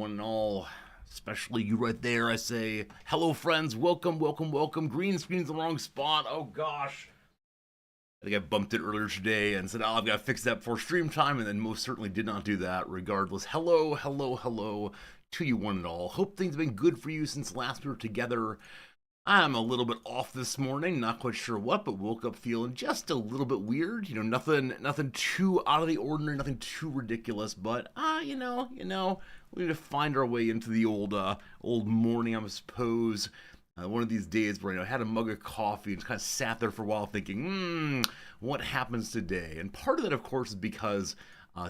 one and all, especially you right there. I say, hello, friends. Welcome, welcome, welcome. Green screen's the wrong spot. Oh, gosh. I think I bumped it earlier today and said, I've got to fix that before stream time, and then most certainly did not do that. Regardless, hello, hello, hello to you one and all. Hope things have been good for you since last we were together. I'm a little bit off this morning, not quite sure what, but woke up feeling just a little bit weird. Nothing too out of the ordinary, nothing too ridiculous, but we need to find our way into the old morning, I suppose. One of these days where I had a mug of coffee and just kind of sat there for a while thinking, what happens today? And part of that, of course, is because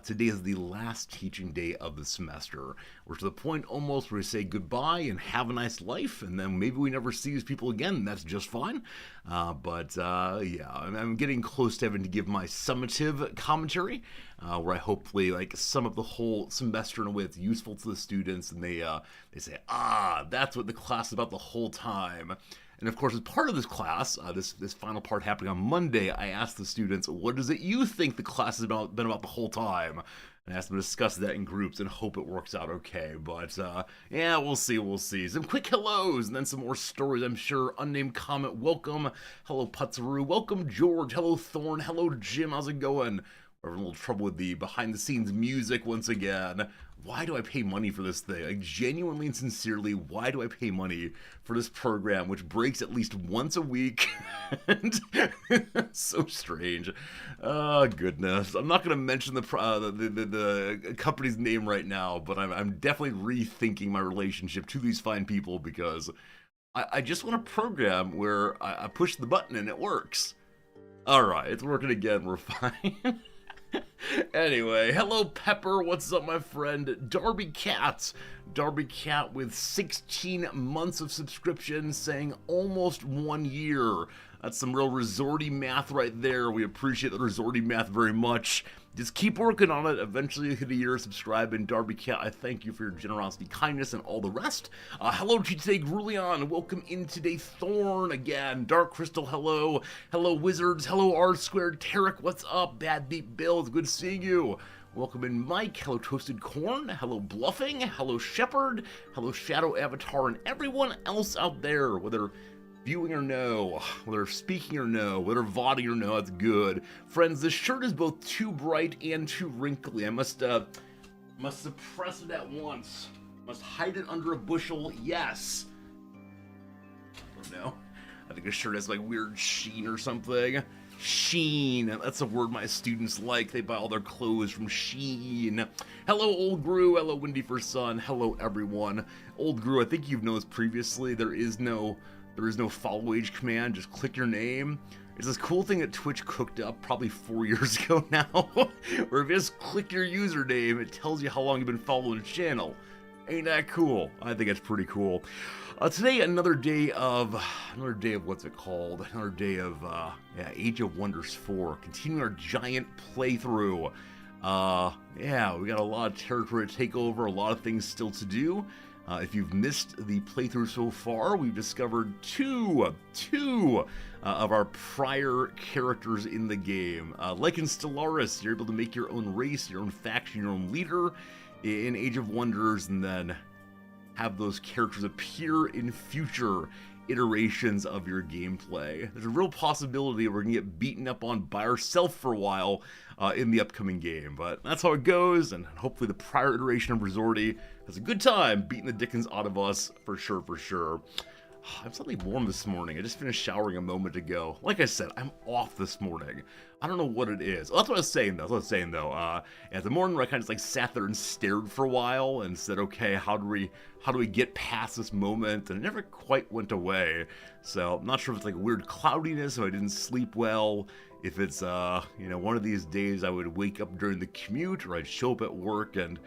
today is the last teaching day of the semester. We're to the point almost where we say goodbye and have a nice life, and then maybe we never see these people again, and that's just fine. I'm getting close to having to give my summative commentary, where I hopefully sum up the whole semester in a way that's useful to the students, and they say, that's what the class is about the whole time. And of course, as part of this class, this final part happening on Monday, I asked the students, what is it you think the class has been about the whole time? And I asked them to discuss that in groups and hope it works out okay. But we'll see. Some quick hellos and then some more stories, I'm sure. Unnamed comment, welcome. Hello, Putzaru. Welcome, George. Hello, Thorn. Hello, Jim. How's it going? We're having a little trouble with the behind-the-scenes music once again. Why do I pay money for this thing? Genuinely and sincerely, why do I pay money for this program, which breaks at least once a week? And so strange. Oh, goodness. I'm not going to mention the company's name right now, but I'm definitely rethinking my relationship to these fine people because I just want a program where I push the button and it works. All right, it's working again. We're fine. Anyway, hello Pepper, what's up my friend? Darby Cat with 16 months of subscription saying almost 1 year. That's some real resorty math right there. We appreciate the resorty math very much. Just keep working on it. Eventually you hit a year subscribing. Darby Cat, I thank you for your generosity, kindness, and all the rest. Hello to you today, Grulion. Welcome in today, Thorn again. Dark Crystal, hello. Hello, Wizards. Hello, R Squared. Tarek, what's up? Bad Beat Bill, it's good seeing you. Welcome in, Mike. Hello, Toasted Corn. Hello, Bluffing. Hello, Shepherd. Hello, Shadow Avatar, and everyone else out there, whether viewing or no, whether speaking or no, whether vodding or no, that's good. Friends, this shirt is both too bright and too wrinkly. I must suppress it at once. Must hide it under a bushel, yes. I don't know. I think this shirt has weird sheen or something. Sheen, that's a word my students like. They buy all their clothes from Sheen. Hello, Old Gru. Hello, Windy for Sun. Hello, everyone. Old Gru, I think you've noticed previously there is no follow age command, just click your name. It's this cool thing that Twitch cooked up probably 4 years ago now, where if you just click your username, it tells you how long you've been following the channel. Ain't that cool? I think it's pretty cool. Today, another day of what's it called? Another day of Age of Wonders 4, continuing our giant playthrough. We got a lot of territory to take over, a lot of things still to do. If you've missed the playthrough so far, we've discovered two of our prior characters in the game. Like in Stellaris, you're able to make your own race, your own faction, your own leader in Age of Wonders, and then have those characters appear in future iterations of your gameplay. There's a real possibility we're gonna get beaten up on by ourselves for a while in the upcoming game, but that's how it goes, and hopefully the prior iteration of Resorty has a good time beating the dickens out of us, for sure. I'm suddenly warm this morning. I just finished showering a moment ago. Like I said, I'm off this morning. I don't know what it is. Well, that's what I was saying, though. At the morning where I kind of just sat there and stared for a while and said, okay, how do we get past this moment? And it never quite went away. So I'm not sure if it's weird cloudiness, or I didn't sleep well. If it's one of these days I would wake up during the commute, or I'd show up at work and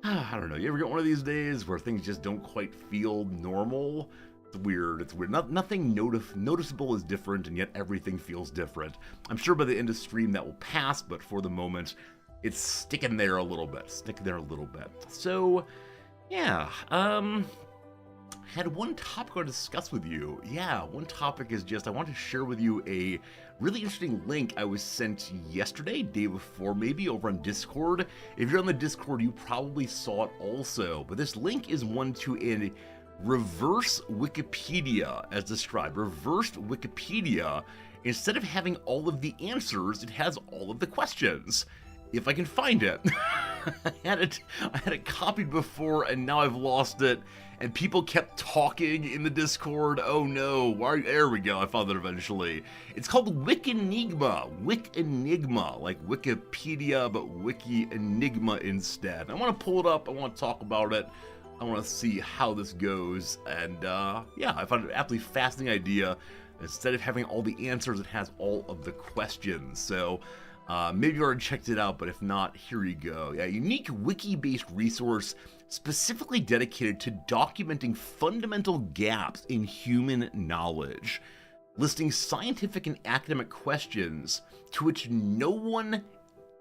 I don't know. You ever get one of these days where things just don't quite feel normal? It's weird. Nothing noticeable is different, and yet everything feels different. I'm sure by the end of stream that will pass, but for the moment, it's sticking there a little bit. So, yeah. had one topic I want to discuss with you. Yeah, one topic is just I want to share with you a really interesting link I was sent yesterday, day before maybe, over on Discord. If you're on the Discord, you probably saw it also. But this link is one to a reverse Wikipedia, as described. Reversed Wikipedia, instead of having all of the answers, it has all of the questions. If I can find it. I had it copied before and now I've lost it, and people kept talking in the Discord. Oh no, there we go, I found it eventually. It's called Wikenigma. Wikenigma, like Wikipedia, but Wikenigma instead. I want to pull it up, I want to talk about it, I want to see how this goes, and yeah, I found it an absolutely fascinating idea. Instead of having all the answers, it has all of the questions. So maybe you already checked it out, but if not, here you go. Yeah, unique wiki-based resource specifically dedicated to documenting fundamental gaps in human knowledge, listing scientific and academic questions to which no one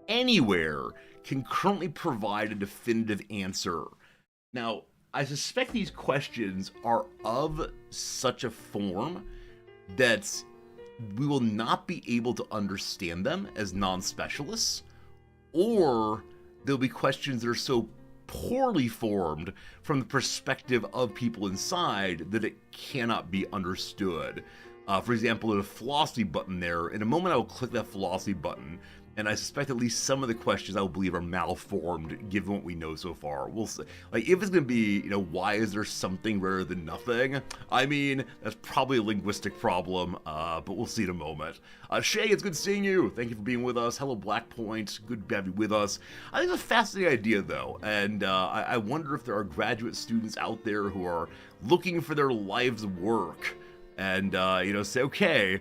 anywhere can currently provide a definitive answer. Now, I suspect these questions are of such a form that we will not be able to understand them as non-specialists, or there'll be questions that are so poorly formed from the perspective of people inside that it cannot be understood. For example, there's a philosophy button there. In a moment, I will click that philosophy button, and I suspect at least some of the questions I will believe are malformed, given what we know so far. We'll see. Like, if it's going to be, why is there something rather than nothing? I mean, that's probably a linguistic problem, but we'll see in a moment. Shay, it's good seeing you. Thank you for being with us. Hello, Blackpoint. Good to have you with us. I think it's a fascinating idea, though, and I wonder if there are graduate students out there who are looking for their life's work and, say, okay,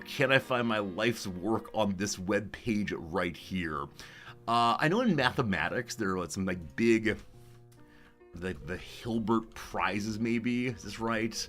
can I find my life's work on this web page right here? I know in mathematics there are some big, the Hilbert prizes maybe, is this right?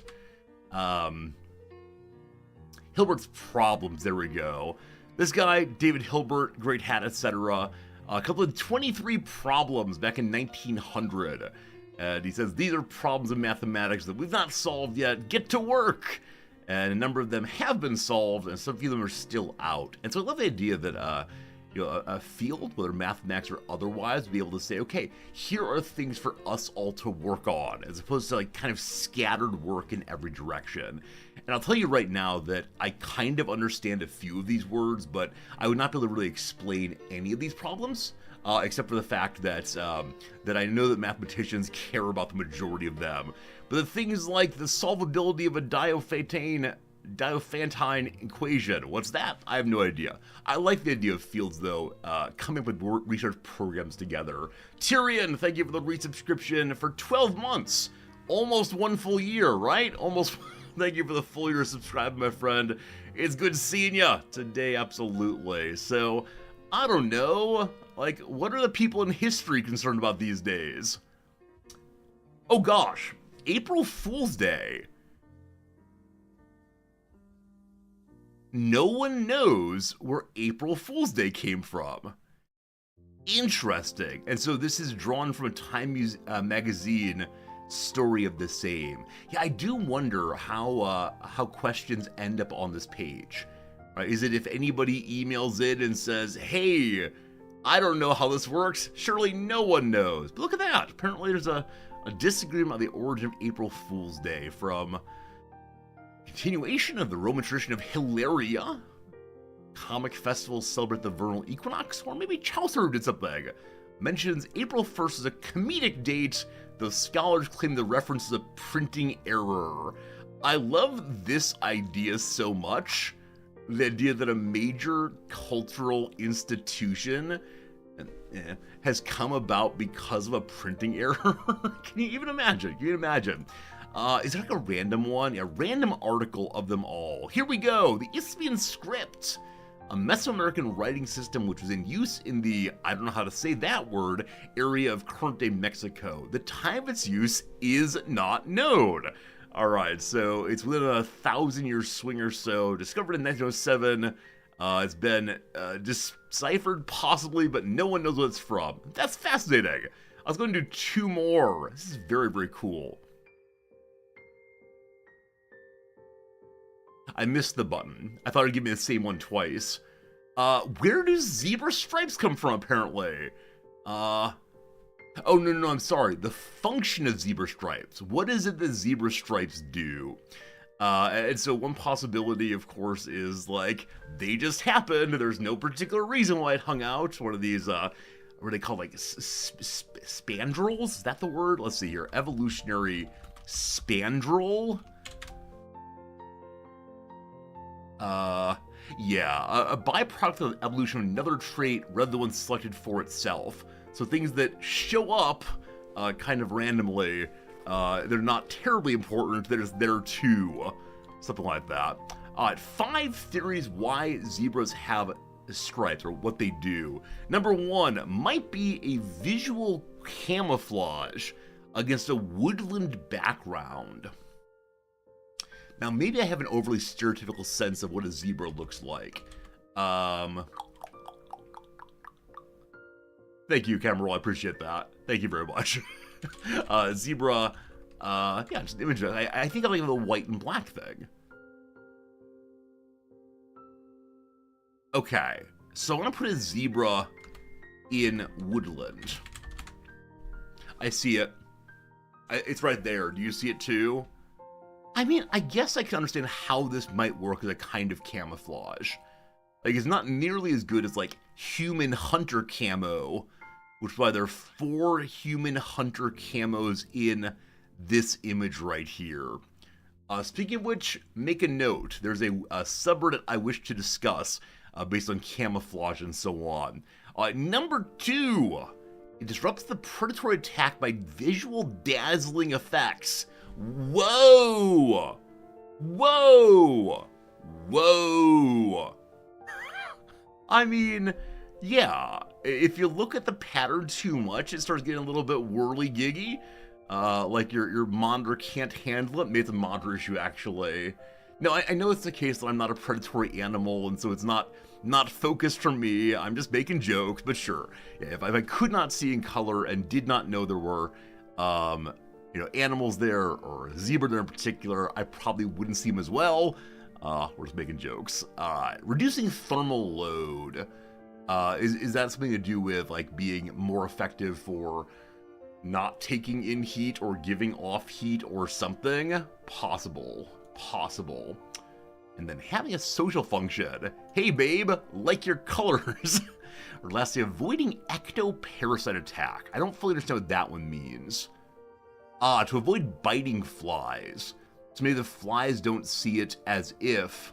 Hilbert's problems, there we go. This guy, David Hilbert, great hat, etc. A couple of 23 problems back in 1900. And he says, these are problems in mathematics that we've not solved yet. Get to work! And a number of them have been solved, and some few of them are still out. And so I love the idea that a field, whether mathematics or otherwise, be able to say, okay, here are things for us all to work on, as opposed to kind of scattered work in every direction. And I'll tell you right now that I kind of understand a few of these words, but I would not be able to really explain any of these problems. Except for the fact that that I know that mathematicians care about the majority of them. But the things like the solvability of a Diophantine equation, what's that? I have no idea. I like the idea of fields, though, coming up with research programs together. Tyrion, thank you for the resubscription for 12 months. Almost one full year, right? Almost. Thank you for the full year subscribing, my friend. It's good seeing ya today, absolutely. So, I don't know. What are the people in history concerned about these days? Oh gosh, April Fool's Day. No one knows where April Fool's Day came from. Interesting. And so this is drawn from a Time magazine story of the same. Yeah, I do wonder how questions end up on this page. Right? Is it if anybody emails in and says, hey, I don't know how this works, surely no one knows. But look at that. Apparently there's a disagreement on the origin of April Fool's Day from continuation of the Roman tradition of Hilaria. Comic festivals celebrate the vernal equinox, or maybe Chaucer did something. Mentions April 1st as a comedic date, though scholars claim the reference is a printing error. I love this idea so much. The idea that a major cultural institution has come about because of a printing error. Can you even imagine? Is there a random one? A random article of them all. Here we go. The Isthmian script, a Mesoamerican writing system which was in use in the, I don't know how to say that word, area of current-day Mexico. The time of its use is not known. Alright, so it's within a 1,000-year swing or so, discovered in 1907. It's been deciphered possibly, but no one knows what it's from. That's fascinating. I was going to do two more. This is very, very cool. I missed the button. I thought it'd give me the same one twice. Where do zebra stripes come from, apparently? Oh, no, I'm sorry. The function of zebra stripes. What is it that zebra stripes do? And so one possibility, of course, is like, they just happened. There's no particular reason why it hung out. One of these, what are they called, like, spandrels? Is that the word? Let's see here. Evolutionary spandrel? Yeah, a byproduct of evolution of another trait rather than one selected for itself. So things that show up kind of randomly, they're not terribly important, they're just there too. Something like that. 5 theories why zebras have stripes, or what they do. Number 1 might be a visual camouflage against a woodland background. Now, maybe I have an overly stereotypical sense of what a zebra looks like. Thank you, Cameron. I appreciate that. Thank you very much. Zebra, yeah, just image. I think I like the white and black thing. Okay, so I want to put a zebra in woodland. I see it. It's right there. Do you see it too? I mean, I guess I can understand how this might work as a kind of camouflage. Like, it's not nearly as good as, like, human hunter camo, which is why there are 4 human hunter camos in this image right here. Speaking of which, make a note. There's a subreddit I wish to discuss based on camouflage and so on. Number 2, it disrupts the predatory attack by visual dazzling effects. Whoa! Whoa! Whoa! I mean, yeah, if you look at the pattern too much, it starts getting a little bit whirly-giggy. Like your monitor can't handle it. Maybe it's a monitor issue, actually. No, I know it's the case that I'm not a predatory animal, and so it's not focused for me. I'm just making jokes, but sure. Yeah, if I could not see in color and did not know there were, animals there, or a zebra there in particular, I probably wouldn't see them as well. We're just making jokes. Reducing thermal load. Is that something to do with, like, being more effective for not taking in heat or giving off heat or something? Possible. And then having a social function. Hey babe, like your colors. Or lastly, avoiding ectoparasite attack. I don't fully understand what that one means. To avoid biting flies. So maybe the flies don't see it as if...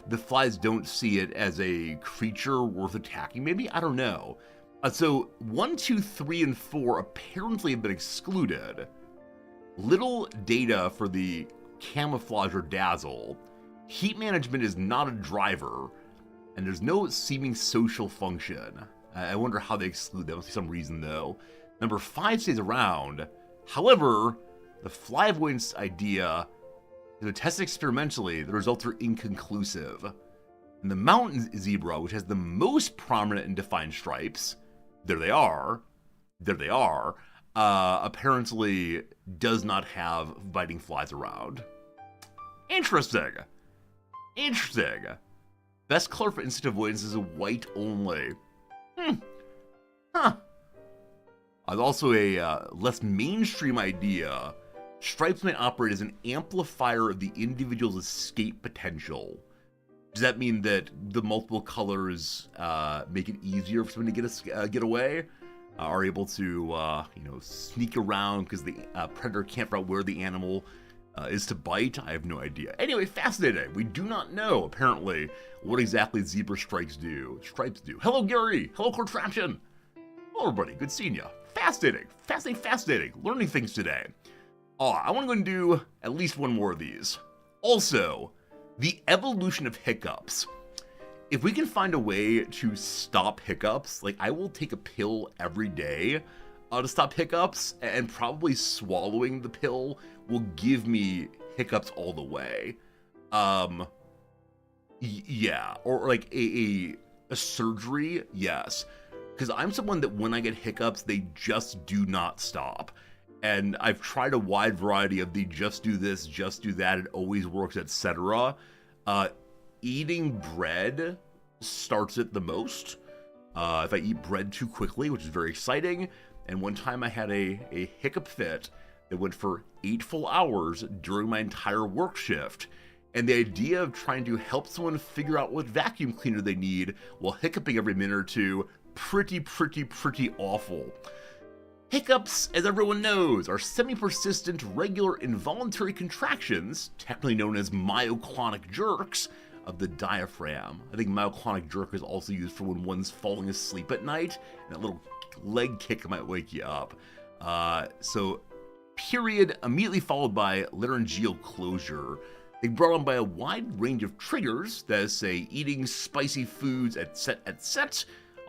The flies don't see it as a creature worth attacking, maybe? I don't know. So 1, 2, 3, and 4 apparently have been excluded. Little data for the camouflage or dazzle. Heat management is not a driver, and there's no seeming social function. I wonder how they exclude that. Must be some reason, though. Number 5 stays around. However, the fly avoidance idea, if it tested experimentally, the results are inconclusive. And the mountain zebra, which has the most prominent and defined stripes, there they are, apparently does not have biting flies around. Interesting. Best color for insect avoidance is a white only. Huh. Also a less mainstream idea. Stripes may operate as an amplifier of the individual's escape potential. Does that mean that the multiple colors make it easier for someone to get away? Are able to, sneak around because the predator can't figure out where the animal is to bite? I have no idea. Anyway, fascinating. We do not know, apparently, what exactly zebra stripes do. Hello, Gary. Hello, Contraption. Hello, everybody. Good seeing you. Fascinating. Learning things today. I want to go and do at least one more of these. Also, the evolution of hiccups. If we can find a way to stop hiccups, like, I will take a pill every day to stop hiccups, and probably swallowing the pill will give me hiccups all the way. Yeah, or like a surgery, yes. Because I'm someone that when I get hiccups, they just do not stop. and I've tried a wide variety of the just do this, just do that, it always works, etc. Eating bread starts it the most. If I eat bread too quickly, which is very exciting, and one time I had a hiccup fit that went for 8 full hours during my entire work shift. And the idea of trying to help someone figure out what vacuum cleaner they need while hiccuping every minute or two, pretty awful. Hiccups, as everyone knows, are semi-persistent, regular, involuntary contractions, technically known as myoclonic jerks, of the diaphragm. I think myoclonic jerk is also used for when one's falling asleep at night, and that little leg kick might wake you up. So, period, immediately followed by laryngeal closure. They brought on by a wide range of triggers, that is, say, eating spicy foods, etc.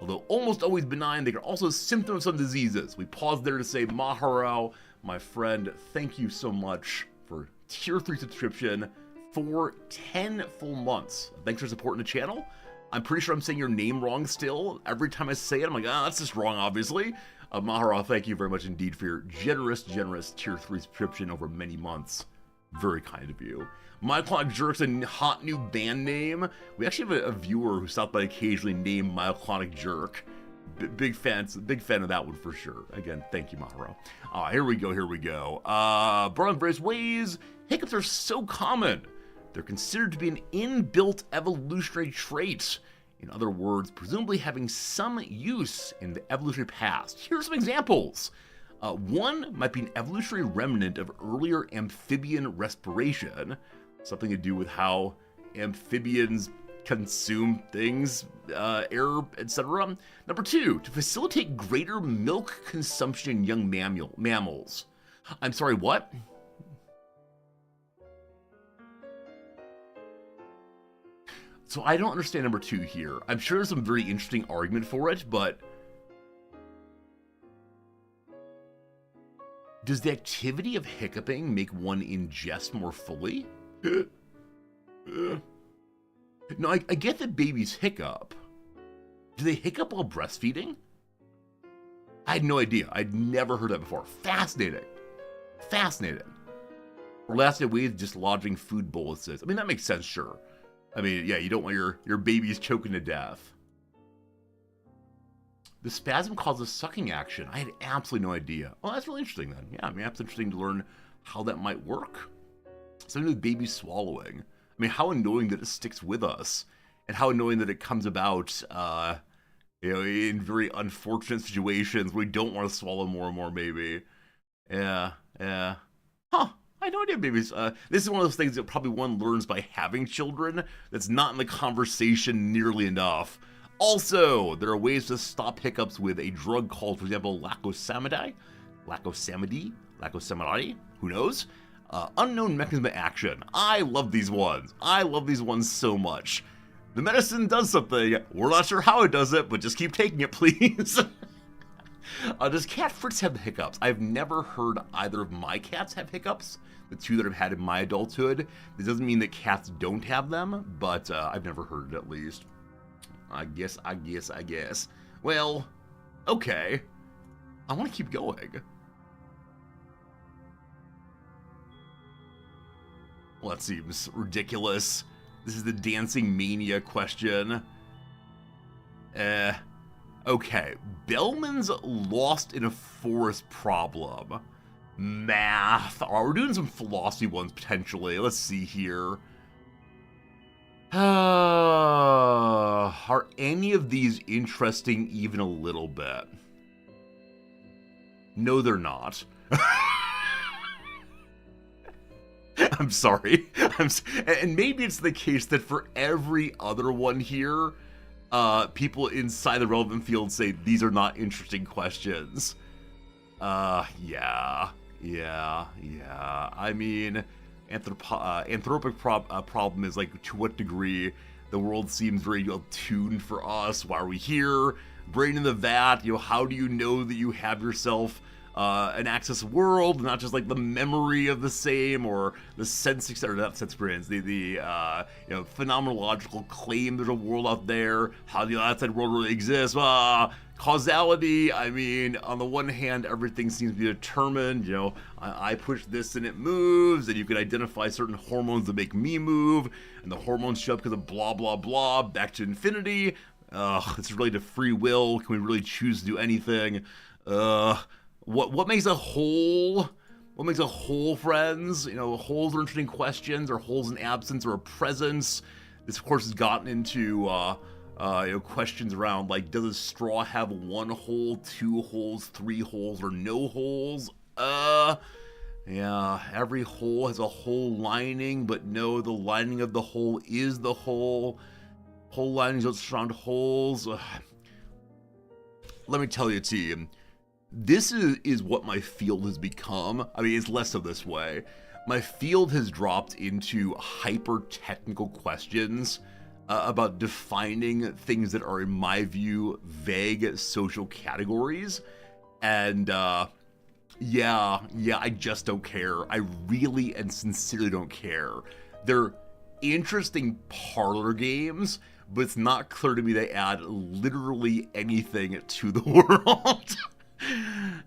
Although almost always benign, they are also symptoms of some diseases. We pause there to say, Maharao, my friend, thank you so much for Tier 3 subscription for 10 full months. Thanks for supporting the channel. I'm pretty sure I'm saying your name wrong still. Every time I say it, I'm like, that's just wrong, obviously. Maharao, thank you very much indeed for your generous Tier 3 subscription over many months. Very kind of you. Myoclonic Jerk's a hot new band name. We actually have a viewer who stopped by occasionally named Myoclonic Jerk. Big fan of that one for sure. Again, thank you, Maharao. Here we go. Brown various ways, hiccups are so common. They're considered to be an inbuilt evolutionary trait. In other words, presumably having some use in the evolutionary past. Here are some examples. One might be an evolutionary remnant of earlier amphibian respiration, something to do with how amphibians consume things, air, etc. Number 2, to facilitate greater milk consumption in young mammals. I'm sorry, what? So I don't understand number 2 here. I'm sure there's some very interesting argument for it, but does the activity of hiccuping make one ingest more fully? No, I get that babies hiccup. Do they hiccup while breastfeeding? I had no idea. I'd never heard that before. Fascinating. Or last night we just lodging food boluses. I mean, that makes sense, sure. I mean, yeah, you don't want your babies choking to death. The spasm causes sucking action. I had absolutely no idea. Oh, that's really interesting then. Yeah, I mean, that's interesting to learn how that might work. Something with babies swallowing. I mean, how annoying that it sticks with us, and how annoying that it comes about, in very unfortunate situations where we don't want to swallow more and more, maybe. Yeah. Huh. I had no idea babies. This is one of those things that probably one learns by having children that's not in the conversation nearly enough. Also, there are ways to stop hiccups with a drug called, for example, lacosamide, who knows? Unknown mechanism of action. I love these ones. I love these ones so much. The medicine does something. We're not sure how it does it, but just keep taking it, please. Does Cat Fritz have the hiccups? I've never heard either of my cats have hiccups. The 2 that I've had in my adulthood. This doesn't mean that cats don't have them, but I've never heard it at least. I guess. Well, okay. I want to keep going. Well, that seems ridiculous. This is the dancing mania question. Okay. Bellman's lost in a forest problem. Math. We're doing some philosophy ones, potentially. Let's see here. Are any of these interesting even a little bit? No, they're not. I'm sorry. And maybe it's the case that for every other one here, people inside the relevant field say these are not interesting questions. Yeah. I mean, anthropic problem is like, to what degree the world seems very well tuned for us. Why are we here? Brain in the vat. How do you know that you have yourself an access world, not just like the memory of the same or the sense experience, the phenomenological claim there's a world out there, how the outside world really exists. Causality, I mean, on the one hand, everything seems to be determined. I push this and it moves, and you can identify certain hormones that make me move, and the hormones show up because of blah, blah, blah, back to infinity. It's really to free will. Can we really choose to do anything? What makes a whole? What makes a whole, friends? Wholes are interesting questions. Are wholes an absence or a presence? This, of course, has gotten into questions around, like, does a straw have one hole, two holes, three holes, or no holes? Yeah, every hole has a hole lining, but no, the lining of the hole is the hole. Hole linings don't surround holes. Let me tell you, team, this is what my field has become. I mean, it's less of this way. My field has dropped into hyper-technical questions about defining things that are, in my view, vague social categories. And, yeah, I just don't care. I really and sincerely don't care. They're interesting parlor games, but it's not clear to me they add literally anything to the world.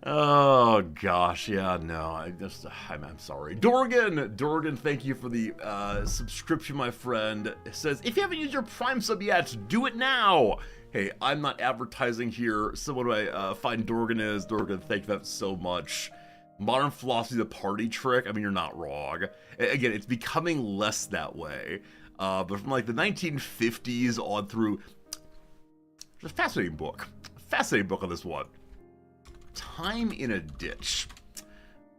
Oh gosh, yeah, no, I'm sorry. Dorgan, thank you for the subscription, my friend. It says, if you haven't used your Prime sub yet, do it now. Hey, I'm not advertising here. Someone who I find Dorgan is. Dorgan, thank you so much. Modern philosophy is a party trick. I mean, you're not wrong. Again, it's becoming less that way. But from like the 1950s on through, it's a fascinating book. Fascinating book on this one. Time in a Ditch.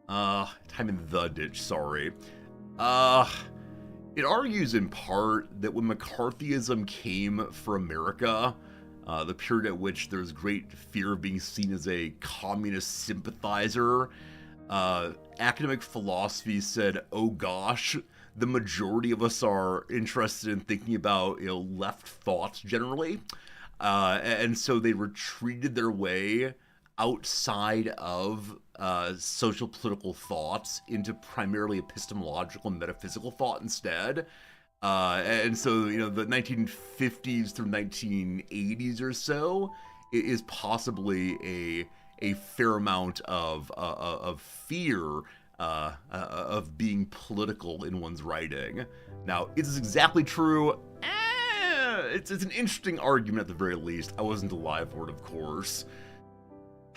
Time in the Ditch, sorry. It argues in part that when McCarthyism came for America, the period at which there's great fear of being seen as a communist sympathizer, academic philosophy said, oh gosh, the majority of us are interested in thinking about, left thoughts generally. And so they retreated their way outside of social political thoughts into primarily epistemological and metaphysical thought instead. And so, the 1950s through 1980s or so is possibly a fair amount of fear of being political in one's writing. Now, is this exactly true? It's an interesting argument at the very least. I wasn't alive for it, of course.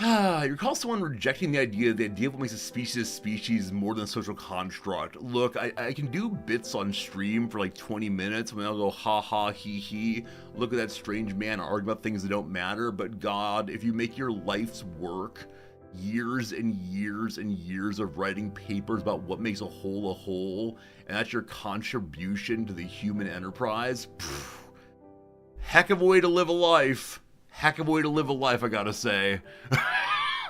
You recall someone rejecting the idea of what makes a species more than a social construct. Look, I can do bits on stream for like 20 minutes when I'll go ha ha he he, look at that strange man argue about things that don't matter, but God, if you make your life's work years and years and years of writing papers about what makes a whole, and that's your contribution to the human enterprise, heck of a way to live a life. Heck of a way to live a life, I gotta say.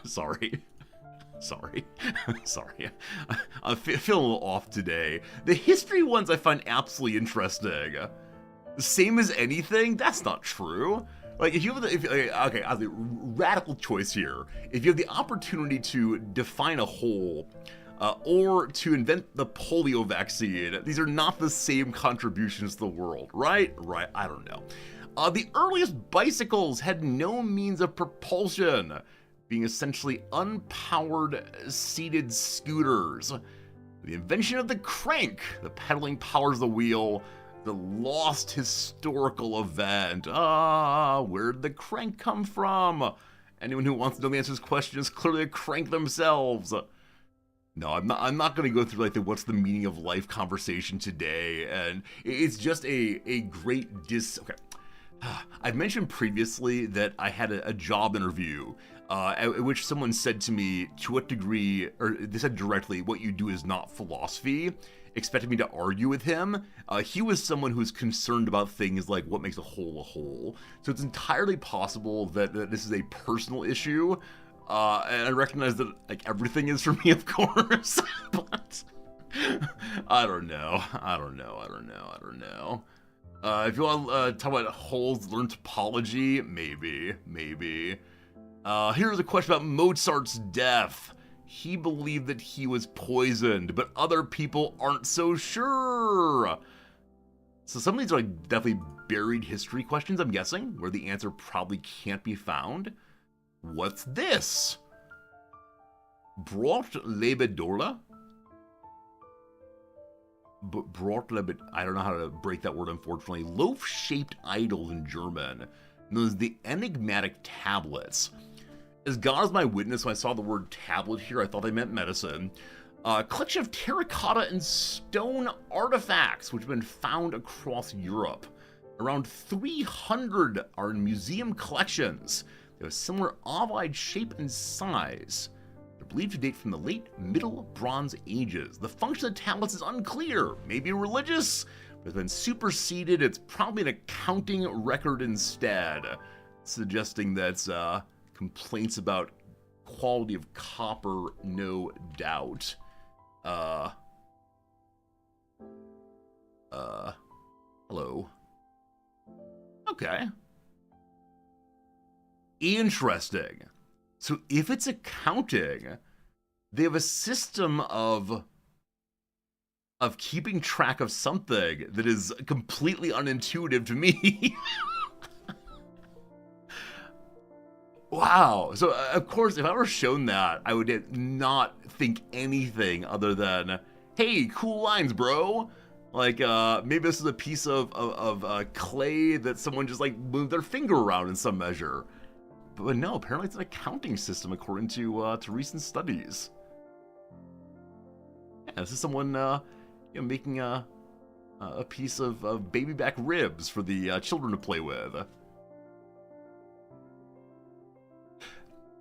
Sorry. I'm feeling a little off today. The history ones I find absolutely interesting. The same as anything? That's not true. Like, if you have okay, I have the radical choice here. If you have the opportunity to define a whole, or to invent the polio vaccine, these are not the same contributions to the world, right? Right, I don't know. The earliest bicycles had no means of propulsion, being essentially unpowered seated scooters. The invention of the crank, the pedaling powers the wheel, the lost historical event. Where did the crank come from? Anyone who wants to know the answer to this question is clearly a crank themselves. No, I'm not going to go through like the what's the meaning of life conversation today, and it's just a great okay. I've mentioned previously that I had a job interview at which someone said to me, to what degree, or they said directly, what you do is not philosophy, expected me to argue with him. He was someone who's concerned about things like what makes a whole. So it's entirely possible that this is a personal issue, and I recognize that like everything is for me, of course, but I don't know. If you want to talk about holes, learn topology, maybe. Here's a question about Mozart's death. He believed that he was poisoned, but other people aren't so sure. So some of these are like definitely buried history questions, I'm guessing, where the answer probably can't be found. What's this? Brotlebedorla? Brotlebed, I don't know how to break that word, unfortunately. Loaf-shaped idols in German, known as the enigmatic tablets. As God is my witness, when I saw the word tablet here, I thought they meant medicine. A collection of terracotta and stone artifacts which have been found across Europe. Around 300 are in museum collections. They have a similar ovoid shape and size. They're believed to date from the late Middle Bronze Ages. The function of the tablets is unclear. Maybe religious, but it's been superseded. It's probably an accounting record instead, suggesting that's complaints about quality of copper, no doubt. Hello. Okay. Interesting. So if it's accounting, they have a system of keeping track of something that is completely unintuitive to me. Wow. So, of course, if I were shown that, I would not think anything other than, hey, cool lines, bro. Like, maybe this is a piece of clay that someone just, like, moved their finger around in some measure. But no, apparently it's an accounting system according to recent studies. Yeah, this is someone, making a piece of baby back ribs for the children to play with.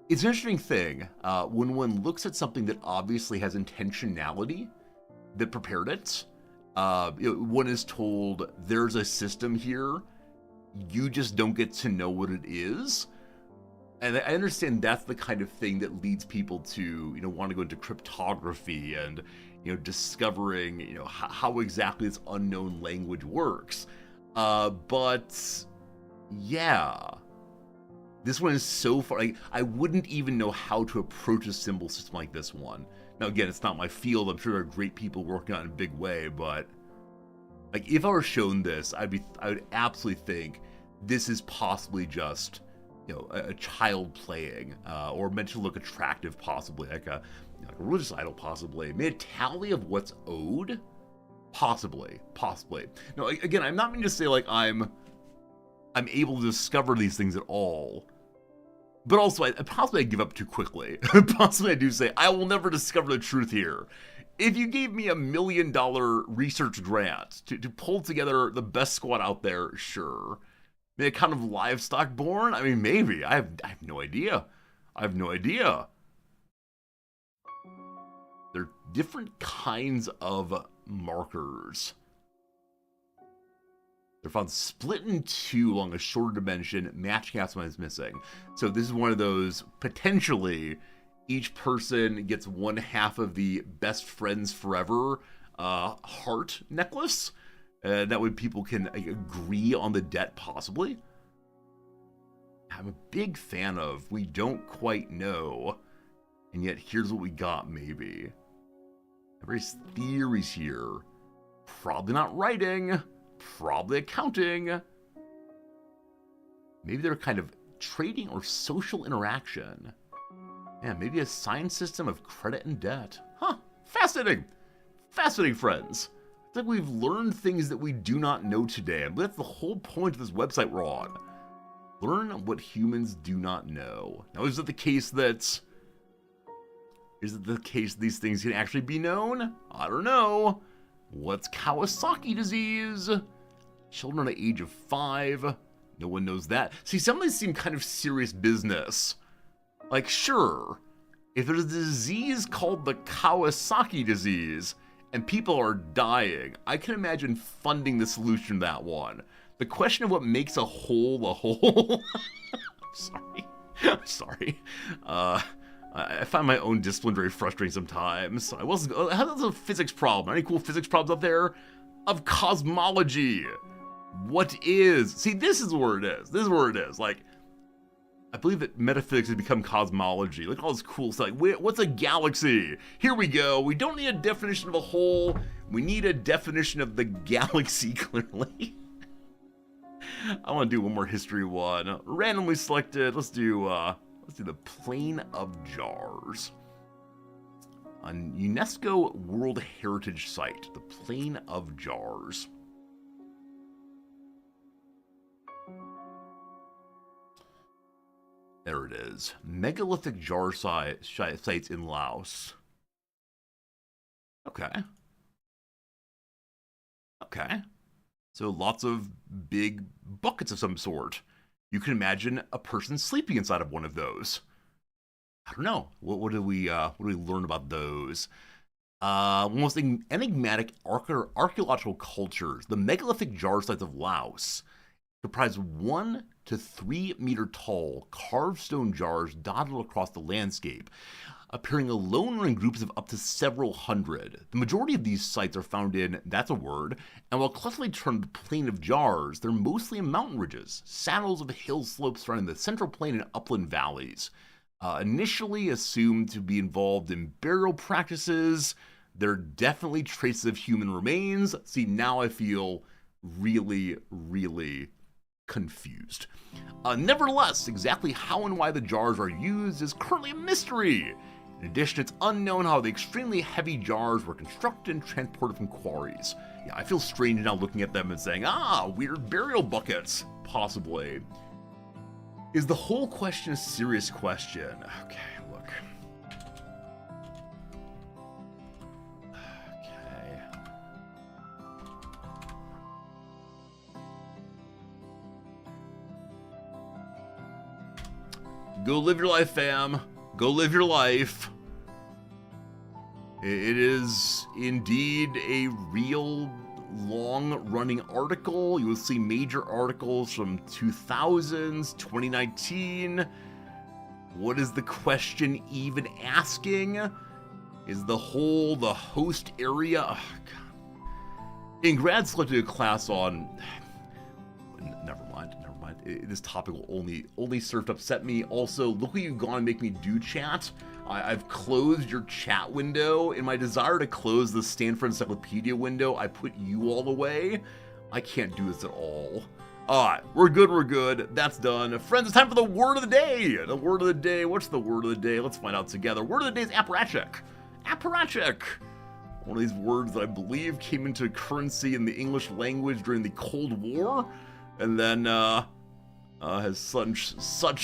It's an interesting thing when one looks at something that obviously has intentionality that prepared it. One is told there's a system here, you just don't get to know what it is. And I understand that's the kind of thing that leads people to, want to go into cryptography and, discovering, how exactly this unknown language works. But yeah. This one is so far, like, I wouldn't even know how to approach a symbol system like this one. Now, again, it's not my field. I'm sure there are great people working on it in a big way, but like, if I were shown this, I would absolutely think this is possibly just, a child playing, or meant to look attractive, possibly like a religious idol, possibly. Maybe a tally of what's owed, possibly. No, again, I'm not meaning to say like I'm able to discover these things at all. But also, possibly I give up too quickly. Possibly I do say, I will never discover the truth here. If you gave me $1 million research grant to pull together the best squad out there, sure. Maybe a kind of livestock born? I mean, maybe. I have no idea. There are different kinds of markers. They're found split in two along a shorter dimension, matching out someone is missing. So this is one of those, potentially, each person gets one half of the best friends forever heart necklace. That way people can agree on the debt, possibly. I'm a big fan of we don't quite know, and yet here's what we got, maybe. Various theories here. Probably not writing. Probably accounting. Maybe they're kind of trading or social interaction. Yeah, maybe a science system of credit and debt. Huh, fascinating. Fascinating, friends. It's like we've learned things that we do not know today. And that's the whole point of this website we're on. Learn what humans do not know. Now, is it the case that these things can actually be known? I don't know. What's Kawasaki disease? Children at the age of 5. No one knows that. See, some of these seem kind of serious business. Like, sure, if there's a disease called the Kawasaki disease and people are dying, I can imagine funding the solution to that one. The question of what makes a hole a hole. I'm sorry. I find my own discipline very frustrating sometimes. How's a physics problem? Any cool physics problems out there? Of cosmology. What is? See, this is where it is. Like, I believe that metaphysics has become cosmology. Look at all this cool stuff. Like, what's a galaxy? Here we go. We don't need a definition of a hole. We need a definition of the galaxy, clearly. I want to do one more history one. Randomly selected. Let's do Let's see, the Plain of Jars. A UNESCO World Heritage Site, the Plain of Jars. There it is. Megalithic jar sites in Laos. Okay. Okay. So lots of big buckets of some sort. You can imagine a person sleeping inside of one of those. I don't know. What do we learn about those? Most enigmatic archaeological cultures. The megalithic jar sites of Laos comprise 1 to 3 meter tall carved stone jars dotted across the landscape, appearing alone or in groups of up to several hundred. The majority of these sites are found in, that's a word, and while collectively termed Plain of Jars, they're mostly in mountain ridges, saddles of hill slopes surrounding the central plain and upland valleys. Initially assumed to be involved in burial practices, there are definitely traces of human remains. See, now I feel really, really confused. Nevertheless, exactly how and why the jars are used is currently a mystery. In addition, it's unknown how the extremely heavy jars were constructed and transported from quarries. Yeah, I feel strange now looking at them and saying, weird burial buckets, possibly. Is the whole question a serious question? Okay, look. Okay. Go live your life, fam. Go live your life. It is indeed a real long-running article. You will see major articles from 2000s, 2019. What is the question even asking? Is the host area? Oh, God. In grad school, I took a class on. Never mind. This topic will only serve to upset me. Also, look what you've gone and make me do, chat. I've closed your chat window. In my desire to close the Stanford Encyclopedia window, I put you all away. I can't do this at all. Alright, we're good. That's done. Friends, it's time for the word of the day. The word of the day. What's the word of the day? Let's find out together. Word of the day is apparatchik. Apparatchik. One of these words that I believe came into currency in the English language during the Cold War, and then has since stuck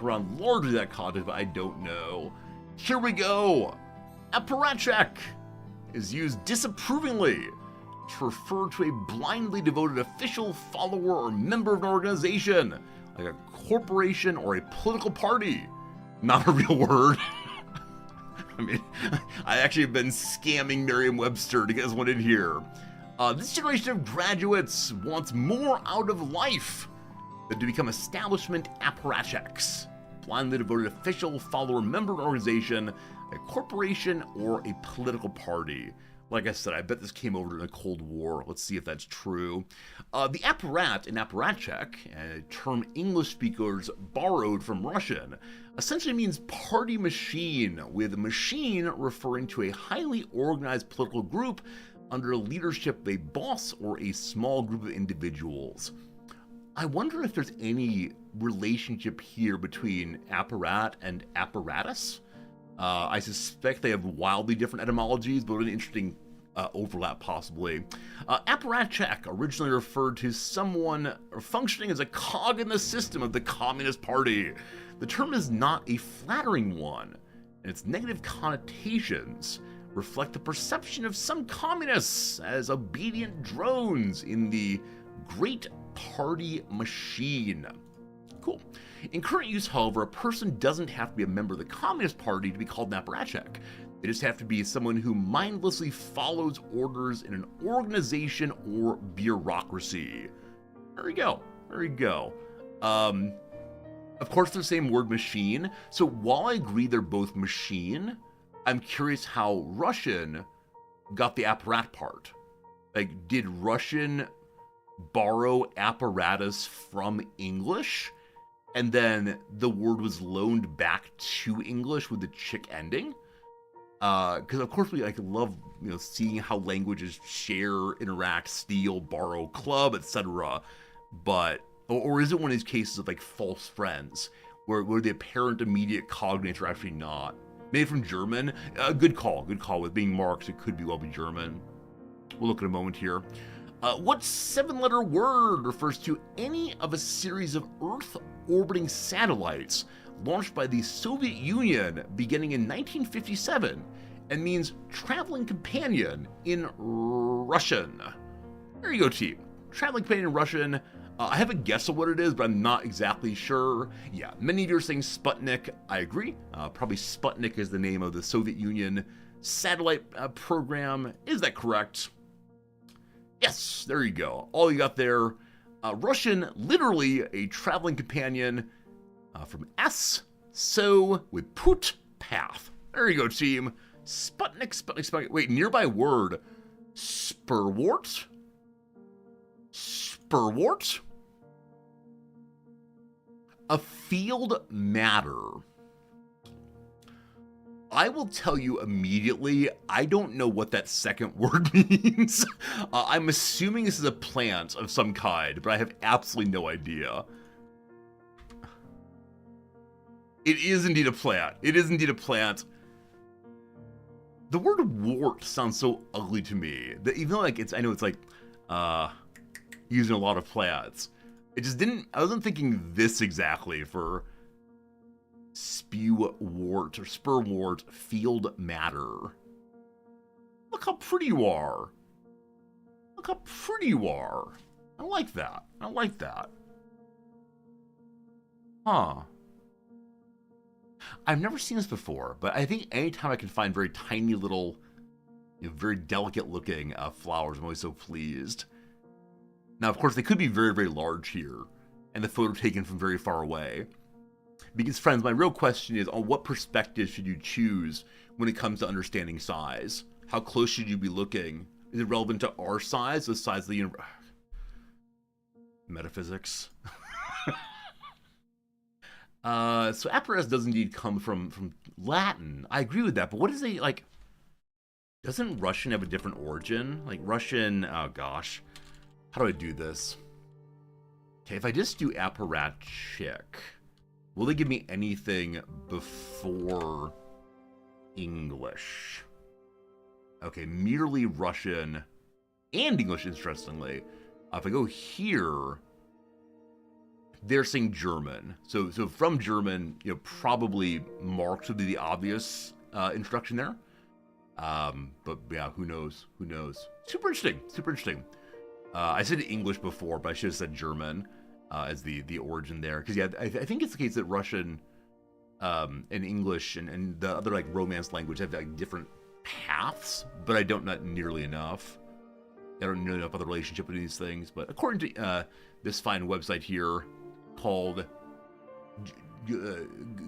around largely that context, but I don't know. Here we go. Apparatchik is used disapprovingly to refer to a blindly devoted official, follower, or member of an organization, like a corporation or a political party. Not a real word. I mean, I actually have been scamming Merriam-Webster to get this one in here. This generation of graduates wants more out of life than to become establishment apparatchiks. Blindly devoted official, follower, member of an organization, a corporation, or a political party. Like I said, I bet this came over in the Cold War. Let's see if that's true. The apparat in apparatchik, a term English speakers borrowed from Russian, essentially means party machine, with machine referring to a highly organized political group under the leadership of a boss or a small group of individuals. I wonder if there's any relationship here between apparat and apparatus. I suspect they have wildly different etymologies, but an interesting overlap possibly. Apparatchik originally referred to someone functioning as a cog in the system of the Communist Party. The term is not a flattering one, and its negative connotations reflect the perception of some communists as obedient drones in the great party machine. Cool. In current use, however, a person doesn't have to be a member of the Communist Party to be called an apparatchik. They just have to be someone who mindlessly follows orders in an organization or bureaucracy. There we go. Of course, they're the same word, machine. So while I agree they're both machine, I'm curious how Russian got the apparat part. Like, did Russian borrow apparatus from English, and then the word was loaned back to English with the chick ending? Because of course we love seeing how languages share, interact, steal, borrow, club, etc. But or is it one of these cases of like false friends where the apparent immediate cognates are actually not. Maybe from German. Good call. Good call. With being Marx, it could well be German. We'll look in a moment here. What 7-letter word refers to any of a series of Earth-orbiting satellites launched by the Soviet Union beginning in 1957 and means traveling companion in Russian? There you go, team. Traveling companion in Russian. I have a guess of what it is, but I'm not exactly sure. Yeah, many of you are saying Sputnik. I agree. Probably Sputnik is the name of the Soviet Union satellite program. Is that correct? Yes, there you go. All you got there. Russian, literally a traveling companion from S, so with Put path. There you go, team. Sputnik, Sputnik, Sputnik. Wait, nearby word. Spurwort? Spurwort? A field matter. I will tell you immediately, I don't know what that second word means. I'm assuming this is a plant of some kind, but I have absolutely no idea. It is indeed a plant. It is indeed a plant. The word wart sounds so ugly to me. That even though like it's, I know it's like using a lot of plants. It just didn't, I wasn't thinking this exactly for spewwort or spurwort field matter. Look how pretty you are. Look how pretty you are. I like that. I like that. Huh. I've never seen this before, but I think anytime I can find very tiny little, very delicate looking flowers, I'm always so pleased. Now, of course, they could be very, very large here, and the photo taken from very far away. Because, friends, my real question is, on what perspective should you choose when it comes to understanding size? How close should you be looking? Is it relevant to our size, the size of the universe? Metaphysics. So apparatus does indeed come from Latin. I agree with that, but what is it, like, doesn't Russian have a different origin? Like, Russian, oh gosh. How do I do this? Okay, if I just do apparatchik, will they give me anything before English? Okay, merely Russian and English, interestingly. If I go here, they're saying German. So from German, probably Marx would be the obvious introduction there. But yeah, who knows? Who knows? Super interesting. Super interesting. I said English before, but I should have said German as the origin there. Because yeah, I think it's the case that Russian and English and the other like Romance language have like different paths, but I don't know nearly enough. I don't know enough about the relationship with these things. But according to this fine website here called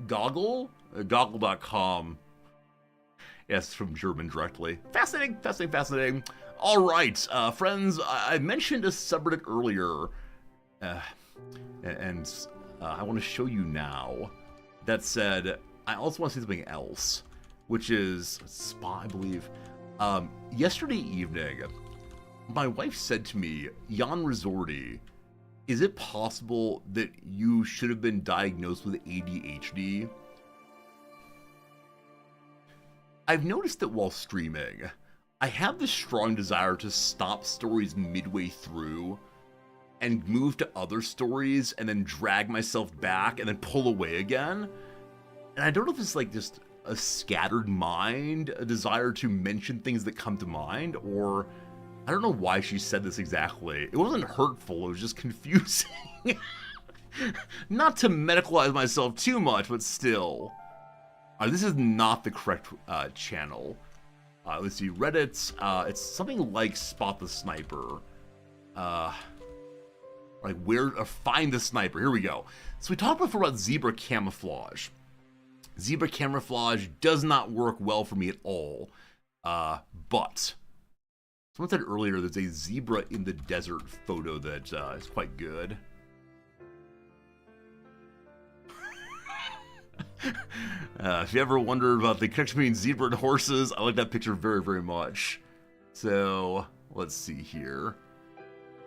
Goggle.com. Yes, from German directly. Fascinating, fascinating, fascinating. All right, friends, I mentioned a subreddit earlier, and I want to show you now. That said, I also want to say something else, which is Spa, I believe. Yesterday evening, my wife said to me, Jan Resorti, is it possible that you should have been diagnosed with ADHD? I've noticed that while streaming, I have this strong desire to stop stories midway through and move to other stories and then drag myself back and then pull away again. And I don't know if it's like just a scattered mind, a desire to mention things that come to mind, or I don't know why she said this exactly. It wasn't hurtful, it was just confusing. Not to medicalize myself too much, but still. This is not the correct channel. Let's see, Reddit, it's something like Spot the Sniper. Like find the sniper, here we go. So we talked before about zebra camouflage. Zebra camouflage does not work well for me at all. But someone said earlier there's a zebra in the desert photo that is quite good. If you ever wondered about the connection between zebra and horses, I like that picture very, very much. So, let's see here.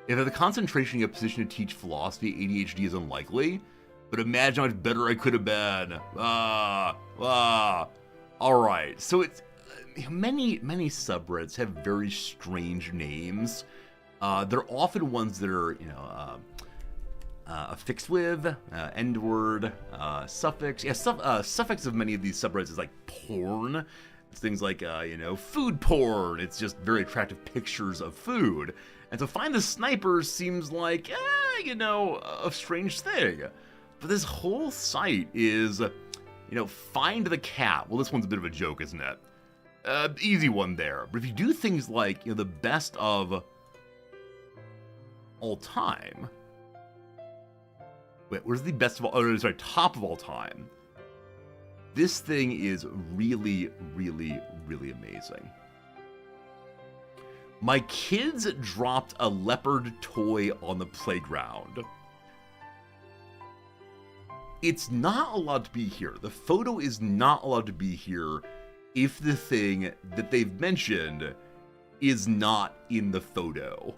If at the concentration you have position to teach philosophy, ADHD is unlikely. but imagine how much better I could have been. Alright, so it's many subreddits have very strange names. They're often ones that are, affixed with, end word, suffix. Yeah, suffix of many of these subreddits is like porn. It's things like, food porn. It's just very attractive pictures of food. And to find the snipers seems like, a strange thing. But this whole site is, find the cat. Well, this one's a bit of a joke, isn't it? Easy one there. But if you do things like, the best of all time. Wait, where's the best of all? Oh, sorry, top of all time. This thing is really, really, really amazing. My kids dropped a leopard toy on the playground. It's not allowed to be here. The photo is not allowed to be here if the thing that they've mentioned is not in the photo.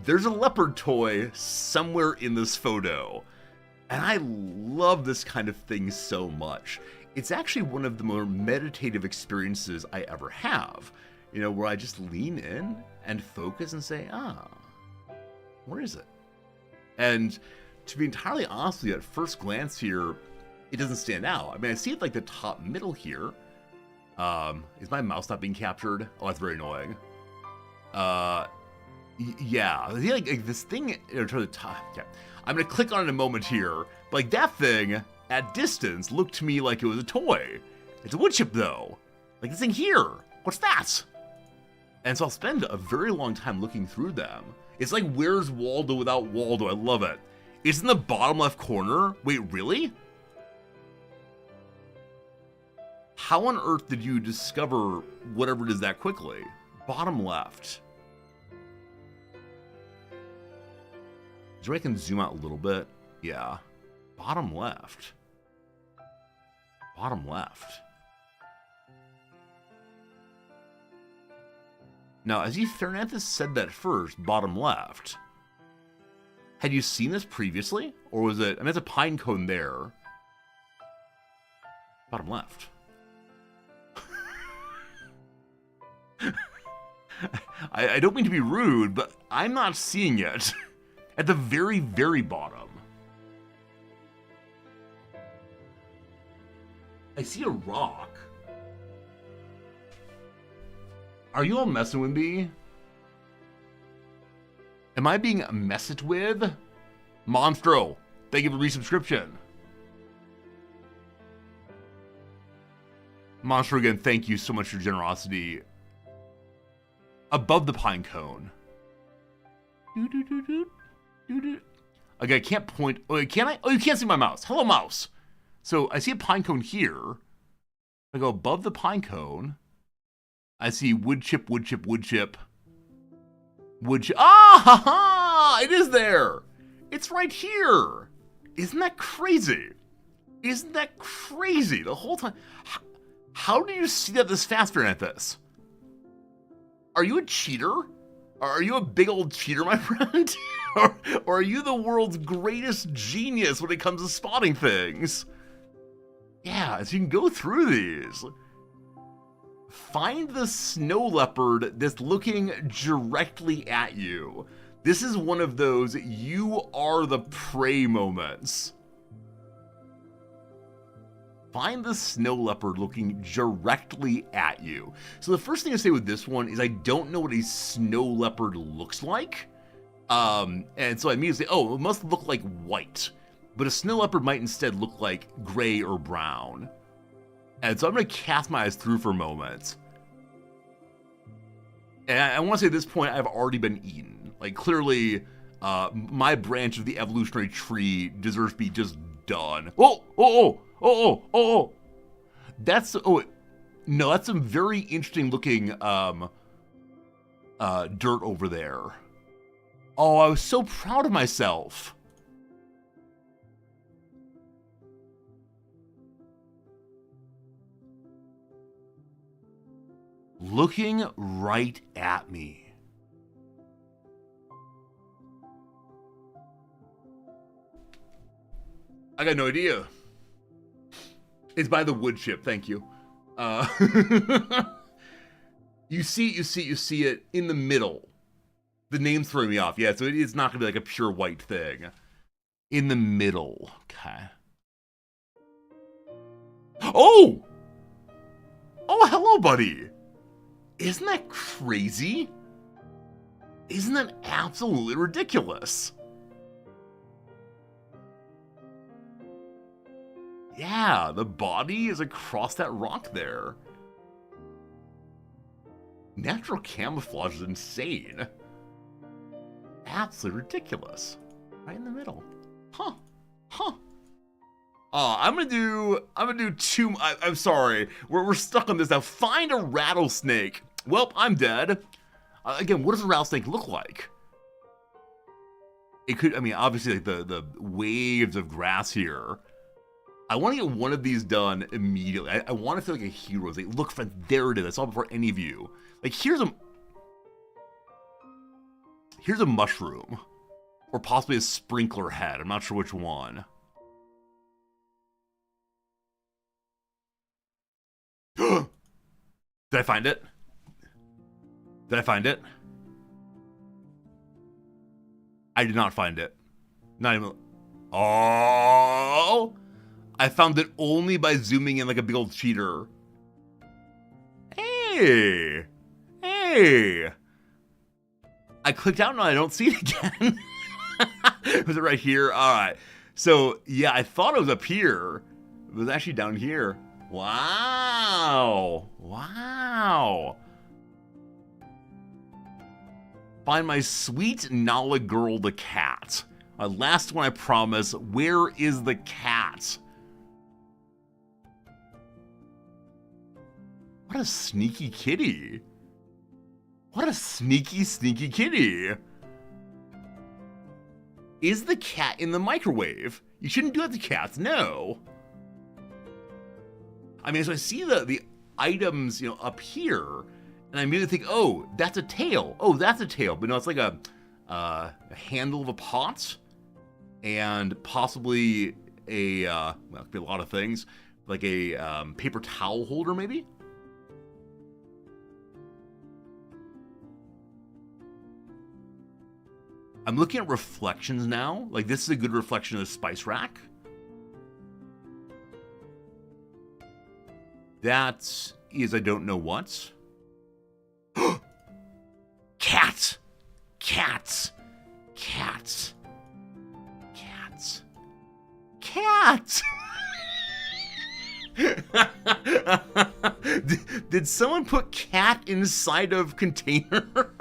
There's a leopard toy somewhere in this photo. And I love this kind of thing so much. It's actually one of the more meditative experiences I ever have. Where I just lean in and focus and say, where is it? And to be entirely honest with you, at first glance here, it doesn't stand out. I mean, I see it like the top middle here. Is my mouse not being captured? Oh, that's very annoying. Yeah, like this thing, to the top. Yeah. I'm gonna click on it in a moment here. But like that thing, at distance, looked to me like it was a toy. It's a wood chip though. Like this thing here, what's that? And so I'll spend a very long time looking through them. It's like Where's Waldo without Waldo, I love it. It's in the bottom left corner. Wait, really? How on earth did you discover whatever it is that quickly? Bottom left. Is there a way I can zoom out a little bit? Yeah. Bottom left. Bottom left. Now, as if Fernandez said that first, bottom left. Had you seen this previously? Or was it, I mean, there's a pine cone there. Bottom left. I don't mean to be rude, but I'm not seeing it. At the very, very bottom. I see a rock. Are you all messing with me? Am I being messed with? Monstro, thank you for the resubscription. Monstro, again, thank you so much for your generosity. Above the pine cone. Okay, I can't point. Oh, can I? Oh, you can't see my mouse. Hello, mouse. So I see a pine cone here. I go above the pine cone. I see wood chip, wood chip, wood chip. Wood chip. Ah, ha, ha! It is there. It's right here. Isn't that crazy? Isn't that crazy? The whole time. How do you see that this fast, Fernandez? Are you a cheater? Are you a big old cheater, my friend? or are you the world's greatest genius when it comes to spotting things? Yeah, so you can go through these. Find the snow leopard that's looking directly at you. This is one of those you are the prey moments. Find the snow leopard looking directly at you. So the first thing I say with this one is I don't know what a snow leopard looks like. And so I immediately say, oh, it must look like white. But a snow leopard might instead look like gray or brown. And so I'm going to cast my eyes through for a moment. And I want to say at this point, I've already been eaten. Like, clearly, my branch of the evolutionary tree deserves to be just done. Oh! That's, no, that's some very interesting looking, dirt over there. Oh, I was so proud of myself. Looking right at me. I got no idea. It's by the wood chip, thank you. You see it in the middle. The name's throwing me off. Yeah, so it's not gonna be like a pure white thing. In the middle. Okay. Oh! Oh, hello, buddy. Isn't that crazy? Isn't that absolutely ridiculous? Yeah, the body is across that rock there. Natural camouflage is insane. Absolutely ridiculous. Right in the middle. Huh. I'm gonna do two. I'm sorry. We're stuck on this now. Find a rattlesnake. Well, I'm dead. Again, what does a rattlesnake look like? It could, I mean, obviously, like the waves of grass here. I want to get one of these done immediately. I want to feel like a hero. Like, look, friend, there it is. I saw it before any of you. Like, here's a mushroom. Or possibly a sprinkler head. I'm not sure which one. Did I find it? Did I find it? I did not find it. Not even... Oh! I found it only by zooming in like a big old cheater. Hey! Hey! I clicked out and I don't see it again. Was it right here? Alright. So, yeah, I thought it was up here. It was actually down here. Wow! Wow! Find my sweet Nala girl, the cat. Last one, I promise. Where is the cat? What a sneaky kitty. What a sneaky, sneaky kitty. Is the cat in the microwave? You shouldn't do that to cats, no. I mean, so I see the items, you know, up here, and I immediately think, oh, that's a tail. Oh, that's a tail. But no, it's like a handle of a pot, and possibly a, well, it could be a lot of things, like a paper towel holder, maybe? I'm looking at reflections now. Like, this is a good reflection of the spice rack. That is, I don't know what. Cat! Cats! Cats! Cats! Cat! Did someone put cat inside of container?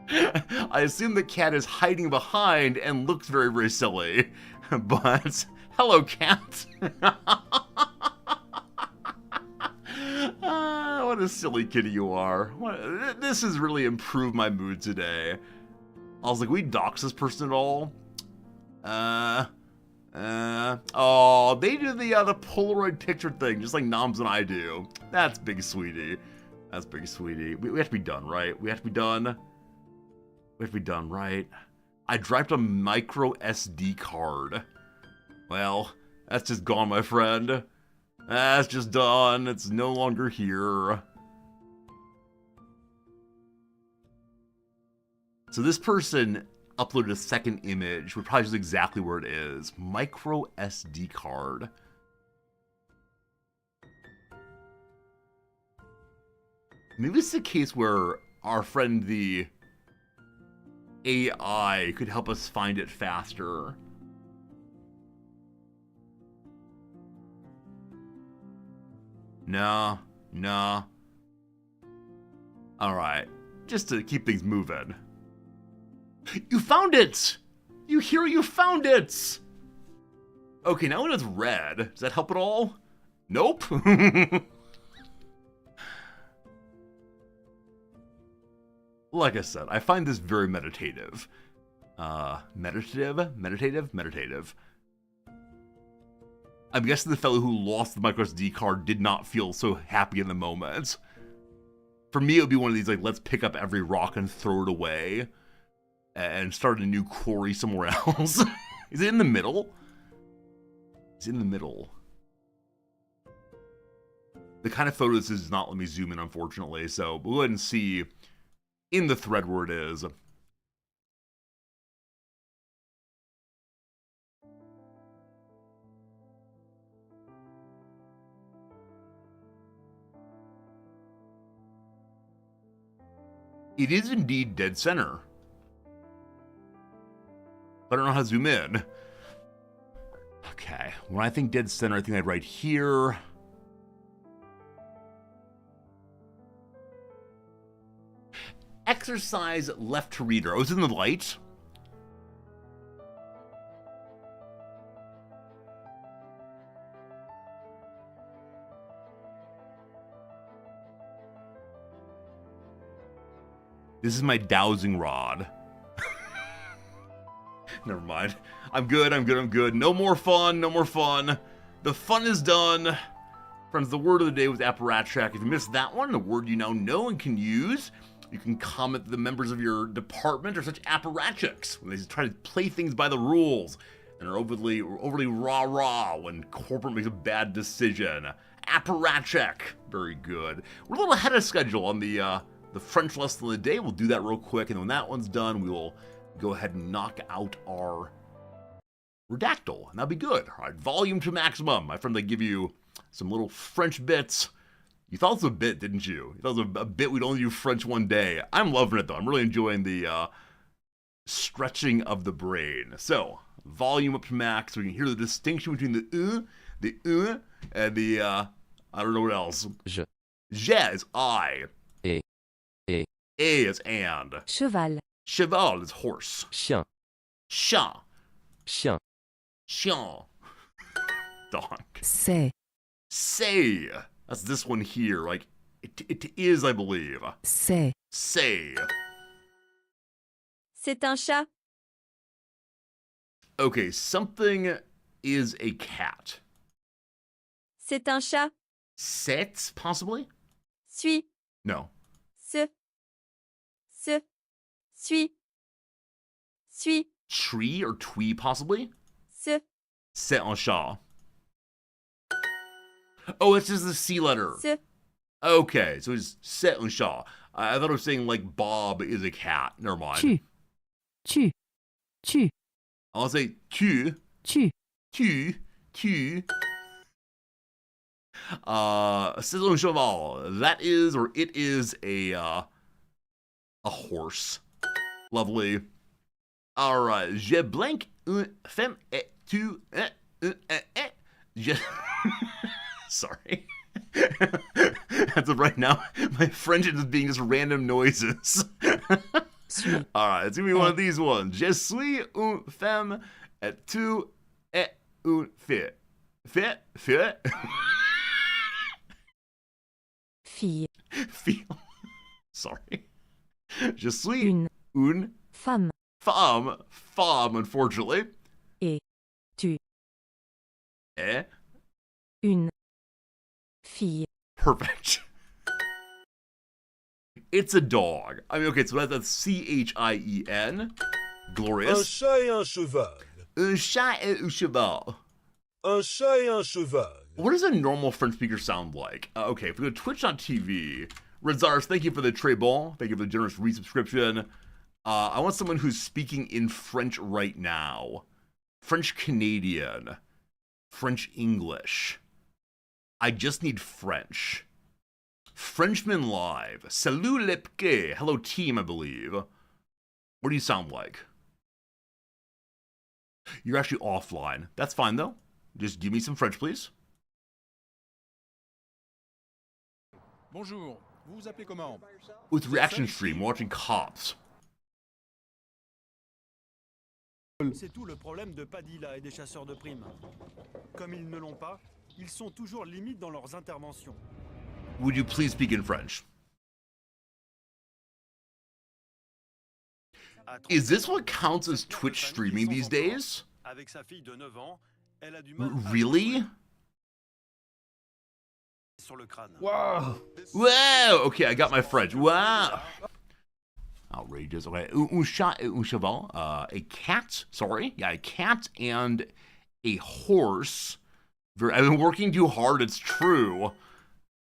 I assume the cat is hiding behind and looks very, very silly. But, hello, cat. What a silly kitty you are. This has really improved my mood today. I was like, we dox this person at all? Oh, they do the Polaroid picture thing, just like Noms and I do. That's big sweetie. That's big sweetie. We have to be done, right? We have to be done. We have to be done, right? I dropped a micro SD card. Well, that's just gone, my friend. That's just done. It's no longer here. So this person uploaded a second image, which probably is exactly where it is. Micro SD card. Maybe it's the case where our friend the AI could help us find it faster. No. Alright, just to keep things moving. You found it! You found it! Okay, now when it's red, does that help at all? Nope. Like I said, I find this very meditative. Meditative. I'm guessing the fellow who lost the microSD card did not feel so happy in the moment. For me, it would be one of these, like, let's pick up every rock and throw it away and start a new quarry somewhere else. Is it in the middle? It's in the middle. The kind of photo this is does not let me zoom in, unfortunately, so we'll go ahead and see in the thread where it is. It is indeed dead center. I don't know how to zoom in. Okay, when I think dead center, I think I'd write here. Exercise left to reader. Oh, it's in the light. This is my dowsing rod. Never mind. I'm good. No more fun. The fun is done. Friends, the word of the day was apparatchik. If you missed that one, a word you now know and can use, you can comment that the members of your department are such apparatchiks when they try to play things by the rules and are overly rah-rah when corporate makes a bad decision. Apparatchik. Very good. We're a little ahead of schedule on the French lesson of the day. We'll do that real quick, and when that one's done, we will go ahead and knock out our redactyl, and that'll be good. All right, volume to maximum. My friend, they give you some little French bits. You thought it was a bit, didn't you? You thought it was a bit we'd only do French one day. I'm loving it, though. I'm really enjoying the stretching of the brain. So, volume up to max, so we can hear the distinction between the and the, I don't know what else. Je. Je is I. Et. A is and. Cheval. Cheval is horse. Chien. Chat. Chien. Chien. Dog. C'est. Say. That's this one here. Like, it is, I believe. C'est. Say. C'est un chat. Okay, something is a cat. C'est un chat. C'est, possibly? Suis. No. Se. Suis. Suis. Tree or twee, possibly? Se. C'est un chat. Oh, it's just the C letter. Se. Okay, so it's c'est un chat. I thought it was saying, like, Bob is a cat. Never mind. Tu. I'll say tu. C'est un cheval. That is, or it is a horse. Lovely. All right. Je blank une femme et tu. Je. Sorry. As of right now, my French is being just random noises. All right, it's gonna be one of these ones. Je suis une femme et tu es une fille. Fille. Sorry. Je suis une femme. Femme, unfortunately. Et tu es une fille. Perfect. It's a dog. I mean, okay, so that's C-H-I-E-N. Glorious. Un chat et un cheval. Un chat et un cheval. Un chat et un cheval. What does a normal French speaker sound like? Okay, if we go to twitch.tv, Rezars, thank you for the très bon. Thank you for the generous resubscription. I want someone who's speaking in French right now. French Canadian. French English. I just need French. Frenchman Live. Salut les petits. Hello team, I believe. What do you sound like? You're actually offline. That's fine though. Just give me some French, please. Bonjour, vous vous appelez comment? With reaction stream, watching cops. C'est tout le problème de Padilla et des chasseurs de primes. Comme ils ne l'ont pas, ils sont toujours limites dans leurs interventions. Would you please speak in French? Is this what counts as Twitch streaming these days? Avec sa fille de 9 ans, elle a du mal Really? sur le crâne. Wow! Wow! Okay, I got my French. Wow! Outrageous. Okay, un chat et un cheval. A cat, sorry. Yeah, a cat and a horse. I've been working too hard, it's true.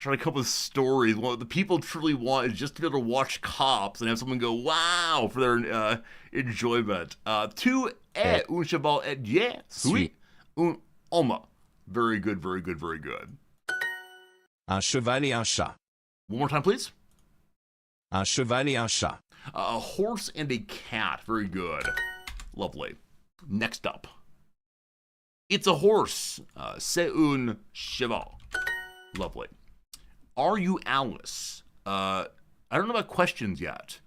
Trying to come up with stories. What the people truly want is just to be able to watch Cops and have someone go, wow, for their enjoyment. Tu es un cheval et je suis un homme. Very good, very good, very good. Un cheval et un chat. One more time, please. Un cheval et un chat. A horse and a cat. Very good. Lovely. Next up. It's a horse. C'est un cheval. Lovely. Are you Alice? I don't know about questions yet.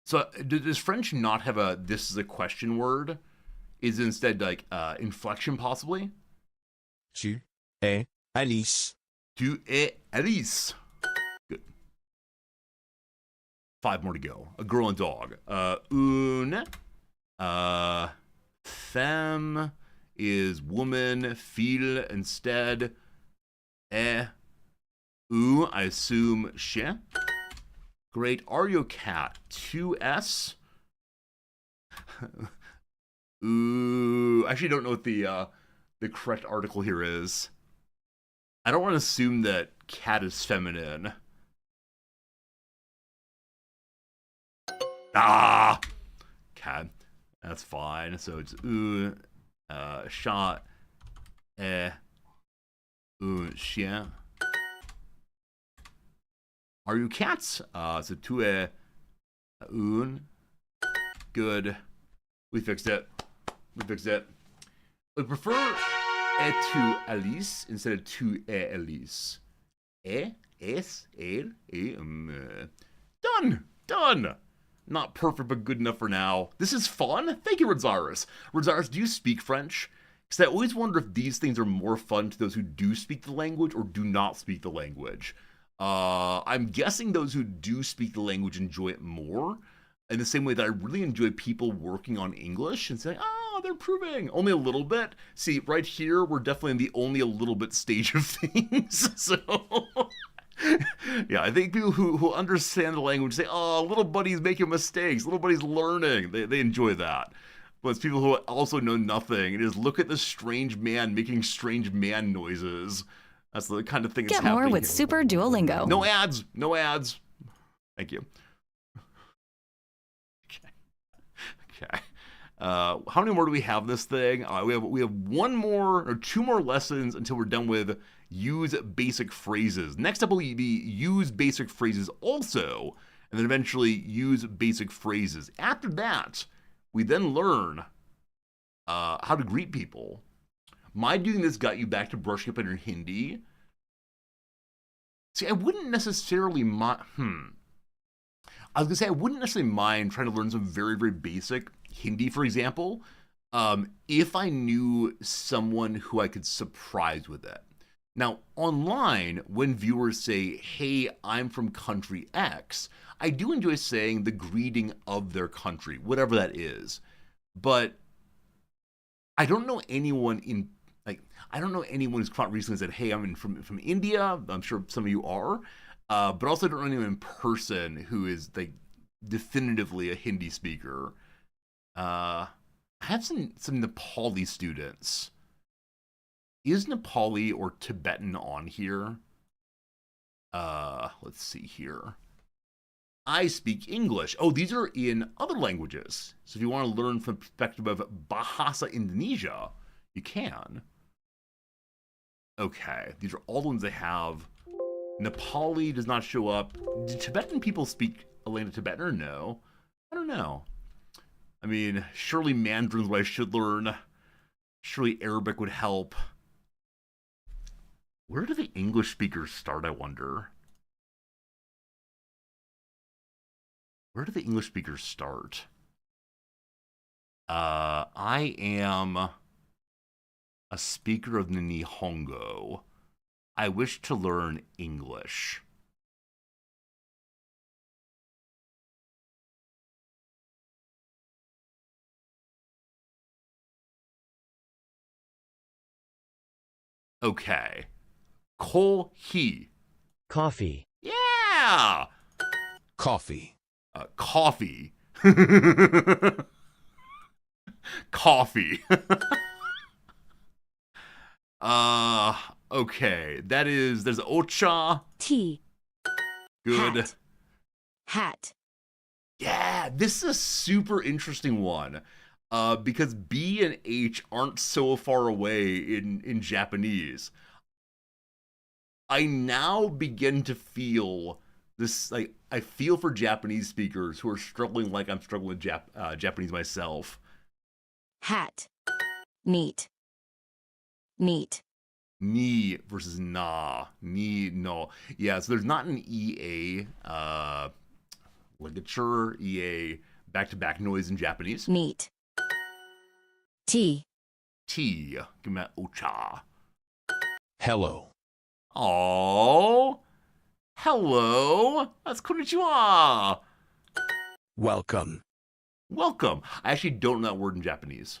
So does French not have a this is a question word? Is it instead like inflection possibly? Tu es Alice. Tu es Alice. Good. 5 more to go. A girl and dog. Une femme is woman. Fille instead. Ou, I assume chien. Great. Are you a cat? 2S. Ooh, I actually don't know what the correct article here is. I don't want to assume that cat is feminine. Ah, cat. That's fine. So it's chat, chien. Are you cats? So tu es un. Good. We fixed it. We fixed it. We prefer es-tu Alice instead of tu es Alice. Es, el, done! Done! Not perfect, but good enough for now. This is fun. Thank you, Rodzaris. Rodzaris, do you speak French? Because I always wonder if these things are more fun to those who do speak the language or do not speak the language. I'm guessing those who do speak the language enjoy it more, in the same way that I really enjoy people working on English and saying, oh, they're improving only a little bit. See, right here, we're definitely in the only a little bit stage of things. So, yeah, I think people who understand the language say, oh, little buddy's making mistakes, little buddy's learning. They enjoy that. But it's people who also know nothing and just look at this strange man making strange man noises. That's the kind of thing that's happening. Get more with here. Super Duolingo. No ads. No ads. Thank you. Okay. How many more do we have this thing? We have one more or 2 more lessons until we're done with use basic phrases. Next up will be use basic phrases also, and then eventually use basic phrases. After that, we then learn how to greet people. My doing this got you back to brushing up on your Hindi. See, I wouldn't necessarily mind. I was gonna say I wouldn't necessarily mind trying to learn some very, very basic Hindi, for example, if I knew someone who I could surprise with it. Now, online, when viewers say, "Hey, I'm from country X," I do enjoy saying the greeting of their country, whatever that is. But I don't know anyone who's come out recently and said, "Hey, I'm from India." I'm sure some of you are, but also I don't know anyone in person who is like definitively a Hindi speaker. I have some Nepali students. Is Nepali or Tibetan on here? Let's see here. I speak English. Oh, these are in other languages. So if you want to learn from the perspective of Bahasa Indonesia, you can. Okay, these are all the ones they have. Nepali does not show up. Do Tibetan people speak Elena Tibetan or no? I don't know. I mean, surely Mandarin's what I should learn. Surely Arabic would help. Where do the English speakers start, I wonder? Where do the English speakers start? I am a speaker of the Nihongo. I wish to learn English. Okay. Kohi. Coffee. Yeah! Coffee. Coffee. Coffee. Okay. There's ocha. Tea. Good. Hat. Hat. Yeah, this is a super interesting one. Because B and H aren't so far away in Japanese. I now begin to feel this, like, I feel for Japanese speakers who are struggling like I'm struggling with Japanese myself. Hat. Neat. Neat. Ni versus na. Ni, no. Yeah, so there's not an EA ligature, EA back-to-back noise in Japanese. Neat. Tea. T. Give me that ocha. Hello. Oh, hello. That's konnichiwa. Welcome. Welcome. I actually don't know that word in Japanese.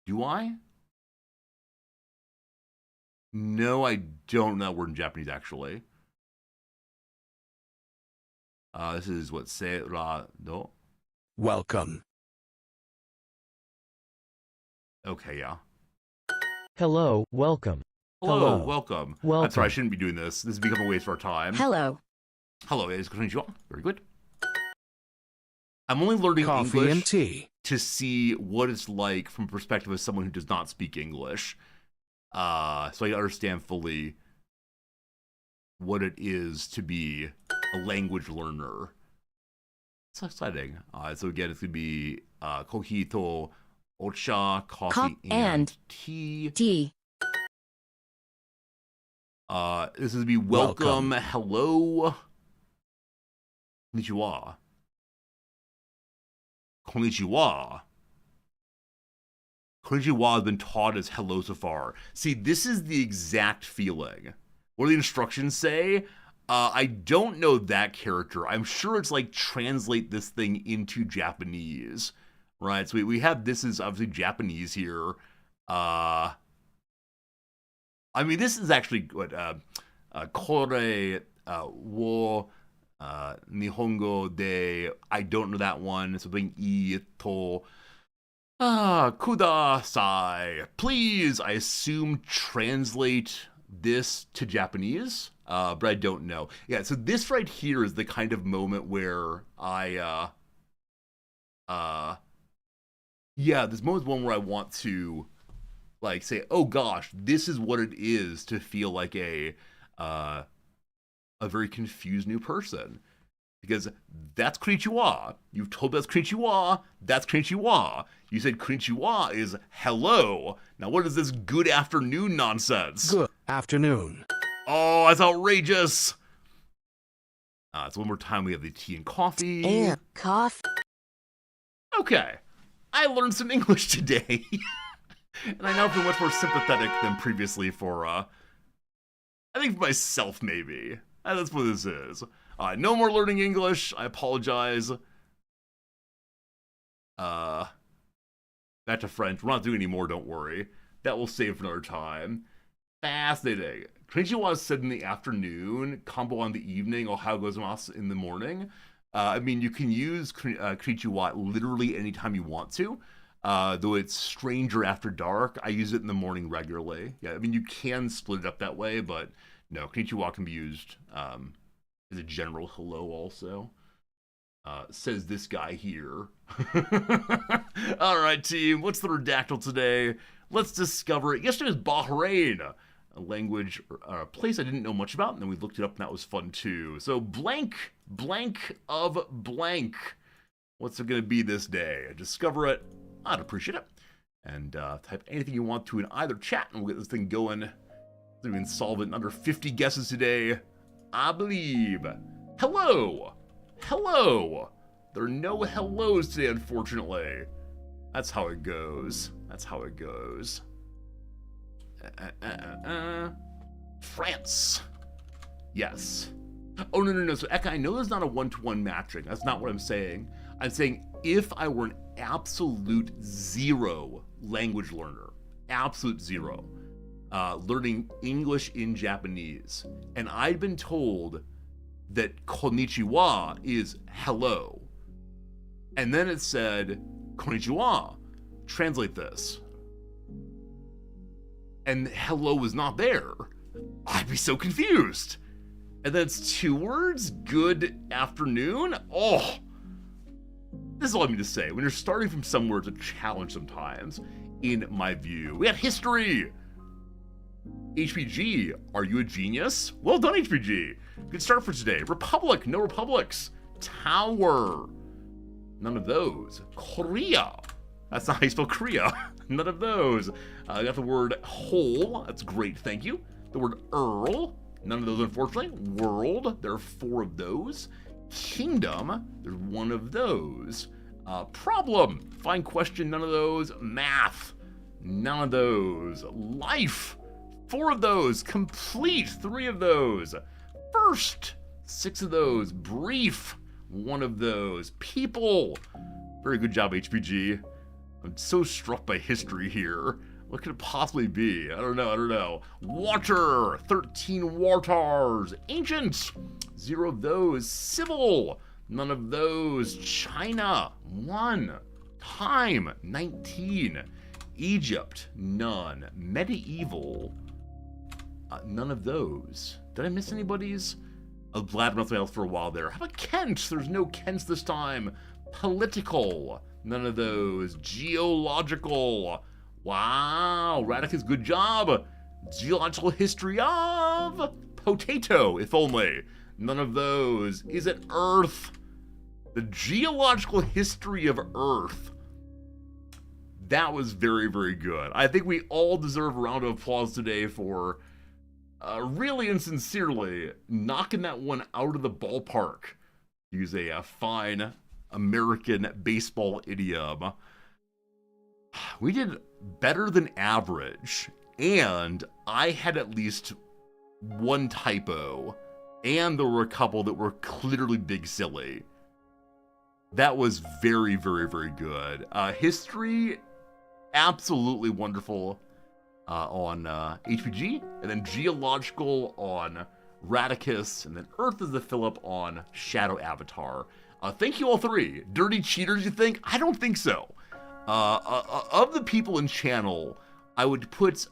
Do I? No, I don't know that word in Japanese, actually. This is what, no? Welcome. Okay, yeah. Hello, welcome. Hello, Hello. welcome. I'm Welcome. sorry, I shouldn't be doing this. This is becoming a waste of our time. Hello. Hello, it is konnichiwa. Very good. I'm only learning Coffee English and tea. to see what it's like from the perspective of someone who does not speak English. So I understand fully what it is to be a language learner. It's exciting. So again, it's going to be kohi to ocha, coffee and tea. Tea. This is to be welcome. Welcome. Hello. Konnichiwa. Konnichiwa. Konnichiwa has been taught as hello so far. See, this is the exact feeling. What do the instructions say? I don't know that character. I'm sure it's like translate this thing into Japanese, right? So we have this is obviously Japanese here. I mean, this is actually what kore wo nihongo de. I don't know that one. So being ito. Kudasai. Please, I assume translate this to Japanase, but I don't know. Yeah, so this right here is the kind of moment where this moment is one where I want to, like, say, oh gosh, this is what it is to feel like a very confused new person. Because that's konnichiwa. You've told me that's konnichiwa. That's konnichiwa. You said konnichiwa is hello. Now what is this good afternoon nonsense? Good afternoon. Oh, that's outrageous. So one more time we have the tea and coffee. Coffee. Okay. I learned some English today. And I now feel much more sympathetic than previously for, I think for myself maybe. That's what this is. No more learning English. I apologize. Back to French. We're not doing any more, don't worry. That will save for another time. Fascinating. Konnichiwa is said in the afternoon, combo on the evening, ohayo gozaimasu in the morning. I mean, you can use konnichiwa literally anytime you want to, though it's stranger after dark. I use it in the morning regularly. Yeah, I mean, you can split it up that way, but no, konnichiwa can be used as a general hello also. Says this guy here. All right, team, what's the redactyl today? Let's discover it. Yesterday was Bahrain, a language, a place I didn't know much about, and then we looked it up, and that was fun too. So blank of blank. What's it going to be this day? Discover it. I'd appreciate it. And type anything you want to in either chat, and we'll get this thing going. So we can solve it in under 50 guesses today. I believe. Hello. Hello. There are no hellos today, unfortunately. That's how it goes. That's how it goes. France. Yes. Oh, no. So, Eka, I know there's not a one-to-one matching. That's not what I'm saying. I'm saying if I were an absolute zero language learner, absolute zero, learning English in Japanese, and I'd been told that konnichiwa is hello, and then it said konnichiwa, translate this. and hello was not there, I'd be so confused. And then it's 2 words, good afternoon. Oh, this is all I mean to say. When you're starting from somewhere, it's a challenge sometimes, in my view. We had history. HPG, are you a genius? Well done, HPG. Good start for today. Republic, no republics. Tower, none of those. Korea, that's not how you spell Korea. None of those. I got the word whole, that's great, thank you. The word Earl, none of those unfortunately. World, there are 4 of those. Kingdom, there's 1 of those. Problem, fine question, none of those. Math, none of those. Life, 4 of those. Complete, 3 of those. First, 6 of those. Brief, 1 of those. People, very good job, HPG. I'm so struck by history here. What could it possibly be? I don't know. Water, 13 waters. Ancient, 0 of those. Civil, none of those. China, 1. Time, 19. Egypt, none. Medieval, none of those. Did I miss anybody's? I'm glad nothing else for a while there. How about Kent? There's no Kents this time. Political, none of those. Geological, wow, Radicus, good job. Geological history of potato, if only. None of those. Is it Earth? The geological history of Earth. That was very, very good. I think we all deserve a round of applause today for really and sincerely knocking that one out of the ballpark. Use a fine American baseball idiom. We did better than average, and I had at least 1 typo, and there were a couple that were clearly big silly. That was very, very, very good. History, absolutely wonderful on HPG, and then geological on Radicus, and then Earth is the Philip on Shadow Avatar. Thank you all 3. Dirty cheaters, you think? I don't think so. Of the people in channel, I would put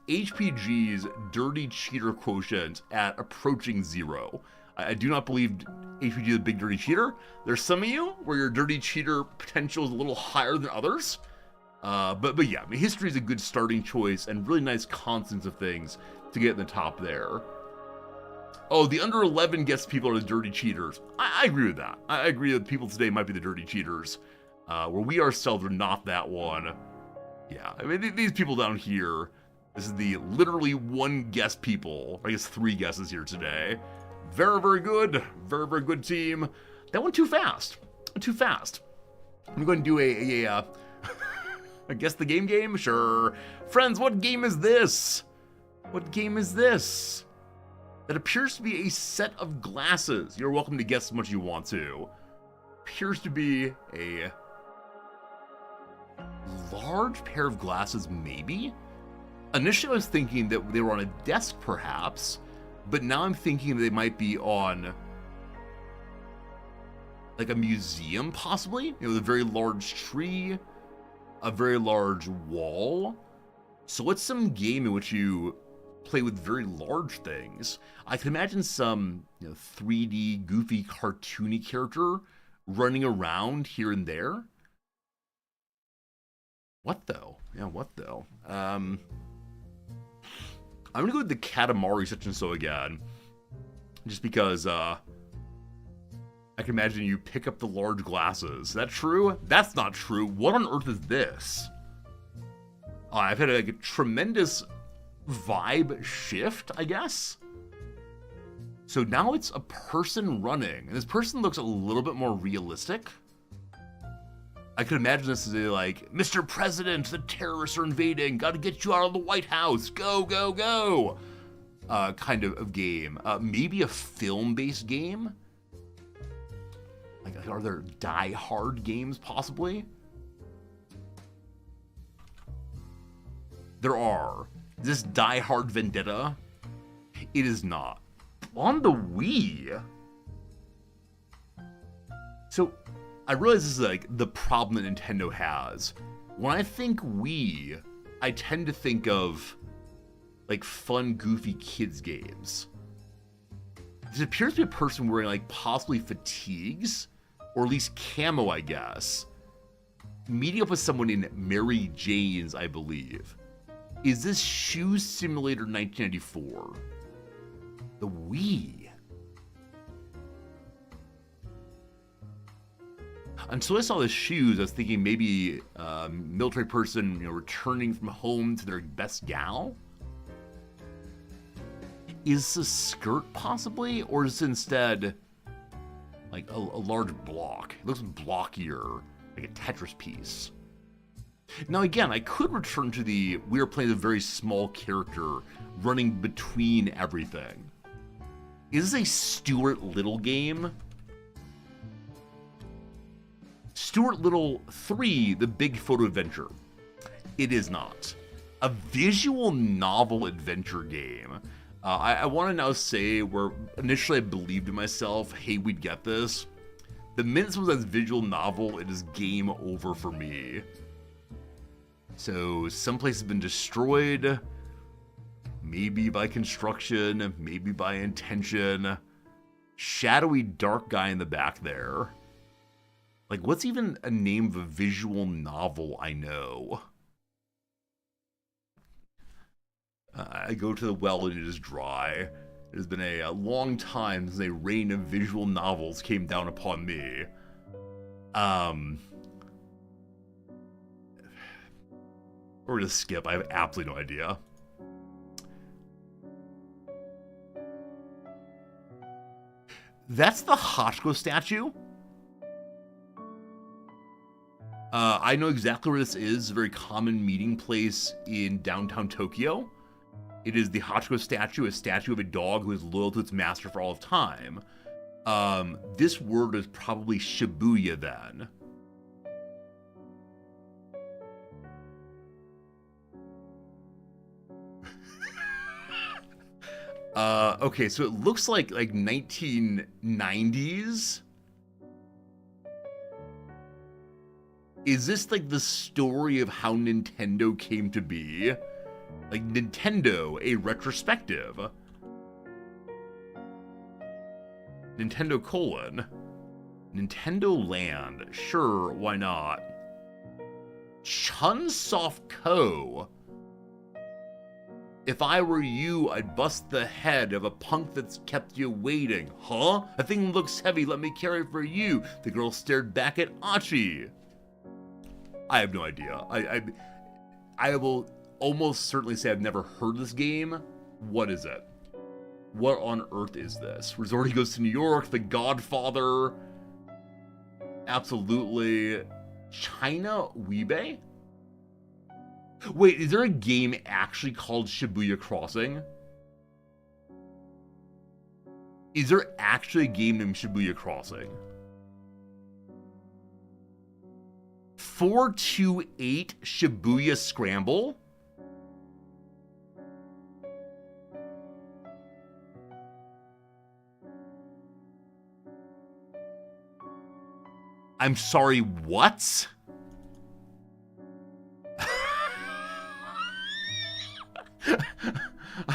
HPG's dirty cheater quotient at approaching 0. I do not believe HPG is a big dirty cheater. There's some of you where your dirty cheater potential is a little higher than others. But yeah, I mean, history is a good starting choice and really nice constants of things to get in the top there. Oh, the under 11 guess people are the dirty cheaters. I agree with that. I agree that people today might be the dirty cheaters, where we ourselves are not that one. Yeah, I mean, these people down here, this is the literally 1 guess people. I guess 3 guesses here today. Very, very good. Very, very good team. That went too fast. Too fast. I'm going to do a I guess the game? Sure. Friends, what game is this? What game is this? That appears to be a set of glasses. You're welcome to guess as much as you want to. Appears to be a large pair of glasses, maybe? Initially, I was thinking that they were on a desk, perhaps, but now I'm thinking they might be on like a museum, possibly? You know, a very large tree, a very large wall. So it's some game in which you play with very large things. I can imagine some 3D, goofy, cartoony character running around here and there. What though? Yeah, what though? I'm gonna go with the Katamari such and so again. Just because, I can imagine you pick up the large glasses. Is that true? That's not true. What on earth is this? I've had a tremendous vibe shift, I guess. So now it's a person running, and this person looks a little bit more realistic. I could imagine this as a, like, Mr. President, the terrorists are invading, gotta get you out of the White House, go, go, go, kind of game. Maybe a film-based game? Like, are there Die Hard games, possibly? There are. Is this Die Hard Vendetta? It is not. On the Wii? So, I realize this is like the problem that Nintendo has. When I think Wii, I tend to think of like fun, goofy kids games. This appears to be a person wearing like possibly fatigues, or at least camo, I guess. Meeting up with someone in Mary Jane's, I believe. Is this Shoe Simulator 1994? The Wii. Until I saw the shoes, I was thinking maybe a military person, returning from home to their best gal. Is this a skirt possibly, or is it instead like a large block? It looks blockier, like a Tetris piece. Now again, I could return to we are playing a very small character running between everything. Is this a Stuart Little game? Stuart Little 3, The Big Photo Adventure. It is not. A visual novel adventure game. I want to now say where initially I believed in myself, hey, we'd get this. The minute someone says visual novel, it is game over for me. So some place has been destroyed, maybe by construction, maybe by intention. Shadowy dark guy in the back there. Like, what's even a name of a visual novel I know? I go to the well and it is dry. It has been a long time since a rain of visual novels came down upon me. We're gonna skip. I have absolutely no idea. That's the Hachiko statue. I know exactly where this is. A very common meeting place in downtown Tokyo. It is the Hachiko statue, a statue of a dog who is loyal to its master for all of time. This word is probably Shibuya then. Okay, so it looks like 1990s. Is this like the story of how Nintendo came to be? Like Nintendo, a retrospective. Nintendo : Nintendo Land. Sure, why not? Chunsoft Co. If I were you, I'd bust the head of a punk that's kept you waiting. Huh? That thing looks heavy, let me carry it for you. The girl stared back at Achi. I have no idea. I will almost certainly say I've never heard this game. What is it? What on earth is this? Resort Goes to New York, The Godfather. Absolutely. China Weebay? Wait, is there a game actually called Shibuya Crossing? Is there actually a game named Shibuya Crossing? 428 Shibuya Scramble? I'm sorry, what?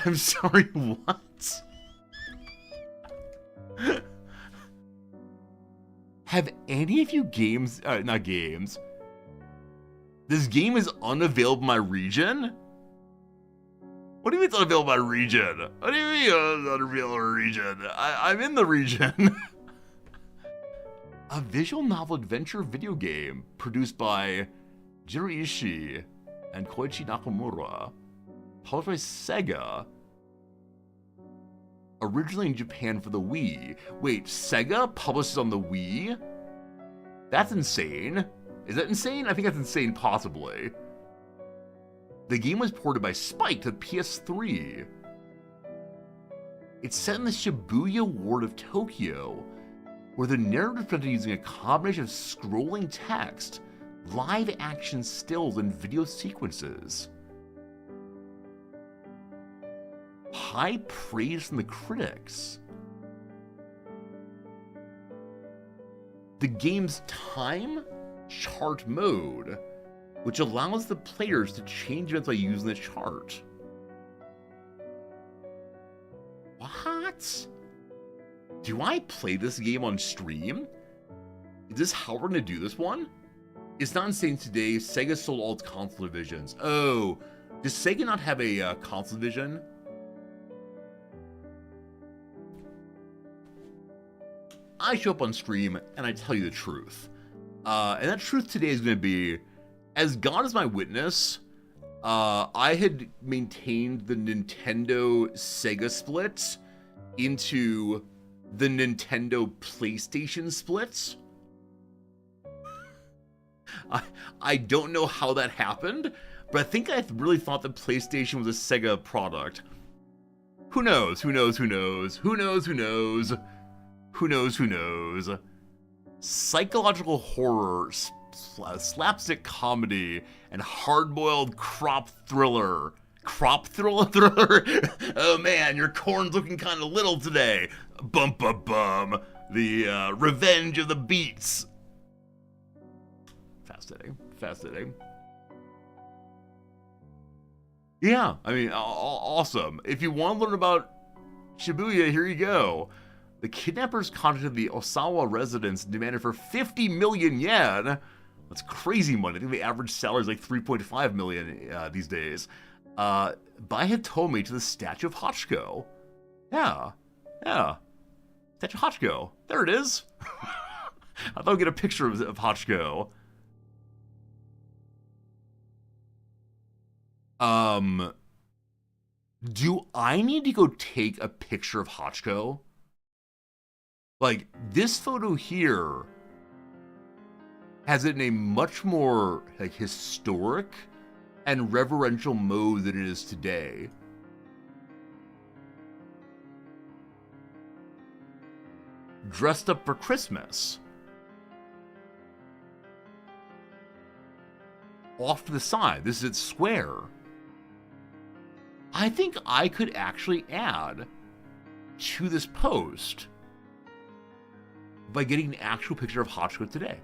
I'm sorry, what? Have any of you not games. This game is unavailable in my region? What do you mean it's unavailable in my region? What do you mean it's unavailable in my region? I'm in the region. A visual novel adventure video game produced by Jiro Ishii and Koichi Nakamura. Published by Sega. Originally in Japan for the Wii. Wait, Sega publishes on the Wii? That's insane. Is that insane? I think that's insane, possibly. The game was ported by Spike to the PS3. It's set in the Shibuya ward of Tokyo, where the narrative is presented using a combination of scrolling text, live action stills, and video sequences. High praise from the critics. The game's time chart mode, which allows the players to change events by using the chart. What? Do I play this game on stream? Is this how we're gonna do this one? It's not insane today. Sega sold all its console divisions. Oh, does Sega not have a console division? I show up on stream and I tell you the truth. And that truth today is going to be, as God is my witness, I had maintained the Nintendo Sega split into the Nintendo PlayStation splits. I don't know how that happened, but I think I really thought that PlayStation was a Sega product. Who knows? Who knows? Who knows? Who knows? Who knows? Who knows? Who knows? Psychological horror, slapstick comedy, and hard-boiled crop thriller. Crop thriller? Oh man, your corn's looking kind of little today. Bum bum bum. The Revenge of the Beats. Fascinating. Fascinating. Yeah, I mean, awesome. If you want to learn about Shibuya, here you go. The kidnappers contacted the Osawa residents and demanded for 50 million yen. That's crazy money. I think the average salary is like 3.5 million these days. By Hitomi to the statue of Hachiko. Yeah. Statue of Hachiko. There it is. I thought I'd get a picture of Hachiko. Do I need to go take a picture of Hachiko? Like, this photo here has it in a much more, like, historic and reverential mode than it is today. Dressed up for Christmas. Off to the side. This is its square. I think I could actually add to this post by getting an actual picture of Hachiko today.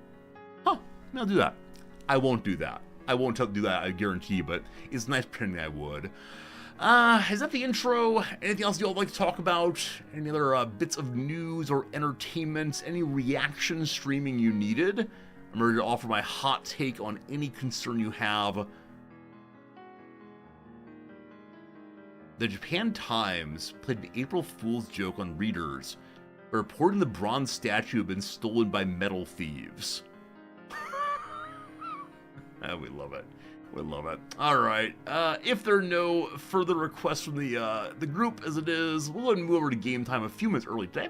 Huh, maybe I'll do that. I won't do that. I won't do that, I guarantee, but it's nice pretending I would. Is that the intro? Anything else you all like to talk about? Any other bits of news or entertainment? Any reaction streaming you needed? I'm ready to offer my hot take on any concern you have. The Japan Times played an April Fool's joke on readers, reporting the bronze statue had been stolen by metal thieves. We love it. We love it. All right. If there are no further requests from the group as it is, we'll go ahead and move over to game time a few minutes early today.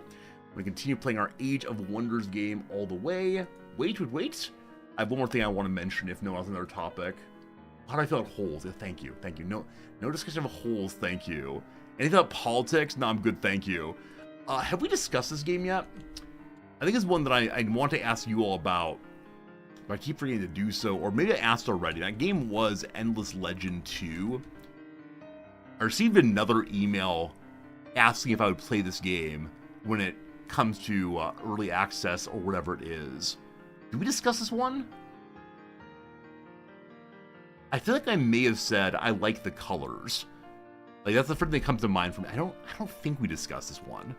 We're going to continue playing our Age of Wonders game all the way. Wait. I have one more thing I want to mention if no one has another topic. How do I feel about holes? Yeah, thank you. No discussion of holes, thank you. Anything about politics? No, I'm good, thank you. Have we discussed this game yet? I think it's one that I want to ask you all about, but I keep forgetting to do so, or maybe I asked already. That game was Endless Legend 2. I received another email asking if I would play this game when it comes to early access or whatever it is. Did we discuss this one? I feel like I may have said I like the colors. Like, that's the first thing that comes to mind for me. I don't think we discussed this one.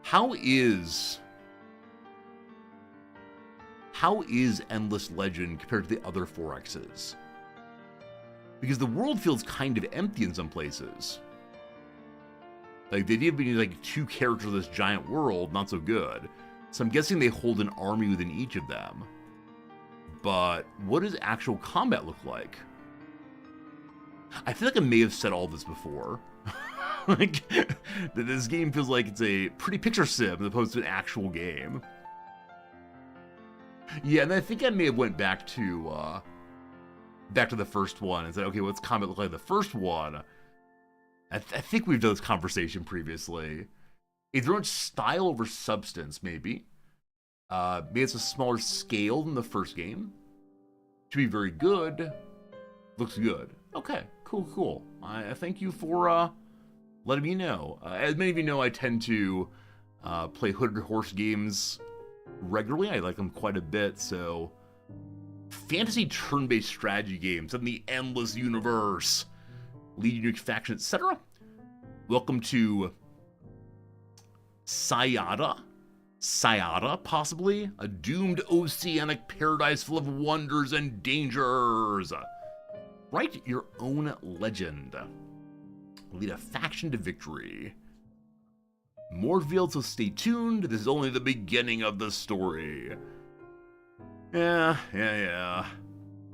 How is Endless Legend compared to the other 4Xs? Because the world feels kind of empty in some places. Like, the idea of being like two characters of this giant world, not so good. So I'm guessing they hold an army within each of them. But what does actual combat look like? I feel like I may have said all this before. Like, that this game feels like it's a pretty picture sim as opposed to an actual game. Yeah, and I think I may have went back to the first one and said, okay, what's combat look like the first one? I think we've done this conversation previously. Is there much style over substance, maybe? Maybe it's a smaller scale than the first game. To be very good. Looks good. Okay, cool. I thank you for letting me know. As many of you know, I tend to play Hooded Horse games regularly. I like them quite a bit, so fantasy turn-based strategy games in the endless universe, lead unique faction, etc. Welcome to Sayada, possibly, a doomed oceanic paradise full of wonders and dangers. Write your own legend. Lead a faction to victory. More revealed, so stay tuned. This is only the beginning of the story. Yeah.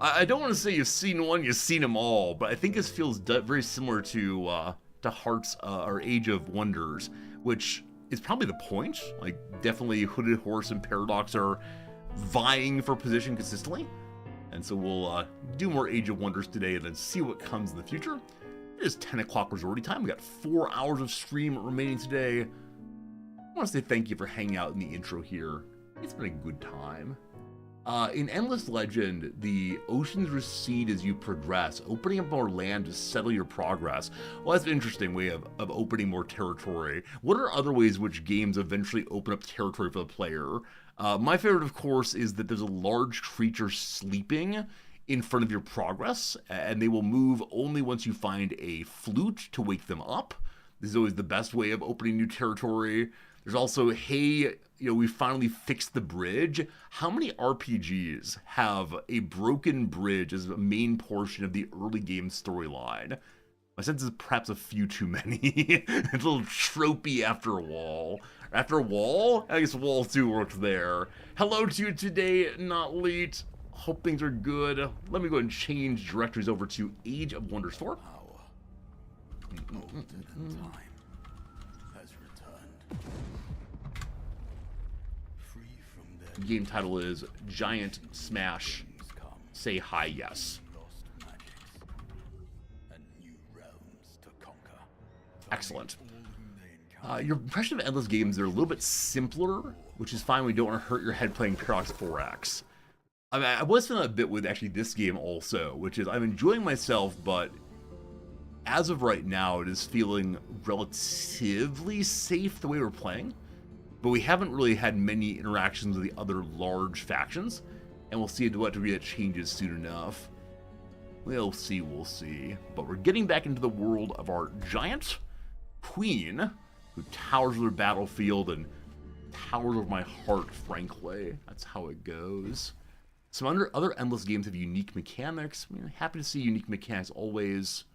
I don't want to say you've seen one, you've seen them all, but I think this feels very similar to Hearts or Age of Wonders, which is probably the point. Like, definitely Hooded Horse and Paradox are vying for position consistently. And so we'll do more Age of Wonders today and then see what comes in the future. It is 10 o'clock resorty time. We got 4 hours of stream remaining today. I want to say thank you for hanging out in the intro here. It's been a good time. In Endless Legend, the oceans recede as you progress, opening up more land to settle your progress. Well, that's an interesting way of opening more territory. What are other ways which games eventually open up territory for the player? My favorite, of course, is that there's a large creature sleeping in front of your progress, and they will move only once you find a flute to wake them up. This is always the best way of opening new territory. There's also, hey, we finally fixed the bridge. How many RPGs have a broken bridge as a main portion of the early game storyline? My sense is perhaps a few too many. It's a little tropey after a wall. After a wall? I guess wall 2 works there. Hello to you today, Not Late. Hope things are good. Let me go ahead and change directories over to Age of Wonders 4. Time has returned. Free from their Game title is Giant Smash dreams come, Say Hi Yes. lost magics, and new realms to conquer. Excellent. All whom they encounter Your impression of Endless games, they're a little bit simpler, which is fine when you don't want to hurt your head playing Paradox 4X. I mean, I was feeling a bit with actually this game also, which is I'm enjoying myself, but as of right now, it is feeling relatively safe the way we're playing. But we haven't really had many interactions with the other large factions, and we'll see to what degree that changes soon enough. We'll see. But we're getting back into the world of our giant queen, who towers over the battlefield and towers over my heart, frankly. That's how it goes. Some other Endless games have unique mechanics. I mean, happy to see unique mechanics always.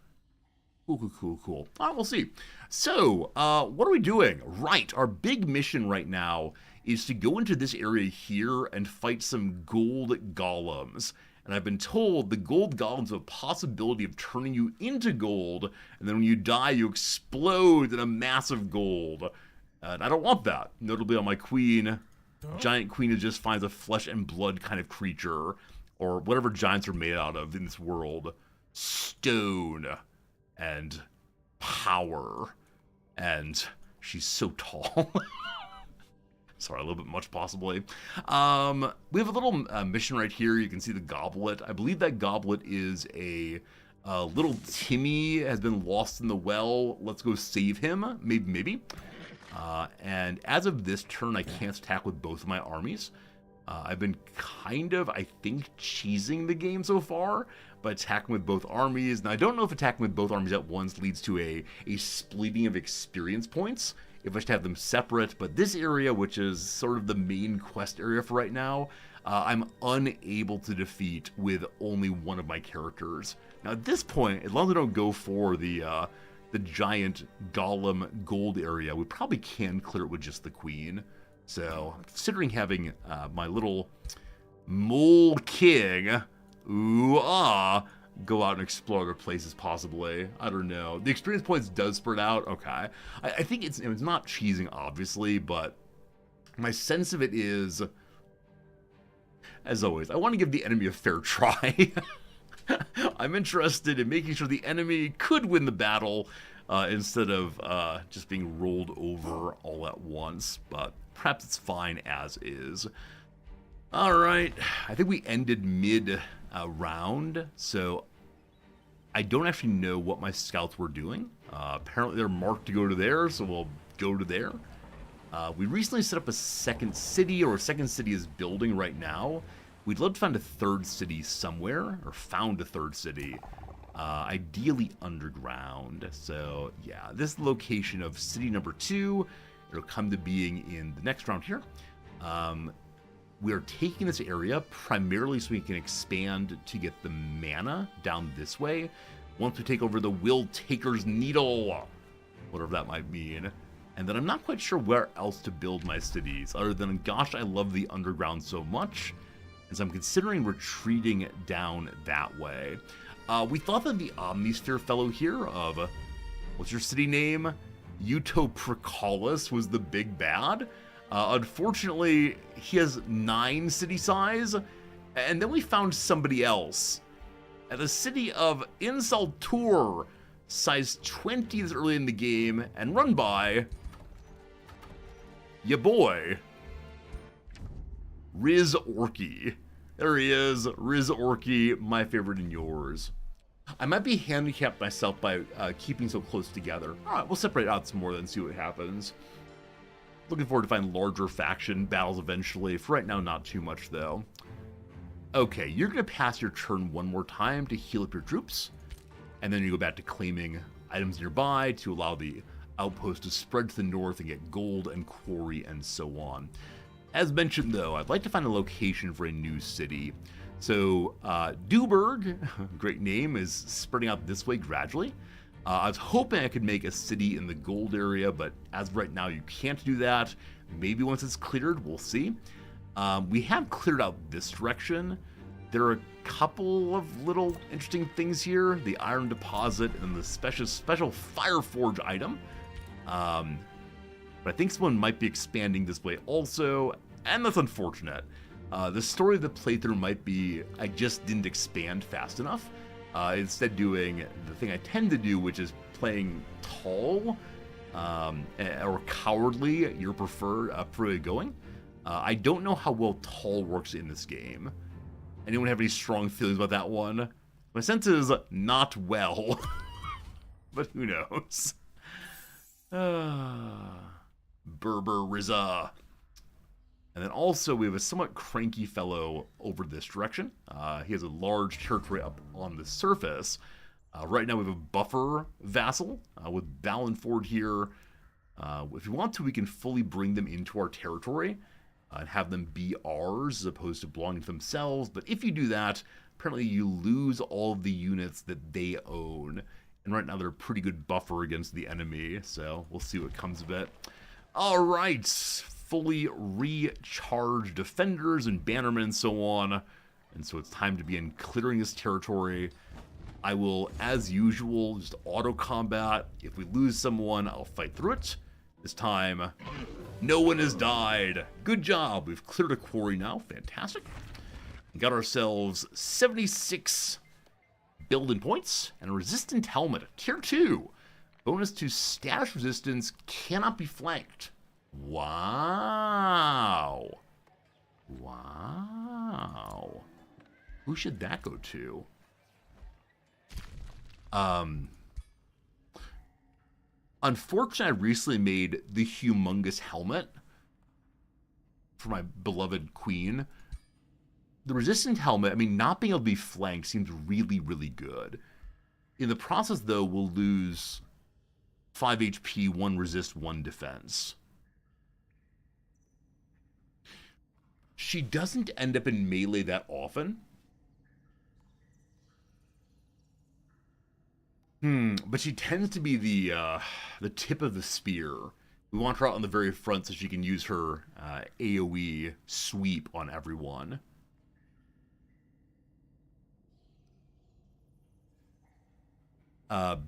Cool. All right, we'll see. So, what are we doing? Right, our big mission right now is to go into this area here and fight some gold golems. And I've been told the gold golems have a possibility of turning you into gold, and then when you die, you explode in a massive gold. And I don't want that. Notably on my queen, giant queen just finds a flesh and blood kind of creature, or whatever giants are made out of in this world. Stone. And power, and she's so tall. Sorry, a little bit much possibly. We have a little mission right here. You can see the goblet. I believe that goblet is a little Timmy has been lost in the well. Let's go save him. Maybe. And as of this turn, I can't attack with both of my armies. I've been kind of, I think, cheesing the game so far, but attacking with both armies. Now, I don't know if attacking with both armies at once leads to a splitting of experience points, if I should have them separate, but this area, which is sort of the main quest area for right now, I'm unable to defeat with only one of my characters. Now, at this point, as long as I don't go for the giant golem gold area, we probably can clear it with just the queen. So, considering having my little mole king, go out and explore other places possibly. I don't know. The experience points does spread out. Okay. I think it's not cheesing, obviously, but my sense of it is, as always, I want to give the enemy a fair try. I'm interested in making sure the enemy could win the battle instead of just being rolled over all at once, but perhaps it's fine as is. All right, I think we ended mid-round, so I don't actually know what my scouts were doing. Apparently they're marked to go to there, so we'll go to there. We recently set up a second city, or a second city is building right now. We'd love to find a third city somewhere, or found a third city. Ideally underground. So yeah, this location of city number 2, it'll come to being in the next round here. We are taking this area primarily so we can expand to get the mana down this way. Once we take over the Will Taker's Needle, whatever that might mean. And then I'm not quite sure where else to build my cities, other than, gosh, I love the underground so much, and so I'm considering retreating down that way. We thought that the Omnisphere fellow here of, what's your city name? Utoprocalis was the big bad. Unfortunately, he has 9 city size, and then we found somebody else at the city of Insultur, size 20 this early in the game, and run by ya boy, Riz Orky. There he is, Riz Orky, my favorite and yours. I might be handicapped myself by keeping so close together. All right, we'll separate out some more then see what happens. Looking forward to find larger faction battles eventually. For right now, not too much though. Okay, you're gonna pass your turn one more time to heal up your troops, and then you go back to claiming items nearby to allow the outpost to spread to the north and get gold and quarry and so on. As mentioned though, I'd like to find a location for a new city. So Duberg, great name, is spreading out this way gradually. I was hoping I could make a city in the gold area, but as of right now you can't do that. Maybe once it's cleared, we'll see. We have cleared out this direction. There are a couple of little interesting things here. The iron deposit and the special Fireforge item. But I think someone might be expanding this way also, and that's unfortunate. The story of the playthrough might be I just didn't expand fast enough. Instead doing the thing I tend to do, which is playing tall or cowardly, your preferred way of going. I don't know how well tall works in this game. Anyone have any strong feelings about that one? My sense is not well, but who knows? Berber Rizza. And then also we have a somewhat cranky fellow over this direction. He has a large territory up on the surface. Right now we have a buffer vassal with Ballinford here. If we want to, we can fully bring them into our territory and have them be ours as opposed to belonging to themselves. But if you do that, apparently you lose all of the units that they own. And right now they're a pretty good buffer against the enemy, so we'll see what comes of it. All right, fully recharged defenders and bannermen and so on. And so it's time to begin clearing this territory. I will, as usual, just auto combat. If we lose someone, I'll fight through it. This time, no one has died. Good job. We've cleared a quarry now. Fantastic. Got ourselves 76 building points and a resistant helmet. Tier 2. Bonus to status resistance, cannot be flanked. Wow. Wow. Who should that go to? Unfortunately, I recently made the humongous helmet for my beloved queen. The resistant helmet, I mean, not being able to be flanked seems really, really good. In the process, though, we'll lose 5 HP, 1 resist, 1 defense. She doesn't end up in melee that often. But she tends to be the tip of the spear. We want her out on the very front so she can use her AoE sweep on everyone.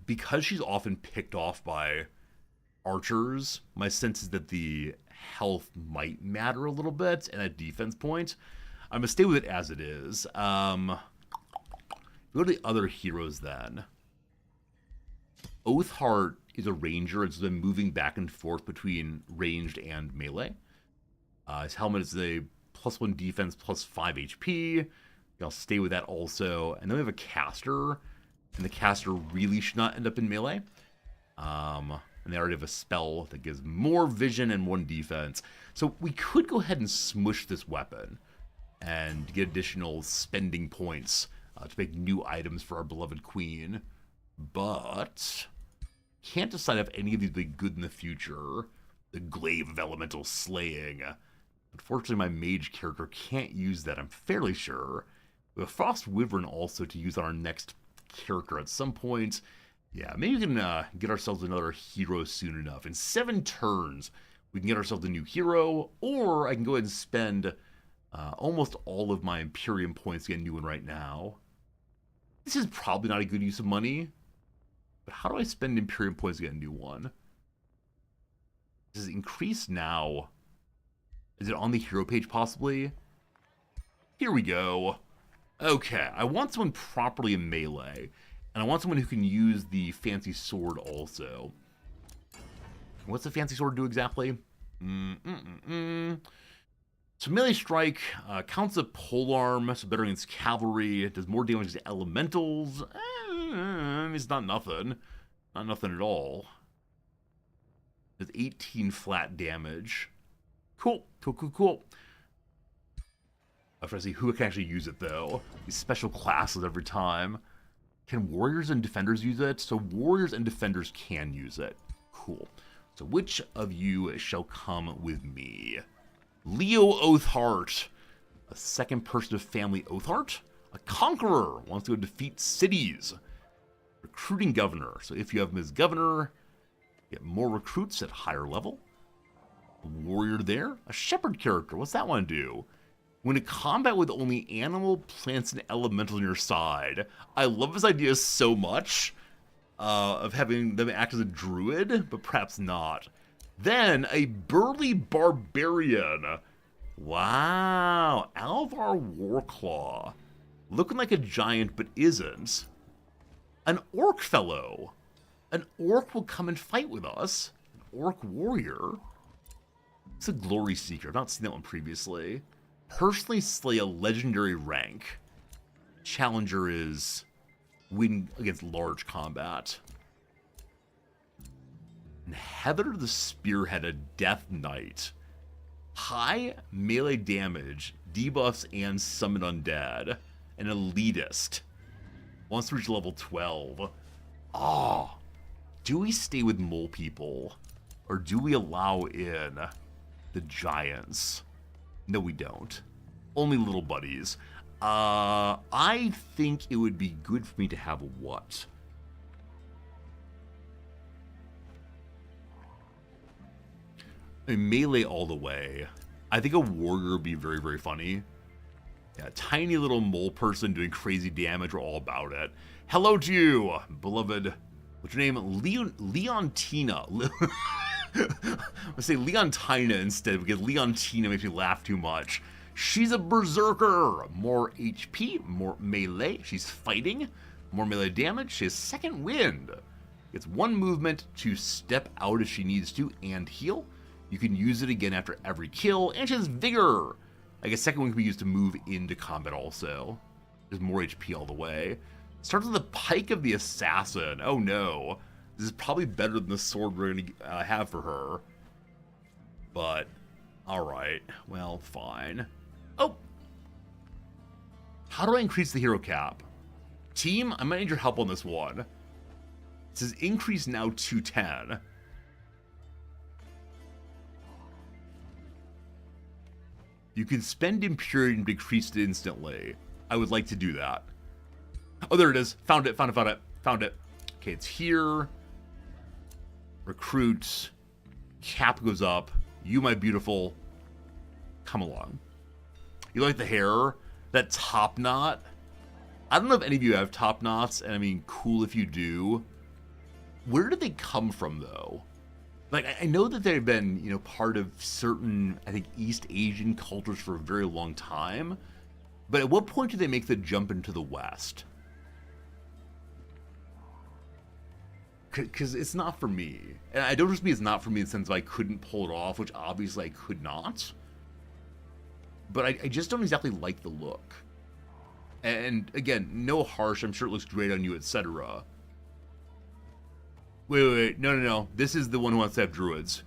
Because she's often picked off by archers, my sense is that the health might matter a little bit and at defense point. I'm gonna stay with it as it is. Go to the other heroes then. Oathheart is a ranger. It's been moving back and forth between ranged and melee. His helmet is a +1 defense, +5 HP. I'll stay with that also. And then we have a caster, and the caster really should not end up in melee. And they already have a spell that gives more vision and 1 defense. So we could go ahead and smush this weapon and get additional spending points to make new items for our beloved queen. But can't decide if any of these will be good in the future. The Glaive of Elemental Slaying. Unfortunately, my mage character can't use that, I'm fairly sure. We have Frost Wyvern also to use on our next character at some point. Yeah, maybe we can get ourselves another hero soon enough. In 7 turns, we can get ourselves a new hero, or I can go ahead and spend almost all of my Imperium points to get a new one right now. This is probably not a good use of money, but how do I spend Imperium points to get a new one? Does it increase now? Is it on the hero page possibly? Here we go. Okay, I want someone properly in melee, and I want someone who can use the fancy sword also. What's the fancy sword do exactly? So melee strike counts a polearm, so better against cavalry. It does more damage to elementals. It's not nothing. Not nothing at all. Does 18 flat damage. Cool. I'm trying to see who can actually use it, though. These special classes every time. Can warriors and defenders use it? So warriors and defenders can use it. Cool. So which of you shall come with me? Leo Oathheart. A second person of family Oathheart. A conqueror. Wants to go defeat cities. Recruiting governor. So if you have him as governor, get more recruits at higher level. A warrior there. A shepherd character. What's that one do? When in combat with only animal, plants, and elemental on your side. I love this idea so much of having them act as a druid, but perhaps not. Then a burly barbarian. Wow, Alvar Warclaw. Looking like a giant, but isn't. An orc fellow. An orc will come and fight with us. An orc warrior. It's a glory seeker. I've not seen that one previously. Personally slay a legendary rank. Challenger is win against large combat. And Heather the Spearhead, a Death Knight. High melee damage, debuffs, and summon undead. An elitist. Wants to reach level 12. Do we stay with mole people? Or do we allow in the giants? No, we don't. Only little buddies. I think it would be good for me to have a what? A melee all the way. I think a warrior would be very, very funny. Yeah, tiny little mole person doing crazy damage. We're all about it. Hello to you, beloved. What's your name? Leontina. Let's say Leontina instead, because Leontina makes me laugh too much. She's a berserker. More HP, more melee. She's fighting. More melee damage. She has second wind. Gets 1 movement to step out if she needs to and heal. You can use it again after every kill. And she has vigor. I guess second wind can be used to move into combat also. There's more HP all the way. Starts with the Pike of the Assassin. Oh no. This is probably better than the sword we're going to have for her. But, alright. Well, fine. Oh! How do I increase the hero cap? Team, I might need your help on this one. It says increase now to 10. You can spend Imperium and decrease it instantly. I would like to do that. Oh, there it is. Found it. Okay, it's here. Recruits. Cap goes up. You, my beautiful. Come along. You like the hair? That top knot? I don't know if any of you have top knots, and I mean, cool if you do. Where did they come from, though? Like, I know that they've been, part of certain, I think, East Asian cultures for a very long time. But at what point do they make the jump into the West? Because it's not for me. And I don't just mean it's not for me in the sense of I couldn't pull it off, which obviously I could not. But I just don't exactly like the look. And again, no harsh, I'm sure it looks great on you, etc. Wait, no. This is the one who wants to have druids.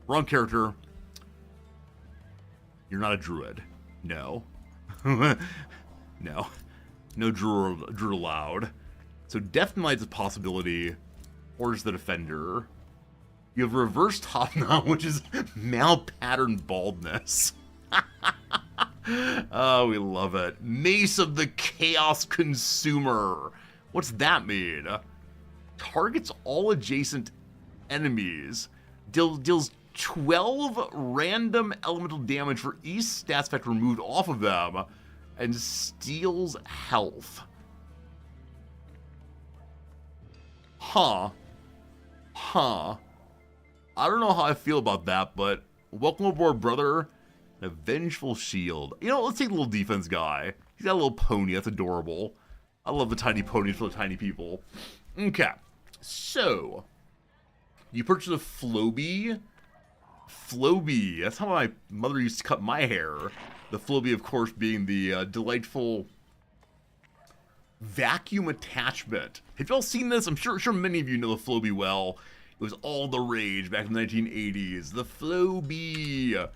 Wrong character. You're not a druid. No. No. No Drew allowed. So Death Knight's a possibility, or just the Defender. You have Reverse Top Knot, which is mal-patterned baldness. Oh, we love it. Mace of the Chaos Consumer. What's that mean? Targets all adjacent enemies. Deals 12 random elemental damage for each stat effect removed off of them. And steals health. Huh. I don't know how I feel about that, but welcome aboard, brother. A vengeful shield. You know, let's take the little defense guy. He's got a little pony. That's adorable. I love the tiny ponies for the tiny people. Okay. So, you purchased a Flowbee. Flowbee. That's how my mother used to cut my hair. The Flowbee, of course, being the delightful vacuum attachment. Have y'all seen this? I'm sure many of you know the Flowbee well. It was all the rage back in the 1980s. The Flowbee. You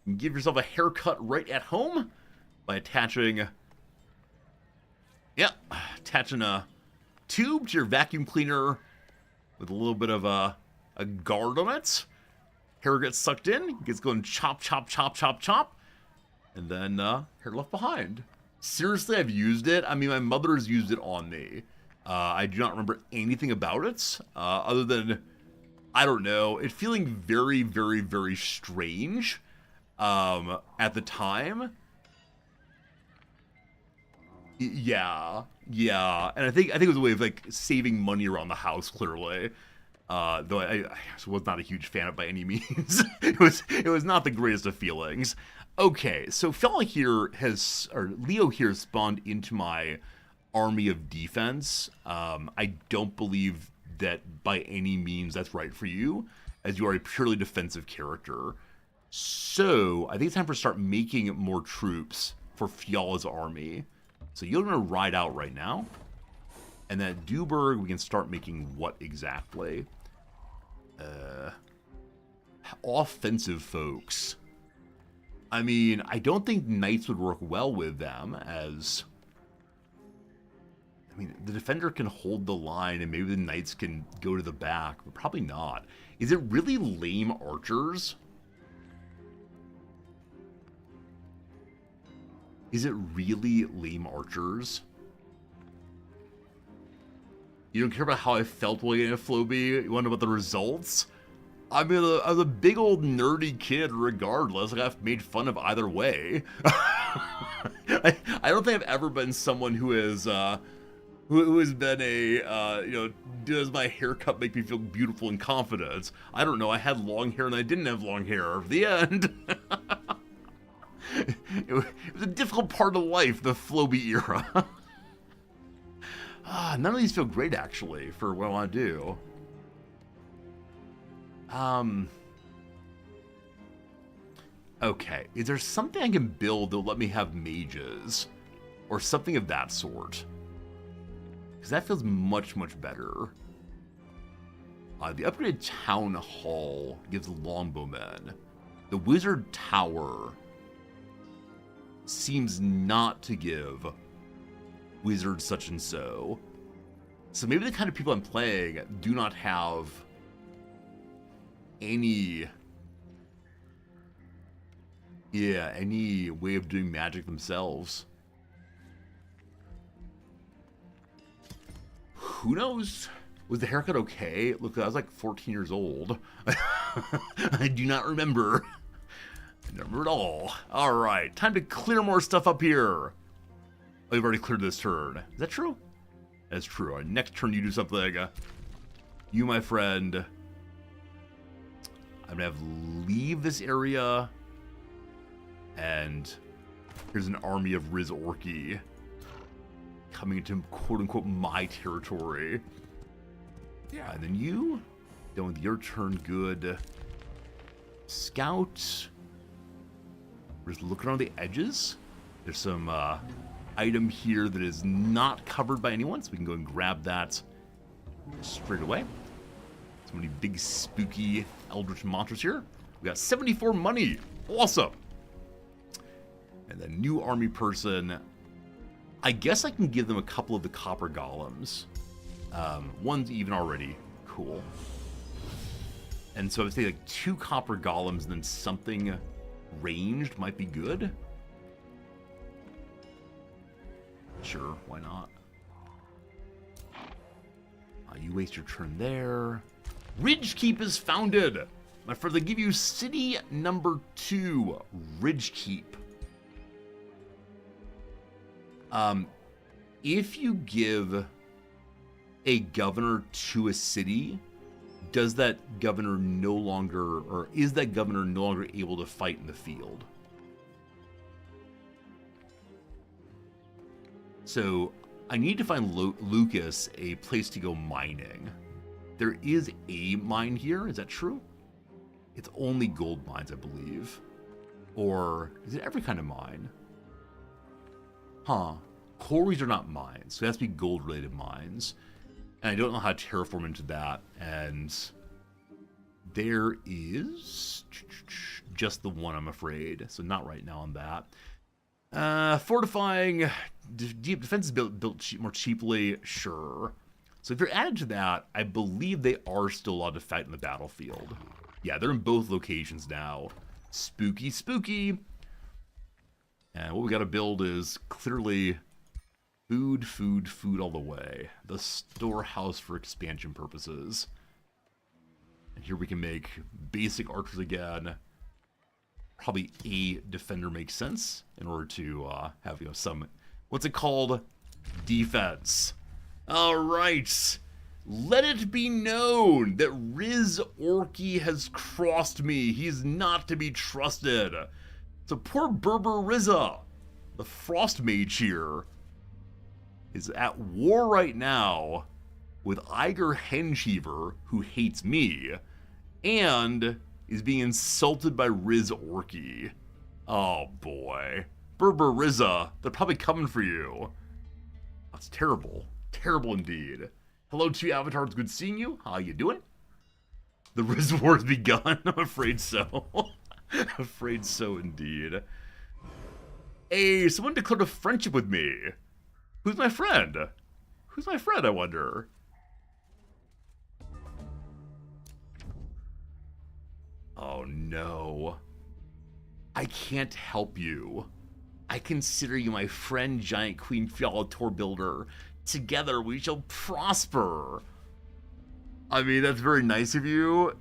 can give yourself a haircut right at home by attaching a tube to your vacuum cleaner with a little bit of a guard on it. Hair gets sucked in, gets going chop, chop, chop, chop, chop, and then hair left behind. Seriously, I've used it. I mean, my mother's used it on me. I do not remember anything about it, other than, I don't know, it feeling very, very, very strange at the time. Yeah, and I think it was a way of like saving money around the house. Clearly, though I was not a huge fan of it by any means. it was not the greatest of feelings. Okay, so Leo here has spawned into my army of defense. I don't believe that by any means that's right for you, as you are a purely defensive character. So I think it's time to start making more troops for Fiala's army. So you're going to ride out right now. And then at Dewburg, we can start making what exactly? Offensive folks. I mean, I don't think knights would work well with them, as... I mean, the defender can hold the line, and maybe the knights can go to the back, but probably not. Is it really lame archers? Is it really lame archers? You don't care about how I felt while getting a Flowbee? You wonder about the results? I mean, I was a big old nerdy kid regardless. Like, I've made fun of either way. I don't think I've ever been someone who has been a, does my haircut make me feel beautiful and confident? I don't know. I had long hair and I didn't have long hair. The end. It was a difficult part of life, the Flowbee era. None of these feel great, actually, for what I want to do. Okay, is there something I can build that will let me have mages? Or something of that sort? Because that feels much, much better. The upgraded Town Hall gives longbowmen. The Wizard Tower seems not to give wizard such and so. So maybe the kind of people I'm playing do not have any way of doing magic themselves. Who knows? Was the haircut okay? Look, I was like 14 years old. I do not remember. Never at all. Alright, time to clear more stuff up here. Oh, you've already cleared this turn. Is that true? That's true. Alright, next turn you do something. You, my friend. I'm gonna leave this area. And here's an army of Riz Orki coming into quote-unquote my territory. Yeah. And then you, done with your turn, good. Scout. We're just looking around the edges. There's some item here that is not covered by anyone, so we can go and grab that straight away. So many big, spooky eldritch monsters here. We got 74 money. Awesome. And then new army person. I guess I can give them a couple of the copper golems. One's even already cool. And so I would say like 2 copper golems and then something ranged might be good. Sure, why not? You waste your turn there. Ridgekeep is founded. My friend, they give you city number 2, Ridgekeep. If you give a governor to a city, does that governor no longer, or is that governor no longer able to fight in the field? So I need to find Lucas a place to go mining. There is a mine here, is that true? It's only gold mines, I believe. Or is it every kind of mine? Huh. Quarries are not mines, so it has to be gold-related mines. And I don't know how to terraform into that. And there is just the one, I'm afraid. So not right now on that. Fortifying, deep defense is built more cheaply, sure. So if you're added to that, I believe they are still allowed to fight in the battlefield. Yeah, they're in both locations now. Spooky, spooky. And what we got to build is clearly food, food, food all the way. The storehouse for expansion purposes. And here we can make basic archers again. Probably a defender makes sense in order to have, you know, some, what's it called? Defense. All right. Let it be known that Riz Orky has crossed me. He's not to be trusted. So poor Berber Rizza, the Frost Mage here, is at war right now with Iger Henshiever, who hates me, and is being insulted by Riz Orky. Oh boy. Berber Rizza, they're probably coming for you. That's terrible. Terrible indeed. Hello to you, avatars. Good seeing you. How you doing? The Riz War has begun. I'm afraid so. Afraid so indeed. Hey, someone declared a friendship with me. Who's my friend? Who's my friend, I wonder? Oh no. I can't help you. I consider you my friend, Giant Queen Fiala Tor Builder. Together we shall prosper. I mean, that's very nice of you.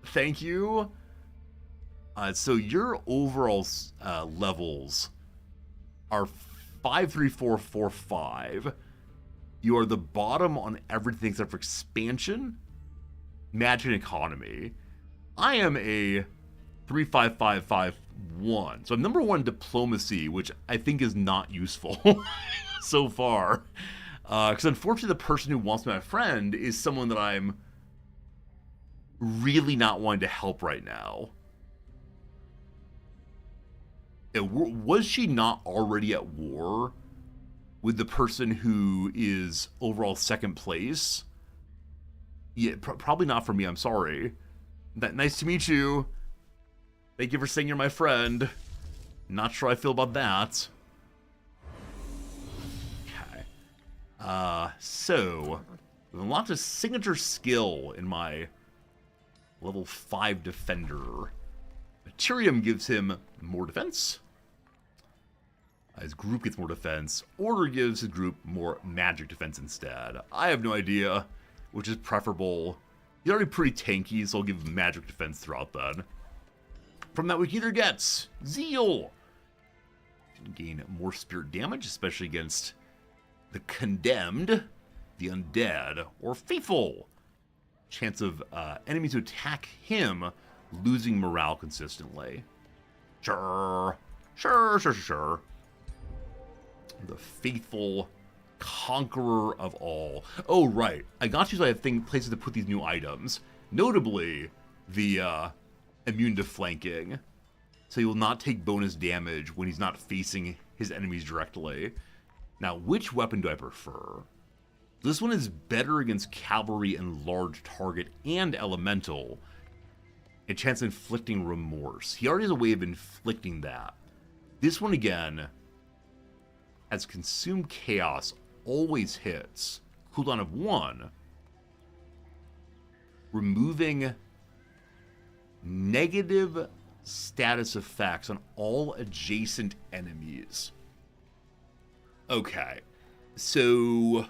Thank you. So your overall levels are 5, 3, 4, 4, 5. You are the bottom on everything except for expansion, magic, and economy. I am a 3, 5, 5, 5, 1. So I'm number 1 diplomacy, which I think is not useful so far. Because unfortunately, the person who wants to be my friend is someone that I'm really not wanting to help right now. Was she not already at war with the person who is overall second place? Yeah, probably not for me. I'm sorry. Nice to meet you. Thank you for saying you're my friend. Not sure how I feel about that. Okay. So, we unlocked a signature skill in my level 5 defender. Materium gives him more defense. His group gets more defense. Order gives his group more magic defense instead. I have no idea which is preferable. He's already pretty tanky, so I'll give him magic defense throughout then. From that, we can either get Zeal. Can gain more spirit damage, especially against the condemned, the undead, or faithful. Chance of enemies who attack him losing morale consistently. Sure. The faithful conqueror of all. Oh, right. I got you so I have places to put these new items. Notably, the immune to flanking. So he will not take bonus damage when he's not facing his enemies directly. Now, which weapon do I prefer? This one is better against cavalry and large target and elemental. A chance of inflicting remorse. He already has a way of inflicting that. This one, again, as Consume Chaos always hits, cooldown of 1, removing negative status effects on all adjacent enemies. Okay, so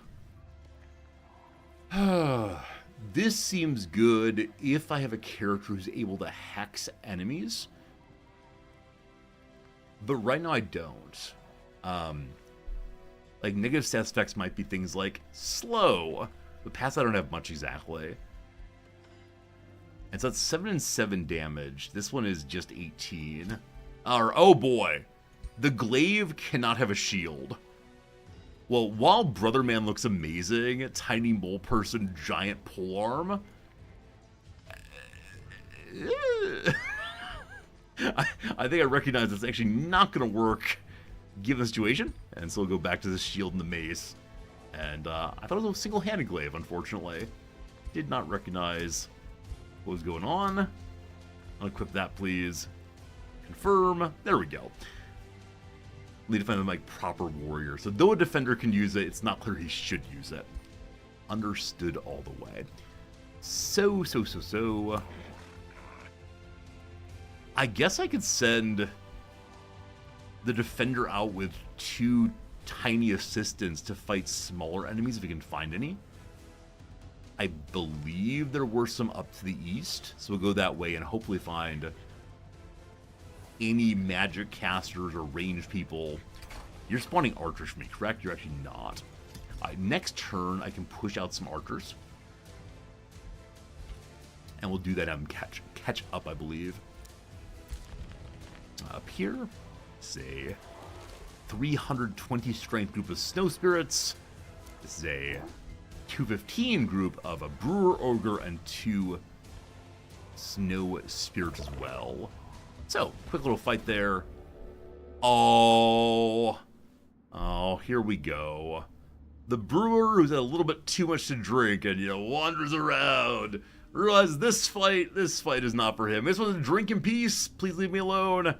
this seems good if I have a character who's able to hex enemies, but right now I don't. Like, negative stats effects might be things like slow, but past that I don't have much exactly. And so that's 7 and 7 damage. This one is just 18. Oh boy, the glaive cannot have a shield. Well, while Brother Man looks amazing, tiny mole person, giant polearm, I think I recognize it's actually not going to work given the situation, and so we'll go back to the shield and the mace. And I thought it was a single-handed glaive, unfortunately. Did not recognize what was going on. Unequip that, please. Confirm. There we go. Lead defender like proper warrior. So though a defender can use it, it's not clear he should use it. Understood all the way. So. I guess I could send the defender out with 2 tiny assistants to fight smaller enemies if we can find any. I believe there were some up to the east, so we'll go that way and hopefully find any magic casters or ranged people. You're spawning archers for me, correct? You're actually not. Next turn, I can push out some archers. And we'll do that and catch up, I believe. Up here, say 320 strength group of snow spirits. This is a 215 group of a brewer ogre and 2 snow spirits as well. So, quick little fight there. Oh, here we go. The brewer who's had a little bit too much to drink and, wanders around. Realizes this fight is not for him. This one's a drink in peace. Please leave me alone.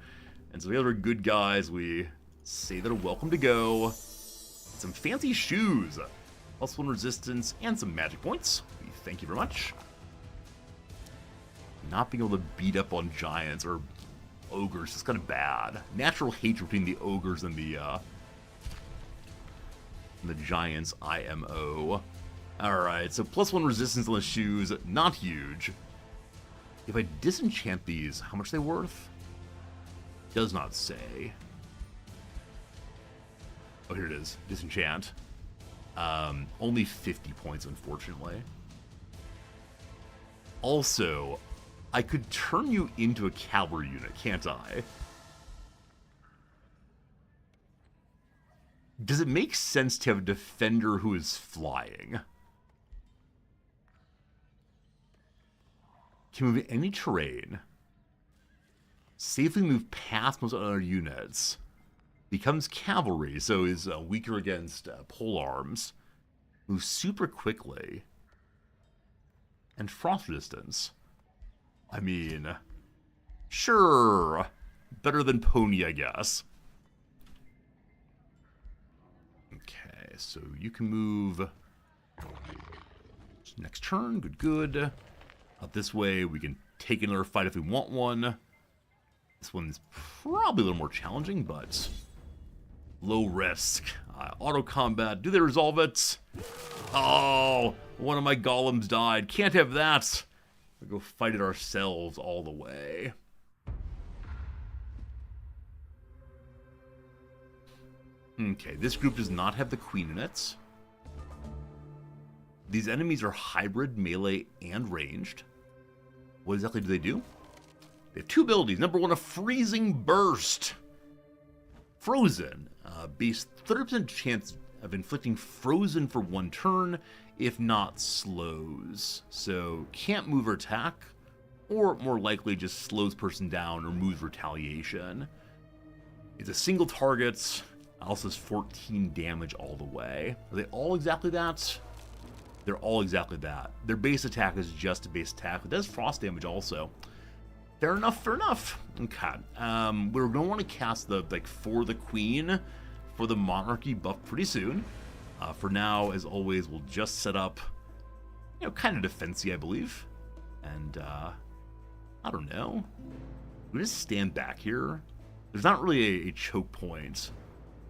And so the other good guys, we say they're welcome to go. Some fancy shoes. +1 resistance and some magic points. We thank you very much. Not being able to beat up on giants or ogres is kind of bad. Natural hatred between the ogres and the giants, IMO. Alright, so +1 resistance on the shoes, not huge. If I disenchant these, how much are they worth? Does not say. Oh, here it is. Disenchant. Only 50 points, unfortunately. Also, I could turn you into a cavalry unit, can't I? Does it make sense to have a defender who is flying? Can move in any terrain. Safely move past most other units. Becomes cavalry, so is weaker against polearms. Moves super quickly. And frost resistance. I mean, sure. Better than Pony, I guess. Okay, so you can move next turn. Good. Out this way, we can take another fight if we want one. This one's probably a little more challenging, but low risk. Auto combat. Do they resolve it? Oh, one of my golems died. Can't have that. We'll go fight it ourselves all the way. Okay, this group does not have the queen in it. These enemies are hybrid, melee, and ranged. What exactly do they do? They have 2 abilities. Number 1, a freezing burst. Frozen. Base 30% chance of inflicting frozen for 1 turn, if not slows. So can't move or attack, or more likely just slows person down or moves retaliation. It's a single target. Also has 14 damage all the way. Are they all exactly that? They're all exactly that. Their base attack is just a base attack. It does frost damage also. Fair enough. Okay. We're going to want to cast the, for the queen, for the Monarchy buff pretty soon. For now, as always, we'll just set up, kind of defensy, I believe. And, I don't know. We just stand back here. There's not really a choke point.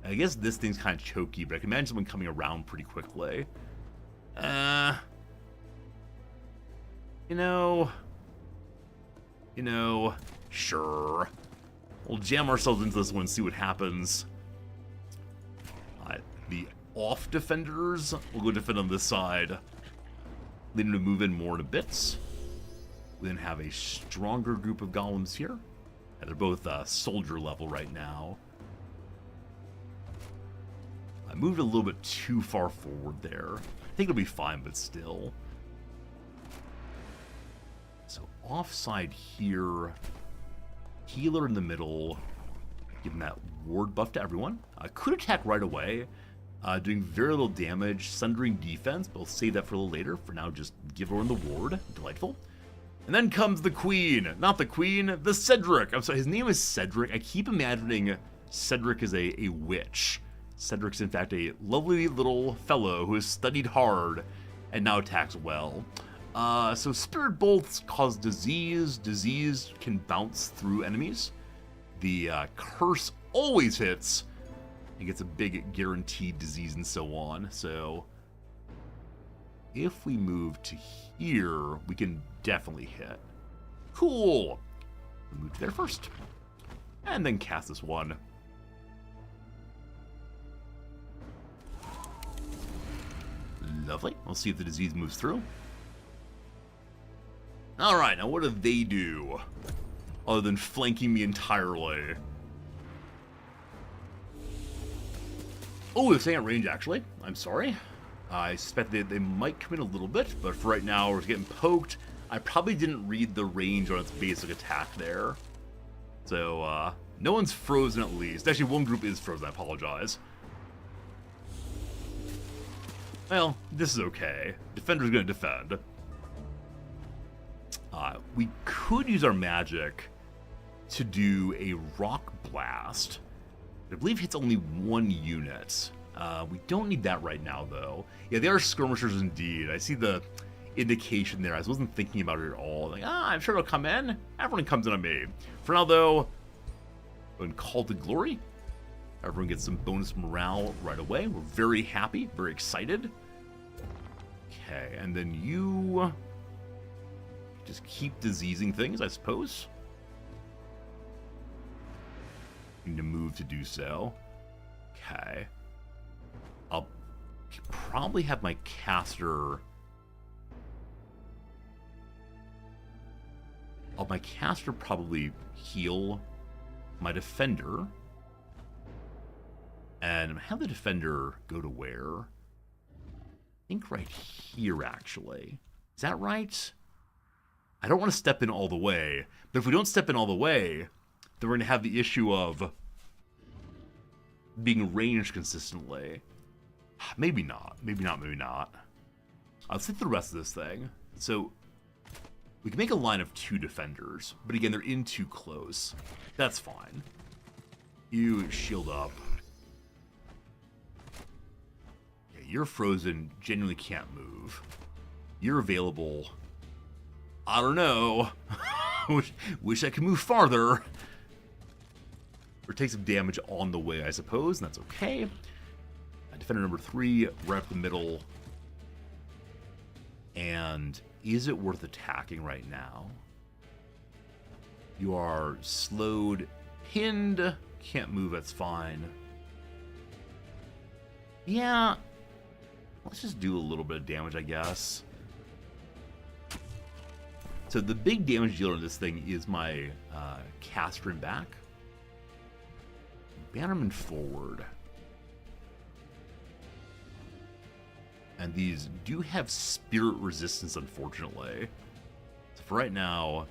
I guess this thing's kind of choky, but I can imagine someone coming around pretty quickly. Sure. We'll jam ourselves into this one and see what happens. The off defenders will go defend on this side. They need to move in more in a bit. We then have a stronger group of golems here. They're both soldier level right now. I moved a little bit too far forward there. I think it'll be fine, but still. So offside here. Healer in the middle. Giving that ward buff to everyone. Could attack right away. Doing very little damage. Sundering defense, but we'll save that for a little later. For now, just give everyone the ward. Delightful. And then comes the queen. Not the queen, the Cedric. I'm sorry, his name is Cedric. I keep imagining Cedric as a witch. Cedric's in fact a lovely little fellow who has studied hard and now attacks well. So Spirit Bolts cause disease. Disease can bounce through enemies. The Curse always hits. It gets a big guaranteed disease and so on. So if we move to here, we can definitely hit. Cool. We'll move to there first. And then cast this one. Lovely. We'll see if the disease moves through. Alright, now what do they do? Other than flanking me entirely. Oh, they're staying at range, actually. I'm sorry. I suspect they might come in a little bit, but for right now, we're getting poked. I probably didn't read the range on its basic attack there. So, no one's frozen at least. Actually, one group is frozen, I apologize. Well, this is okay. Defender's gonna defend. We could use our magic to do a rock blast. I believe hits only one unit. We don't need that right now, though. Yeah, they are skirmishers indeed. I see the indication there. I wasn't thinking about it at all. Like, I'm sure it'll come in. Everyone comes in on me. For now, though, when Call to Glory, everyone gets some bonus morale right away. We're very happy, very excited. Okay, and then you just keep diseasing things, I suppose. Need to move to do so. Okay. I'll probably have my caster... my caster probably heal my defender. And have the defender go to where? I think right here, actually. Is that right? I don't want to step in all the way. But if we don't step in all the way, then we're going to have the issue of being ranged consistently. Maybe not. Maybe not, maybe not. Let's hit the rest of this thing. So, we can make a line of 2 defenders. But again, they're in too close. That's fine. You shield up. Yeah, you're frozen. Genuinely can't move. You're available. I don't know. wish I could move farther. Or take some damage on the way, I suppose, and that's okay. Defender number 3, right up the middle. And is it worth attacking right now? You are slowed, pinned, can't move, that's fine. Yeah, let's just do a little bit of damage, I guess. So the big damage dealer in this thing is my caster in back. Bannerman forward. And these do have spirit resistance, unfortunately. So for right now,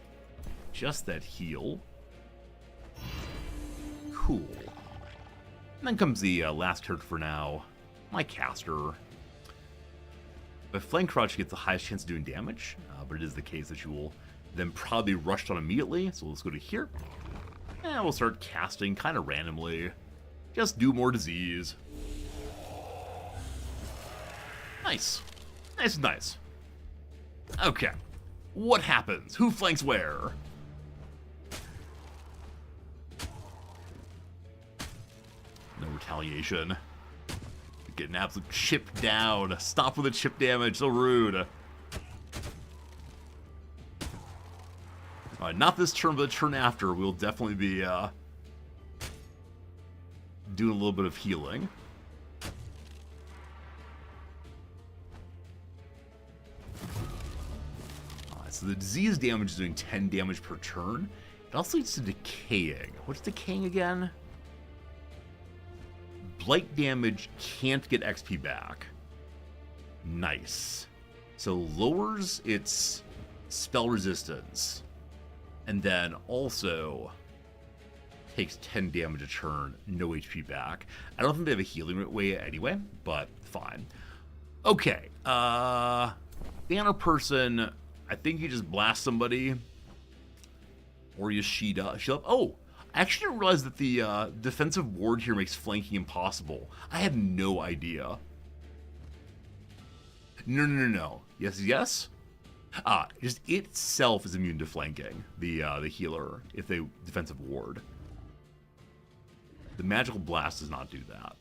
just that heal. Cool. And then comes the last character for now, my caster. But Flank Crouch gets the highest chance of doing damage, but it is the case that you will then probably be rushed on immediately. So let's go to here. And we'll start casting kind of randomly. Just do more disease. Nice. Nice, nice. Okay. What happens? Who flanks where? No retaliation. Getting absolute chipped down. Stop with the chip damage. So rude. Alright, not this turn, but the turn after. We'll definitely be doing a little bit of healing. Alright, so the disease damage is doing 10 damage per turn. It also leads to decaying. What's decaying again? Blight damage can't get XP back. Nice. So lowers its spell resistance. And then also takes 10 damage a turn, no HP back. I don't think they have a healing way anyway, but fine. Okay, banner person, I think you just blast somebody. Or you shield up. Oh, I actually didn't realize that the defensive ward here makes flanking impossible. I had no idea. No. Yes, yes? Just itself is immune to flanking, the healer, if they defensive ward. The magical blast does not do that.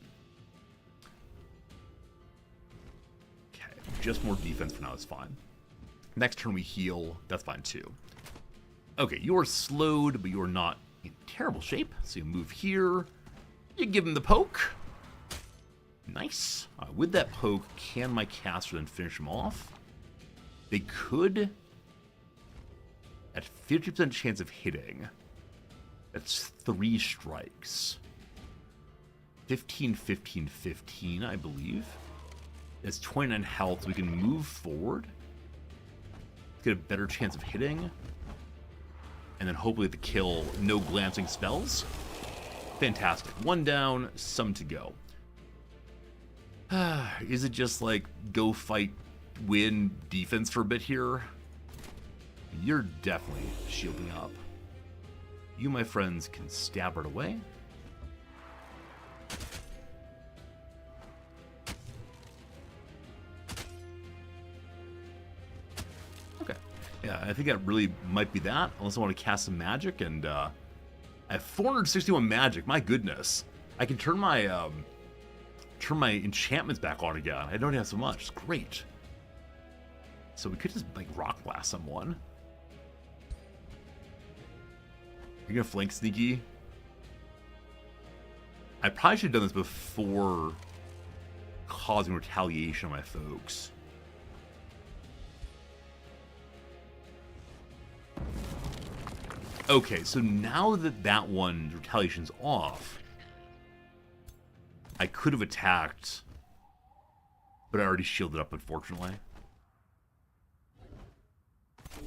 Okay, just more defense for now is fine. Next turn we heal, that's fine too. Okay, you are slowed, but you are not in terrible shape. So you move here, you give him the poke. Nice. With that poke, can my caster then finish him off? They could, at 50% chance of hitting. That's 3 strikes. 15, 15, 15, I believe. It's 29 health, so we can move forward. Get a better chance of hitting. And then hopefully the kill, no glancing spells. Fantastic. 1 down, some to go. Is it just like go fight, win defense for a bit here? You're definitely shielding up. You, my friends, can stab it away. Okay. Yeah, I think that really might be that, unless I want to cast some magic, and I have 461 magic, my goodness. I can turn my enchantments back on again. I don't have so much. It's great. So we could just, like, rock blast someone. You're gonna flank Sneaky? I probably should have done this before causing retaliation on my folks. Okay, so now that that one's retaliation's off, I could have attacked, but I already shielded up, unfortunately.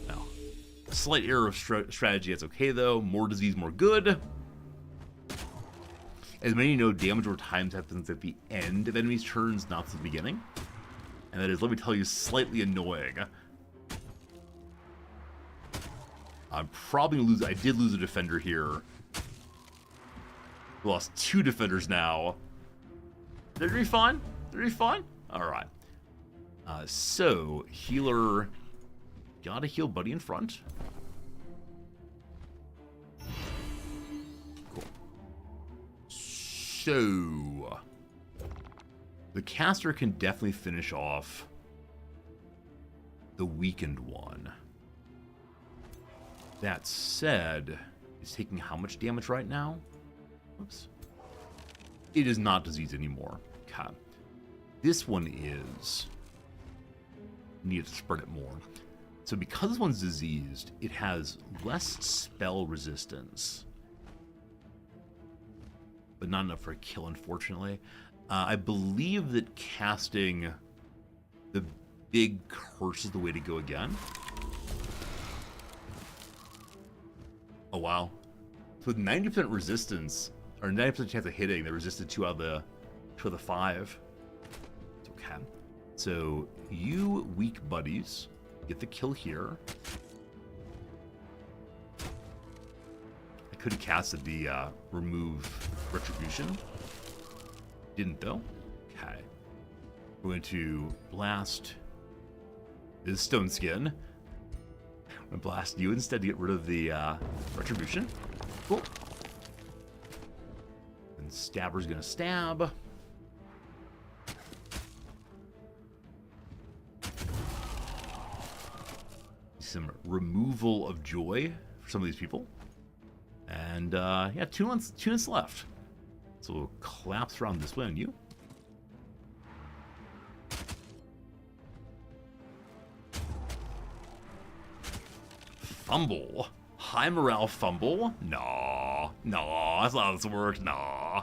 No. Slight error of strategy, that's okay though. More disease, more good. As many know, damage over time happens at the end of enemies' turns, not at the beginning. And that is, let me tell you, slightly annoying. I'm probably gonna lose. I did lose a defender here. We lost 2 defenders now. They're gonna be fine. They're gonna be fine. All right. So healer, gotta heal buddy in front. Cool. So the caster can definitely finish off the weakened one. That said, it's taking how much damage right now? Oops. It is not diseased anymore. Okay. This one is. Need to spread it more. So because this one's diseased, it has less spell resistance. But not enough for a kill, unfortunately. I believe that casting the big curse is the way to go again. Oh, wow. So with 90% resistance, or 90% chance of hitting, they resisted 2 out of the 5. It's okay. So, you weak buddies get the kill here. I could have casted the remove retribution. Didn't though. Okay. We're going to blast this stone skin. I'm going to blast you instead to get rid of the retribution. Cool. And Stabber's going to stab. Some removal of joy for some of these people. And yeah, 2 minutes left. So we'll collapse around this way on you. Fumble. High morale fumble. Nah. That's not how this works. Nah.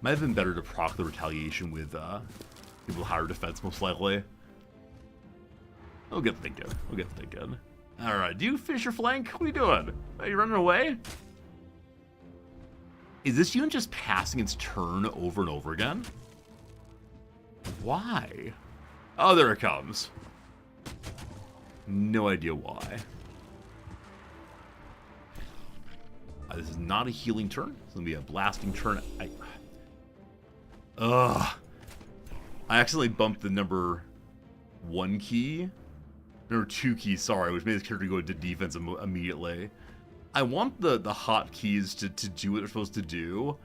Might have been better to proc the retaliation with people higher defense, most likely. We'll get thinking. Alright, do you finish your flank? What are you doing? Are you running away? Is this unit just passing its turn over and over again? Why? Oh, there it comes. No idea why. This is not a healing turn. It's going to be a blasting turn. I accidentally bumped the number 1 key. Number 2 key, sorry, which made this character go into defense immediately. I want the hotkeys to do what they're supposed to do.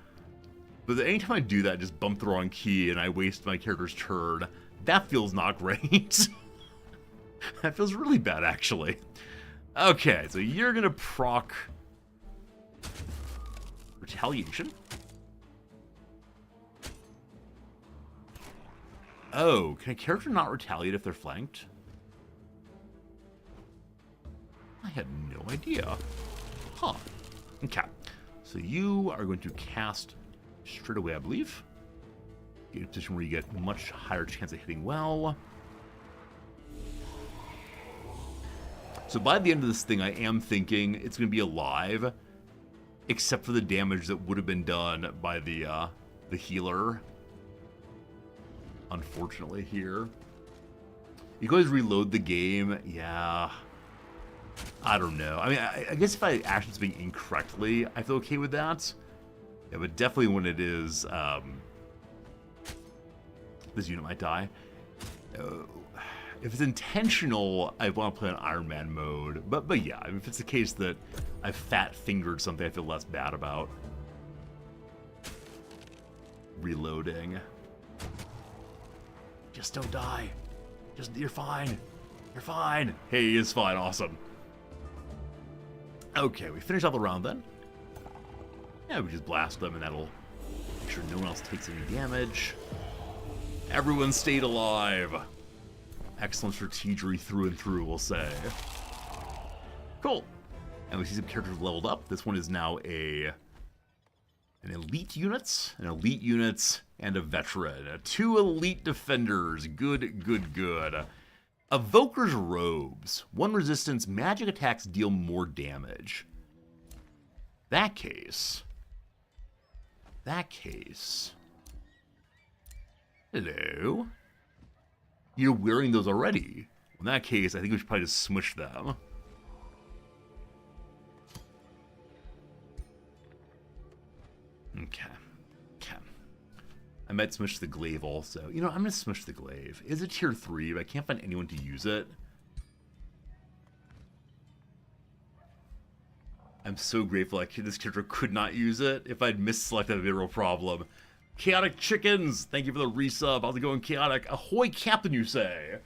But anytime I do that, I just bump the wrong key and I waste my character's turn. That feels not great. That feels really bad, actually. Okay, so you're going to proc retaliation. Oh, can a character not retaliate if they're flanked? I had no idea. Huh. Okay. So you are going to cast straight away, I believe. Get in a position where you get much higher chance of hitting well. So by the end of this thing, I am thinking it's going to be alive, except for the damage that would have been done by the healer. Unfortunately here. You guys reload the game. Yeah. I don't know. I mean, I guess if I action something incorrectly, I feel okay with that. Yeah, but definitely when it is, this unit might die. If it's intentional, I want to play on Iron Man mode. But yeah, I mean, if it's the case that I fat-fingered something I feel less bad about. Reloading. Just don't die. You're fine. You're fine. Hey, he is fine. Awesome. Okay, we finish out the round then. Yeah, we just blast them and that'll make sure no one else takes any damage. Everyone stayed alive. Excellent strategery through and through, we'll say. Cool. And we see some characters leveled up. This one is now an elite unit, and a veteran. 2 elite defenders. Good. Evoker's Robes. 1 resistance, magic attacks deal more damage. That case. Hello. You're wearing those already. In that case, I think we should probably just smush them. Okay. I might smush the glaive also. You know, I'm going to smush the glaive. It's a tier 3, but I can't find anyone to use it. I'm so grateful this character could not use it. If I'd misselected, that'd be a real problem. Chaotic Chickens, thank you for the resub. How's it going, Chaotic? Ahoy, Captain, you say?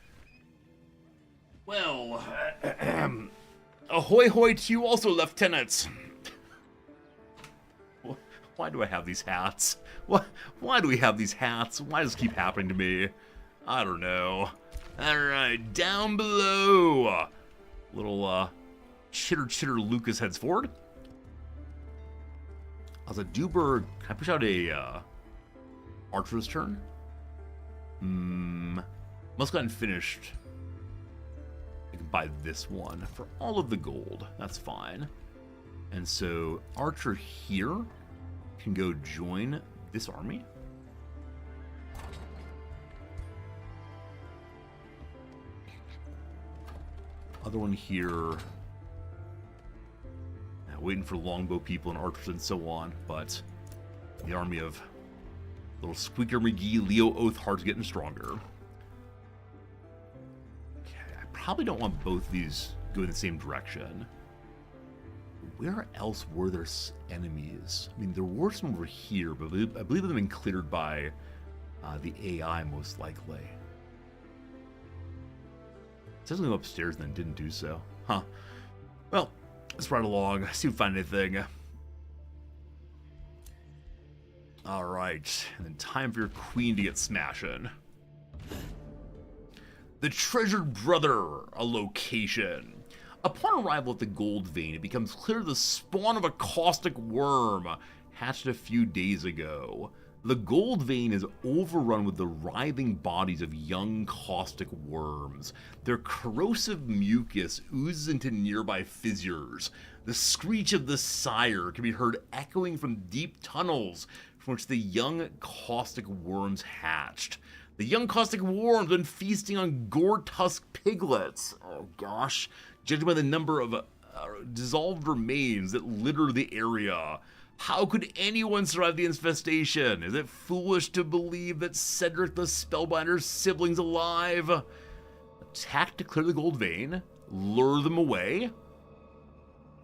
Well, ahoy hoy to you also, Lieutenant. Why do I have these hats? Why do we have these hats? Why does this keep happening to me? I don't know. Alright, down below. Little, chitter Lucas heads forward. As a Dewberg, can I push out a, Archer's turn? Must have gotten finished. I can buy this one for all of the gold. That's fine. And so, Archer here can go join this army. Other one here waiting for longbow people and archers and so on, but the army of little Squeaker McGee, Leo Oathheart's getting stronger. Okay, I probably don't want both of these going the same direction. Where else were there enemies? I mean, there were some over here, but I believe they've been cleared by the AI most likely. It says go upstairs and then didn't do so. Huh. Well, let's ride along, see if we find anything. Alright, and then time for your queen to get smashing. The Treasured Brother, a location. Upon arrival at the Gold Vein, it becomes clear the spawn of a caustic worm hatched a few days ago. The Gold Vein is overrun with the writhing bodies of young caustic worms. Their corrosive mucus oozes into nearby fissures. The screech of the sire can be heard echoing from deep tunnels from which the young caustic worms hatched. The young caustic worms have been feasting on gore-tusked piglets. Oh gosh. Judging by the number of dissolved remains that litter the area. How could anyone survive the infestation? Is it foolish to believe that Cedric the Spellbinder's siblings alive? Attack to clear the Gold Vein, lure them away.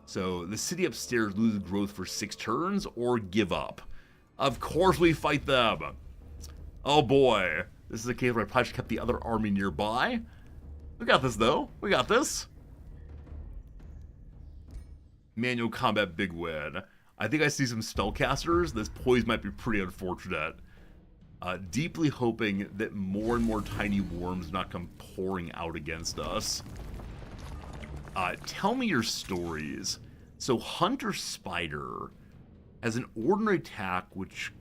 So the city upstairs loses growth for 6 turns or give up. Of course we fight them. Oh boy, this is a case where I probably should kept the other army nearby. We got this though, we got this. Manual combat big win. I think I see some spellcasters. This poise might be pretty unfortunate. Deeply hoping that more and more tiny worms not come pouring out against us. Tell me your stories. So Hunter Spider has an ordinary attack which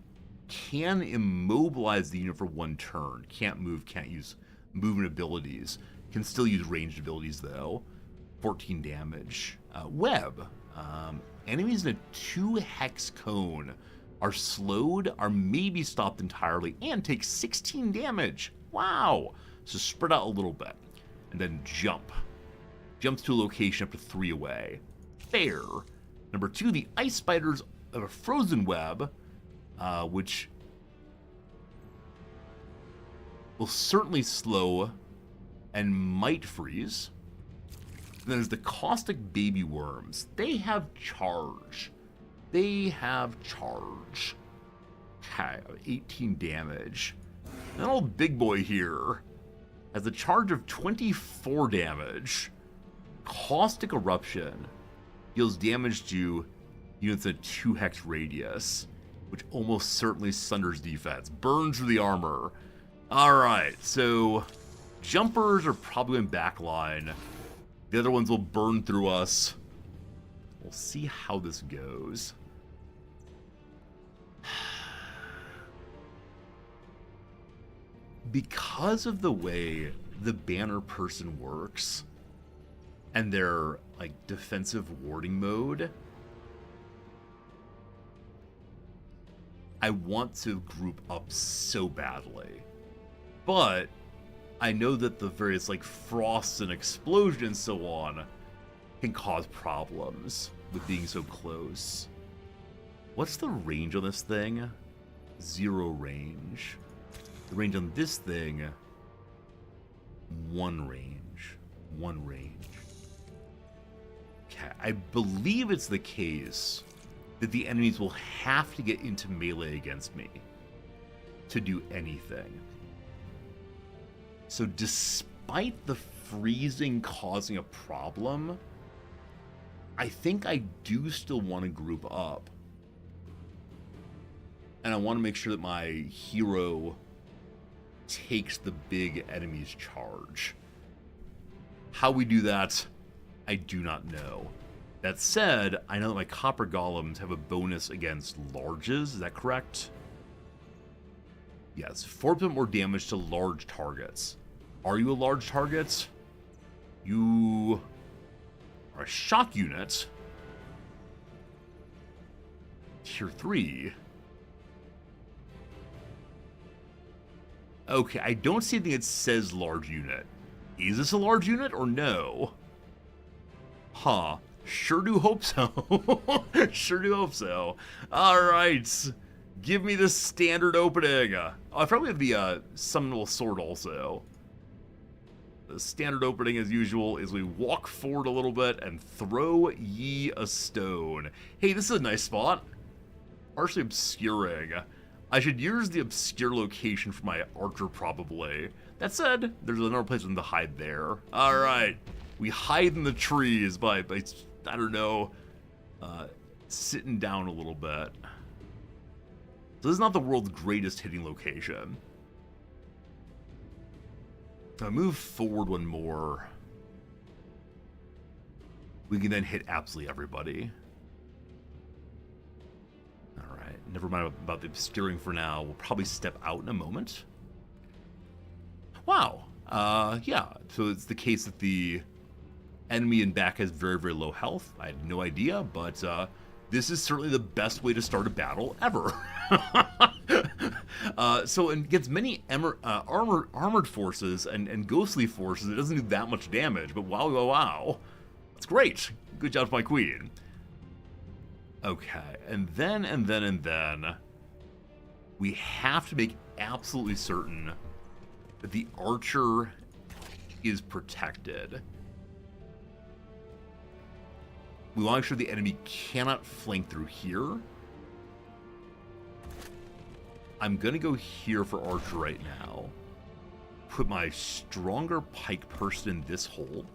can immobilize the unit for 1 turn. Can't move, can't use movement abilities. Can still use ranged abilities though. 14 damage. Web. Enemies in a 2-hex cone are slowed, are maybe stopped entirely, and take 16 damage. Wow. So spread out a little bit. And then jump. Jumps to a location up to 3 away. Fair. Number 2, the ice spiders of a frozen web, which will certainly slow and might freeze. And then there's the caustic baby worms. They have charge. They have charge. Okay, 18 damage. That old big boy here has a charge of 24 damage. Caustic Eruption deals damage to units in a 2-hex radius, which almost certainly sunders defense. Burns through the armor. Alright, so jumpers are probably in backline. The other ones will burn through us. We'll see how this goes. Because of the way the banner person works and their like defensive warding mode, I want to group up so badly. But I know that the various like frosts and explosions and so on can cause problems with being so close. What's the range on this thing? 0 range. The range on this thing, 1 range. 1 range. Okay, I believe it's the case that the enemies will have to get into melee against me to do anything. So despite the freezing causing a problem, I think I do still want to group up. And I want to make sure that my hero takes the big enemy's charge. How we do that, I do not know. That said, I know that my copper golems have a bonus against larges, is that correct? Yes, 4% more damage to large targets. Are you a large target? You are a shock unit. Tier 3. Okay, I don't see anything that says large unit. Is this a large unit or no? Huh. Sure do hope so. Sure do hope so. All right. Give me the standard opening. I probably have the Seminole Sword also. The standard opening, as usual, is we walk forward a little bit and throw ye a stone. Hey, this is a nice spot. Partially obscuring. I should use the obscure location for my archer, probably. That said, there's another place for them to hide there. All right. We hide in the trees by I don't know, sitting down a little bit. So this is not the world's greatest hitting location. If I move forward one more, we can then hit absolutely everybody. All right, never mind about the obscuring for now. We'll probably step out in a moment. Wow. Yeah, so it's the case that the enemy in back has very, very low health. I had no idea, but this is certainly the best way to start a battle ever. So against many armored forces and ghostly forces, it doesn't do that much damage, but wow, wow, wow. That's great. Good job, my queen. Okay, and then we have to make absolutely certain that the archer is protected. We want to make sure the enemy cannot flank through here. I'm going to go here for archer right now. Put my stronger pike person in this hole.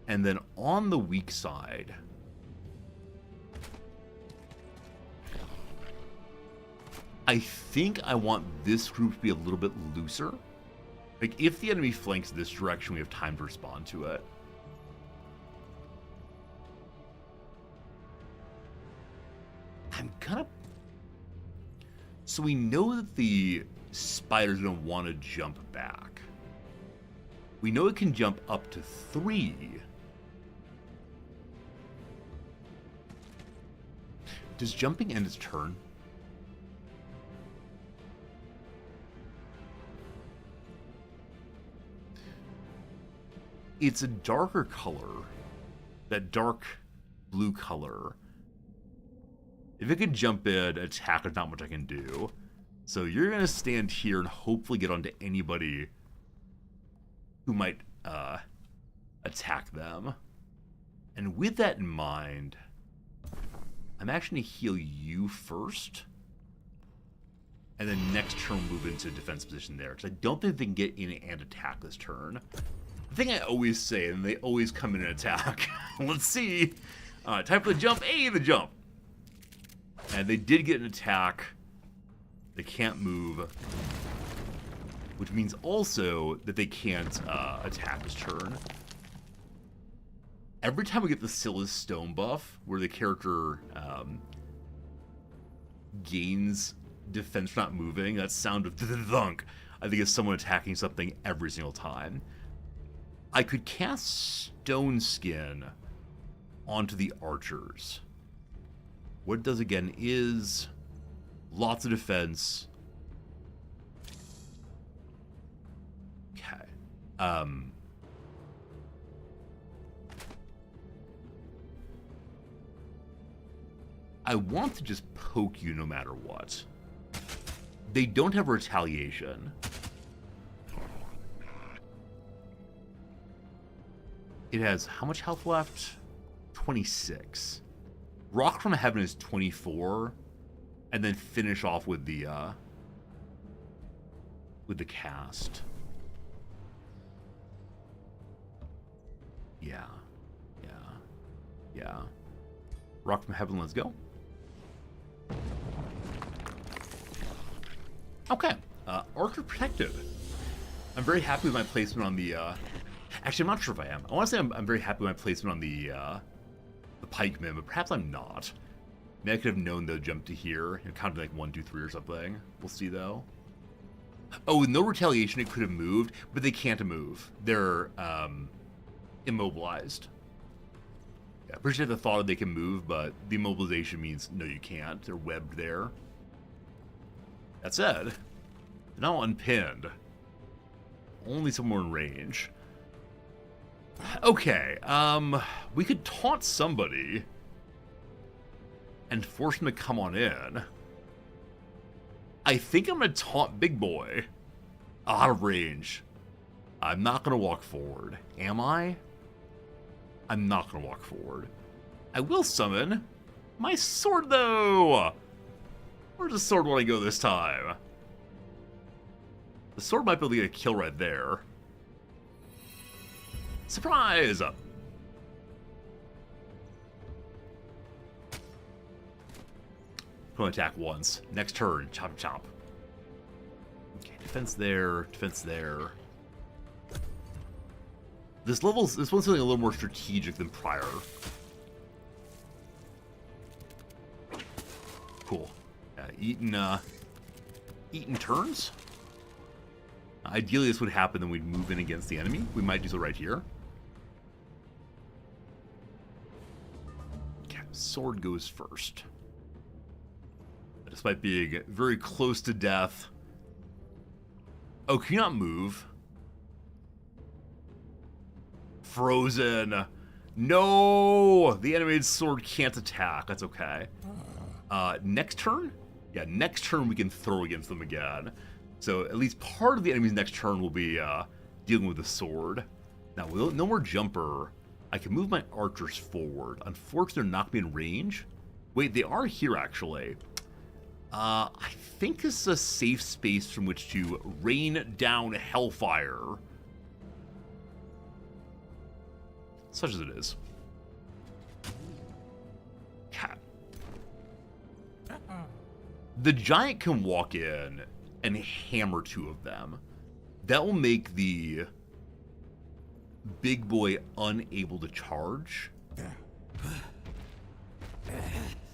And then on the weak side, I think I want this group to be a little bit looser. Like, if the enemy flanks this direction, we have time to respond to it. I'm gonna... So we know that the spider's gonna want to jump back. We know it can jump up to 3. Does jumping end its turn? It's a darker color, that dark blue color. If it could jump in, attack, there's not much I can do. So you're going to stand here and hopefully get onto anybody who might attack them. And with that in mind, I'm actually going to heal you first. And then next turn move into defense position there. Because I don't think they can get in and attack this turn. The thing I always say, and they always come in and attack. Let's see. Time for the jump. Hey, the jump. And they did get an attack. They can't move. Which means also that they can't attack this turn. Every time we get the Scylla's Stone buff, where the character gains defense for not moving, that sound of thunk, I think is someone attacking something every single time. I could cast Stone Skin onto the archers. What it does again is lots of defense. Okay. I want to just poke you no matter what. They don't have retaliation. It has how much health left? 26. Rock from Heaven is 24, and then finish off with the cast. Yeah. Rock from Heaven, let's go. Okay, Archer Protected. I'm very happy with my placement on the, actually, I'm not sure if I am. I want to say I'm very happy with my placement on the pikemen, but perhaps I'm not. Maybe I could have known they'll jump to here, counting like 1, 2, 3 or something. We'll see, though. Oh, with no retaliation, it could have moved, but they can't move. They're immobilized. Yeah, I appreciate the thought that they can move, but the immobilization means no, you can't. They're webbed there. That said, they're now unpinned. Only somewhere in range. Okay, we could taunt somebody and force him to come on in. I think I'm gonna taunt Big Boy. Out of range. I'm not gonna walk forward. Am I? I'm not gonna walk forward. I will summon my sword, though! Where's the sword want to go this time? The sword might be able to get a kill right there. Surprise! Gonna attack once. Next turn, chop chop. Okay, defense there, defense there. This one's something a little more strategic than prior. Cool. Eaten turns. Ideally, this would happen, then we'd move in against the enemy. We might do so right here. Okay, sword goes first. Despite being very close to death. Oh, can you not move? Frozen. No! The animated sword can't attack. That's okay. Next turn? Yeah, next turn we can throw against them again. So at least part of the enemy's next turn will be dealing with the sword. Now, with no more jumper, I can move my archers forward. Unfortunately, they're not going to be in range. Wait, they are here, actually. I think this is a safe space from which to rain down hellfire. Such as it is. Cat. The giant can walk in and hammer two of them. That will make the big boy unable to charge.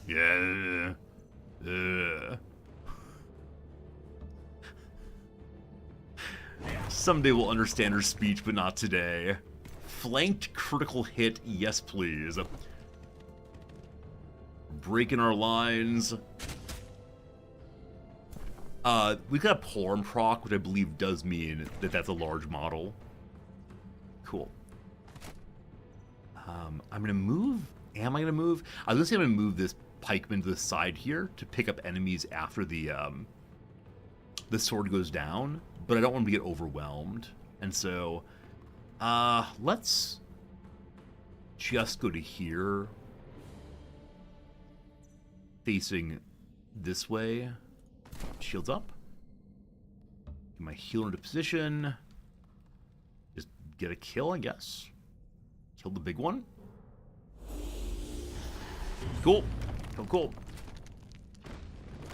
Yeah. Someday we'll understand her speech, but not today. Flanked critical hit, yes please. Breaking our lines. We've got a polearm proc, which I believe does mean that that's a large model. Cool. I'm gonna move. Am I gonna move? I was gonna say I'm gonna move this pikeman to the side here to pick up enemies after the sword goes down, but I don't want him to get overwhelmed, and so let's just go to here, facing this way. Shields up. Get my healer into position. Just get a kill, I guess. Kill the big one. Cool. Cool.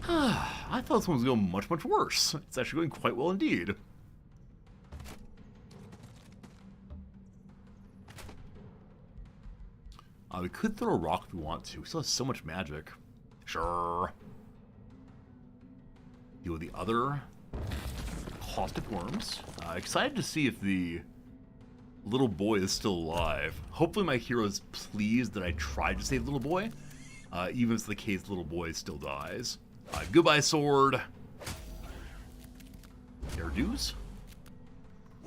I thought this one was going much, much worse. It's actually going quite well indeed. We could throw a rock if we want to. We still have so much magic. Sure. Deal with the other caustic worms. Excited to see if the little boy is still alive. Hopefully my hero is pleased that I tried to save the little boy. Even if it's the case, the little boy still dies. Goodbye, sword. Fair dues.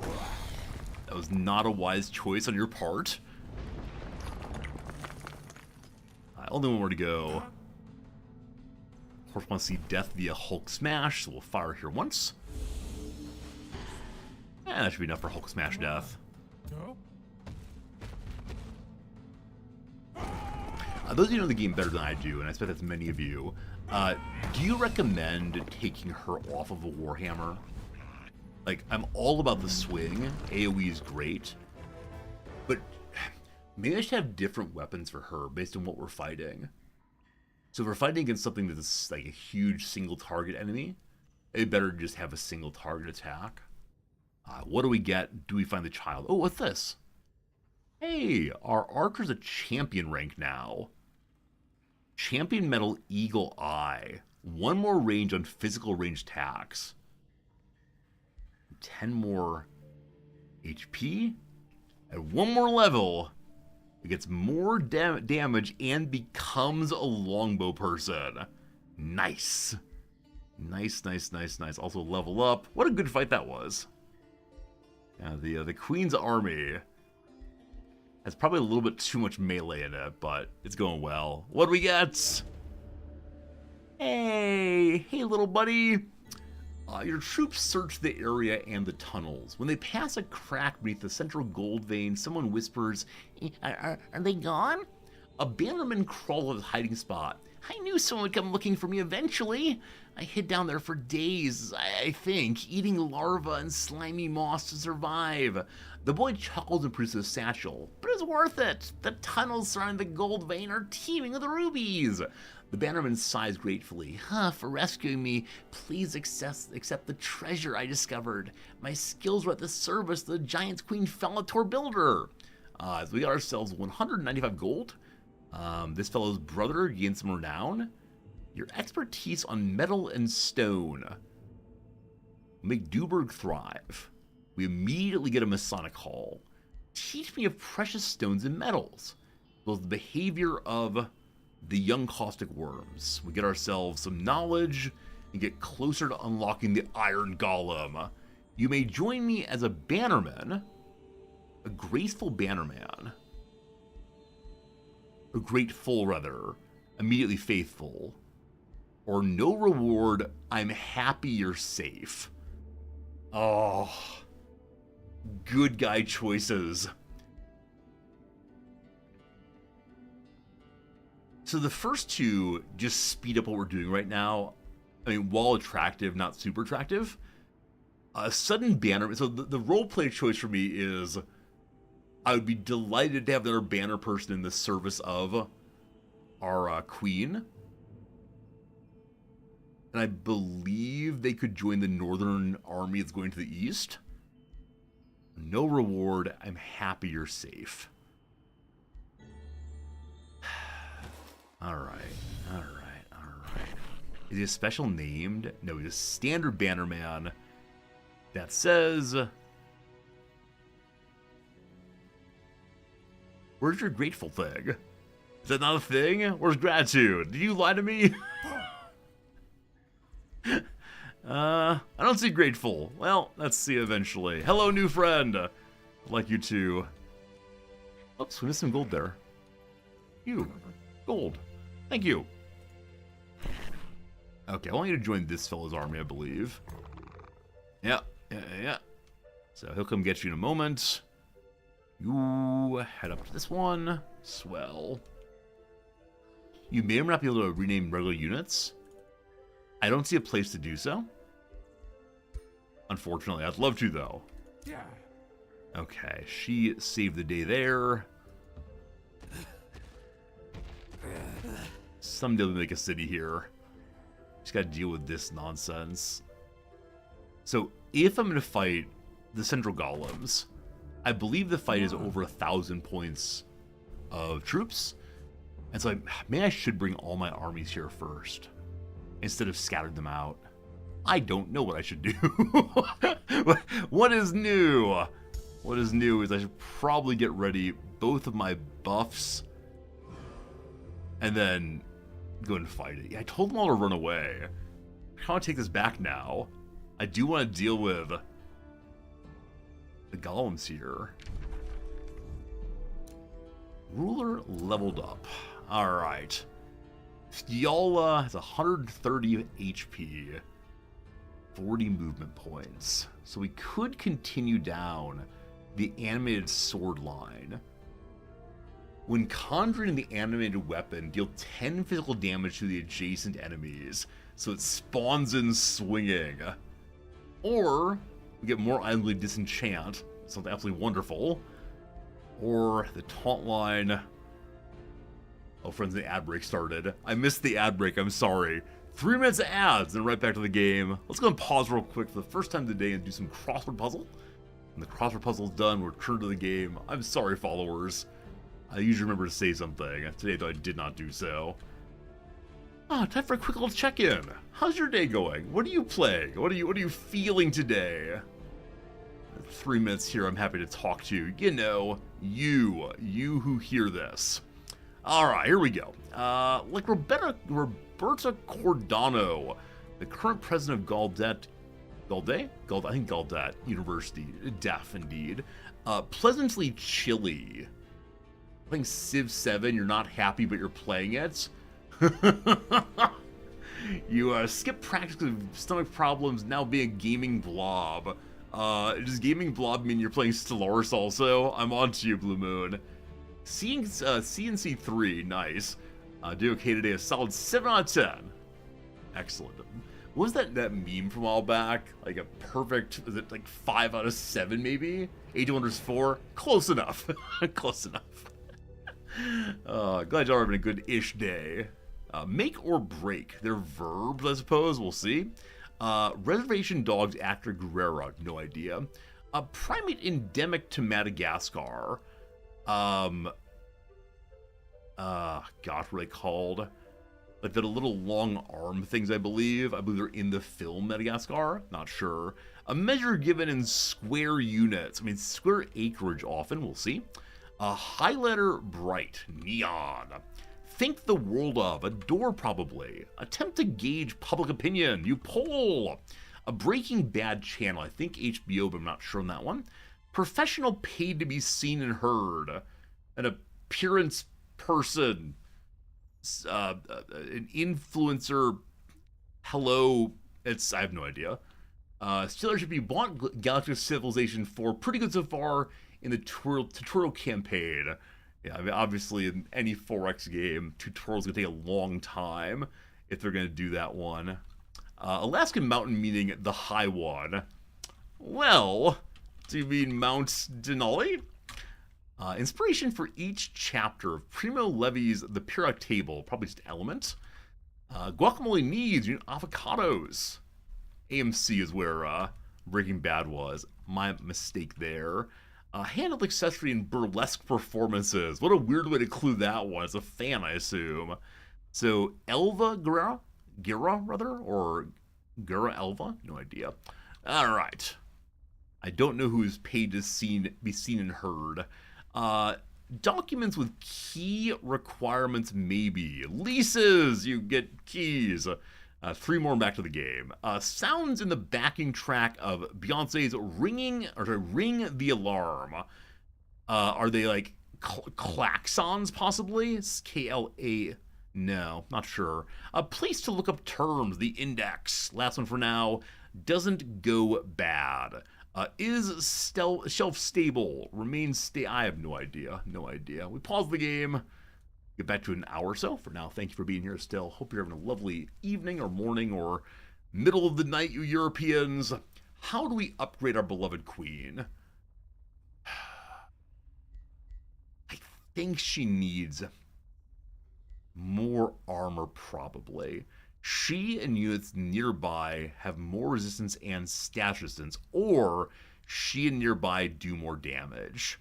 That was not a wise choice on your part. Only one more to go. Of course, want to see death via Hulk Smash, so we'll fire here once. And that should be enough for Hulk Smash death. Those of you know the game better than I do, and I expect that's many of you, do you recommend taking her off of a Warhammer? Like, I'm all about the swing. AoE is great. But maybe I should have different weapons for her based on what we're fighting. So if we're fighting against something that's like a huge single target enemy, it'd better just have a single target attack. What do we get? Do we find the child? Oh, what's this? Hey, our archer's a champion rank now. Champion Metal Eagle Eye. One more range on physical range attacks. 10 more HP. At one more level, it gets more damage and becomes a longbow person. Nice. Nice. Also level up. What a good fight that was. Yeah, the Queen's Army. Has probably a little bit too much melee in it, but it's going well. What do we get? Hey, little buddy. Your troops search the area and the tunnels. When they pass a crack beneath the central gold vein, someone whispers, Are they gone? A bannerman crawls out of his hiding spot. I knew someone would come looking for me eventually. I hid down there for days, I think, eating larvae and slimy moss to survive. The boy chuckles and produces a satchel, but it's worth it. The tunnels surrounding the gold vein are teeming with rubies. The bannerman sighs gratefully. For rescuing me, please accept the treasure I discovered. My skills were at the service of the Giant's Queen Falator Builder. So we got ourselves 195 gold. This fellow's brother gains some renown. Your expertise on metal and stone make Duberg thrive. We immediately get a Masonic Hall. Teach me of precious stones and metals, as well as the behavior of the young caustic worms. We get ourselves some knowledge and get closer to unlocking the Iron Golem. You may join me as a bannerman, a graceful bannerman, or grateful rather, immediately faithful, or no reward, I'm happy you're safe. Oh, good guy choices. So the first two just speed up what we're doing right now. I mean, while attractive, not super attractive. A sudden banner. So the roleplay choice for me is I would be delighted to have another banner person in the service of our queen. And I believe they could join the northern army that's going to the east. No reward. I'm happy you're safe. Alright. Is he a special named? No, he's a standard bannerman that says, where's your grateful thing? Is that not a thing? Where's gratitude? Did you lie to me? I don't see grateful. Well, let's see eventually. Hello, new friend. I'd like you to... Oops, we missed some gold there. You. Gold. Thank you. Okay, I want you to join this fellow's army, I believe. Yeah. So he'll come get you in a moment. You head up to this one. Swell. You may or may not be able to rename regular units. I don't see a place to do so. Unfortunately, I'd love to, though. Yeah. Okay, she saved the day there. Someday they'll make a city here. Just gotta deal with this nonsense. So, if I'm gonna fight the Central Golems, I believe the fight is over 1,000 points of troops. And so, maybe I should bring all my armies here first, instead of scattering them out. I don't know what I should do. What is new? What is new is I should probably get ready both of my buffs and then go and fight it. Yeah, I told them all to run away. I want to take this back now. I do want to deal with the golems here. Ruler leveled up. Alright. Fiala has 130 HP. 40 movement points. So we could continue down the animated sword line. When conjuring the animated weapon, deal 10 physical damage to the adjacent enemies, so it spawns in swinging. Or we get more items like disenchant, something absolutely wonderful. Or the taunt line. Oh, friends, the ad break started. I missed the ad break, I'm sorry. 3 minutes of ads, and right back to the game. Let's go and pause real quick for the first time today and do some crossword puzzle. When the crossword puzzle's done, we'll return to the game. I'm sorry, followers. I usually remember to say something. Today, though, I did not do so. Time for a quick little check-in. How's your day going? What are you playing? What are you feeling today? 3 minutes here, I'm happy to talk to, you know, you who hear this. Alright, here we go. Like Roberta Cordano, the current president of Gallaudet University, deaf indeed, pleasantly chilly. Playing Civ 7, you're not happy, but you're playing it. You skip practice because of stomach problems, now being a gaming blob. Does gaming blob mean you're playing Stellaris also? I'm on to you, Blue Moon. CNC 3, nice. Do okay today, a solid 7 out of 10. Excellent. What was that meme from a while back? Like a perfect, is it like 5 out of 7 maybe? Age of Wonders 4? Close enough. Close enough. Glad y'all are having a good-ish day. Make or break. They're verbs, I suppose. We'll see. Reservation dogs after Guerrera. No idea. A primate endemic to Madagascar. Gosh, what are they called? Like the little long arm things, I believe. I believe they're in the film Madagascar. Not sure. A measure given in square units. I mean, square acreage often. We'll see. A highlighter bright. Neon. Think the world of. Adore probably. Attempt to gauge public opinion. You poll. A Breaking Bad channel. I think HBO, but I'm not sure on that one. Professional paid to be seen and heard. An appearance person. An influencer. Hello. I have no idea. Steelers should be bought Galaxy Civilization 4. Pretty good so far in the tutorial campaign. Yeah, I mean, obviously in any 4X game, tutorials gonna take a long time if they're gonna do that one. Alaskan Mountain meaning the high one. Well, do you mean Mount Denali? Inspiration for each chapter of Primo Levi's The Periodic Table, probably just element. Guacamole needs avocados. AMC is where Breaking Bad was. My mistake there. Handled accessory in burlesque performances. What a weird way to clue that one. As a fan, I assume. So, Elva Guerra? Guerra, rather? Or Guerra Elva? No idea. Alright. I don't know who's paid to be seen and heard. Documents with key requirements, maybe. Leases! You get keys. 3 more back to the game. Sounds in the backing track of Beyonce's Ring the Alarm. Are they like klaxons, possibly? KLA. No, not sure. A place to look up terms, the index. Last one for now. Doesn't go bad. Is shelf stable? Remains stable? I have no idea. No idea. We pause the game. Get back to an hour or so. For now, thank you for being here still. Hope you're having a lovely evening or morning or middle of the night, you Europeans. How do we upgrade our beloved queen? I think she needs more armor, probably. She and units nearby have more resistance and stat resistance, or she and nearby do more damage.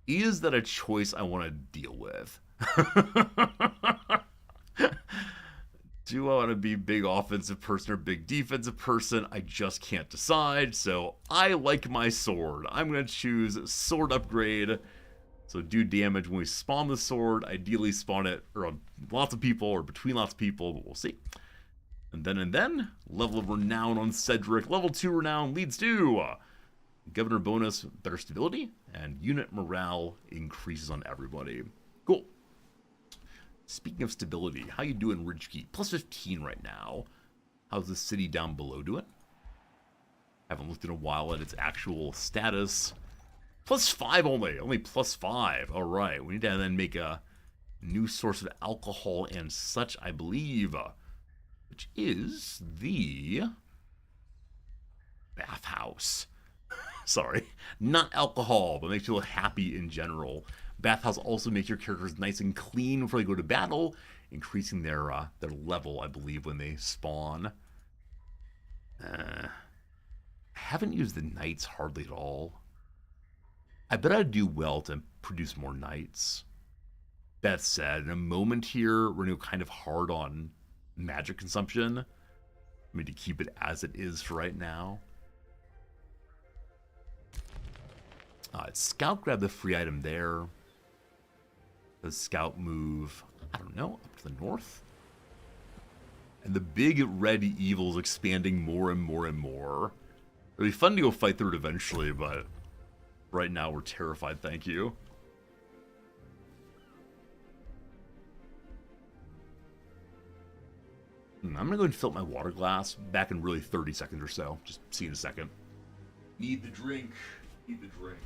Is that a choice I want to deal with? Do I want to be big offensive person or big defensive person? I just can't decide, so I like my sword. I'm going to choose sword upgrade. So do damage when we spawn the sword. Ideally spawn it around lots of people or between lots of people, but we'll see. And then, level of renown on Cedric. Level 2 renown leads to governor bonus, better stability, and unit morale increases on everybody. Cool. Speaking of stability, how you doing, Ridgekeep? Plus 15 right now. How's the city down below doing? Haven't looked in a while at its actual status. Plus 5 only plus 5. All right, we need to then make a new source of alcohol and such, I believe, which is the bathhouse. Sorry, not alcohol, but makes you look happy in general. Bathhouse also makes your characters nice and clean before they go to battle, increasing their level, I believe, when they spawn. I haven't used the knights hardly at all. I bet I'd do well to produce more knights. That said, in a moment here, we're kind of hard on magic consumption. I mean, to keep it as it is for right now. Scout grab the free item there. Does Scout move, I don't know, up to the north? And the big red evil is expanding more and more and more. It'll be fun to go fight through it eventually, but Right now, we're terrified, thank you. I'm gonna go ahead and fill up my water glass. Back in really 30 seconds or so. Just see you in a second. Need the drink. Need the drink.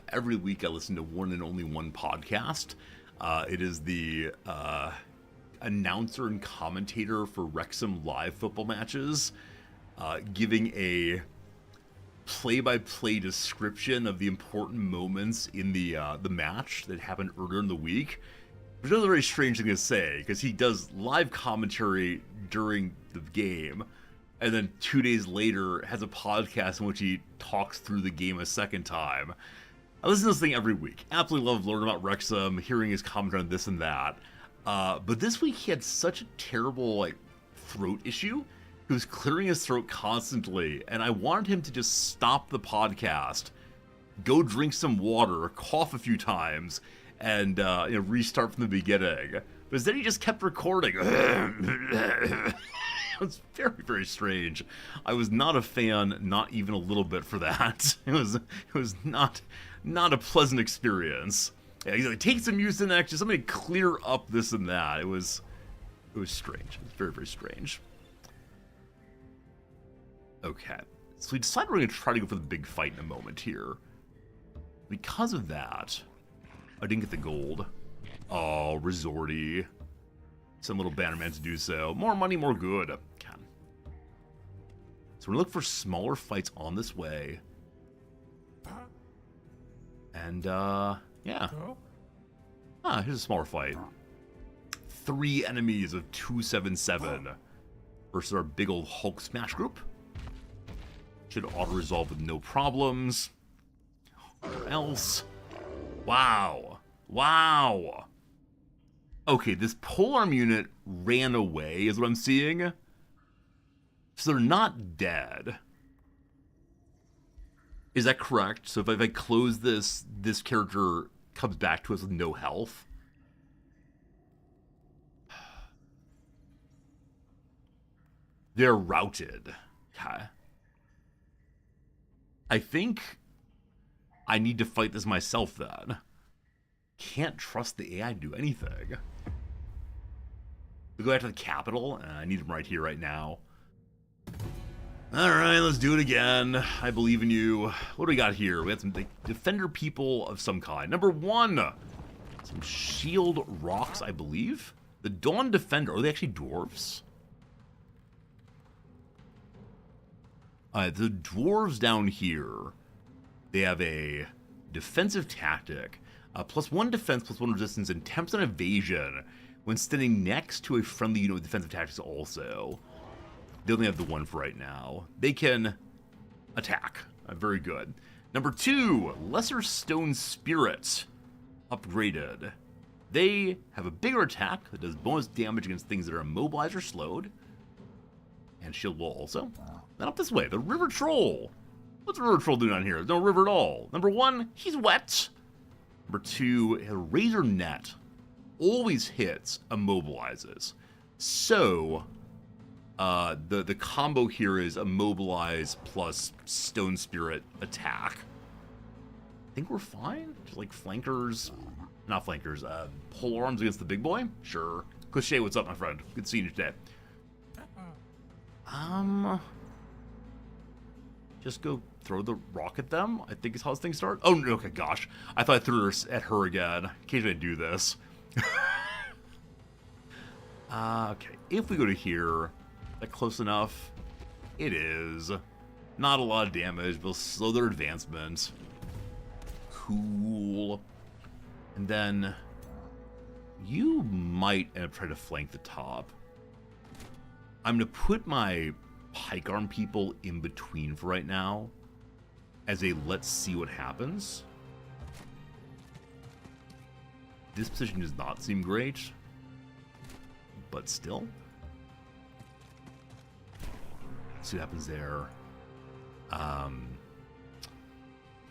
Every week I listen to one and only one podcast. It is the announcer and commentator for Wrexham live football matches, giving a play-by-play description of the important moments in the match that happened earlier in the week. Which is a very strange thing to say, because he does live commentary during the game, and then 2 days later has a podcast in which he talks through the game a second time. I listen to this thing every week. Absolutely love learning about Wrexham, hearing his commentary on this and that. But this week he had such a terrible throat issue. He was clearing his throat constantly, and I wanted him to just stop the podcast, go drink some water, cough a few times, and restart from the beginning. But instead he just kept recording. It was very, very strange. I was not a fan, not even a little bit, for that. It was not a pleasant experience. Yeah, he's like, take some Mucinex, just somebody clear up this and that. It was strange. It was very, very strange. Okay, so we decided we're going to try to go for the big fight in a moment here. Because of that, I didn't get the gold. Oh, Resorty. Some little Bannerman to do so. More money, more good. Okay. So we're going to look for smaller fights on this way. And, yeah. Here's a smaller fight. 3 enemies of 277 versus our big old Hulk Smash group. Should auto-resolve with no problems. Where else? Wow. Wow. Okay, this polearm unit ran away, is what I'm seeing. So they're not dead. Is that correct? So if I close this character comes back to us with no health? They're routed. Okay. I think I need to fight this myself then. Can't trust the AI to do anything. We go back to the capital. I need him right here, right now. Alright, let's do it again. I believe in you. What do we got here? We got some defender people of some kind. Number 1. Some shield rocks, I believe. The Dawn Defender. Are they actually dwarves? The dwarves down here, they have a defensive tactic, +1 defense, +1 resistance, and 10% evasion when standing next to a friendly unit with defensive tactics also. They only have the 1 for right now. They can attack. Very good. Number 2, Lesser Stone Spirit, upgraded. They have a bigger attack that does bonus damage against things that are immobilized or slowed. And shield wall also. Then up this way, the River Troll. What's the River Troll doing on here? There's no river at all. Number 1, he's wet. Number 2, a Razor Net. Always hits, immobilizes. So, the combo here is immobilize plus Stone Spirit attack. I think we're fine. Just like flankers, not flankers, pole arms against the big boy? Sure. Cliche, what's up, my friend? Good seeing you today. Just go throw the rock at them, I think is how this thing starts. Oh, no, okay, gosh. I thought I threw her at her again. Occasionally I do this. Okay, if we go to here, that close enough? It is. Not a lot of damage, but slow their advancement. Cool. And then you might end up trying to flank the top. I'm going to put my pike arm people in between for right now as a let's see what happens. This position does not seem great, but still. See what happens there. Have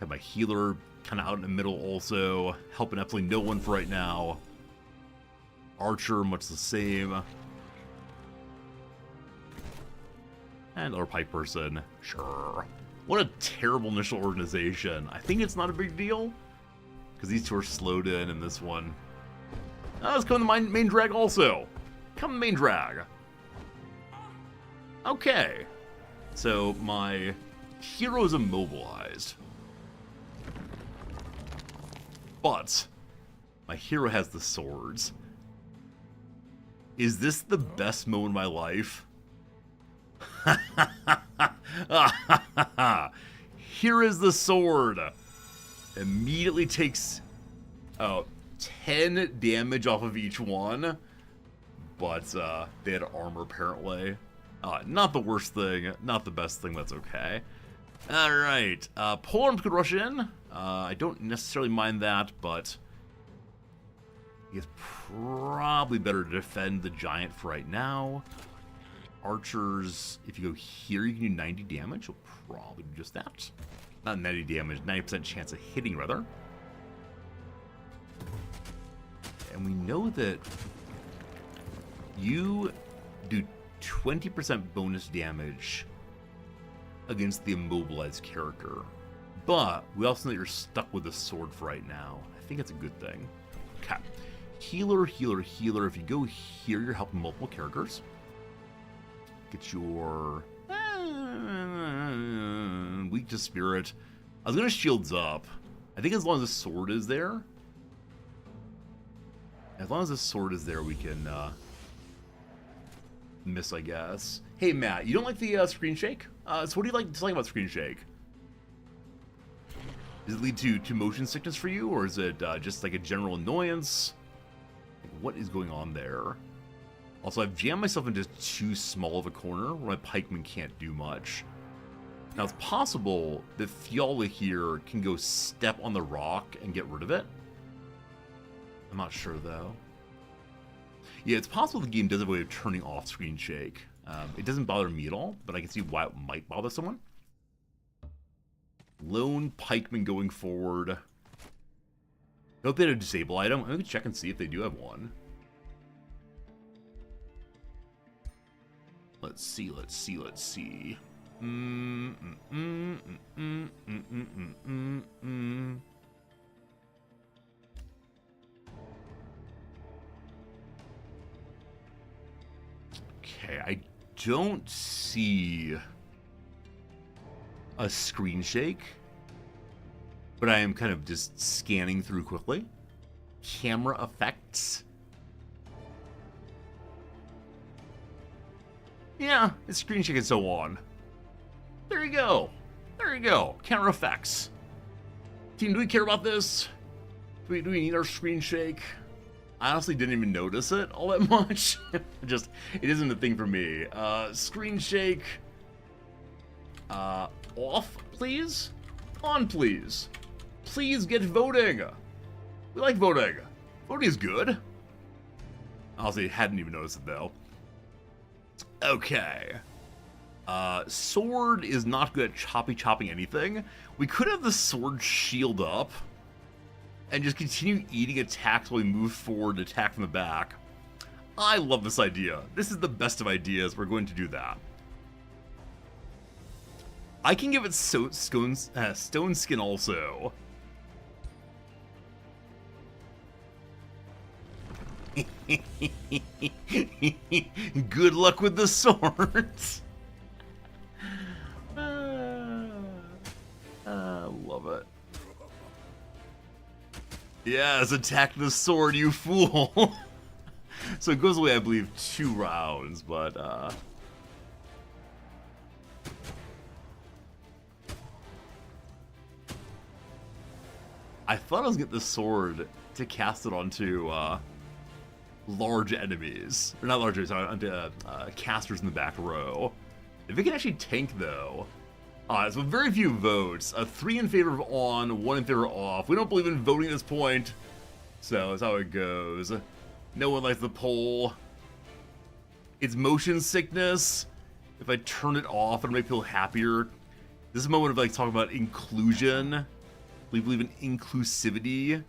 my healer kind of out in the middle also, helping absolutely no one for right now. Archer, much the same. And our pipe person, sure. What a terrible initial organization. I think it's not a big deal, because these two are slowed in this one. Oh, let's come to my main drag also. Come to main drag. Okay. So my hero is immobilized. But my hero has the swords. Is this the best moment of my life? Here is the sword. Immediately takes 10 damage off of each one. But they had armor apparently. Not the worst thing, not the best thing, that's okay. Alright, polearms could rush in. I don't necessarily mind that, but it's probably better to defend the giant for right now. Archers, if you go here, you can do 90 damage. You'll probably do just that. Not 90 damage, 90% chance of hitting, rather. And we know that you do 20% bonus damage against the immobilized character. But we also know that you're stuck with the sword for right now. I think it's a good thing. Okay. Healer, healer, healer. If you go here, you're helping multiple characters. Get your weak to spirit. I was gonna shields up. I think as long as the sword is there. As long as the sword is there, we can miss, I guess. Hey Matt, you don't like the screen shake? So what do you like to like about screen shake? Does it lead to motion sickness for you, or is it just like a general annoyance? Like, what is going on there? Also, I've jammed myself into too small of a corner where my pikeman can't do much. Now, it's possible that Fiala here can go step on the rock and get rid of it. I'm not sure, though. Yeah, it's possible the game does have a way of turning off screen shake. It doesn't bother me at all, but I can see why it might bother someone. Lone pikeman going forward. I hope they had a disable item. I'm going to check and see if they do have one. Let's see, let's see, let's see. Okay, I don't see a screen shake, but I am kind of just scanning through quickly. Camera effects. Yeah, it's screen shake and so on. There you go. There you go. Camera effects. Team, do we care about this? Do we need our screen shake? I honestly didn't even notice it all that much. Just, it isn't a thing for me. Screen shake. Off, please? On, please. Please get voting. We like voting. Voting is good. Honestly, hadn't even noticed it, though. Okay. Sword is not good at chopping anything. We could have the sword shield up and just continue eating attacks while we move forward and attack from the back. I love this idea. This is the best of ideas. We're going to do that. I can give it stone skin also. Good luck with the swords. Love it. Yes, attack the sword, you fool. So it goes away, I believe, 2 rounds, but I thought I was gonna get the sword to cast it onto large enemies. Or not large enemies, onto casters in the back row. If it can actually tank, though. So very few votes. 3 in favor of on, 1 in favor of off. We don't believe in voting at this point. So that's how it goes. No one likes the poll. It's motion sickness. If I turn it off, it'll make people happier. This is a moment of like talking about inclusion. We believe in inclusivity.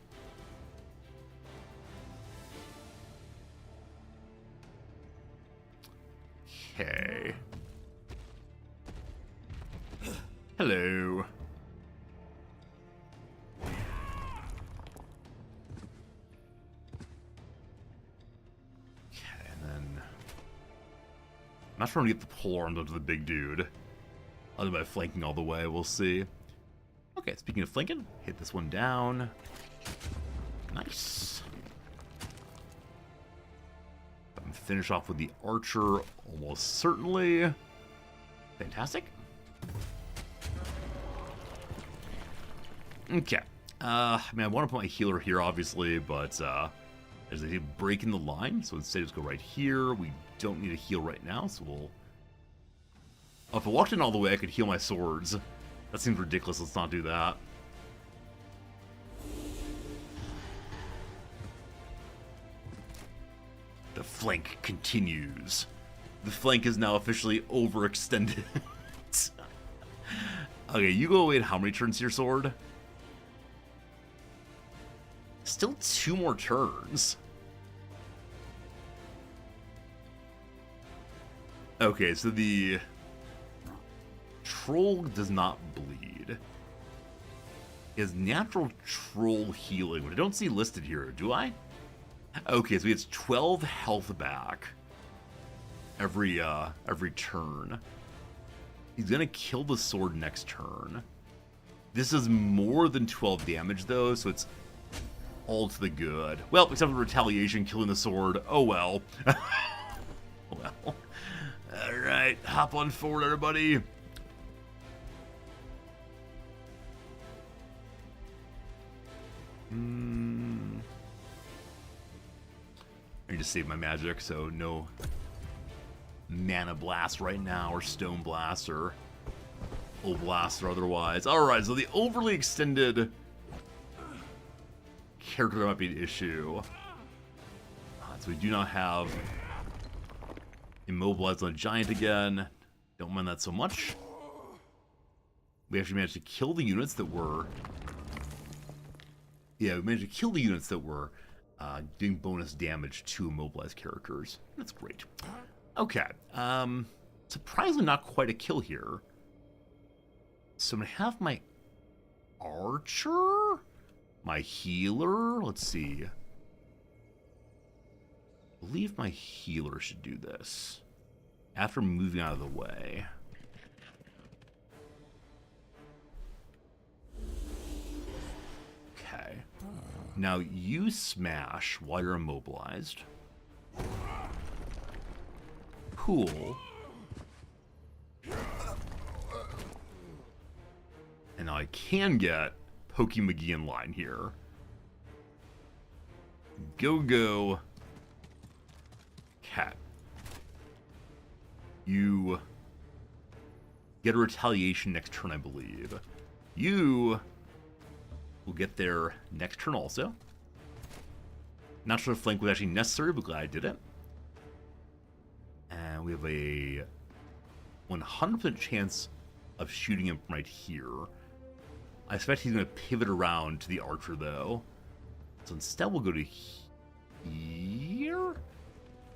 Okay. Hello. Okay, and then I'm not trying to get the pole arms onto the big dude. Other by flanking all the way, we'll see. Okay, speaking of flanking, hit this one down. Nice. Finish off with the archer, almost certainly. Fantastic. Okay. I mean, I want to put my healer here, obviously, but there's a break in the line, so instead just go right here. We don't need a heal right now, so we'll... Oh, if I walked in all the way, I could heal my swords. That seems ridiculous. Let's not do that. The flank continues. The flank is now officially overextended. Okay, you go away. How many turns to your sword? Still 2 more turns. Okay, so the troll does not bleed. He has natural troll healing, which I don't see listed here, do I? Okay, so he gets 12 health back every turn. He's gonna kill the sword next turn. This is more than 12 damage though, so it's all to the good. Well, except for retaliation, killing the sword. Oh well. Well. Alright, hop on forward, everybody. I need to save my magic, so no mana blast right now, or stone blast, or blast, or otherwise. Alright, so the overly extended character might be an issue. So we do not have immobilized on a giant again. Don't mind that so much. We actually managed to kill the units that were... Yeah, we managed to kill the units that were doing bonus damage to immobilized characters. That's great. Okay. Surprisingly not quite a kill here. So I'm going to have my archer? My healer? Let's see. I believe my healer should do this. After moving out of the way. Okay. Now you smash while you're immobilized. Cool. And now I can get Pokey McGee in line here. Go. Cat. You get a retaliation next turn, I believe. You will get there next turn also. Not sure if flank was actually necessary, but glad I did it. And we have a 100% chance of shooting him right here. I expect he's going to pivot around to the archer, though. So instead, we'll go to here.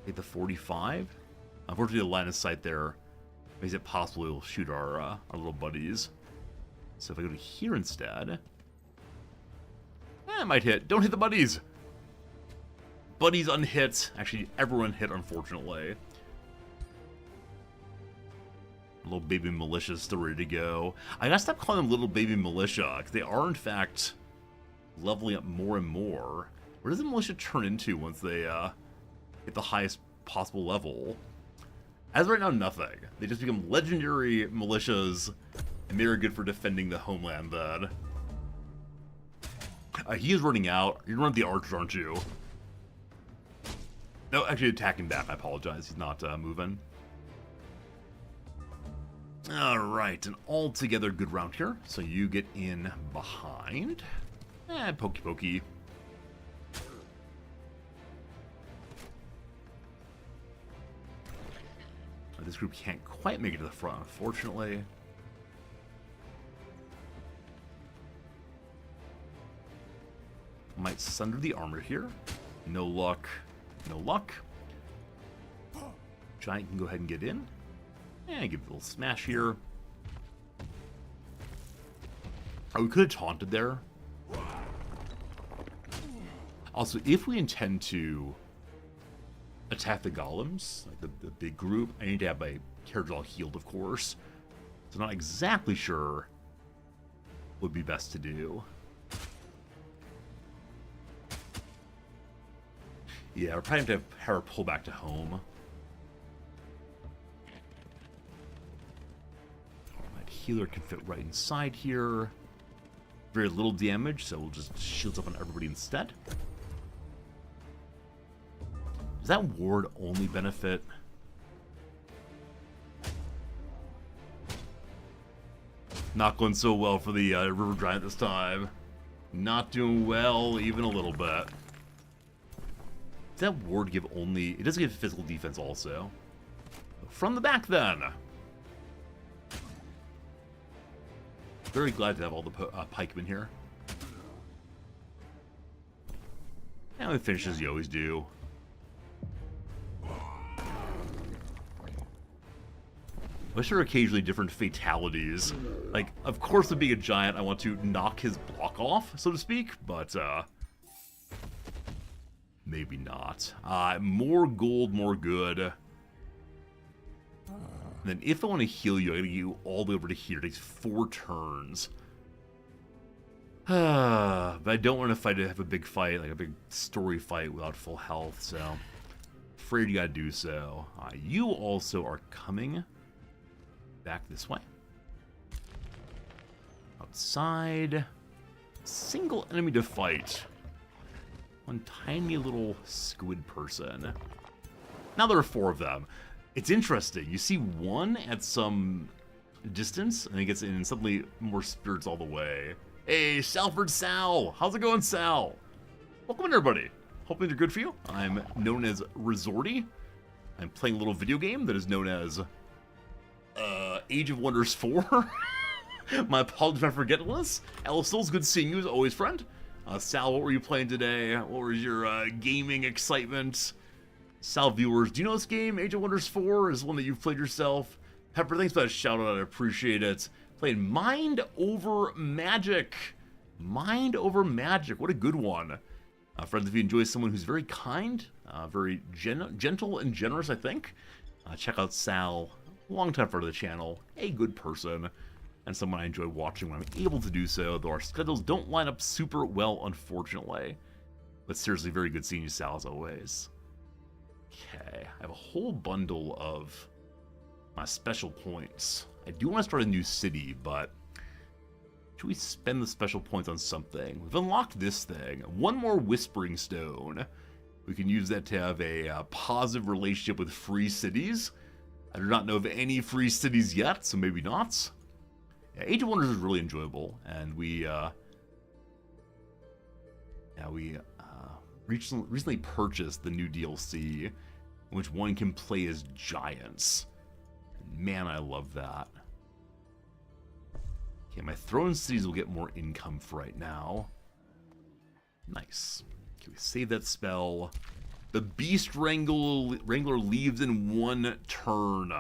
Hit the 45. Unfortunately, the line of sight there makes it possible we'll shoot our little buddies. So if I go to here instead... I might hit. Don't hit the buddies! Buddies unhit. Actually, everyone hit, unfortunately. Little baby militias still ready to go. I gotta stop calling them little baby militia, because they are, in fact, leveling up more and more. Where does the militia turn into once they hit the highest possible level? As of right now, nothing. They just become legendary militias, and they are good for defending the homeland then. He is running out. You're running the archers, aren't you? No, actually attacking back. I apologize. He's not moving. Alright, an altogether good round here. So you get in behind. Pokey. This group can't quite make it to the front, unfortunately. Might sunder the armor here. No luck. No luck. Giant can go ahead and get in. And give it a little smash here. Oh, we could have taunted there. Also, if we intend to attack the golems, like the big group, I need to have my character all healed, of course. So I'm not exactly sure what would be best to do. Yeah, we're probably going to have her pull back to home. My healer can fit right inside here. Very little damage, so we'll just shields up on everybody instead. Does that ward only benefit? Not going so well for the River Giant this time. Not doing well even a little bit. Does that ward give only... It doesn't give physical defense also. From the back then. Very glad to have all the pikemen here. And we finish as you always do. Wish there were occasionally different fatalities. Like, of course, with being a giant, I want to knock his block off, so to speak, but, maybe not. More gold, more good. And then if I want to heal you, I gotta get you all the way over to here. It takes 4 turns. But I don't want to have a big fight, like a big story fight without full health, so... Afraid you gotta do so. You also are coming back this way. Outside. Single enemy to fight. One tiny little squid person. Now there are 4 of them. It's interesting. You see one at some distance, and he gets in, and suddenly more spirits all the way. Hey, Salford Sal! How's it going, Sal? Welcome in, everybody. Hoping they're good for you. I'm known as Resorty. I'm playing a little video game that is known as Age of Wonders 4. My apologies for forgetfulness. Alistair's good seeing you as always, friend. Sal, what were you playing today? What was your gaming excitement? Sal viewers, do you know this game? Age of Wonders 4 is one that you've played yourself. Pepper, thanks for that shout out. I appreciate it. Playing Mind Over Magic. Mind Over Magic. What a good one. Friends, if you enjoy someone who's very kind, very gentle and generous, I think, check out Sal. Long-time friend of the channel, a good person, and someone I enjoy watching when I'm able to do so, though our schedules don't line up super well, unfortunately. But seriously, very good seeing you, Sal, as always. Okay, I have a whole bundle of my special points. I do want to start a new city, but should we spend the special points on something? We've unlocked this thing. One more Whispering Stone. We can use that to have a positive relationship with free cities. I do not know of any free cities yet, so maybe not. Yeah, Age of Wonders is really enjoyable, and we recently purchased the new DLC, in which one can play as giants. And man, I love that. Okay, my throne cities will get more income for right now. Nice. Okay, we save that spell. The Beast Wrangler leaves in 1 turn.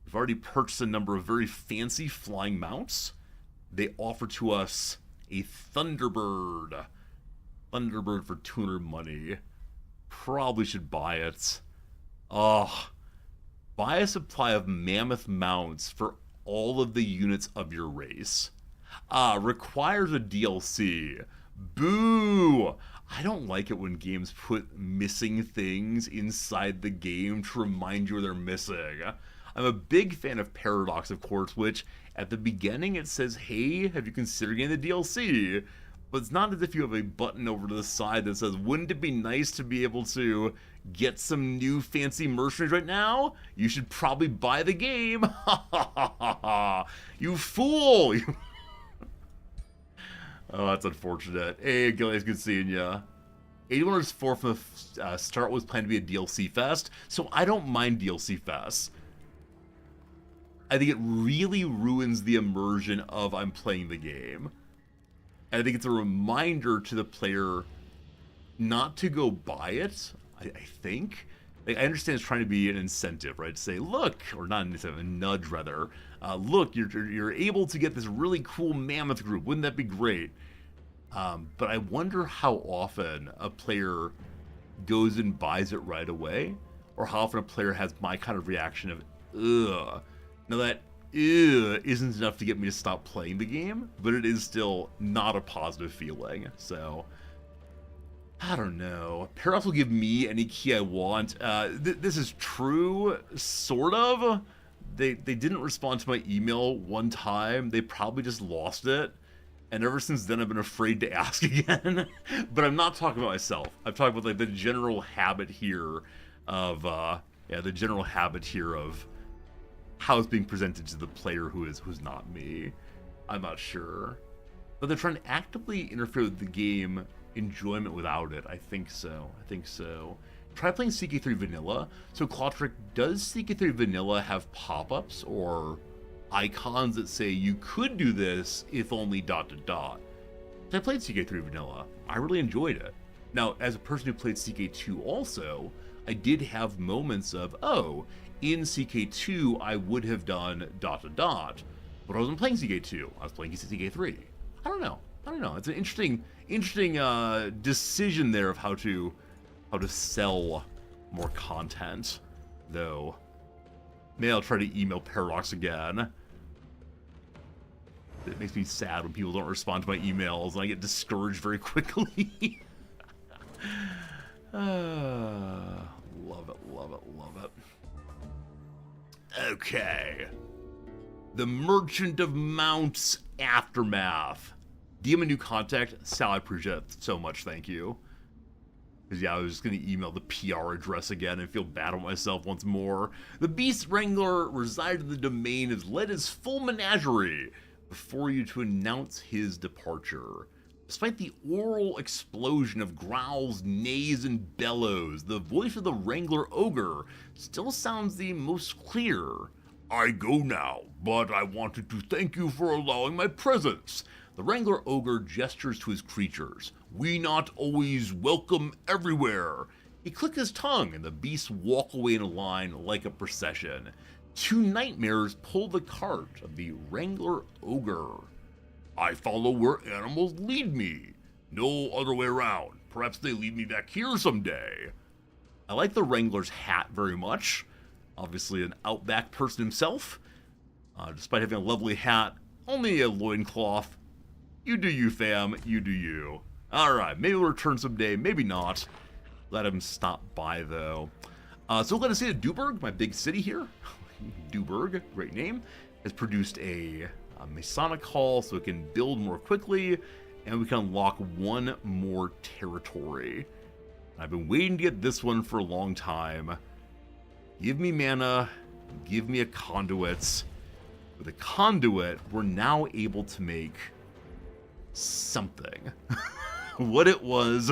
We've already purchased a number of very fancy flying mounts. They offer to us a Thunderbird. Thunderbird for 200 money. Probably should buy it. Buy a supply of mammoth mounts for all of the units of your race. Requires a DLC. Boo! I don't like it when games put missing things inside the game to remind you they're missing. I'm a big fan of Paradox, of course, which at the beginning it says, hey, have you considered getting the DLC? But it's not as if you have a button over to the side that says, wouldn't it be nice to be able to get some new fancy mercenaries right now? You should probably buy the game. You fool! Oh, that's unfortunate. Hey, Gilly, it's good seeing ya. 8104 from the start was planned to be a DLC fest, so I don't mind DLC fests. I think it really ruins the immersion of I'm playing the game. And I think it's a reminder to the player not to go buy it, I think. Like, I understand it's trying to be an incentive, right? To say, look, or not an incentive, a nudge rather. Look, you're able to get this really cool mammoth group. Wouldn't that be great? But I wonder how often a player goes and buys it right away, or how often a player has my kind of reaction of, ugh. Now that isn't enough to get me to stop playing the game, but it is still not a positive feeling. So, I don't know. Paradox will give me any key I want. This is true, sort of. They didn't respond to my email one time. They probably just lost it. And ever since then, I've been afraid to ask again. But I'm not talking about myself. I'm talking about like the general habit here of, the general habit here of how it's being presented to the player who's not me. I'm not sure. But they're trying to actively interfere with the game enjoyment without it. I think so. Try playing CK3 Vanilla. So Clautric, does CK3 Vanilla have pop-ups or icons that say you could do this if only ... I played CK3 Vanilla. I really enjoyed it. Now, as a person who played CK2 also, I did have moments of, oh, in CK2 I would have done ... but I wasn't playing CK2. I was playing CK3. I don't know. It's an interesting decision there of how to sell more content, though. Maybe I'll try to email Paradox again. It makes me sad when people don't respond to my emails, and I get discouraged very quickly. Love it. Okay. The Merchant of Mounts Aftermath. DM a new contact. Sal, I appreciate it so much, thank you. Because, yeah, I was just going to email the PR address again and feel bad about myself once more. The Beast Wrangler resided in the domain has led his full menagerie before you to announce his departure. Despite the oral explosion of growls, neighs, and bellows, the voice of the Wrangler Ogre still sounds the most clear. I go now, but I wanted to thank you for allowing my presence. The Wrangler Ogre gestures to his creatures. We not always welcome everywhere. He clicks his tongue, and the beasts walk away in a line like a procession. Two nightmares pull the cart of the Wrangler Ogre. I follow where animals lead me. No other way around. Perhaps they lead me back here someday. I like the Wrangler's hat very much. Obviously an outback person himself. Despite having a lovely hat, only a loincloth. You do you, fam. You do you. Alright, maybe we'll return someday, maybe not. Let him stop by, though. So let us say that Duburg, my big city here, Duburg, great name, has produced a Masonic Hall so it can build more quickly, and we can unlock one more territory. I've been waiting to get this one for a long time. Give me mana, give me a conduit. With a conduit, we're now able to make something. What it was,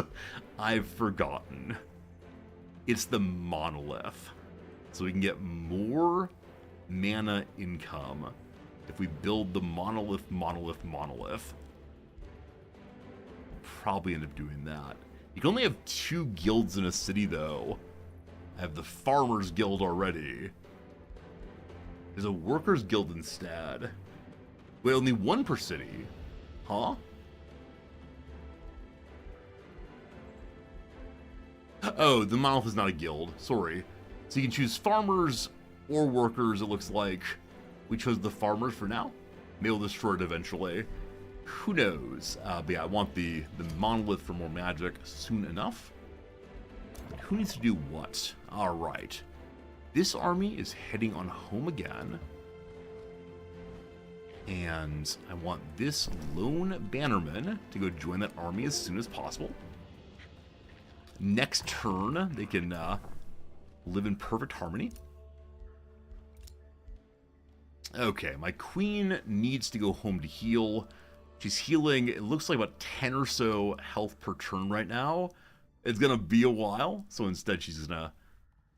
I've forgotten. It's the monolith. So we can get more mana income if we build the monolith. Probably end up doing that. You can only have 2 guilds in a city, though. I have the Farmers Guild already. There's a Workers Guild instead. Wait, only 1 per city? Huh? Oh, the Monolith is not a guild. Sorry. So you can choose farmers or workers, it looks like. We chose the farmers for now. Maybe we'll destroy it eventually. Who knows? But yeah, I want the monolith for more magic soon enough. Who needs to do what? Alright. This army is heading on home again. And I want this lone bannerman to go join that army as soon as possible. Next turn, they can live in perfect harmony. Okay, my queen needs to go home to heal. She's healing, it looks like about 10 or so health per turn right now. It's gonna be a while, so instead she's gonna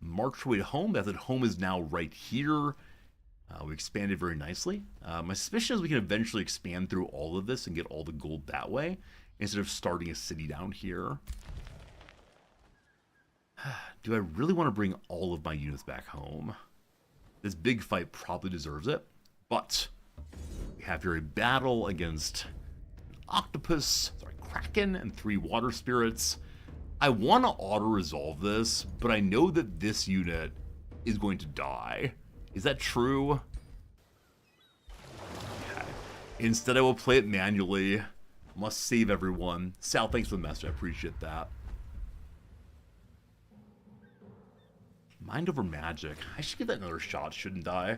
march her way home. That home is now right here. We expanded very nicely. My suspicion is we can eventually expand through all of this and get all the gold that way, instead of starting a city down here. Do I really want to bring all of my units back home? This big fight probably deserves it, but we have here a battle against Kraken, and 3 water spirits. I want to auto-resolve this, but I know that this unit is going to die. Is that true? Okay. Instead, I will play it manually. Must save everyone. Sal, thanks for the message. I appreciate that. Mind over magic. I should give that another shot, shouldn't I?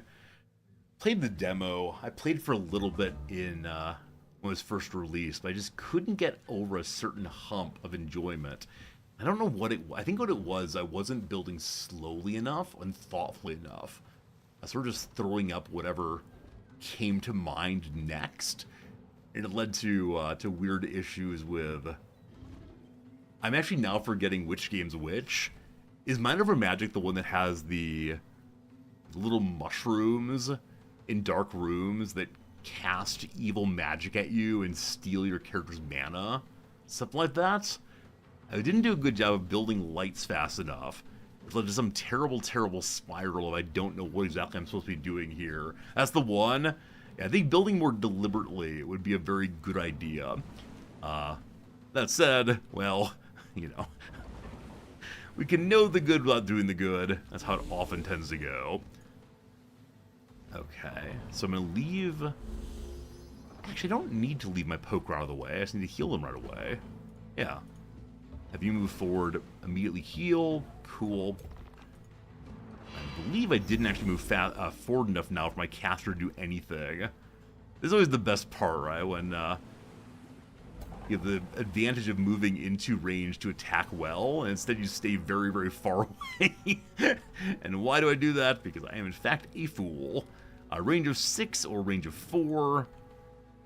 Played the demo. I played for a little bit in when it was first released, but I just couldn't get over a certain hump of enjoyment. I don't know what I think what it was, I wasn't building slowly enough and thoughtfully enough. I was sort of just throwing up whatever came to mind next, and it led to weird issues with... I'm actually now forgetting which game's which. Is Mind Over Magic the one that has the little mushrooms in dark rooms that cast evil magic at you and steal your character's mana? Something like that? I didn't do a good job of building lights fast enough. It led to some terrible, terrible spiral of I don't know what exactly I'm supposed to be doing here. That's the one. Yeah, I think building more deliberately would be a very good idea. That said, well, you know, we can know the good without doing the good. That's how it often tends to go. Okay, so I'm going to leave... Actually, I don't need to leave my poker out of the way. I just need to heal them right away. Yeah. Have you move forward, immediately heal. Cool. I believe I didn't actually move forward enough now for my caster to do anything. This is always the best part, right? When you have the advantage of moving into range to attack well, and instead you stay very, very far away. And why do I do that? Because I am, in fact, a fool. Range of 6 or range of 4.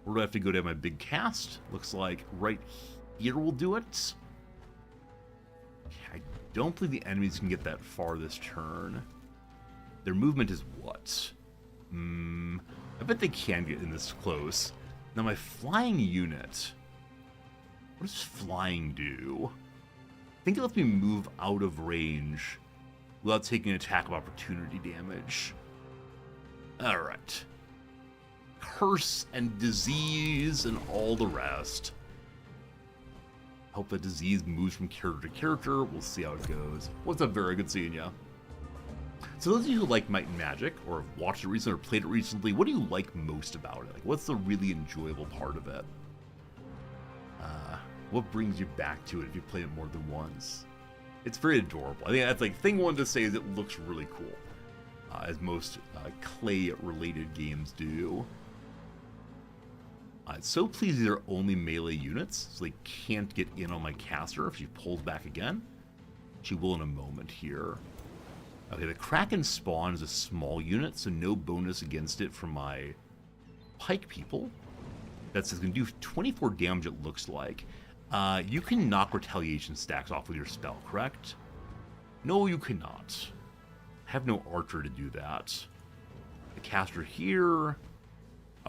Where do I have to go to have my big cast? Looks like right here will do it. I don't believe the enemies can get that far this turn. Their movement is what? I bet they can get in this close. Now my flying unit. What does flying do? I think it lets me move out of range without taking attack of opportunity damage. Alright. Curse and disease and all the rest. Hope that disease moves from character to character. We'll see how it goes. What's up, Vera? Good seeing ya. So those of you who like Might and Magic, or have watched it recently or played it recently, what do you like most about it? Like, what's the really enjoyable part of it? What brings you back to it if you played it more than once? It's very adorable. I think that's like thing one to say is it looks really cool, as most clay-related games do. It's so pleased these are only melee units, so they can't get in on my caster if she pulls back again. She will in a moment here. Okay, the Kraken spawn is a small unit, so no bonus against it from my pike people. That's going to do 24 damage, it looks like. You can knock retaliation stacks off with your spell, correct? No, you cannot. I have no archer to do that. The caster here...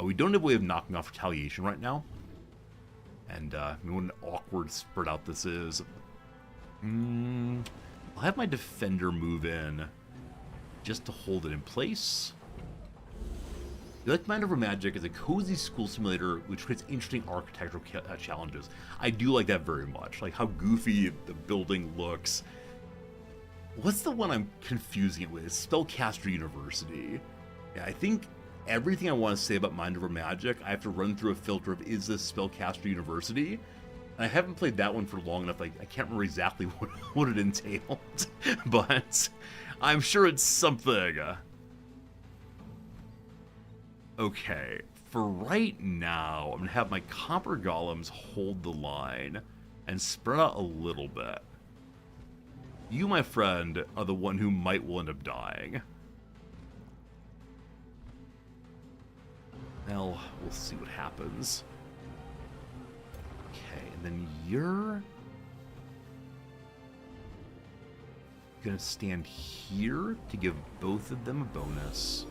we don't have a way of knocking off retaliation right now. And what an awkward spread out this is. I'll have my defender move in just to hold it in place. You like Mind Over Magic is a cozy school simulator which creates interesting architectural challenges. I do like that very much. Like how goofy the building looks. What's the one I'm confusing it with? It's Spellcaster University. Yeah, I think everything I want to say about Mind Over Magic, I have to run through a filter of, is this Spellcaster University? And I haven't played that one for long enough, like, I can't remember exactly what it entailed. But I'm sure it's something. Okay, for right now, I'm going to have my Copper Golems hold the line and spread out a little bit. You, my friend, are the one who might will end up dying. Well, we'll see what happens. Okay, and then you're gonna stand here to give both of them a bonus.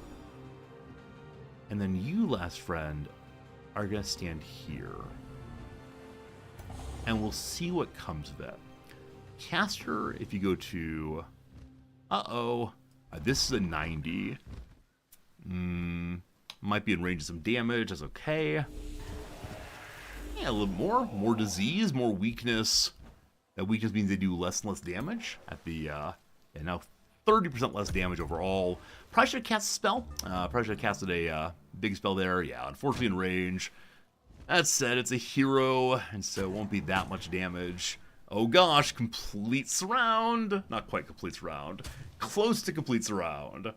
And then you, last friend, are going to stand here. And we'll see what comes of it. Caster, if you go to... this is a 90. Might be in range of some damage. That's okay. Yeah, a little more. More disease, more weakness. That weakness means they do less and less damage. At the, and now 30% less damage overall. Probably should have cast a spell. Probably should have casted a big spell there. Yeah, unfortunately in range. That said, it's a hero, and so it won't be that much damage. Oh gosh, complete surround. Not quite complete surround. Close to complete surround.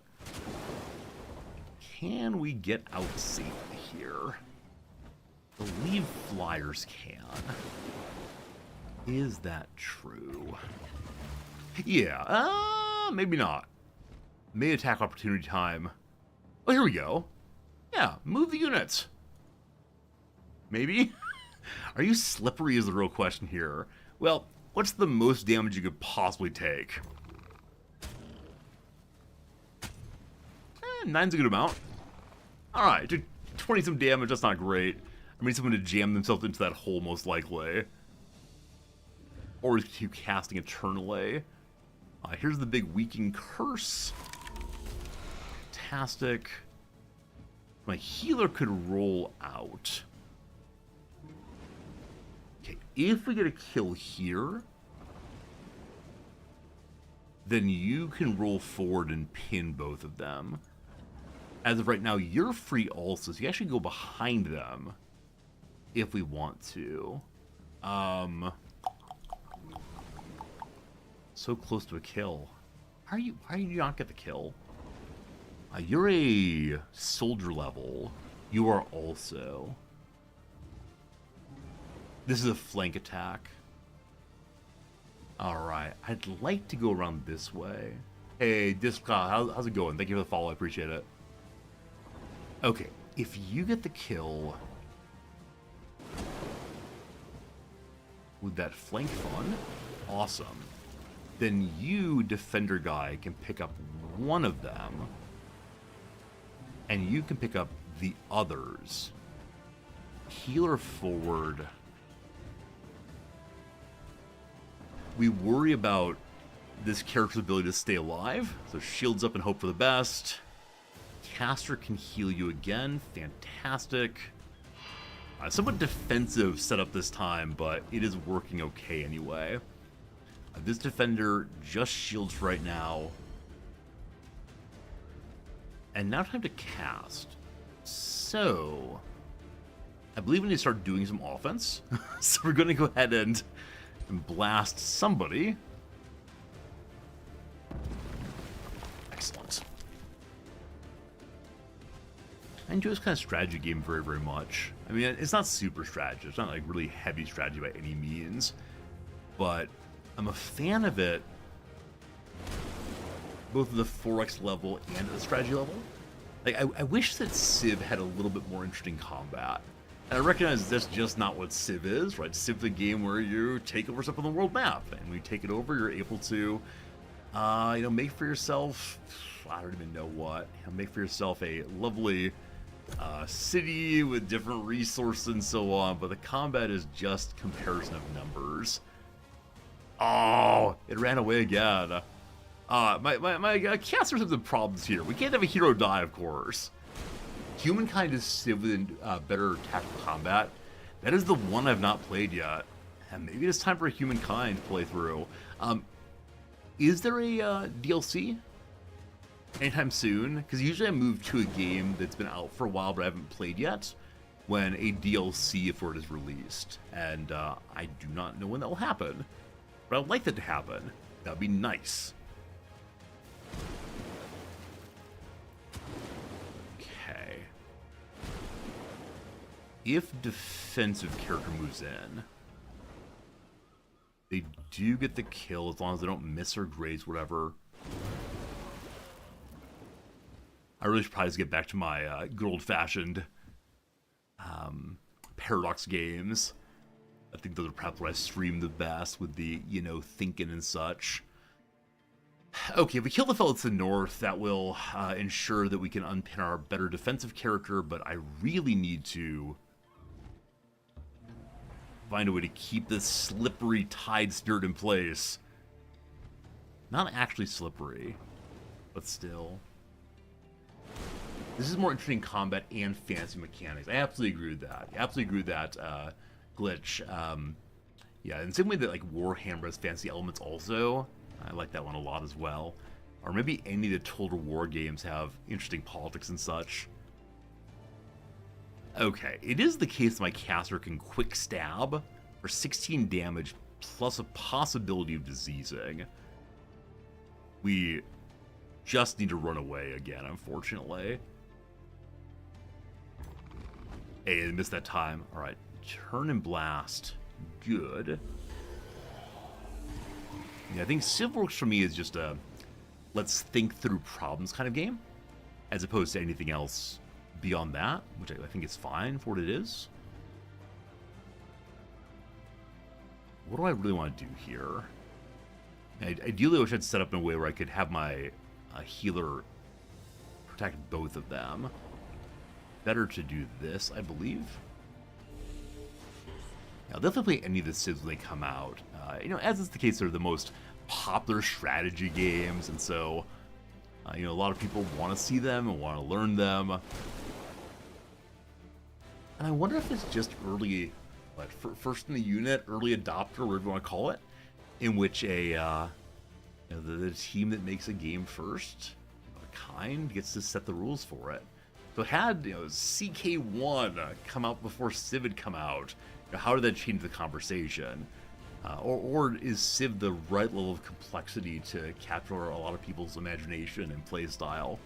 Can we get out safely here? I believe flyers can. Is that true? Yeah, maybe not. May attack opportunity time. Oh, here we go. Yeah, move the units. Maybe? Are you slippery is the real question here. Well, what's the most damage you could possibly take? 9's a good amount. Alright, 20 some damage, that's not great. I mean, someone to jam themselves into that hole most likely. Or keep casting Eternally. Here's the big weakening curse. Fantastic. My healer could roll out. Okay, if we get a kill here, then you can roll forward and pin both of them. As of right now, you're free also, so you actually go behind them if we want to. So close to a kill. How do you not get the kill? You're a soldier level. You are also. This is a flank attack. Alright, I'd like to go around this way. Hey, Discla, how's it going? Thank you for the follow, I appreciate it. Okay, if you get the kill with that flank fun, awesome. Then you, defender guy, can pick up one of them, and you can pick up the others. Healer forward. We worry about this character's ability to stay alive, so shields up and hope for the best. Caster can heal you again, fantastic. Somewhat defensive setup this time, but it is working okay anyway. This defender just shields right now. And now time to cast. So, I believe we need to start doing some offense. So we're going to go ahead and blast somebody. Excellent. I enjoy this kind of strategy game very, very much. I mean, it's not super strategy. It's not like really heavy strategy by any means. But I'm a fan of it, both at the 4X level and at the strategy level. Like, I wish that Civ had a little bit more interesting combat. And I recognize that's just not what Civ is, right? Civ's a game where you take over stuff on the world map, and when you take it over, you're able to, make for yourself, I don't even know what, make for yourself a lovely city with different resources and so on, but the combat is just comparison of numbers. Oh, it ran away again. My casters have some problems here. We can't have a hero die, of course. Humankind is Civ with better tactical combat. That is the one I've not played yet. And maybe it's time for a Humankind playthrough. Is there a DLC anytime soon? Because usually I move to a game that's been out for a while but I haven't played yet when a DLC for it is released. And I do not know when that will happen. But I'd like that to happen. That would be nice. Okay. If defensive character moves in, they do get the kill as long as they don't miss or graze, whatever. I really should probably just get back to my good old-fashioned Paradox games. I think those are perhaps where I stream the best with the, thinking and such. Okay, if we kill the fellow to the north, that will ensure that we can unpin our better defensive character, but I really need to find a way to keep this slippery tide spirit in place. Not actually slippery, but still. This is more interesting combat and fantasy mechanics. I absolutely agree with that. I absolutely agree with that, Glitch. Yeah, in the same way that like Warhammer has fantasy elements also, I like that one a lot as well. Or maybe any of the Total War games have interesting politics and such. Okay, it is the case that my caster can quick stab for 16 damage plus a possibility of diseasing. We just need to run away again, unfortunately. Hey, I missed that time. Alright, turn and blast. Good. Yeah, I think Civ works for me is just a let's think through problems kind of game, as opposed to anything else beyond that, which I think is fine for what it is. What do I really want to do here? Ideally, I wish I'd set up in a way where I could have my healer protect both of them. Better to do this, I believe. I'll definitely play any of the Civs when they come out. You know, as is the case, they're the most popular strategy games, and so, you know, a lot of people want to see them and want to learn them. And I wonder if it's just early, like, first in the unit, early adopter, whatever you want to call it, in which a, you know, the team that makes a game first, of a kind, gets to set the rules for it. So had, you know, CK1 come out before Civ had come out, you know, how did that change the conversation? Or is Civ the right level of complexity to capture a lot of people's imagination and play style?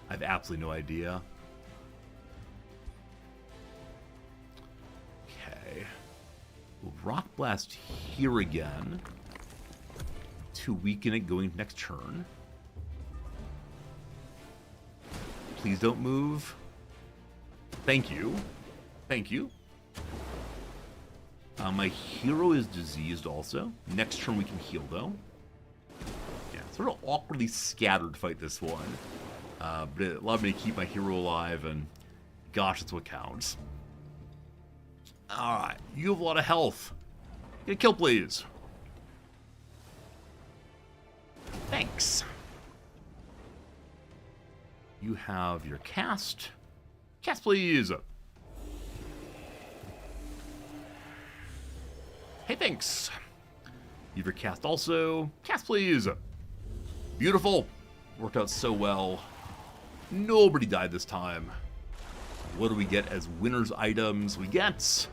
I have absolutely no idea. Okay. We'll Rock Blast here again to weaken it going next turn. Please don't move. Thank you. Thank you. My hero is diseased also. Next turn we can heal though. Yeah, sort of awkwardly scattered fight this one. But it allowed me to keep my hero alive, and gosh, that's what counts. Alright, you have a lot of health. Get a kill, please. Thanks. You have your cast. Cast, please. Hey, thanks. You have your cast also. Cast, please. Beautiful. Worked out so well. Nobody died this time. What do we get as winners items? We get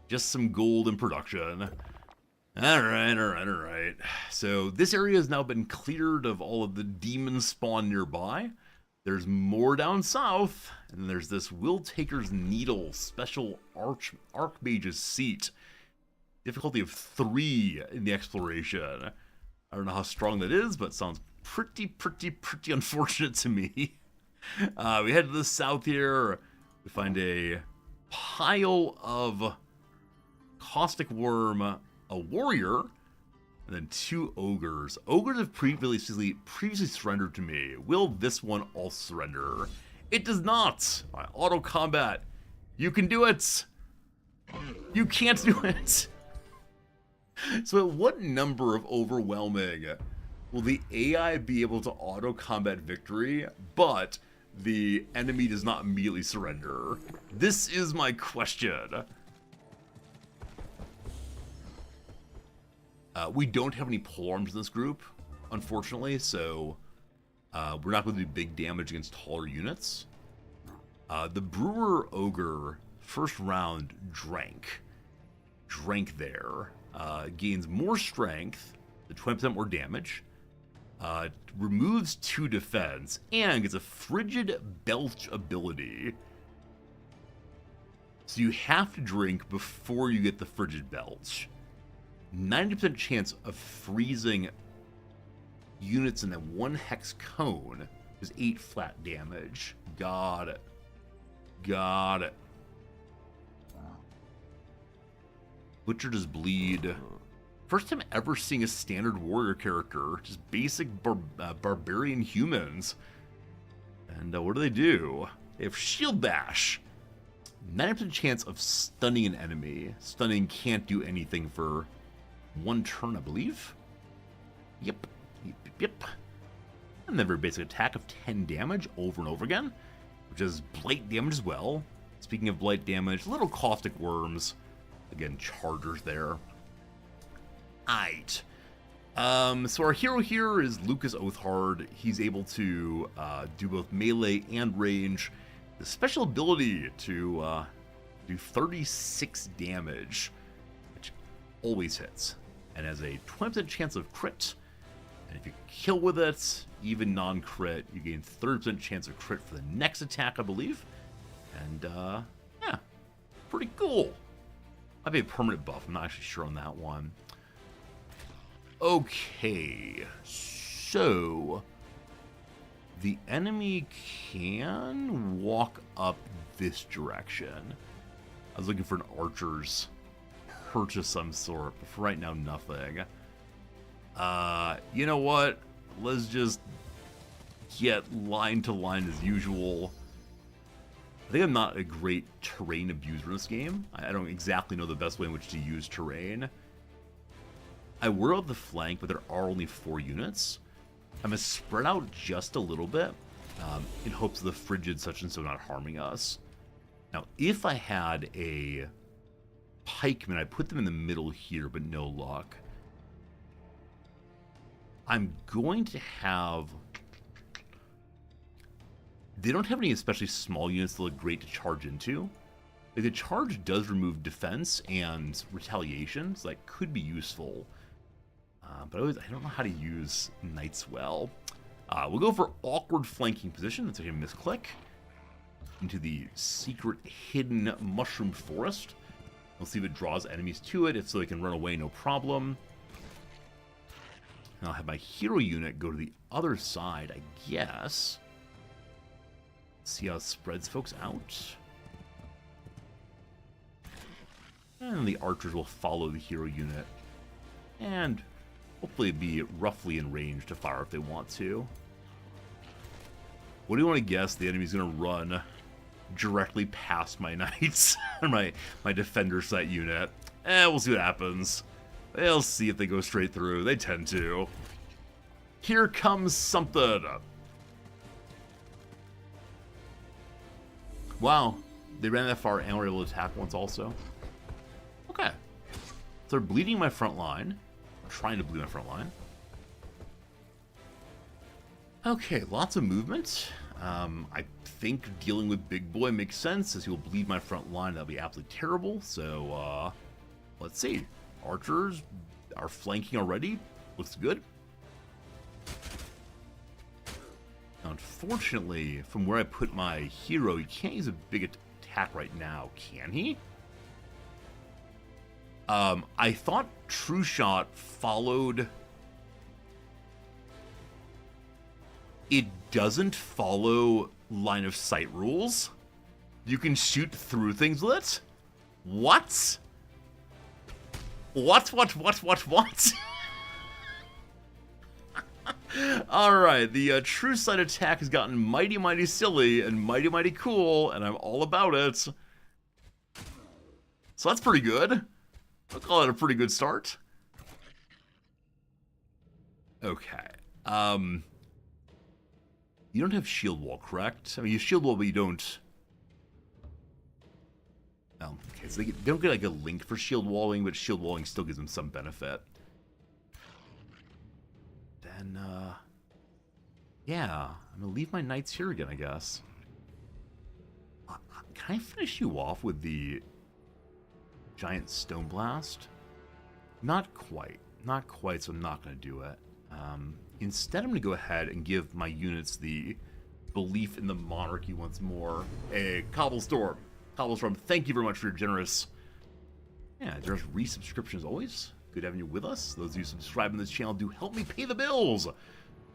just some gold in production. Alright. So this area has now been cleared of all of the demons spawn nearby. There's more down south, and then there's this Will Taker's Needle special Archmage's Seat. Difficulty of 3 in the exploration. I don't know how strong that is, but it sounds pretty unfortunate to me. We head to the south here. We find a pile of Caustic Worm, a warrior, and then 2 ogres. Ogres have previously surrendered to me. Will this one also surrender? It does not. My auto combat. You can do it. You can't do it. So at what number of overwhelming will the AI be able to auto combat victory, but the enemy does not immediately surrender? This is my question. We don't have any polearms in this group, unfortunately, so we're not going to do big damage against taller units. The Brewer Ogre, first round, drank there. Gains more strength, 20% more damage, removes 2 defense, and gets a Frigid Belch ability. So you have to drink before you get the Frigid Belch. 90% chance of freezing units in that 1 hex cone is 8 flat damage. Got it. Butcher does bleed First time ever seeing a standard warrior character, just basic barbarian humans. And what do? They have Shield Bash. 90% chance of stunning an enemy. Stunning can't do anything for 1 turn, I believe. Yep. And then very basic attack of 10 damage over and over again, which is blight damage as well. Speaking of blight damage, little caustic worms. Again, chargers there. Aight. So our hero here is Lucas Oathhard. He's able to do both melee and range. The special ability to do 36 damage, which always hits, and has a 20% chance of crit. And if you kill with it, even non-crit, you gain 30% chance of crit for the next attack, I believe. And yeah, pretty cool. Might be a permanent buff. I'm not actually sure on that one. Okay, so the enemy can walk up this direction. I was looking for an archer's perch of some sort, but for right now, nothing. You know what? Let's just get line to line as usual. I think I'm not a great terrain abuser in this game. I don't exactly know the best way in which to use terrain. I worry about the flank, but there are only 4 units. I'm going to spread out just a little bit in hopes of the frigid such and so not harming us. Now, if I had a pikeman, I'd put them in the middle here, but no luck. I'm going to have... They don't have any especially small units that look great to charge into. Like, the charge does remove defense and retaliation, so that could be useful. But I don't know how to use knights well. We'll go for awkward flanking position. That's actually a misclick. Into the secret hidden mushroom forest. We'll see if it draws enemies to it. If so, they can run away, no problem. And I'll have my hero unit go to the other side, I guess. See how it spreads folks out. And the archers will follow the hero unit. And hopefully be roughly in range to fire if they want to. What do you want to guess the enemy's going to run directly past my knights? my defender set unit. We'll see what happens. They'll see if they go straight through. They tend to. Here comes something. Wow. They ran that far and were able to attack once also. Okay. So they're bleeding my front line. Trying to bleed my front line. Okay, lots of movement. I think dealing with Big Boy makes sense, as he'll bleed my front line. That'll be absolutely terrible. So, let's see. Archers are flanking already. Looks good. Unfortunately, from where I put my hero, he can't use a big attack right now, can he? I thought True Shot followed... It doesn't follow line of sight rules. You can shoot through things with it? What? What? Alright, the True Sight attack has gotten mighty silly and mighty cool, and I'm all about it. So that's pretty good. I'll call it a pretty good start. Okay. You don't have shield wall, correct? I mean, you shield wall, but you don't... Oh, okay, so they don't get like a link for shield walling, but shield walling still gives them some benefit. Then, yeah, I'm gonna leave my knights here again, I guess. Can I finish you off with the giant stone blast? Not quite, so I'm not gonna do it. Instead, I'm gonna go ahead and give my units the belief in the monarchy once more. Hey, Cobblestorm, thank you very much for your generous resubscription as always. Good having you with us. Those of you subscribing to this channel do help me pay the bills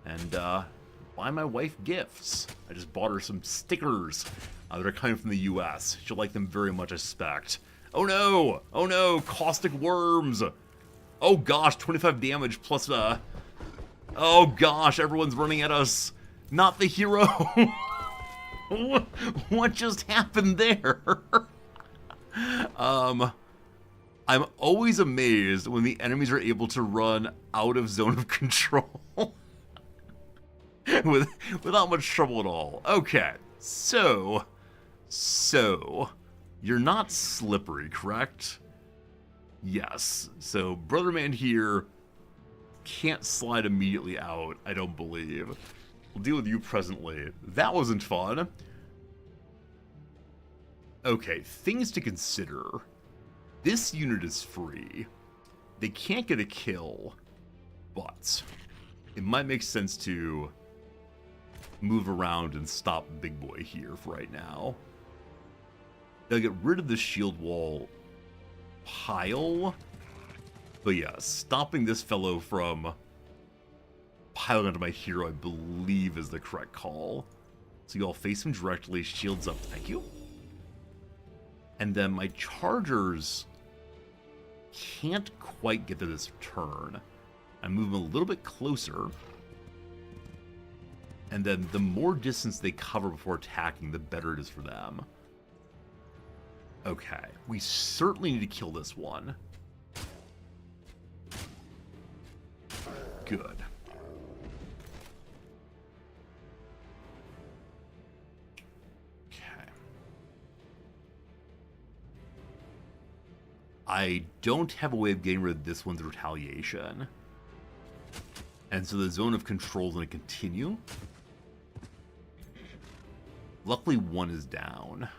and buy my wife gifts. I just bought her some stickers that are coming from the US. She'll like them very much, I suspect. Oh no, caustic worms. Oh gosh, 25 damage plus oh gosh, everyone's running at us. Not the hero. What just happened there? I'm always amazed when the enemies are able to run out of zone of control. Without much trouble at all. Okay, so you're not slippery, correct? Yes. So Brother Man here can't slide immediately out, I don't believe. We'll deal with you presently. That wasn't fun. Okay, things to consider. This unit is free. They can't get a kill, but it might make sense to move around and stop Big Boy here for right now. They'll get rid of the shield wall pile. But yeah, stopping this fellow from piling onto my hero, I believe, is the correct call. So you all face him directly, shields up, thank you. And then my chargers can't quite get to this turn. I move them a little bit closer. And then the more distance they cover before attacking, the better it is for them. Okay, we certainly need to kill this one. Good. Okay. I don't have a way of getting rid of this one's retaliation. And so the zone of control is going to continue. Luckily, one is down.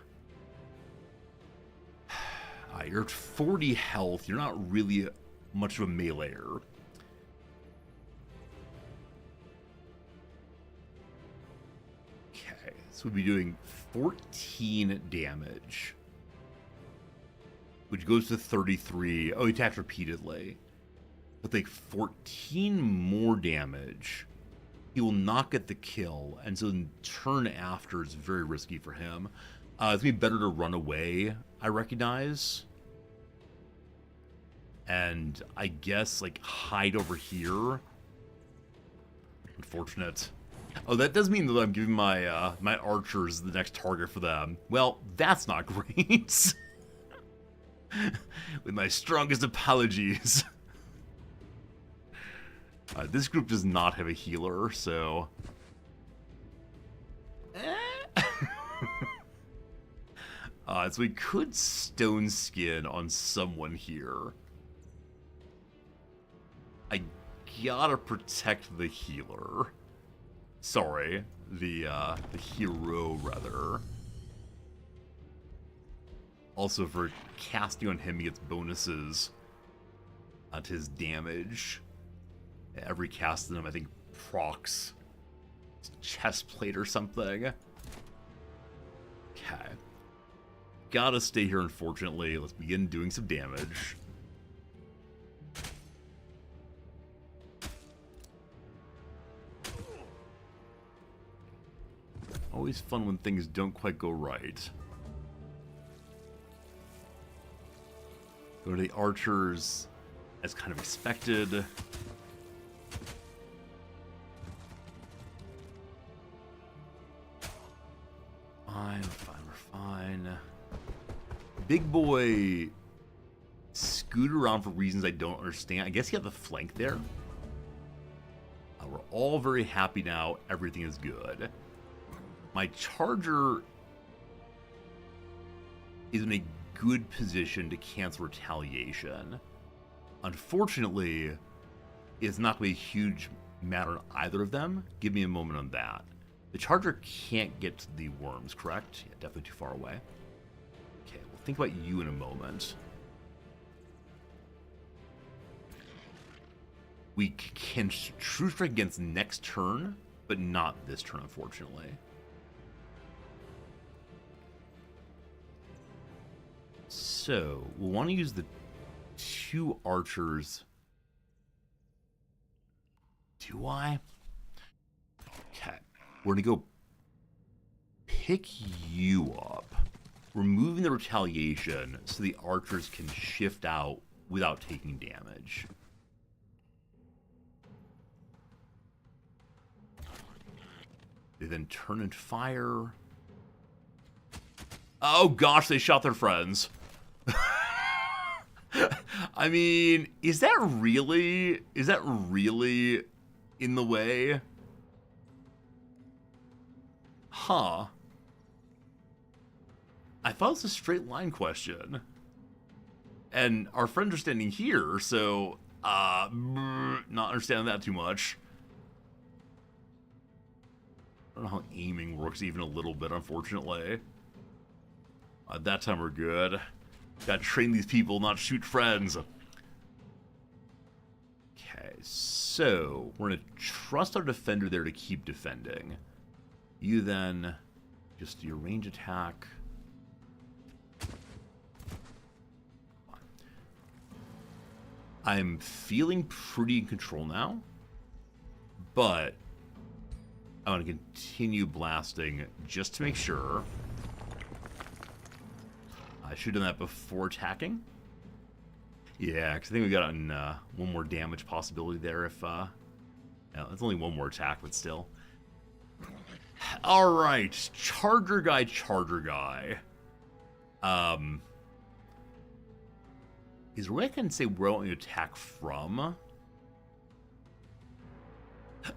You're at 40 health. You're not really much of a meleeer. Okay, so we'll be doing 14 damage. Which goes to 33. Oh, he attacks repeatedly. But like 14 more damage. He will not get the kill, and so the turn after is very risky for him. It's going to be better to run away, I recognize. And I guess, like, hide over here. Unfortunate. Oh, that does mean that I'm giving my my archers the next target for them. Well, that's not great. With my strongest apologies. This group does not have a healer, so... so we could Stone Skin on someone here. I gotta protect the healer. Sorry, the hero, rather. Also, for casting on him, he gets bonuses to his damage. Every cast of them, I think, procs chest plate or something. Okay. Gotta stay here, unfortunately. Let's begin doing some damage. Always fun when things don't quite go right. Go to the archers, as kind of expected. We're fine. Big Boy scooted around for reasons I don't understand. I guess he had the flank there. We're all very happy now. Everything is good. My charger is in a good position to cancel retaliation. Unfortunately, it's not going to be a huge matter on either of them. Give me a moment on that. The charger can't get to the worms, correct? Yeah, definitely too far away. Okay, we'll think about you in a moment. We can True Strike against next turn, but not this turn, unfortunately. So, we'll want to use the 2 archers. Do I? Okay. We're going to go pick you up. Removing the retaliation so the archers can shift out without taking damage. They then turn and fire. Oh gosh, they shot their friends. I mean, is that really in the way? Huh. I thought it was a straight line question. And our friends are standing here, so, not understanding that too much. I don't know how aiming works even a little bit, unfortunately. That time we're good. Gotta train these people, not shoot friends. Okay, so we're gonna trust our defender there to keep defending. You then just do your range attack. I'm feeling pretty in control now, but I want to continue blasting just to make sure. I should have done that before attacking. Yeah, because I think we got one more damage possibility there if... yeah, it's only one more attack, but still. Alright, Charger Guy. Is there a way I can say where I want you to attack from?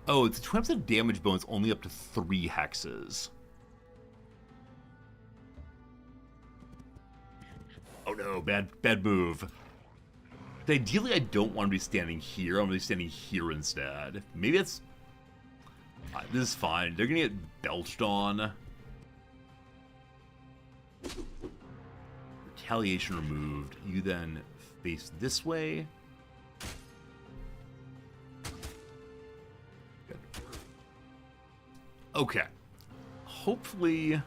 Oh, it's a 20% damage bonus only up to 3 hexes. Oh no, bad move. Ideally, I don't want to be standing here. I'm going to be standing here instead. Maybe it's... this is fine. They're going to get belched on. Retaliation removed. You then face this way. Good. Okay. Hopefully...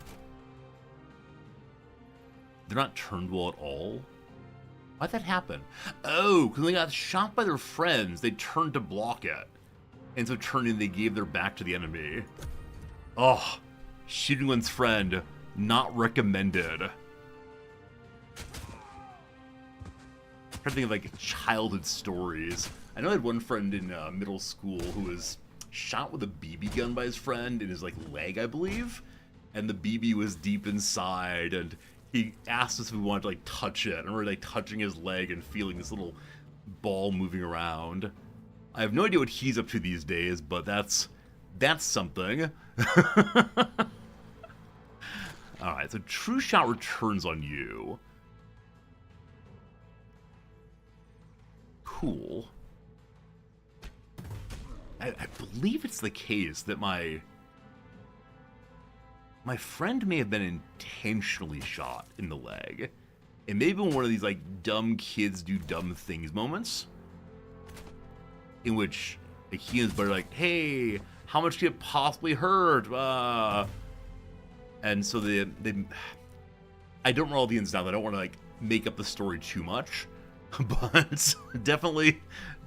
they're not turned well at all. Why'd that happen? Oh, because they got shot by their friends, they turned to block it. And so turning, they gave their back to the enemy. Oh, shooting one's friend, not recommended. I'm trying to think of like childhood stories. I know I had one friend in middle school who was shot with a BB gun by his friend in his like leg, I believe. And the BB was deep inside, and he asked us if we wanted to like touch it, and we're like touching his leg and feeling this little ball moving around. I have no idea what he's up to these days, but that's something. Alright, so True Shot returns on you. Cool. I believe it's the case that my friend may have been intentionally shot in the leg. It may have been one of these, like, dumb kids do dumb things moments. In which, like, he and his buddy are like, hey, how much could it possibly hurt? And so they I don't know all the ins and outs. I don't want to, like, make up the story too much. But definitely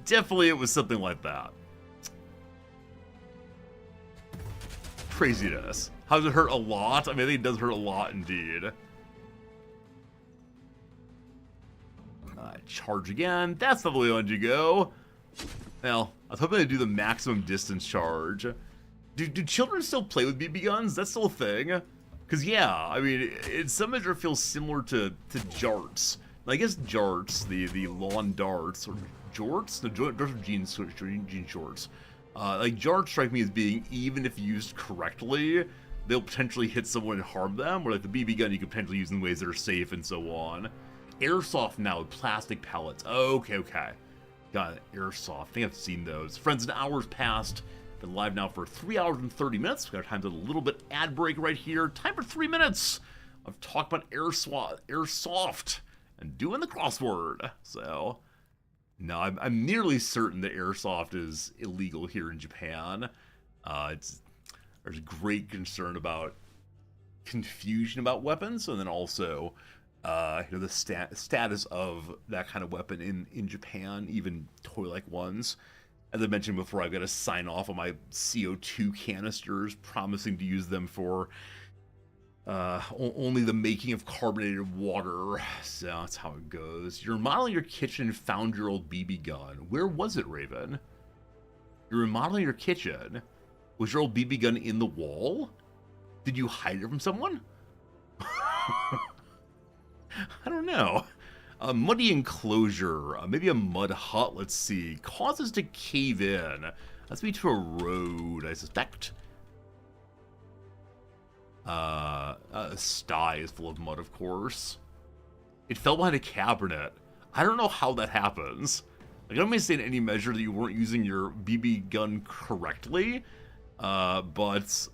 it was something like that. Craziness. How does it hurt? A lot? I mean, I think it does hurt a lot indeed. Charge again. That's not the way I wanted you to go. Well, I was hoping to do the maximum distance charge. Do children still play with BB guns? That's still a thing? Because, yeah, I mean, in some measure it feels similar to jarts. I guess jarts, the lawn darts, or jorts? The darts are jean shorts. Like, jarts strike me as being, even if used correctly, they'll potentially hit someone and harm them, or like the BB gun you can potentially use in ways that are safe and so on. Airsoft now with plastic pellets. Okay. Got it. Airsoft. I think I've seen those. Friends, an hour's passed. Been live now for 3 hours and 30 minutes. We got time to a little bit ad break right here. Time for 3 minutes of talk about airsoft and doing the crossword. So, no, I'm nearly certain that airsoft is illegal here in Japan. There's great concern about confusion about weapons, and then also the status of that kind of weapon in Japan, even toy-like ones. As I mentioned before, I've got to sign off on my CO2 canisters, promising to use them for only the making of carbonated water. So that's how it goes. You're remodeling your kitchen and found your old BB gun. Where was it, Raven? You're remodeling your kitchen. Was your old BB gun in the wall? Did you hide it from someone? I don't know. A muddy enclosure, maybe a mud hut, let's see. Causes to cave in. That's me to a road, I suspect. A sty is full of mud, of course. It fell behind a cabinet. I don't know how that happens. Like, I don't mean to say in any measure that you weren't using your BB gun correctly, but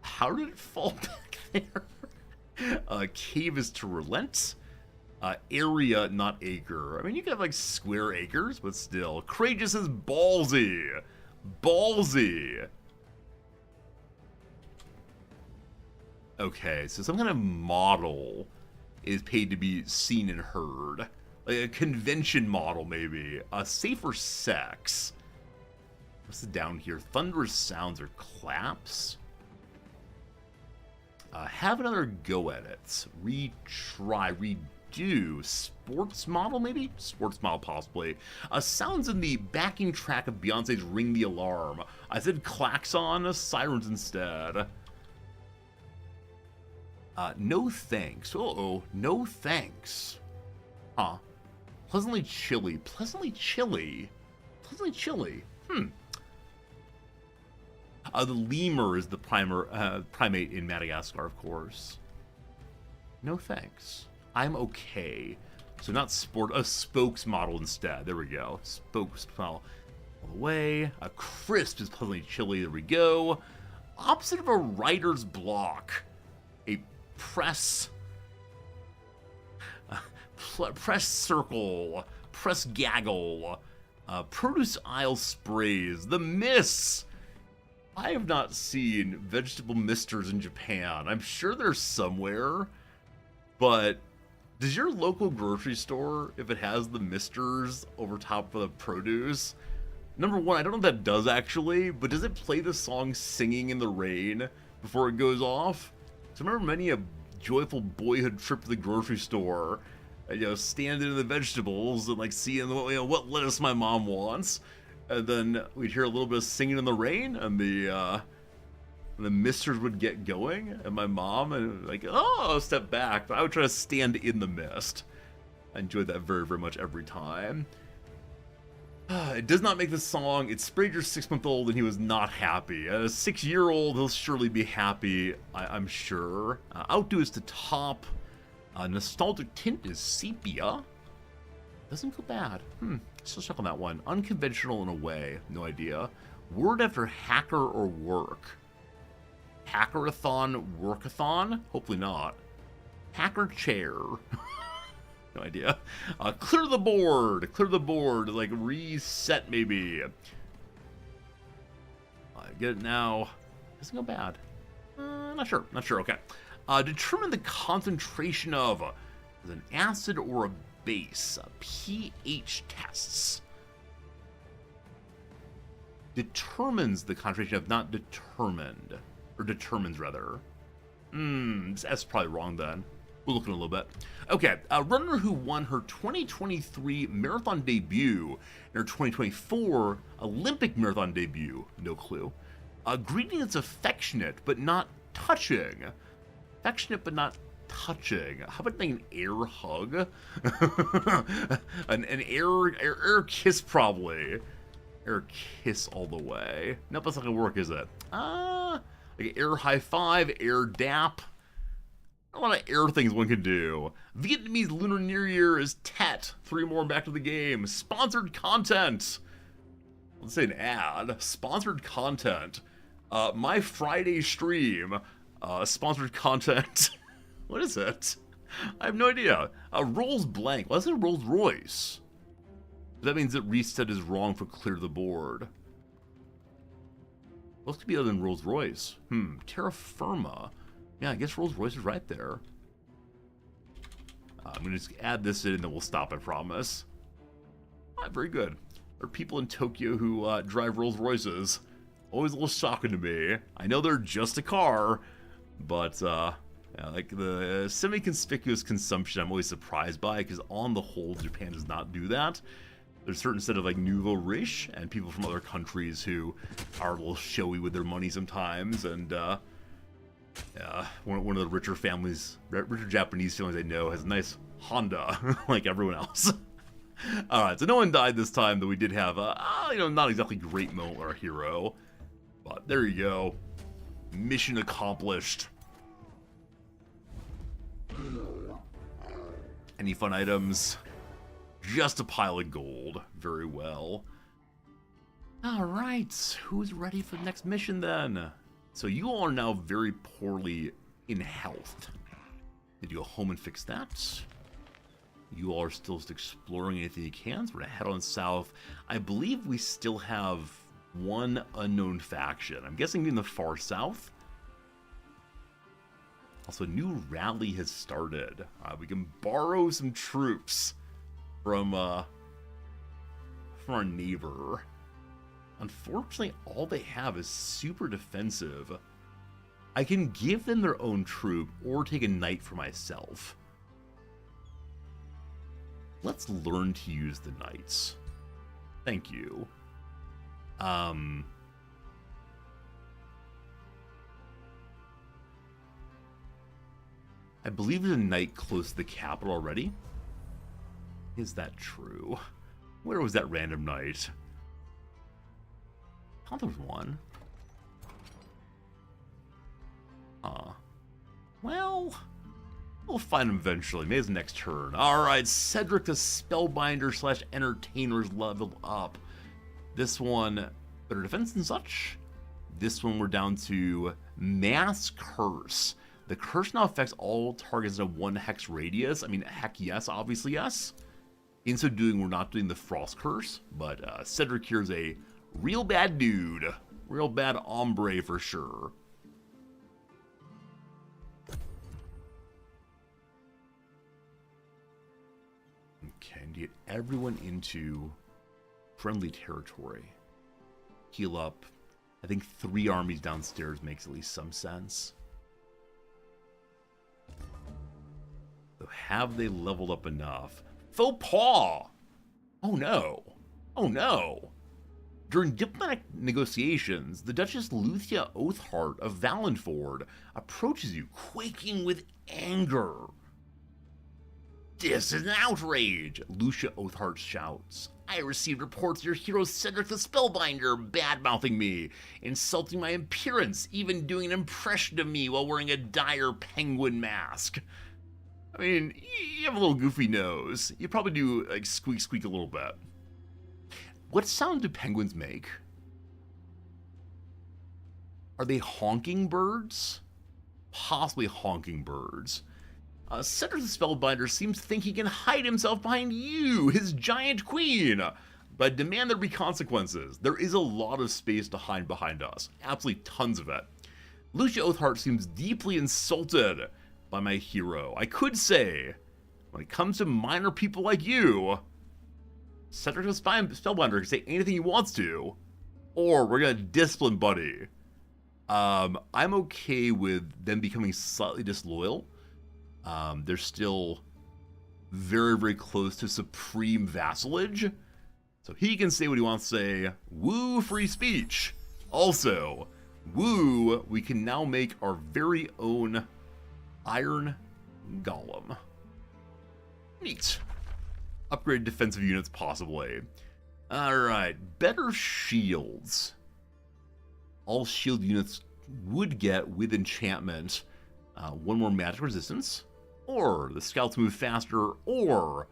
how did it fall back there? Cave is to relent. Area, not acre. I mean, you can have like square acres, but still. Courageous is ballsy. Ballsy. Okay, so some kind of model is paid to be seen and heard. Like a convention model, maybe. Safer sex. What's it down here? Thunderous sounds or claps? Have another go at it. Retry, redo. Sports model, maybe? Sports model, possibly. Sounds in the backing track of Beyonce's Ring the Alarm. I said klaxon, sirens instead. No thanks. Uh-oh, no thanks. Huh. Pleasantly chilly. Pleasantly chilly. Pleasantly chilly. The lemur is the primate in Madagascar, of course. No thanks. I'm okay. So not a spokes model instead. There we go. Spokes model all the way. A crisp is pleasantly chilly. There we go. Opposite of a writer's block. A press circle, press gaggle, produce aisle sprays, the mists. I have not seen vegetable misters in Japan. I'm sure there's somewhere, but does your local grocery store, if it has the misters over top of the produce, number one, I don't know if that does actually, but does it play the song Singing in the Rain before it goes off? So I remember many a joyful boyhood trip to the grocery store, standing in the vegetables and like seeing what lettuce my mom wants, and then we'd hear a little bit of Singing in the Rain, and the misters would get going, and my mom and like, oh, step back, but I would try to stand in the mist. I enjoyed that very, very much every time. It does not make the song. It sprayed your 6-month-old and he was not happy. A 6-year-old, he'll surely be happy, I'm sure. Outdo is to top. Nostalgic tint is sepia. Doesn't go bad. Still check on that one. Unconventional in a way. No idea. Word after hacker or work. Hackerathon, workathon? Hopefully not. Hacker chair. No idea. Clear the board. Clear the board. Like reset maybe. Get it now. Doesn't go bad. Not sure. Not sure. Okay. Determine the concentration of an acid or a base. pH tests. Determines the concentration of, not determined. Or determines, rather. That's probably wrong then. We'll look in a little bit. Okay, a runner who won her 2023 marathon debut and her 2024 Olympic marathon debut. No clue. Greeting that's affectionate but not touching. Affectionate but not touching. How about an air hug? an air kiss probably. Air kiss all the way. Nope, that's not gonna work, is it? Like air high five, air dap. A lot of air things one can do. Vietnamese Lunar New Year is Tet. 3 more back to the game. Sponsored content. Let's say an ad. Sponsored content. My Friday stream. Sponsored content. What is it? I have no idea. Rolls blank. Why is it Rolls Royce? That means that reset is wrong for clear the board. What else could be other than Rolls Royce? Terra Firma. Yeah, I guess Rolls Royce is right there. I'm going to just add this in and then we'll stop, I promise. Very good. There are people in Tokyo who drive Rolls Royces. Always a little shocking to me. I know they're just a car, but yeah, like the semi-conspicuous consumption I'm always surprised by, because on the whole, Japan does not do that. there's a certain set of like nouveau riche and people from other countries who are a little showy with their money sometimes, and one of the richer Japanese families I know has a nice Honda, like everyone else. All right, so no one died this time, though we did have not exactly great moment with our hero, but there you go, mission accomplished. Any fun items? Just a pile of gold. Very well. All right, who's ready for the next mission then? So you all are now very poorly in health. Did you go home and fix that? You all are still just exploring anything you can, so we're gonna head on south. I believe we still have one unknown faction. I'm guessing in the far south. Also, a new rally has started. We can borrow some troops from our neighbor. Unfortunately, all they have is super defensive. I can give them their own troop or take a knight for myself. Let's learn to use the knights. Thank you. I believe there's a knight close to the capital already. Is that true? Where was that random knight? I thought there was one. Well, we'll find him eventually. Maybe his next turn. Alright, Cedric the Spellbinder / Entertainer's leveled up. This one, better defense and such. This one we're down to Mass Curse. The curse now affects all targets in a 1 hex radius. I mean, heck yes, obviously yes. In so doing, we're not doing the Frost Curse, but Cedric here is a real bad dude. Real bad hombre for sure. Okay, and to get everyone into friendly territory. Heal up. I think 3 armies downstairs makes at least some sense. So have they leveled up enough? Faux pas! Oh no. Oh no. During diplomatic negotiations, the Duchess Luthia Oathheart of Valenford approaches you, quaking with anger. This is an outrage, Lucia Oathheart shouts. I received reports of your hero Cedric the Spellbinder bad-mouthing me, insulting my appearance, even doing an impression of me while wearing a dire penguin mask. I mean, you have a little goofy nose. You probably do, like, squeak squeak a little bit. What sound do penguins make? Are they honking birds? Possibly honking birds. Cedric the Spellbinder seems to think he can hide himself behind you, his giant queen. But I demand there be consequences. There is a lot of space to hide behind us. Absolutely tons of it. Lucia Oathheart seems deeply insulted by my hero. I could say, when it comes to minor people like you, Cedric the Spellbinder can say anything he wants to, or we're gonna discipline buddy. I'm okay with them becoming slightly disloyal. They're still very, very close to supreme vassalage, so he can say what he wants to say. Woo, free speech. Also, woo, we can now make our very own Iron Golem. Neat. Upgrade defensive units, possibly. Alright, better shields. All shield units would get, with enchantment, 1 more magic resistance, or the scouts move faster, or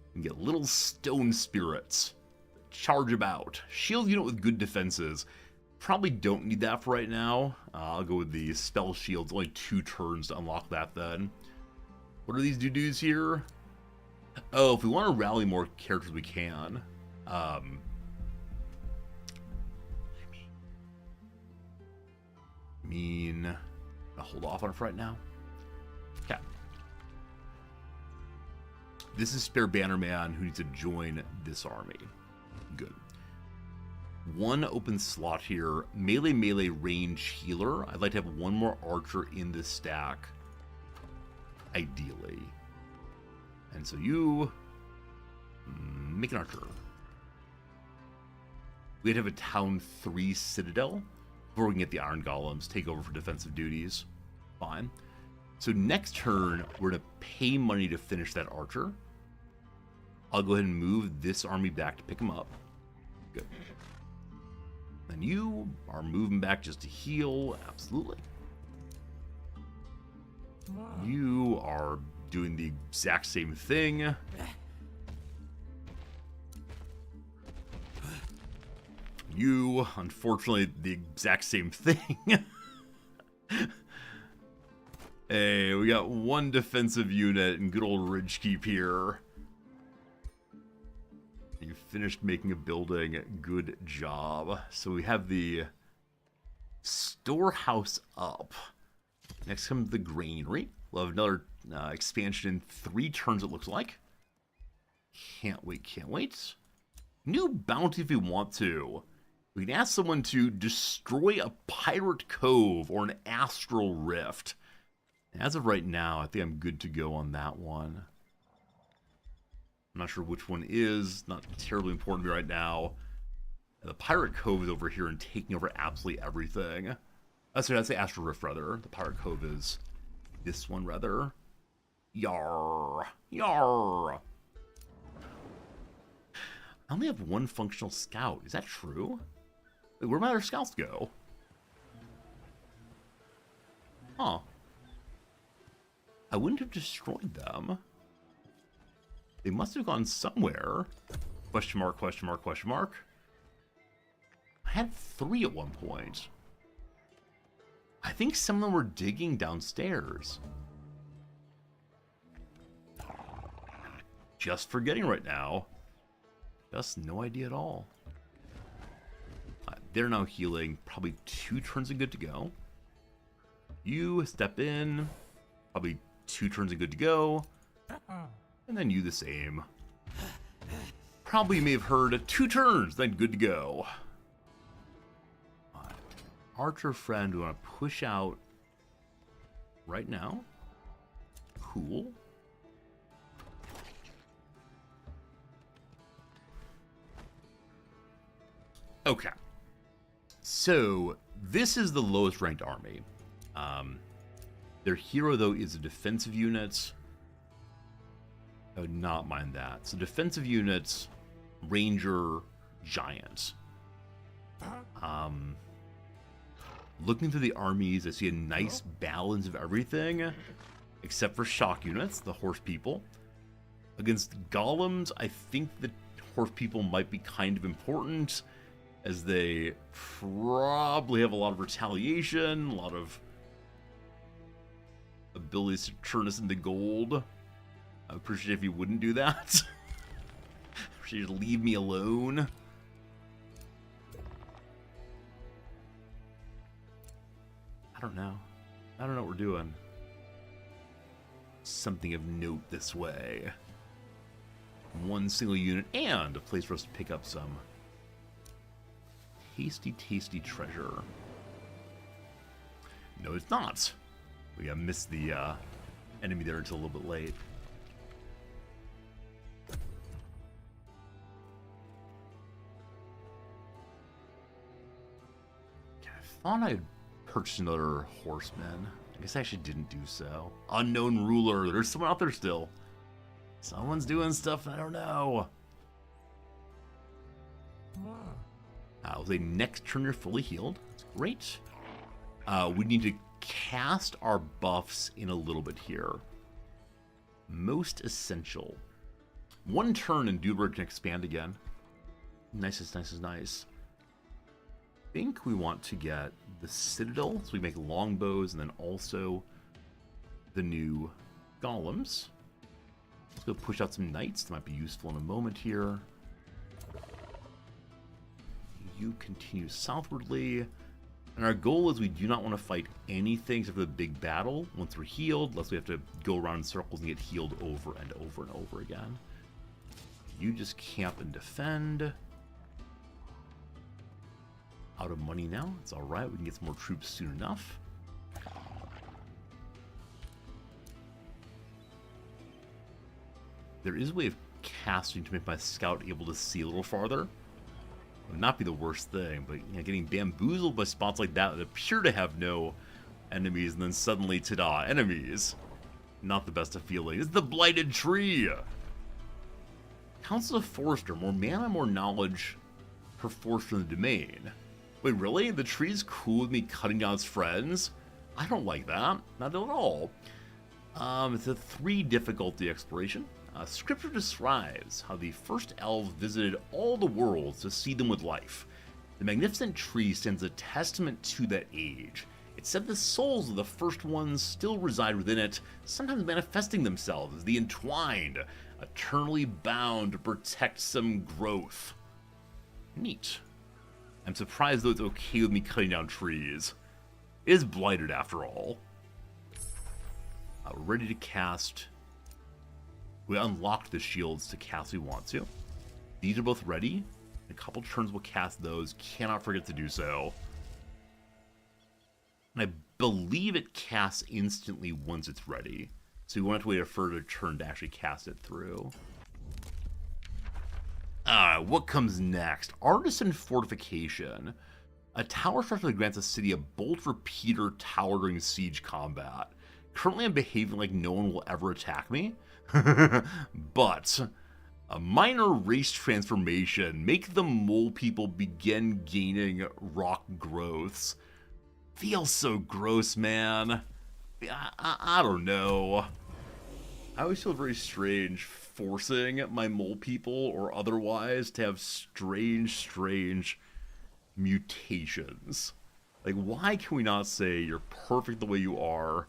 you can get little stone spirits. Charge about. Shield unit with good defenses. Probably don't need that for right now. I'll go with the spell shields. Only 2 turns to unlock that then. What are these doo-doos here? Oh, if we want to rally more characters, we can. I mean, I'll hold off on it for right now. Okay. This is Spare Bannerman who needs to join this army. Good. 1 open slot here. Melee range healer. I'd like to have 1 more archer in this stack. Ideally. And so you make an archer. We'd have a Town 3 Citadel before we can get the Iron Golems take over for defensive duties. Fine. So next turn, we're going to pay money to finish that archer. I'll go ahead and move this army back to pick him up. Good. And you are moving back just to heal. Absolutely. You are doing the exact same thing. You, unfortunately, the exact same thing. Hey, we got one defensive unit in good old Ridgekeep here. You finished making a building. Good job. So we have the storehouse up. Next comes the granary. We'll have another expansion in 3 turns, it looks like. Can't wait, can't wait. New bounty if we want to. We can ask someone to destroy a pirate cove or an astral rift. As of right now, I think I'm good to go on that one. I'm not sure which one is. Not terribly important to me right now. The pirate cove is over here and taking over absolutely everything. Sorry, I'd say astral rift rather. The pirate cove is this one rather. Yarr. Yarr. I only have 1 functional scout. Is that true? Wait, where'd my other scouts go? Huh. I wouldn't have destroyed them. They must have gone somewhere. Question mark, question mark, question mark. I had 3 at one point. I think some of them were digging downstairs. Just forgetting right now. Just no idea at all. They're now healing. Probably 2 turns and good to go. You step in. Probably 2 turns and good to go. And then you the same. Probably may have heard 2 turns, then good to go. Archer friend, we want to push out right now. Cool. Okay. So, this is the lowest ranked army. Their hero, though, is a defensive unit. I would not mind that. So, defensive units, Ranger, Giant. Looking through the armies, I see a nice balance of everything, except for shock units, the horse people. Against golems, I think the horse people might be kind of important, as they probably have a lot of retaliation, a lot of abilities to turn us into gold. I appreciate if you wouldn't do that. Appreciate you to leave me alone. I don't know. I don't know what we're doing. Something of note this way. 1 single unit and a place for us to pick up some tasty, tasty treasure. No, it's not. We missed the enemy there until a little bit late. I thought I had purchased another horseman. I guess I actually didn't do so. Unknown ruler. There's someone out there still. Someone's doing stuff I don't know. We'll say next turn you're fully healed. That's great. We need to cast our buffs in a little bit here. Most essential. 1 turn and Duberg can expand again. Nice is nice is nice. I think we want to get the Citadel, so we make longbows, and then also the new golems. Let's go push out some knights. That might be useful in a moment here. You continue southwardly. And our goal is we do not want to fight anything except for the big battle once we're healed, unless we have to go around in circles and get healed over and over and over again. You just camp and defend. Out of money now. It's alright. We can get some more troops soon enough. There is a way of casting to make my scout able to see a little farther. would not be the worst thing, but getting bamboozled by spots like that appear to have no enemies, and then suddenly, ta-da, enemies. Not the best of feelings. It's the Blighted Tree! Council of Forester, more mana, more knowledge per Forester in the domain. Wait, really? The tree's cool with me cutting down its friends? I don't like that. Not at all. It's a 3 difficulty exploration. Scripture describes how the first elves visited all the worlds to see them with life. The magnificent tree stands a testament to that age. It said the souls of the first ones still reside within it, sometimes manifesting themselves as the entwined, eternally bound to protect some growth. Neat. I'm surprised though it's okay with me cutting down trees. It is blighted after all. We're ready to cast. We unlocked the shields to cast if we want to. These are both ready. In a couple turns we'll cast those. Cannot forget to do so. And I believe it casts instantly once it's ready. So we won't have to wait a further turn to actually cast it through. Alright, what comes next? Artisan Fortification. A tower structure that grants a city a bolt repeater tower during siege combat. Currently I'm behaving like no one will ever attack me. But a minor race transformation. Make the mole people begin gaining rock growths. Feels so gross, man. I don't know. I always feel very strange forcing my mole people or otherwise to have strange mutations. Like, why can we not say you're perfect the way you are?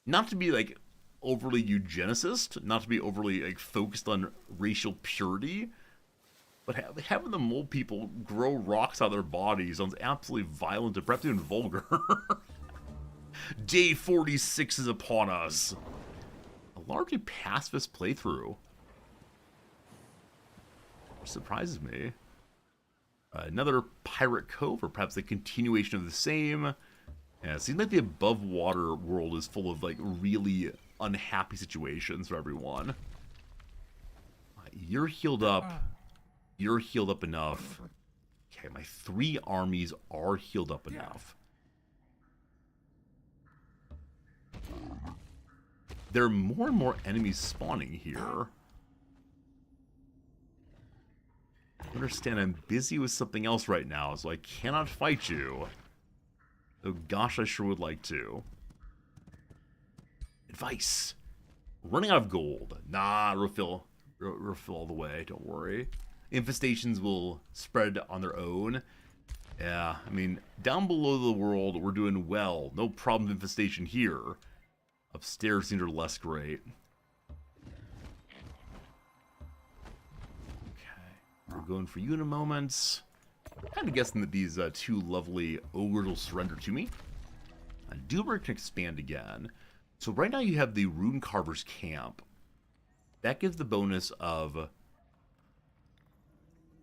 Not to be like overly eugenicist, not to be overly like focused on racial purity, but having the mole people grow rocks out of their bodies sounds absolutely violent and perhaps even vulgar. Day 46 is upon us. A largely pacifist playthrough. Which surprises me. Another pirate cove, or perhaps a continuation of the same. Yeah, it seems like the above water world is full of like really unhappy situations for everyone. You're healed up. You're healed up enough. Okay, my 3 armies are healed up enough. There are more and more enemies spawning here. I understand I'm busy with something else right now, so I cannot fight you. Oh gosh, I sure would like to. Advice. Running out of gold. Nah, refill all the way, don't worry. Infestations will spread on their own. Yeah, I mean, down below the world, we're doing well. No problem with infestation here. Upstairs, things are less great. Okay, we're going for you in a moment. Kind of guessing that these 2 lovely ogres will surrender to me. Dewberg can expand again. So right now you have the Rune Carver's Camp. That gives the bonus of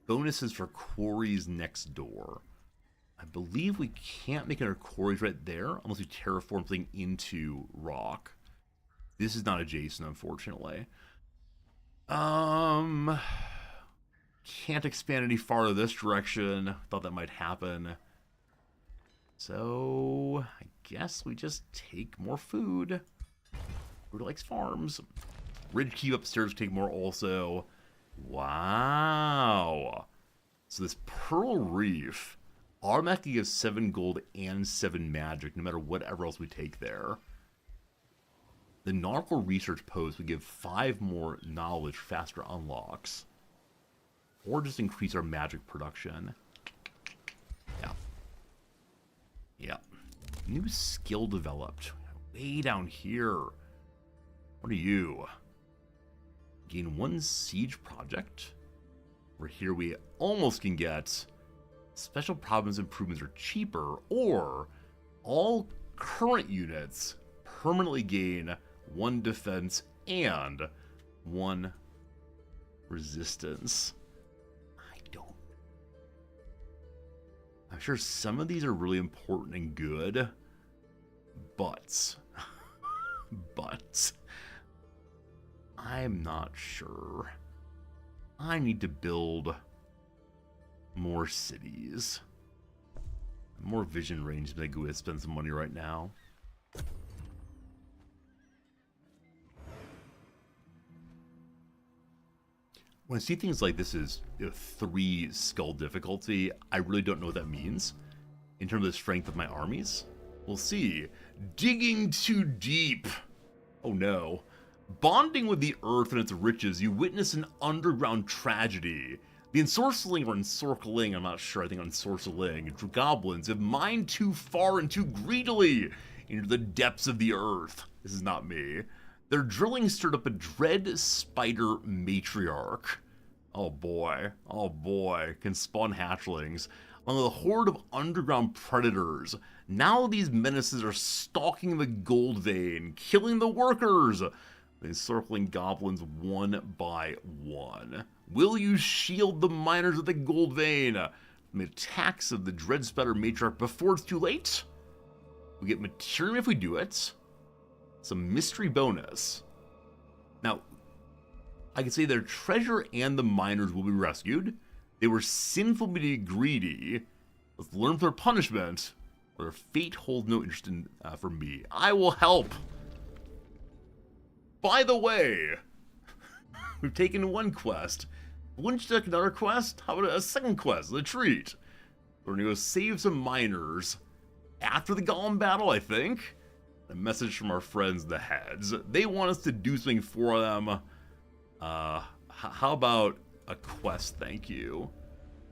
bonuses for quarries next door. I believe we can't make our quarries right there unless we terraform something into rock. This is not adjacent, unfortunately. Can't expand any farther this direction. Thought that might happen. So I guess we just take more food. Who likes farms? Ridge Keep upstairs take more also. Wow. So this Pearl Reef automatically gives 7 gold and 7 magic, no matter whatever else we take there. The Nautical Research Post would give 5 more knowledge, faster unlocks. Or just increase our magic production. Yeah. Yeah. New skill developed. Way down here. What are you? Gain 1 siege project. Where here we almost can get special province improvements are cheaper, or all current units permanently gain 1 defense and 1 resistance. I'm sure some of these are really important and good, but I'm not sure. I need to build More cities. More vision range to go spend some money right now. When I see things like this is 3 skull difficulty, I really don't know what that means in terms of the strength of my armies. We'll see. Digging too deep. Oh no. Bonding with the earth and its riches, you witness an underground tragedy. The ensorceling, I'm not sure, I think ensorceling, goblins have mined too far and too greedily into the depths of the earth. This is not me. Their drilling stirred up a dread spider matriarch. Oh boy, can spawn hatchlings. Along with a horde of underground predators. Now these menaces are stalking the gold vein, killing the workers. The encircling goblins one by one. Will you shield the miners of the gold vein from the attacks of the dread spider matriarch before it's too late? We get material if we do it. Some mystery bonus. Now, I can say their treasure and the miners will be rescued. They were sinful to be greedy. Let's learn their punishment, or their fate holds no interest in for me. I will help. By the way, we've taken one quest. Wouldn't you take another quest? How about a second quest, the treat? We're gonna go save some miners after the golem battle, I think. A message from our friends, the heads. They want us to do something for them. How about a quest, thank you.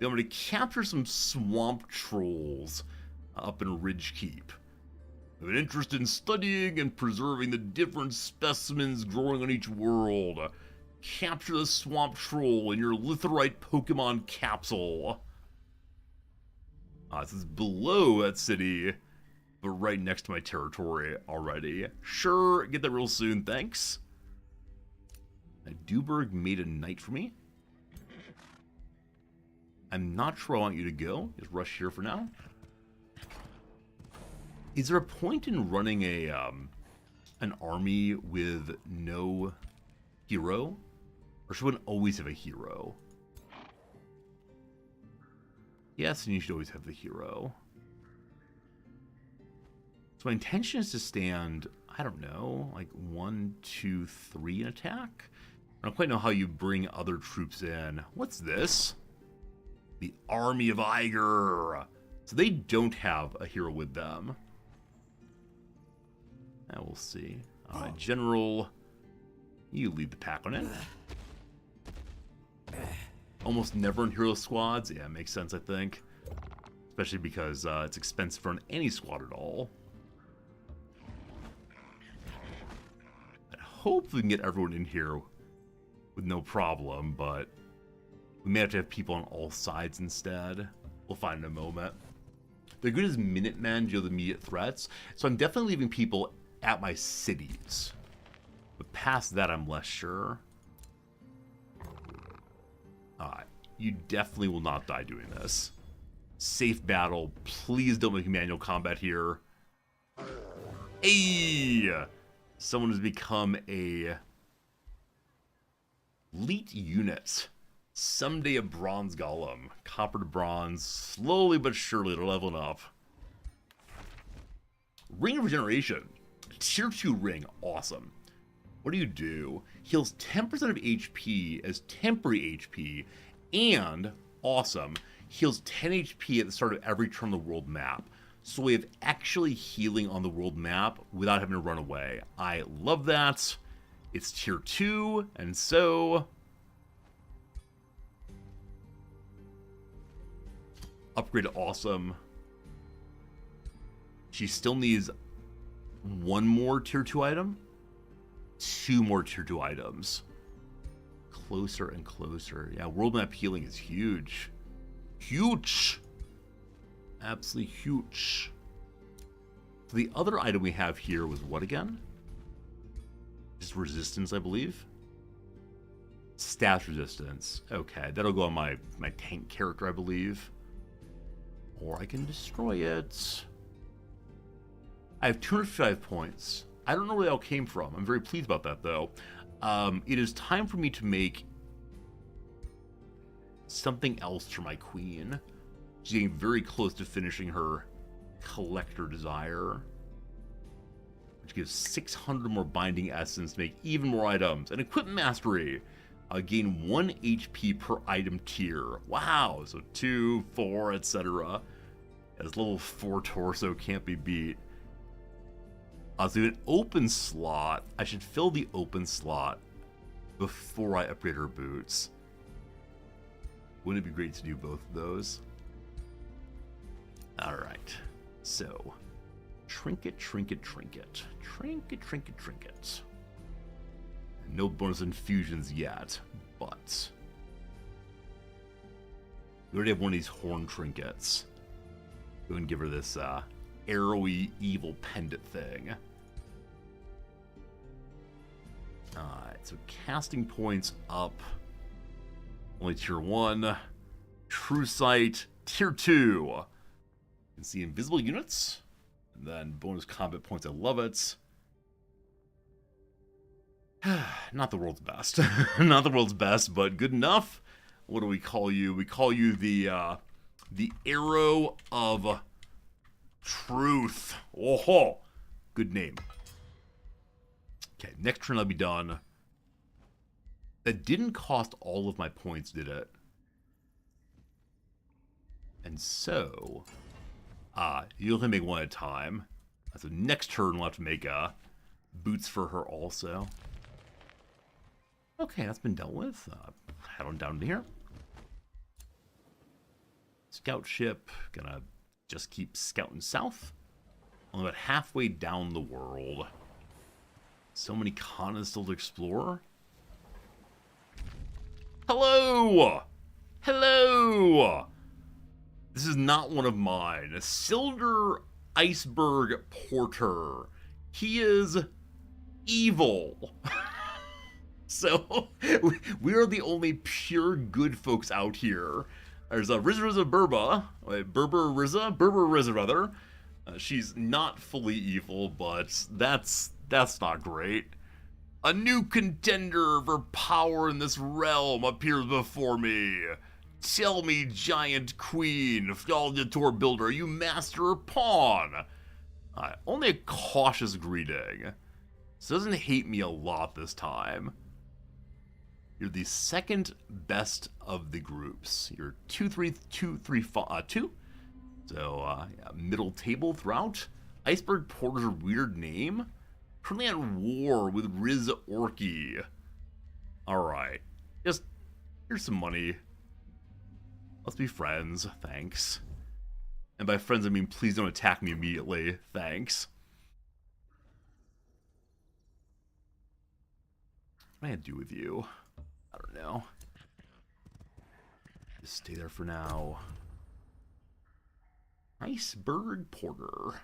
I'm going to capture some swamp trolls up in Ridge Keep. I have an interest in studying and preserving the different specimens growing on each world. Capture the swamp troll in your Litherite Pokemon capsule. This is below that city, but right next to my territory already. Sure, get that real soon, thanks. Duberg made a knight for me. I'm not sure I want you to go. Just rush here for now. Is there a point in running a an army with no hero? Or should one always have a hero? Yes, and you should always have the hero. So my intention is to stand, I don't know, like 1, 2, 3 in attack? I don't quite know how you bring other troops in. What's this? The Army of Iger. So they don't have a hero with them. Now we'll see. Alright, General, you lead the pack on it. Almost never in hero squads. Yeah, makes sense, I think. Especially because it's expensive to run any squad at all. I hope we can get everyone in here with no problem, but we may have to have people on all sides instead. We'll find in a moment. They're good as Minutemen to deal with immediate threats, so I'm definitely leaving people at my cities. But past that, I'm less sure. You definitely will not die doing this. Safe battle. Please don't make manual combat here. Hey! Someone has become a elite unit. Someday a bronze golem. Copper to bronze. Slowly but surely they're leveling up. Ring of Regeneration. Tier 2 ring. Awesome. What do? Heals 10% of HP as temporary HP. And, awesome, heals 10 HP at the start of every turn on the world map. So we have actually healing on the world map without having to run away. I love that. It's tier 2, and so upgrade to awesome. She still needs one more tier 2 item. 2 more tier 2 items. Closer and closer. Yeah, world map healing is huge. Huge! Absolutely huge. So the other item we have here was what again? Just resistance, I believe. Stat resistance. Okay, that'll go on my tank character, I believe. Or I can destroy it. I have 205 points. I don't know where that all came from. I'm very pleased about that, though. It is time for me to make something else for my queen. She's getting very close to finishing her Collector Desire, which gives 600 more Binding Essence to make even more items. And Equipment Mastery, gain 1 HP per item tier. Wow, so 2, 4, etc. As level 4 Torso can't be beat. So an open slot. I should fill the open slot before I upgrade her boots. Wouldn't it be great to do both of those? Alright, so trinket, trinket, trinket. Trinket, trinket, trinket. No bonus infusions yet, but we already have one of these horn trinkets. Go and give her this arrowy evil pendant thing. Alright, so casting points up. Only tier 1. True Sight, tier 2. You can see invisible units. And then bonus combat points, I love it. Not the world's best. Not the world's best, but good enough. What do we call you? We call you the Arrow of Truth. Oh, good name. Okay, next turn I'll be done. That didn't cost all of my points, did it? And so, you only make one at a time. So next turn we'll have to make boots for her also. Okay, that's been dealt with. Head on down to here. Scout ship, gonna just keep scouting south. Only about halfway down the world. So many continents still to explore. Hello! Hello! This is not one of mine. Silder Iceberg Porter. He is evil. So, we are the only pure good folks out here. There's Rizza Burba. Berber Rizza, rather. She's not fully evil, but that's not great. A new contender for power in this realm appears before me. Tell me, giant queen, Fjoldator builder, you master or pawn? Only a cautious greeting. So doesn't hate me a lot this time. You're the second best of the groups. You're 2, 3, 2, 3, 5, 2. So, yeah, middle table throughout. Iceberg Porter's a weird name. Currently at war with Riz Orky. Alright. Just, here's some money. Let's be friends. Thanks. And by friends, I mean please don't attack me immediately. Thanks. What am I gonna do with you? I don't know. Just stay there for now. Iceberg Porter.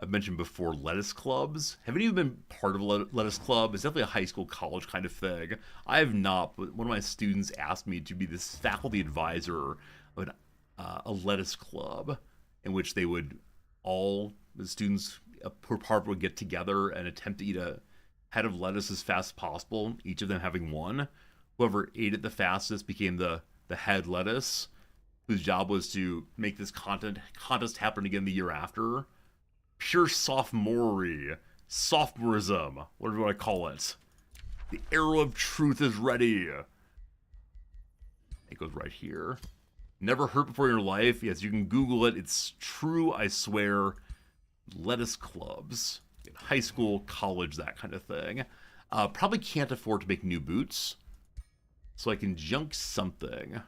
I've mentioned before lettuce clubs. Have any of you been part of a lettuce club? It's definitely a high school, college kind of thing. I have not, but one of my students asked me to be this faculty advisor of a lettuce club in which they would the students per part would get together and attempt to eat a head of lettuce as fast as possible, each of them having one. Whoever ate it the fastest became the head lettuce, whose job was to make this contest happen again the year after. Pure sophomorery, sophomorism, whatever you want to call it. The arrow of truth is ready. It goes right here. Never heard before in your life? Yes, you can Google it. It's true, I swear. Lettuce clubs. High school, college, that kind of thing. Probably can't afford to make new boots. So I can junk something.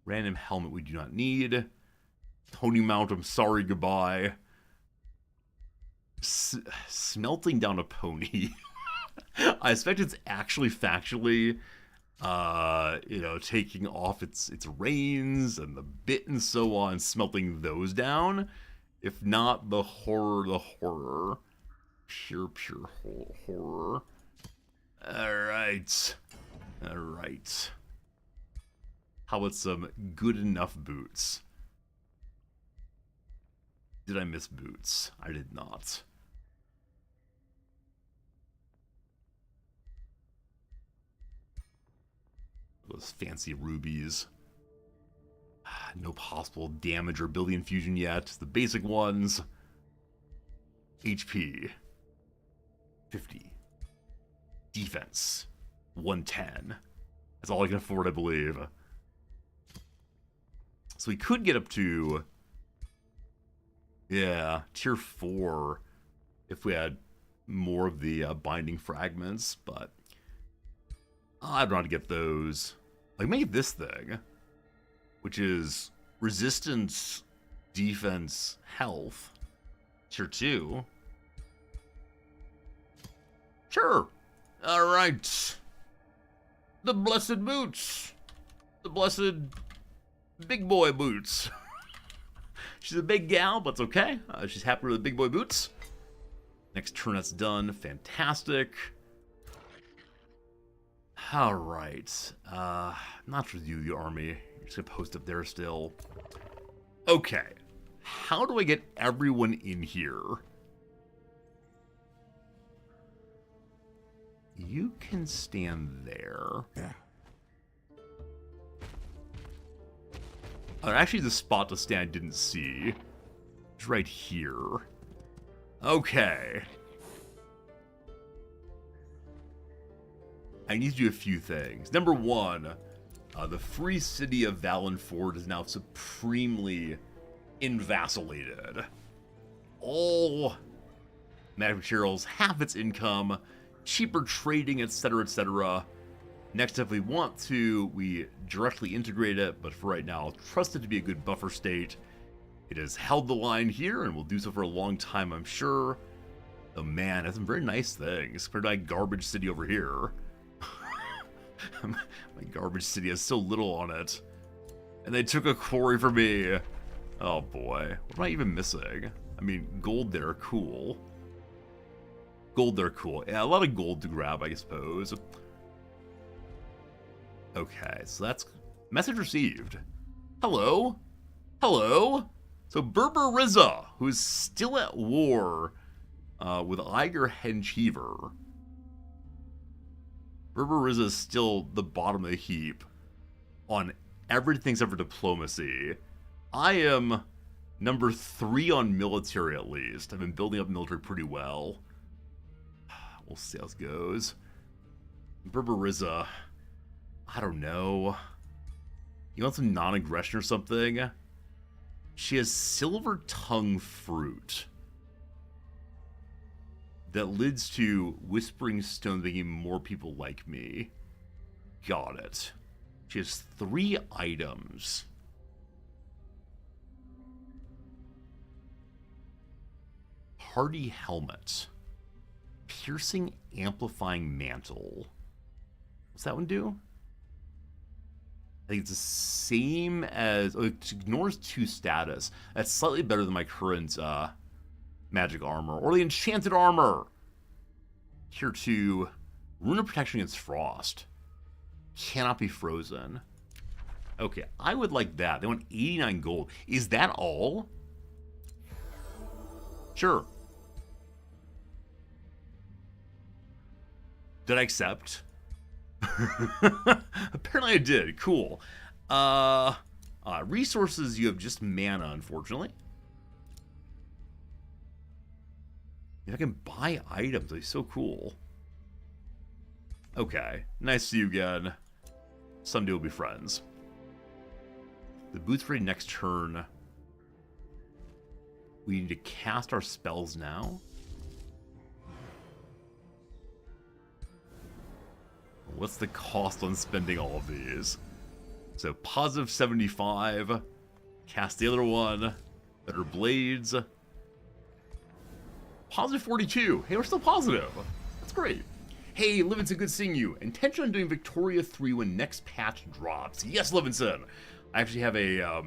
Random helmet we do not need. Tony Mount, I'm sorry, goodbye. Smelting down a pony. I expect it's actually factually, taking off its reins and the bit and so on, smelting those down. If not, the horror. Pure horror. Alright. How about some good enough boots? Did I miss boots? I did not. those fancy rubies. No possible damage or ability infusion yet. The basic ones. HP 50. Defense 110. That's all I can afford, I believe. So we could get up to, yeah, tier 4 if we had more of the binding fragments, but I'd want to get those. Like, maybe this thing, which is resistance, defense, health, tier 2. Sure. All right. The blessed boots. The blessed big boy boots. She's a big gal, but it's okay. She's happy with the big boy boots. Next turn that's done. Fantastic. All right. Not for you, the army. You're just going to post up there still. Okay. How do I get everyone in here? You can stand there. Yeah. Actually, the spot to stand I didn't see. It's right here. Okay. I need to do a few things. Number one, the free city of Valenford is now supremely invacillated. All magic materials, half its income, cheaper trading, etc., etc. Next, if we want to, we directly integrate it, but for right now, I'll trust it to be a good buffer state. It has held the line here, and will do so for a long time, I'm sure. Oh man, that's some very nice things, compared to my garbage city over here. My garbage city has so little on it. And they took a quarry for me. Oh boy, what am I even missing? I mean, gold there, cool. Gold there, cool. Yeah, a lot of gold to grab, I suppose. Okay, so that's message received. Hello? Hello? So Berber Rizza, who's still at war with Iger Henchever. Berber Rizza is still the bottom of the heap on everything except for diplomacy. I am number 3 on military, at least. I've been building up military pretty well. We'll see how it goes. Berber Rizza, I don't know. You want some non-aggression or something? She has silver tongue fruit that leads to Whispering Stone thinking more people like me. Got it. She has 3 items. Hardy Helmet. Piercing Amplifying Mantle. What's that one do? I think it's the same as... Oh, it ignores 2 status. That's slightly better than my current magic armor. Or the enchanted armor! Tier 2. Rune of Protection against Frost. Cannot be frozen. Okay, I would like that. They want 89 gold. Is that all? Sure. Did I accept? Apparently I did. Cool. Resources, you have just mana, unfortunately. If I can buy items, they're so cool. Okay. Nice to see you again. Someday we'll be friends. The boot's ready next turn. We need to cast our spells now. What's the cost on spending all of these? So positive 75. Cast the other one. Better blades. Positive 42. Hey, we're still positive. That's great. Hey, Livingston, good seeing you. Intention on doing Victoria 3 when next patch drops. Yes, Livingston. I actually have a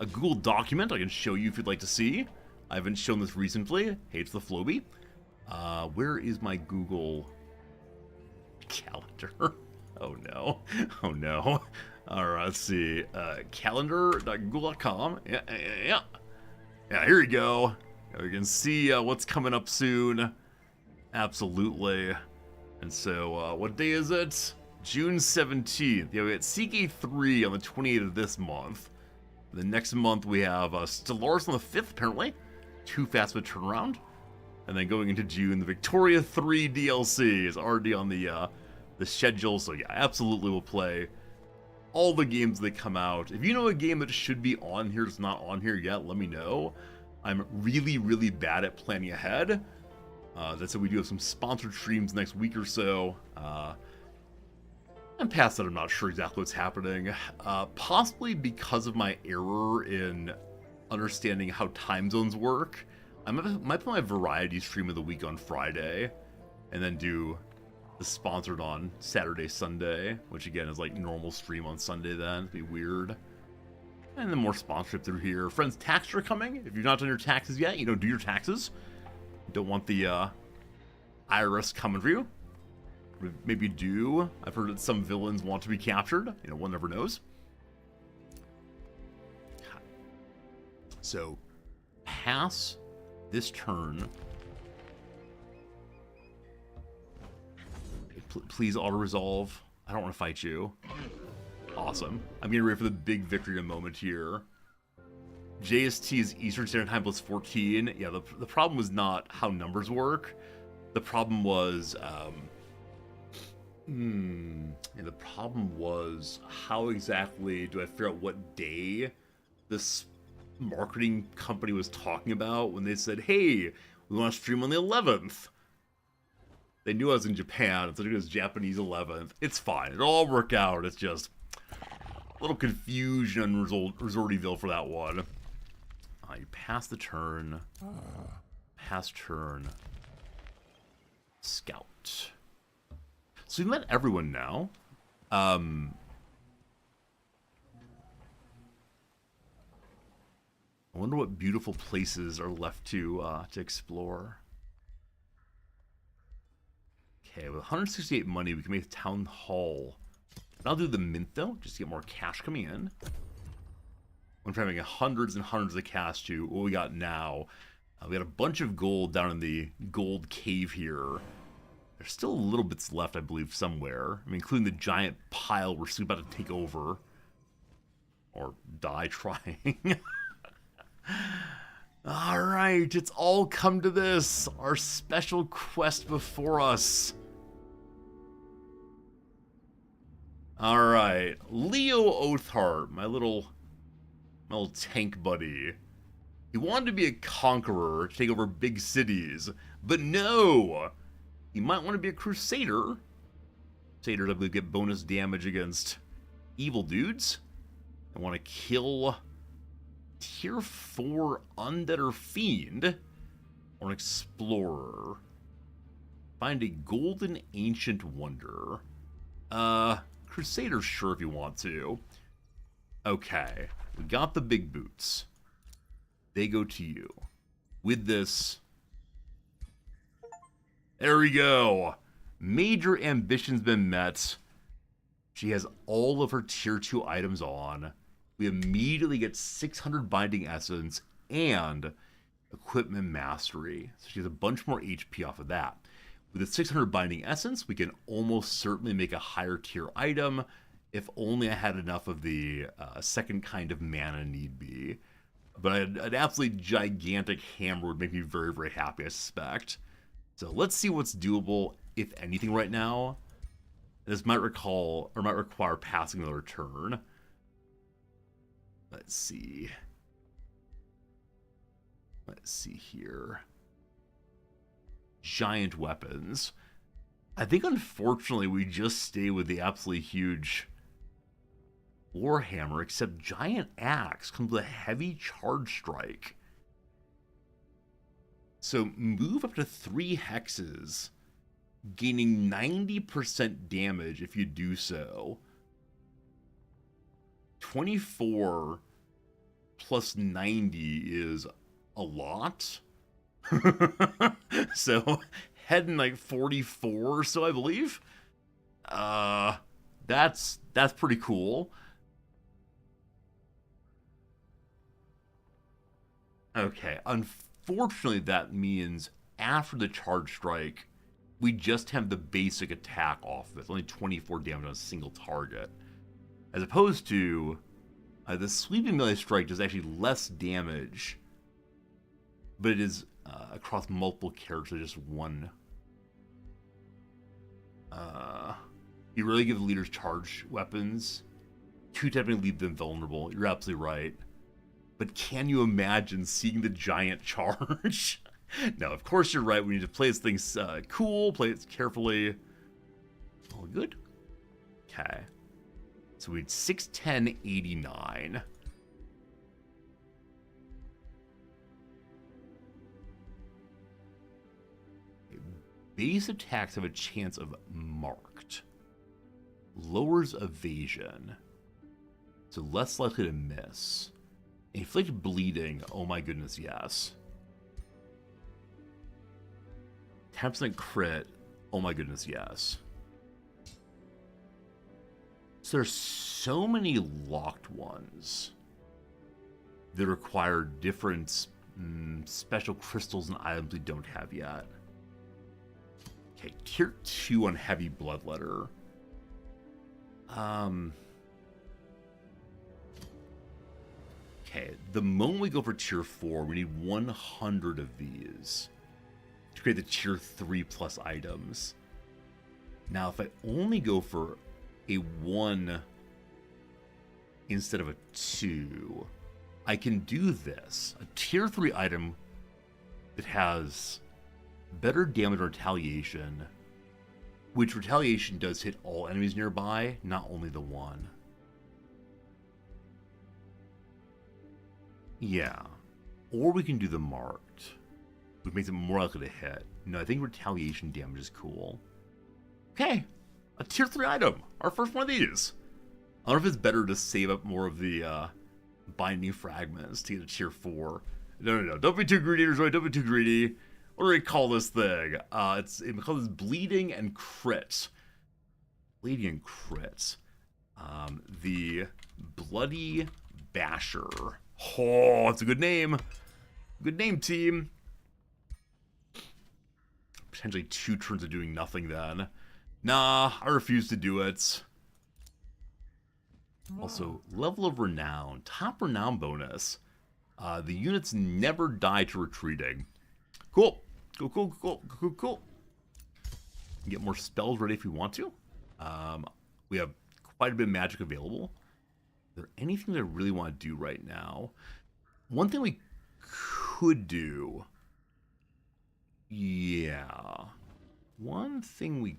Google document I can show you if you'd like to see. I haven't shown this recently. Hey, it's the Floby. Where is my Google calendar? Oh no. Oh no. Alright, let's see. Calendar.google.com. Yeah, here you go. You can see what's coming up soon. Absolutely. And so, what day is it? June 17th. Yeah, we got CK3 on the 28th of this month. The next month we have Stellaris on the 5th, apparently. Too fast of a turnaround. And then going into June, the Victoria 3 DLC is already on the schedule. So yeah, absolutely we'll play all the games that come out. If you know a game that should be on here that's not on here yet, let me know. I'm really, really bad at planning ahead. That's why we do have some sponsored streams next week or so. And past that, I'm not sure exactly what's happening. Possibly because of my error in understanding how time zones work. I might put my variety stream of the week on Friday, and then do the sponsored on Saturday, Sunday, which again is like normal stream on Sunday then. It'd be weird. And then more sponsorship through here. Friends, taxes are coming. If you've not done your taxes yet, do your taxes. Don't want the IRS coming for you. Maybe you do. I've heard that some villains want to be captured. One never knows. So, pass this turn. Please auto-resolve. I don't want to fight you. Awesome. I'm getting ready for the big victory in a moment here. JST is Eastern Standard Time plus 14. Yeah, the problem was not how numbers work. The problem was... the problem was how exactly do I figure out what day this marketing company was talking about when they said, hey, we want to stream on the 11th. They knew I was in Japan, so it was Japanese 11th. It's fine. It'll all work out. It's just a little confusion on Resortyville for that one. You pass the turn. Pass turn. Scout. So we met everyone now. I wonder what beautiful places are left to explore. Okay, with 168 money, we can make the town hall. And I'll do the mint though, just to get more cash coming in. I'm having hundreds and hundreds of cash to what we got now. We got a bunch of gold down in the gold cave here. There's still a little bits left, I believe, somewhere. Including the giant pile we're soon about to take over. Or die trying. Alright, it's all come to this. Our special quest before us. Alright, Leo Oathheart, my little tank buddy. He wanted to be a conqueror, to take over big cities. But no! He might want to be a crusader. Crusaders, I believe, get bonus damage against evil dudes. I want to kill tier 4 undead or fiend, or an explorer. Find a golden ancient wonder. Crusader, sure, if you want to. Okay, we got the big boots. They go to you. With this, there we go. Major ambition's been met. She has all of her tier 2 items on. We immediately get 600 binding essence and equipment mastery. So she has a bunch more HP off of that. With the 600 binding essence, we can almost certainly make a higher tier item if only I had enough of the second kind of mana need be. But an absolutely gigantic hammer would make me very, very happy, I suspect. So let's see what's doable, if anything, right now. This might require passing another turn. Let's see. Let's see here. Giant weapons. I think, unfortunately, we just stay with the absolutely huge Warhammer, except Giant Axe comes with a heavy charge strike. So move up to 3 hexes, gaining 90% damage if you do so. 24 plus 90 is a lot. So heading like 44 or so, I believe. That's pretty cool. Okay, unfortunately that means after the charge strike, we just have the basic attack off of it. It's only 24 damage on a single target. As opposed to the sweeping melee strike does actually less damage, but it is across multiple characters, just one. You really give the leaders charge weapons. 2 definitely leave them vulnerable. You're absolutely right. But can you imagine seeing the giant charge? No, of course you're right. We need to play this thing cool, play it carefully. All good? Okay. So we had 61089. Base attacks have a chance of marked. Lowers evasion. So less likely to miss. Inflict bleeding. Oh my goodness, yes. 10% crit. Oh my goodness, yes. So there's so many locked ones that require different special crystals and items we don't have yet. Okay, tier 2 on heavy bloodletter. Okay, the moment we go for tier 4, we need 100 of these to create the tier 3 plus items. Now, if I only go for a 1 instead of a 2, I can do this. A tier 3 item that has better damage or retaliation, which retaliation does hit all enemies nearby, not only the one. Yeah. Or we can do the marked, which makes it more likely to hit. No, I think retaliation damage is cool. Okay. A tier 3 item. Our first one of these. I don't know if it's better to save up more of the binding fragments to get a tier 4. No. Don't be too greedy, Roy. Don't be too greedy. What do we call this thing? We call this bleeding and crit. Bleeding and crit. The Bloody Basher. Oh, it's a good name. Good name, team. Potentially 2 turns of doing nothing then. Nah, I refuse to do it. Also, level of renown. Top renown bonus. The units never die to retreating. Cool. Cool. Get more spells ready if we want to. We have quite a bit of magic available. Is there anything that I really want to do right now? One thing we could do. Yeah. One thing we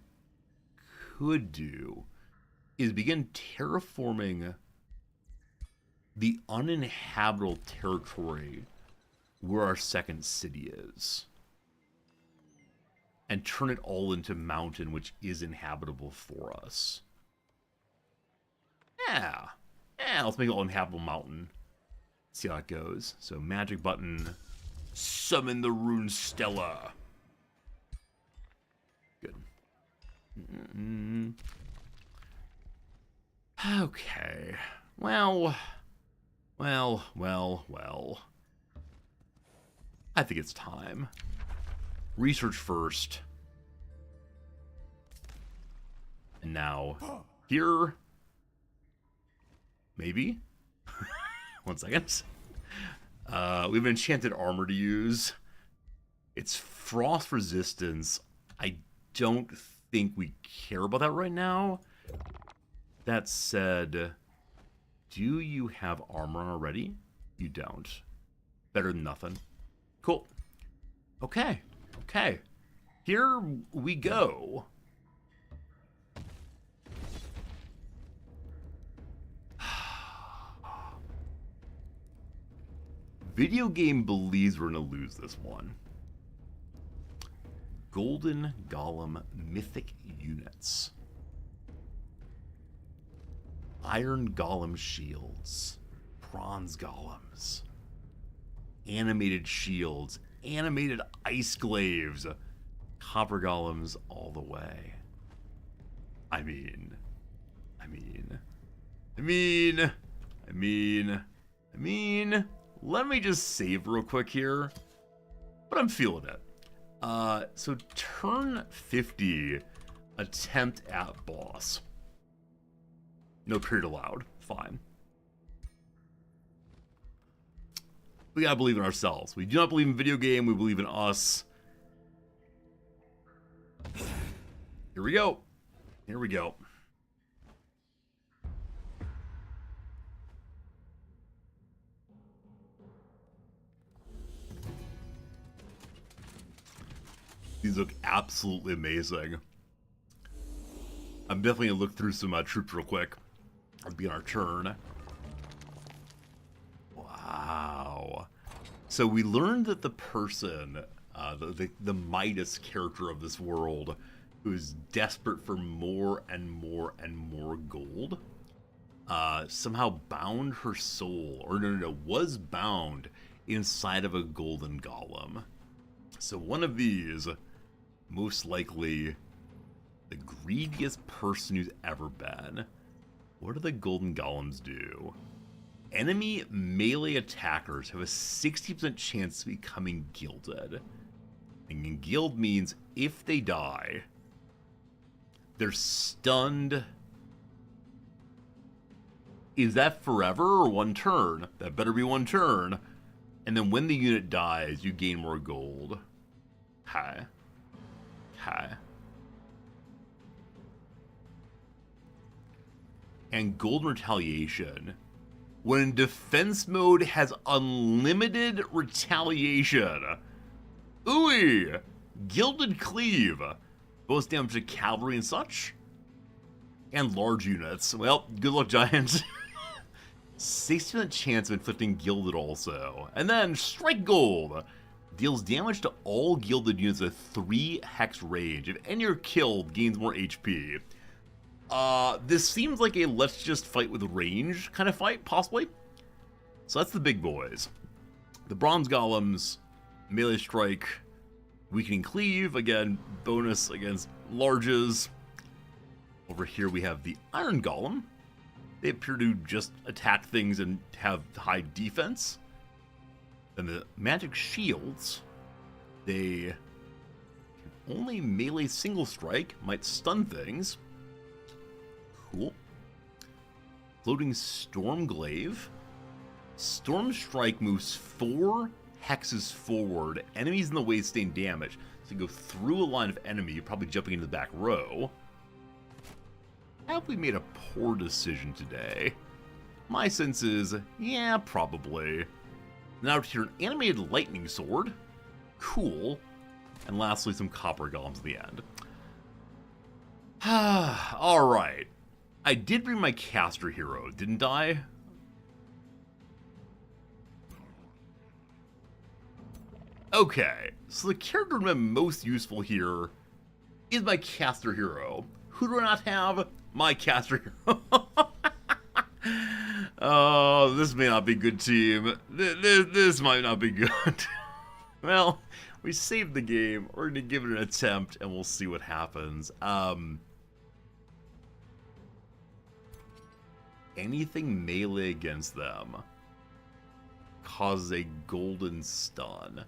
could do is begin terraforming the uninhabitable territory where our second city is. And turn it all into mountain, which is inhabitable for us. Yeah, let's make it all inhabitable mountain. See how it goes. So magic button, summon the rune Stella. Good. Okay. Well. I think it's time. Research first. And now, here. Maybe? 1 second. We have enchanted armor to use. It's frost resistance. I don't think we care about that right now. That said, do you have armor on already? You don't. Better than nothing. Cool. Okay. Here we go. Video game believes we're going to lose this one. Golden Golem Mythic Units. Iron Golem Shields. Bronze Golems. Animated Shields. Animated Ice Glaives. Copper Golems all the way. I mean, let me just save real quick here. But I'm feeling it. So turn 50, attempt at boss. No period allowed. Fine. We gotta believe in ourselves. We do not believe in video game, we believe in us. Here we go. Here we go. These look absolutely amazing. I'm definitely gonna look through some troops real quick. It'll be our turn. Wow. So we learned that the person, the Midas character of this world, who's desperate for more and more and more gold, somehow bound her soul, or no, was bound inside of a golden golem. So one of these, most likely the greediest person who's ever been. What do the golden golems do? Enemy melee attackers have a 60% chance of becoming gilded. And guild means if they die, they're stunned. Is that forever or one turn? That better be one turn. And then when the unit dies, you gain more gold. Hi. And golden retaliation. When in defense mode, has unlimited retaliation. Ooey! Gilded Cleave. Bonus damage to cavalry and such. And large units. Well, good luck, Giants. 60% chance of inflicting gilded also. And then Strike Gold. Deals damage to all gilded units at 3 hex range. If any are killed, gains more HP. This seems like a let's just fight with range kind of fight, possibly. So that's the big boys. The bronze golems, melee strike, weakening cleave, again, bonus against larges. Over here we have the iron golem. They appear to just attack things and have high defense. Then the magic shields, they can only melee single strike, might stun things. Cool. Floating Stormglaive. Storm Strike moves 4 hexes forward. Enemies in the way sustain damage. So you go through a line of enemy, you're probably jumping into the back row. Have we made a poor decision today? My sense is, yeah, probably. Now here, an animated lightning sword. Cool. And lastly, some copper golems at the end. Alright. I did bring my caster hero, didn't I? Okay, so the character I'm most useful here is my caster hero. Who do I not have? My caster hero. Oh, this may not be good, team. This might not be good. Well, we saved the game. We're going to give it an attempt, and we'll see what happens. Anything melee against them causes a golden stun.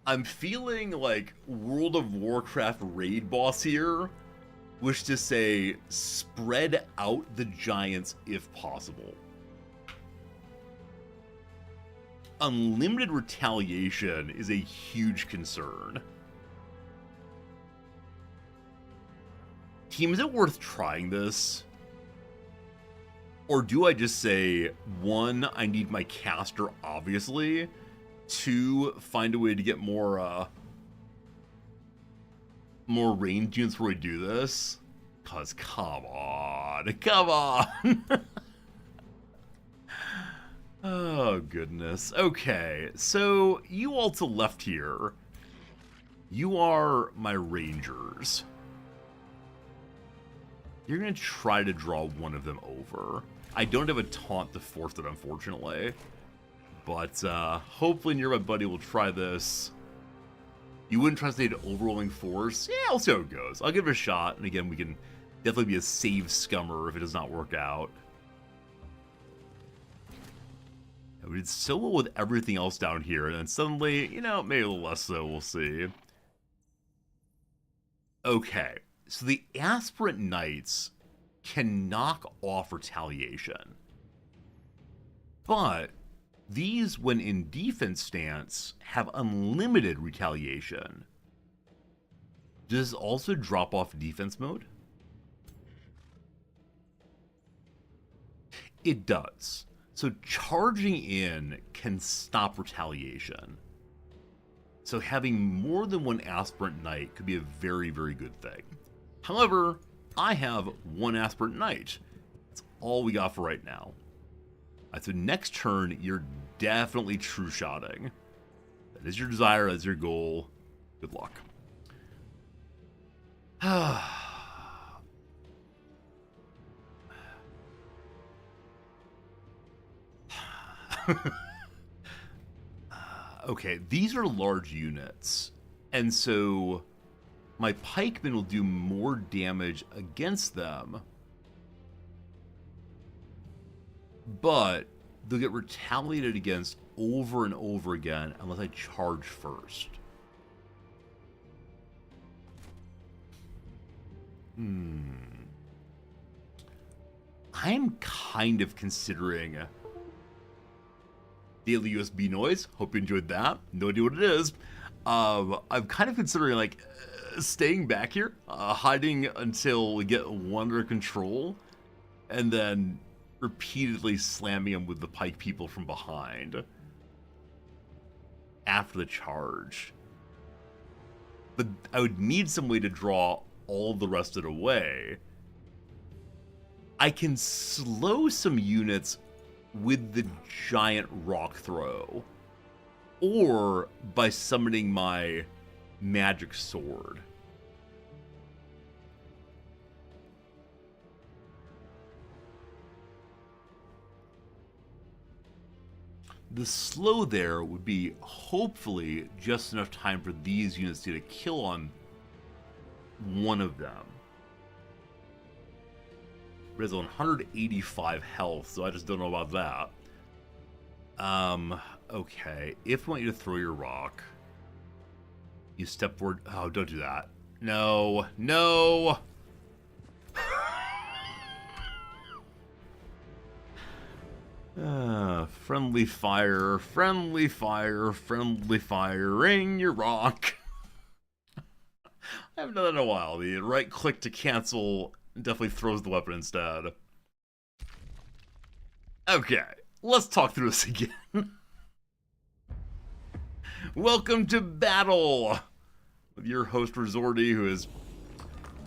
I'm feeling like World of Warcraft raid boss here, which to say, spread out the giants if possible. Unlimited retaliation is a huge concern. Team, is it worth trying this? Or do I just say, 1, I need my caster, obviously. 2, find a way to get more ranged units where we do this? Cause come on. Oh, goodness. Okay, so you all to the left here, you are my rangers. You're gonna try to draw one of them over. I don't have a taunt to force it, unfortunately. But hopefully nearby buddy will try this. You wouldn't trust an overwhelming force? Yeah, I'll see how it goes. I'll give it a shot. And again, we can definitely be a save scummer if it does not work out. We did so well with everything else down here, and then suddenly, maybe a little less so, we'll see. Okay, so the Aspirant Knights can knock off retaliation. But these, when in defense stance, have unlimited retaliation. Does this also drop off defense mode? It does. So charging in can stop retaliation. So having more than one Aspirant Knight could be a very, very good thing. However, I have one Aspirant Knight. That's all we got for right now. So next turn, you're definitely true-shotting. That is your desire, that's your goal. Good luck. Okay, these are large units, and so my pikemen will do more damage against them, but they'll get retaliated against over and over again unless I charge first. I'm kind of considering daily USB noise. Hope you enjoyed that. No idea what it is. I'm kind of considering staying back here, hiding until we get one under control, and then repeatedly slamming them with the pike people from behind after the charge. But I would need some way to draw all the rest of it away. I can slow some units with the giant rock throw, or by summoning my magic sword. The slow there would be hopefully just enough time for these units to get a kill on one of them. It has 185 health, so I just don't know about that. Okay. If I want you to throw your rock, you step forward. Oh, don't do that. No. No! Friendly fire, friendly fire, friendly firing your rock. I haven't done that in a while. The right click to cancel definitely throws the weapon instead. Okay, let's talk through this again. Welcome to battle with your host Resorty, who is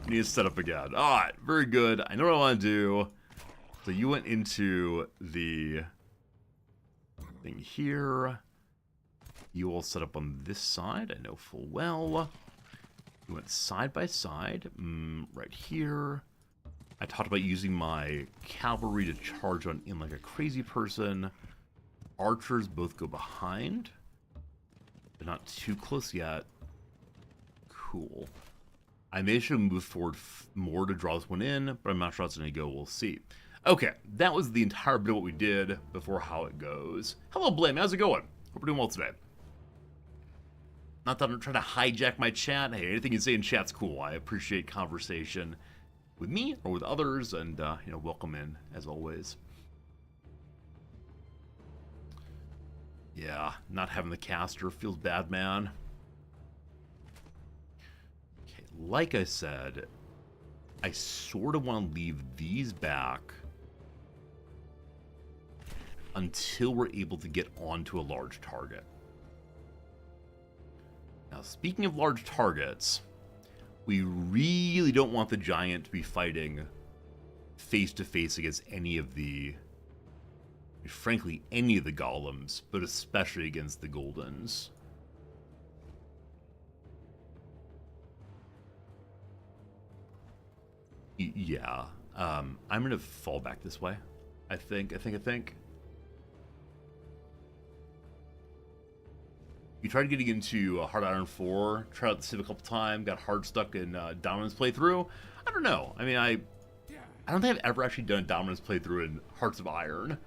needs to set up again. Alright, very good. I know what I want to do. So you went into the thing here. You all set up on this side, I know full well. You went side by side, right here. I talked about using my cavalry to charge on in like a crazy person. Archers both go behind, but not too close yet. Cool. I may should move forward more to draw this one in, but I'm not sure how it's going to go. We'll see. Okay, that was the entire bit of what we did before how it goes. Hello, Blame. How's it going? Hope we're doing well today. Not that I'm trying to hijack my chat. Hey, anything you say in chat's cool. I appreciate conversation with me or with others, and welcome in as always. Yeah, not having the caster feels bad, man. Okay, like I said, I sort of want to leave these back until we're able to get onto a large target. Now, speaking of large targets, we really don't want the giant to be fighting face-to-face against any of the, frankly, any of the golems, but especially against the goldens. Yeah, I'm going to fall back this way, I think. You tried getting into Hard Iron 4, tried out the Civ a couple times, got hard stuck in Dominance playthrough. I don't know. I mean, I don't think I've ever actually done a Dominance playthrough in Hearts of Iron.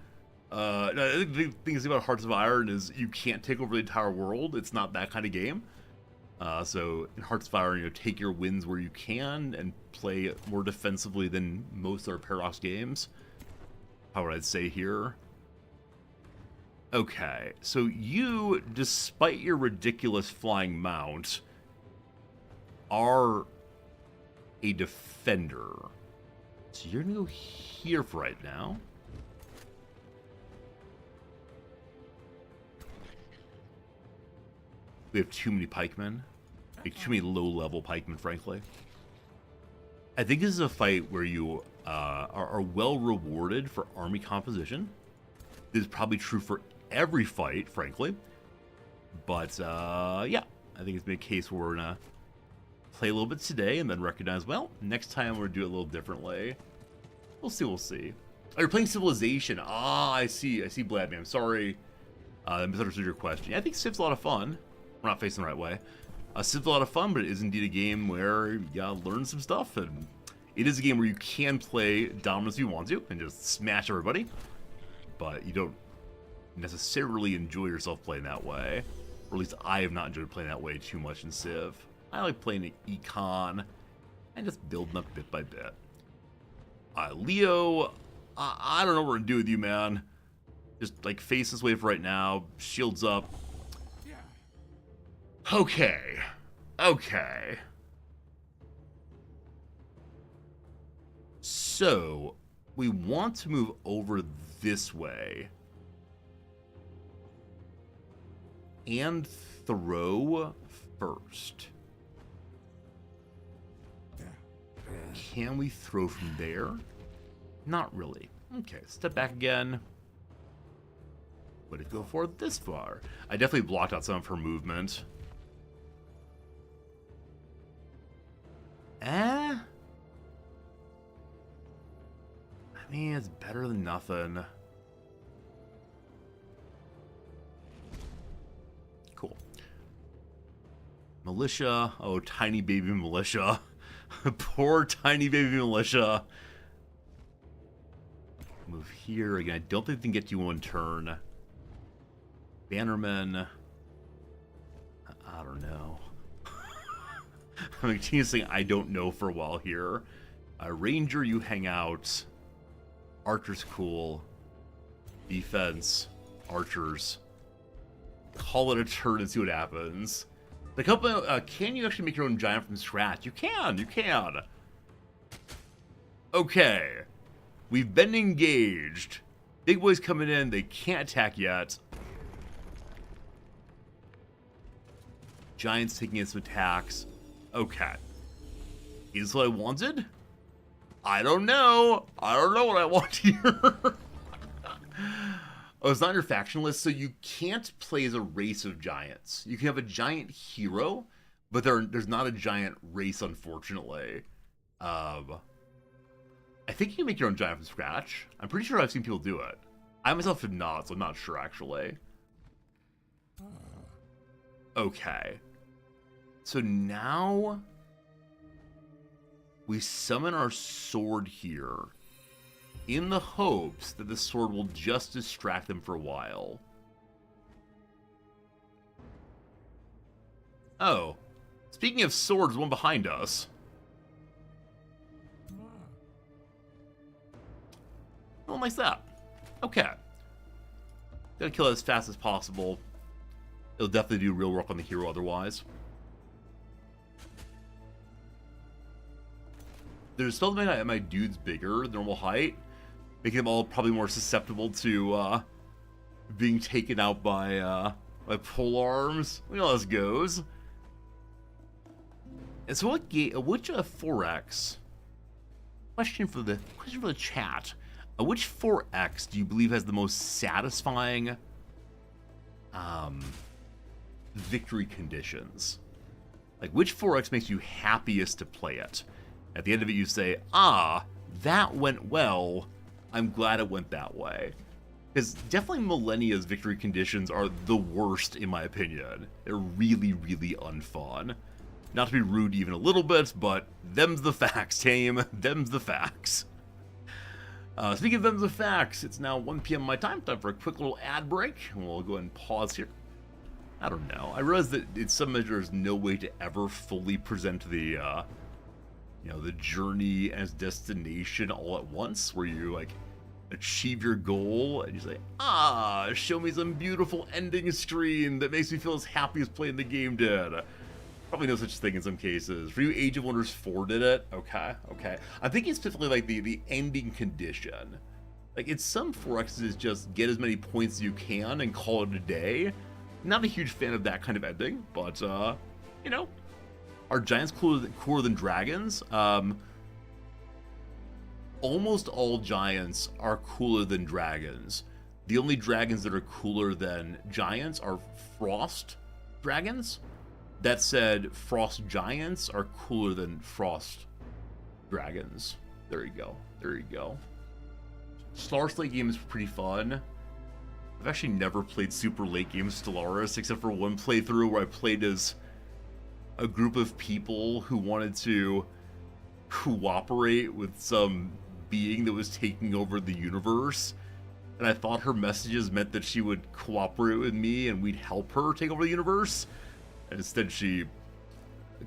No, I think the thing is about Hearts of Iron is you can't take over the entire world. It's not that kind of game. So in Hearts of Iron, take your wins where you can and play more defensively than most other Paradox games. How would I say here? Okay, so you, despite your ridiculous flying mount, are a defender. So you're gonna go here for right now. We have too many pikemen. Like, too many low-level pikemen, frankly. I think this is a fight where you are well rewarded for army composition. This is probably true for every fight, frankly. But, yeah. I think it's been a case where we're going to play a little bit today and then recognize, well, next time we're going to do it a little differently. We'll see, we'll see. Oh, you're playing Civilization. Ah, I see, Bladman. I'm sorry. I misunderstood your question. Yeah, I think Civ's a lot of fun. We're not facing the right way. Civ's a lot of fun, but it is indeed a game where you gotta learn some stuff, and it is a game where you can play dominance if you want to, and just smash everybody, but you don't necessarily enjoy yourself playing that way. Or at least I have not enjoyed playing that way too much in Civ. I like playing an econ, and just building up bit by bit. Leo, I don't know what we're gonna do with you, man. Just, like, face this way for right now, shields up. Okay. So, we want to move over this way. And throw first. Can we throw from there? Not really. Okay, step back again. Would it go forward this far? I definitely blocked out some of her movement. I mean, it's better than nothing. Cool. Militia. Oh, tiny baby militia. Poor tiny baby militia. Move here. Again, I don't think we can get you one turn. Bannerman. I don't know. I'm continuing saying I don't know for a while here. Ranger, you hang out. Archer's cool. Defense. Archers. Call it a turn and see what happens. The couple, can you actually make your own giant from scratch? You can. Okay. We've been engaged. Big boys coming in. They can't attack yet. Giants taking in some attacks. Okay. Is this what I wanted? I don't know. I don't know what I want here. Oh, it's not on your faction list, so you can't play as a race of giants. You can have a giant hero, but there's not a giant race, unfortunately. I think you can make your own giant from scratch. I'm pretty sure I've seen people do it. I myself have not, so I'm not sure, actually. Okay. So now we summon our sword here in the hopes that the sword will just distract them for a while. Oh, speaking of swords, one behind us. No one likes that. Okay. Gotta kill it as fast as possible. It'll definitely do real work on the hero otherwise. There's still my dude's bigger than normal height, making them all probably more susceptible to being taken out by pole arms. We know how this goes. And so which 4X? Question for the chat. Which 4X do you believe has the most satisfying victory conditions? Like, which 4X makes you happiest to play it? At the end of it, you say, ah, that went well. I'm glad it went that way. Because definitely Millennia's victory conditions are the worst, in my opinion. They're really, really unfun. Not to be rude even a little bit, but them's the facts, team. Them's the facts. Speaking of them, the facts, it's now 1 p.m. my time for a quick little ad break. We'll go ahead and pause here. I don't know. I realize that in some measure there's no way to ever fully present the, the journey as destination all at once, where you like achieve your goal and you say, show me some beautiful ending screen that makes me feel as happy as playing the game did. Probably no such thing in some cases. For you, Age of Wonders 4 did it. Okay. I'm thinking specifically like the ending condition. Like in some 4Xs, just get as many points as you can and call it a day. Not a huge fan of that kind of ending, but are giants cooler than dragons? Almost all giants are cooler than dragons. The only dragons that are cooler than giants are frost dragons. That said, frost giants are cooler than frost dragons. There you go. Stellaris late game is pretty fun. I've actually never played super late game Stellaris, except for one playthrough where I played as a group of people who wanted to cooperate with some being that was taking over the universe. And I thought her messages meant that she would cooperate with me and we'd help her take over the universe. And instead she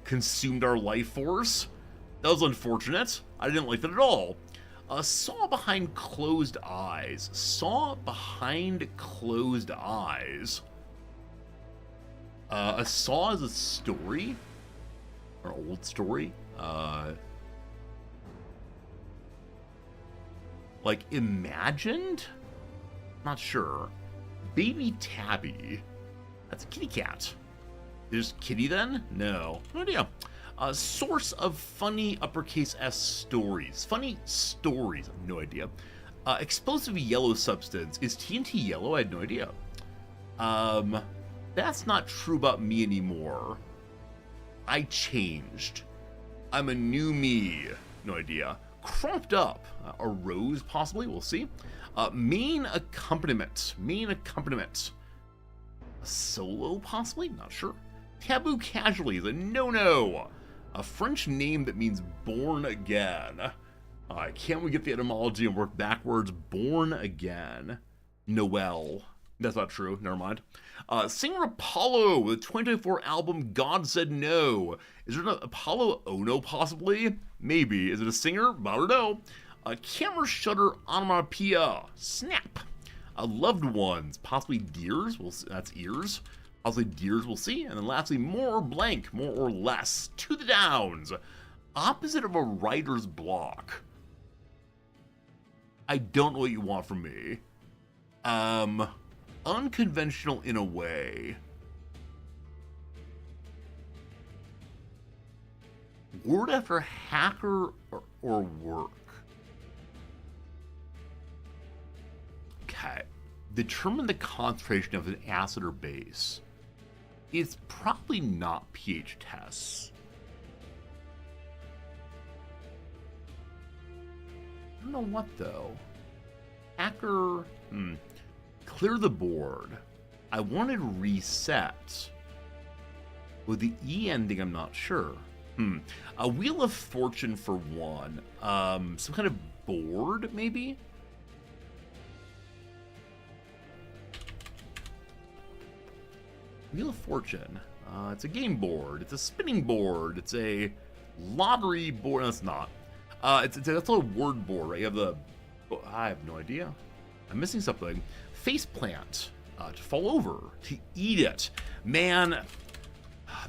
consumed our life force. That was unfortunate. I didn't like that at all. Saw Behind Closed Eyes. Saw Behind Closed Eyes. A Saw is a story. Or an old story. Like imagined? Not sure. Baby Tabby. That's a kitty cat. Is Kitty then? No idea. Source of funny uppercase S stories. Funny stories. No idea. Explosive yellow substance. Is TNT yellow? I had no idea. That's not true about me anymore. I changed. I'm a new me. No idea. Crumped up. A rose, possibly. We'll see. Main accompaniment. A solo, possibly? Not sure. Taboo Casually is a no-no. A French name that means born again. Can't we get the etymology and work backwards? Born again. Noel. That's not true. Never mind. Singer Apollo with the 2024 album God Said No. Is there an Apollo Ono possibly? Maybe. Is it a singer? I don't know. Camera shutter onomatopoeia. Snap. Loved ones. Possibly deers. Well, that's ears. Possibly deers. We'll see. And then lastly, more or blank. More or less. To the downs. Opposite of a writer's block. I don't know what you want from me. Unconventional in a way. Word after hacker or work. Okay. Determine the concentration of an acid or base. It's probably not pH tests. I don't know what though. Hacker. Clear the board. I wanted reset. With the E ending, I'm not sure. A Wheel of Fortune for one. Some kind of board, maybe? Wheel of Fortune. It's a game board. It's a spinning board. It's a lottery board. No, it's not. That's a word board, right? You have the... Oh, I have no idea. I'm missing something. Faceplant. To fall over. To eat it. Man,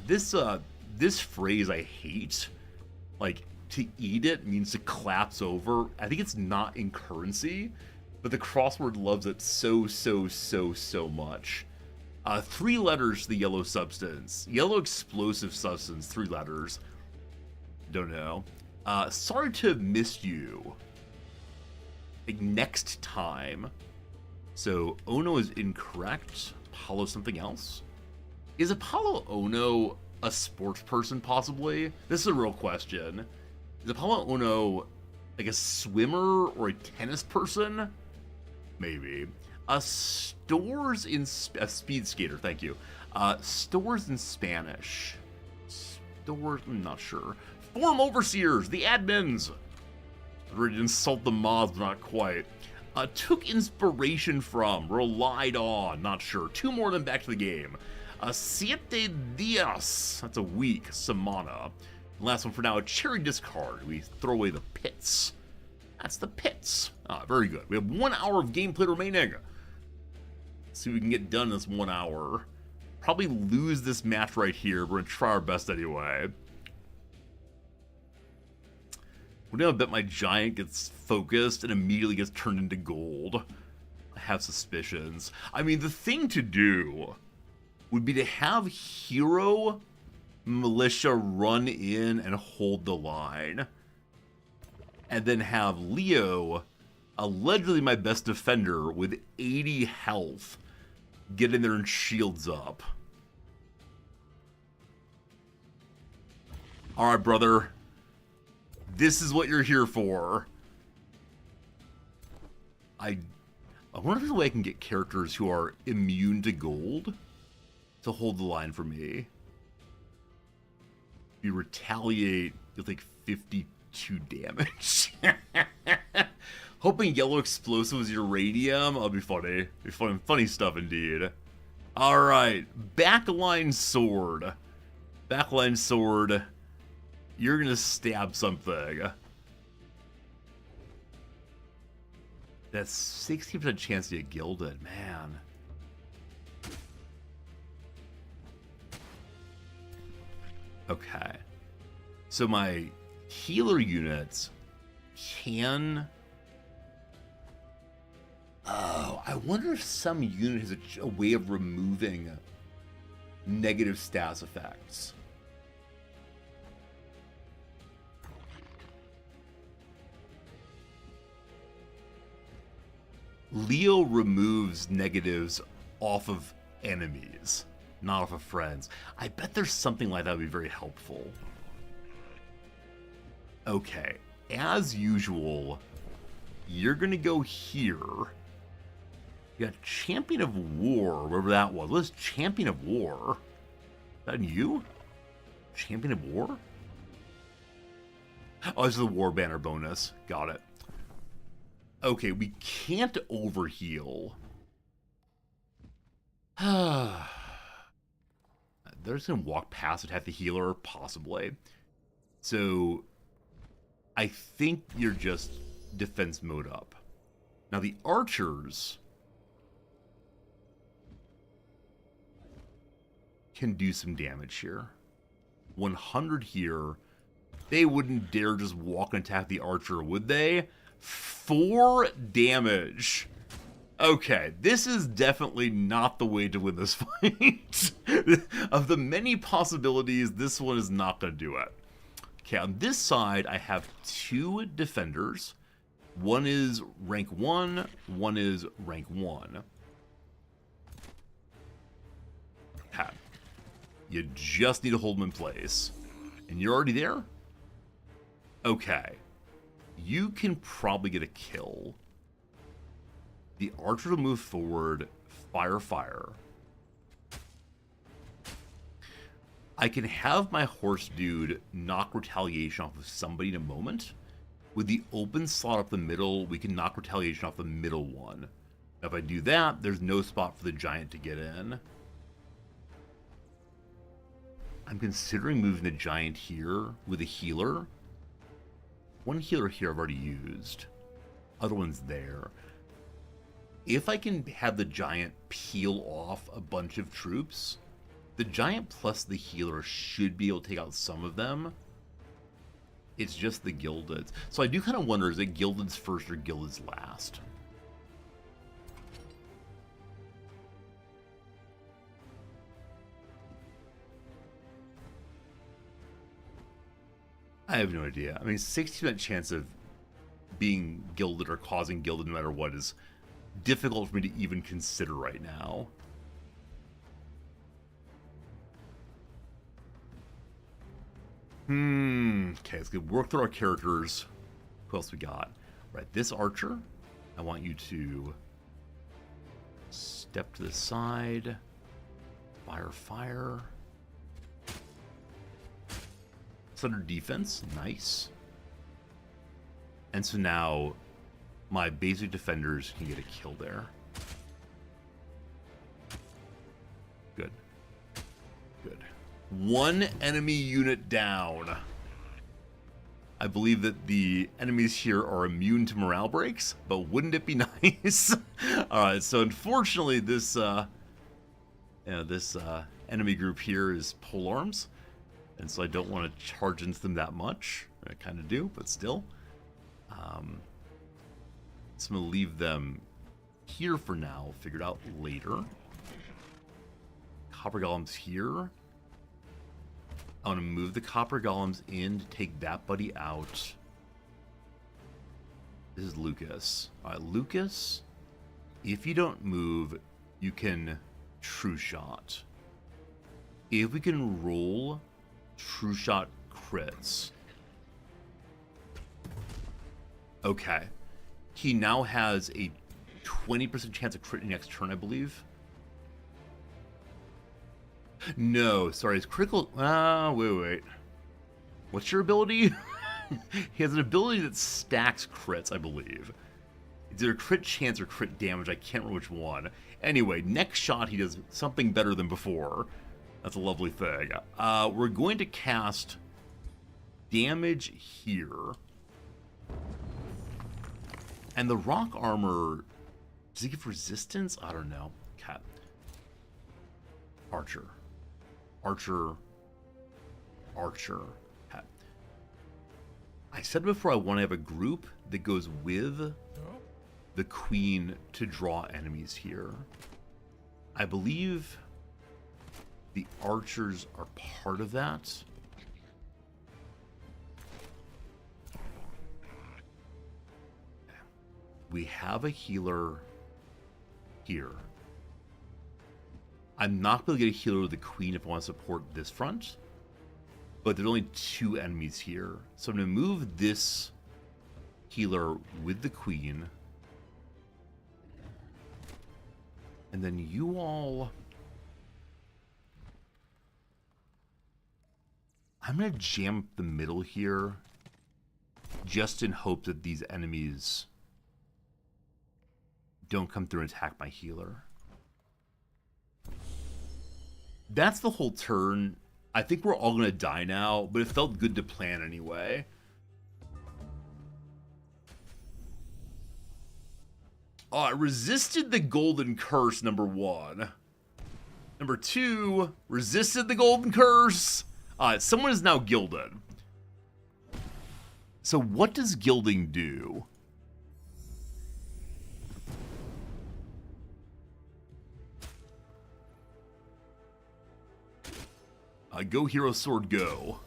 this phrase I hate. Like, to eat it means to collapse over. I think it's not in currency, but the crossword loves it so much. 3 letters to the yellow substance. Yellow explosive substance, 3 letters. Don't know. Sorry to have missed you. Like, next time. So, Ono is incorrect. Apollo something else? Is Apollo Ono a sports person, possibly? This is a real question. Is Apollo Ono like a swimmer or a tennis person? Maybe. Stores in... a speed skater, thank you. Stores in Spanish. Stores, I'm not sure. Forum overseers, the admins. Ready to insult the mods, but not quite. Took inspiration from, relied on, not sure. 2 more than back to the game. Siete Dias, that's a week, Samana. Last one for now, a cherry discard. We throw away the pits. That's the pits. Very good. We have 1 hour of gameplay remaining. See what we can get done in this 1 hour. Probably lose this match right here. We're going to try our best anyway. We're going to bet my giant gets focused and immediately gets turned into gold. I have suspicions. I mean, the thing to do would be to have Hero Militia run in and hold the line. And then have Leo, allegedly my best defender, with 80 health, get in there and shields up. Alright, brother. This is what you're here for. I wonder if there's a way I can get characters who are immune to gold to hold the line for me. If you retaliate, you'll take 52 damage. Hoping yellow explosive is uranium. That'll be funny. Be funny stuff indeed. Alright. Backline sword. Backline sword. You're gonna stab something. That's 60% chance to get gilded, man. Okay. So my healer units can... Oh, I wonder if some unit has a way of removing negative stats effects. Leo removes negatives off of enemies, not off of friends. I bet there's something like that would be very helpful. Okay, as usual, you're gonna go here. You got Champion of War, wherever that was. What is Champion of War? Is that you? Champion of War? Oh, this is the War Banner bonus. Got it. Okay, we can't overheal. They're just gonna walk past and have the healer, possibly. So, I think you're just defense mode up. Now the archers can do some damage here. 100 here. They wouldn't dare just walk and attack the archer, would they? 4 damage. Okay, this is definitely not the way to win this fight. Of the many possibilities, this one is not going to do it. Okay, on this side, I have 2 defenders. One is rank 1, one is rank 1. Okay. You just need to hold them in place. And you're already there? Okay. You can probably get a kill. The archer will move forward, fire. I can have my horse dude knock retaliation off of somebody in a moment. With the open slot up the middle, we can knock retaliation off the middle one. Now, if I do that, there's no spot for the giant to get in. I'm considering moving the giant here with a healer. One healer here I've already used. Other one's there. If I can have the giant peel off a bunch of troops, the giant plus the healer should be able to take out some of them. It's just the Gildeds. So I do kind of wonder, is it Gildeds first or Gildeds last? I have no idea. I mean, 60% chance of being gilded or causing gilded no matter what is difficult for me to even consider right now. Okay, let's work through our characters. Who else we got? Right, this archer. I want you to step to the side. Fire. It's under defense. Nice. And so now my basic defenders can get a kill there. Good. Good. One enemy unit down. I believe that the enemies here are immune to morale breaks, but wouldn't it be nice? Alright, so unfortunately this enemy group here is polearms, and so I don't want to charge into them that much. I kind of do, but still. So I'm going to leave them here for now, figured out later. Copper golems here. I want to move the copper golems in to take that buddy out. This is Lucas. Alright, Lucas, if you don't move, you can true shot. If we can roll true shot crits. Okay. He now has a 20% chance of critting next turn, I believe. No, sorry, it's critical. Wait. What's your ability? He has an ability that stacks crits, I believe. It's either crit chance or crit damage. I can't remember which one. Anyway, next shot he does something better than before. That's a lovely thing. We're going to cast damage here. And the rock armor, does it give resistance? I don't know. Okay. Archer. Okay. I said before I want to have a group that goes with the queen to draw enemies here. I believe the archers are part of that. We have a healer here. I'm not going to get a healer with the queen if I want to support this front. But there's only 2 enemies here. So I'm going to move this healer with the queen. And then you all... I'm going to jam up the middle here. Just in hope that these enemies don't come through and attack my healer. That's the whole turn. I think we're all going to die now, but it felt good to plan anyway. Oh, I resisted the golden curse, number 1. Number 2, resisted the golden curse. Someone is now gilded. So what does gilding do? Go hero sword, go.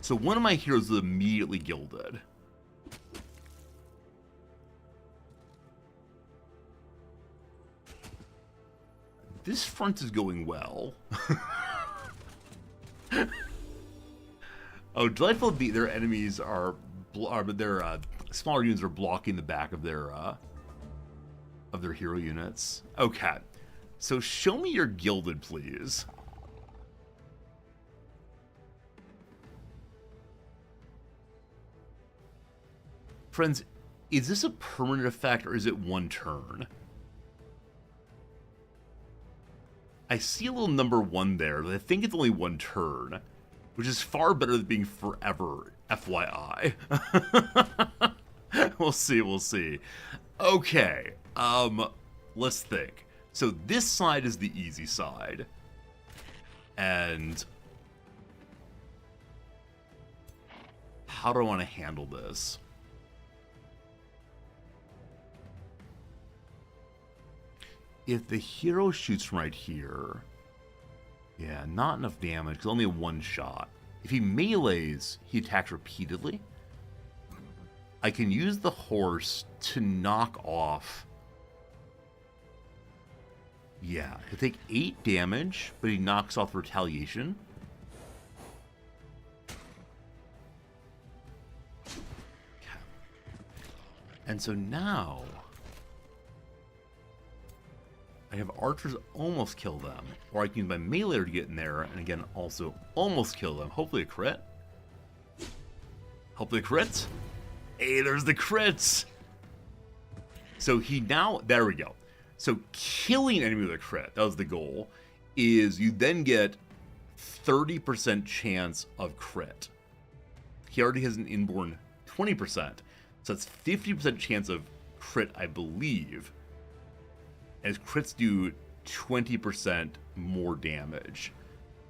So one of my heroes is immediately gilded. This front is going well. Oh, delightful to be their enemies are their smaller units are blocking the back of their hero units. Okay, so show me your gilded, please. Friends, is this a permanent effect or is it one turn? I see a little number 1 there, but I think it's only one turn, which is far better than being forever, FYI. We'll see. Okay, let's think. So this side is the easy side. And how do I want to handle this? If the hero shoots from right here, yeah, not enough damage, because only 1 shot. If he melees, he attacks repeatedly. I can use the horse to knock off. Yeah, he'll take 8 damage, but he knocks off retaliation. And so now I have archers almost kill them, or I can use my melee to get in there, and again, also almost kill them. Hopefully a crit. Hopefully a crit. Hey, there's the crits. So he now, there we go. So killing an enemy with a crit, that was the goal, is you then get 30% chance of crit. He already has an inborn 20%. So that's 50% chance of crit, I believe. As crits do 20% more damage.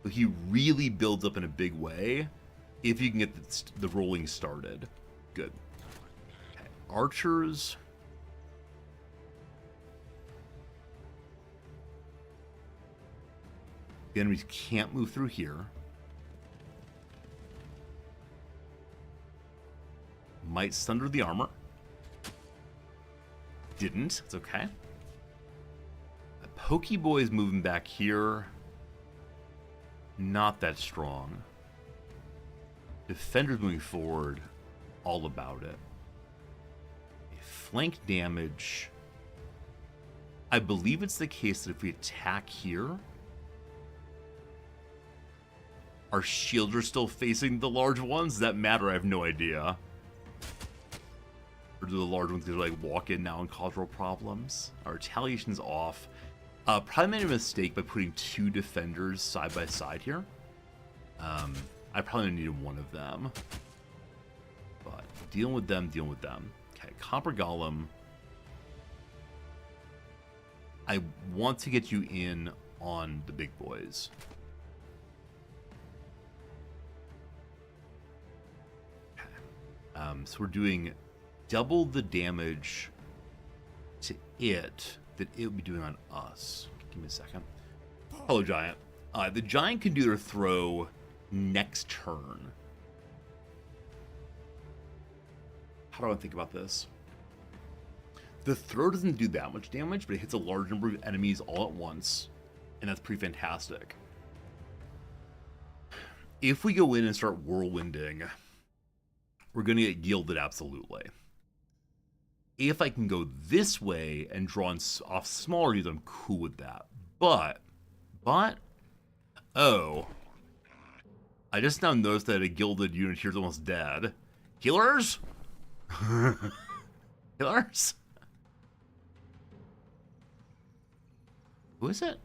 So he really builds up in a big way if you can get the rolling started. Good. Okay. Archers. The enemies can't move through here. Might sunder the armor. Didn't. It's okay. A Pokeboy is moving back here. Not that strong. Defender's moving forward. All about it. Flank damage. I believe it's the case that if we attack here, our shields are still facing the large ones. Does that matter? I have no idea. Or do the large ones like walk in now and cause real problems? Our retaliation's off. Probably made a mistake by putting 2 defenders side by side here. I probably needed one of them. But dealing with them. Okay, Copper Golem. I want to get you in on the big boys. Okay. So we're doing double the damage to it that it would be doing on us. Give me a second. Hello, Giant. The Giant can do their throw next turn. How do I think about this? The throw doesn't do that much damage, but it hits a large number of enemies all at once, and that's pretty fantastic. If we go in and start whirlwinding, we're going to get gilded absolutely. If I can go this way and draw off smaller units, I'm cool with that. But, oh, I just now noticed that a gilded unit here is almost dead. Healers? Healers? Who is it?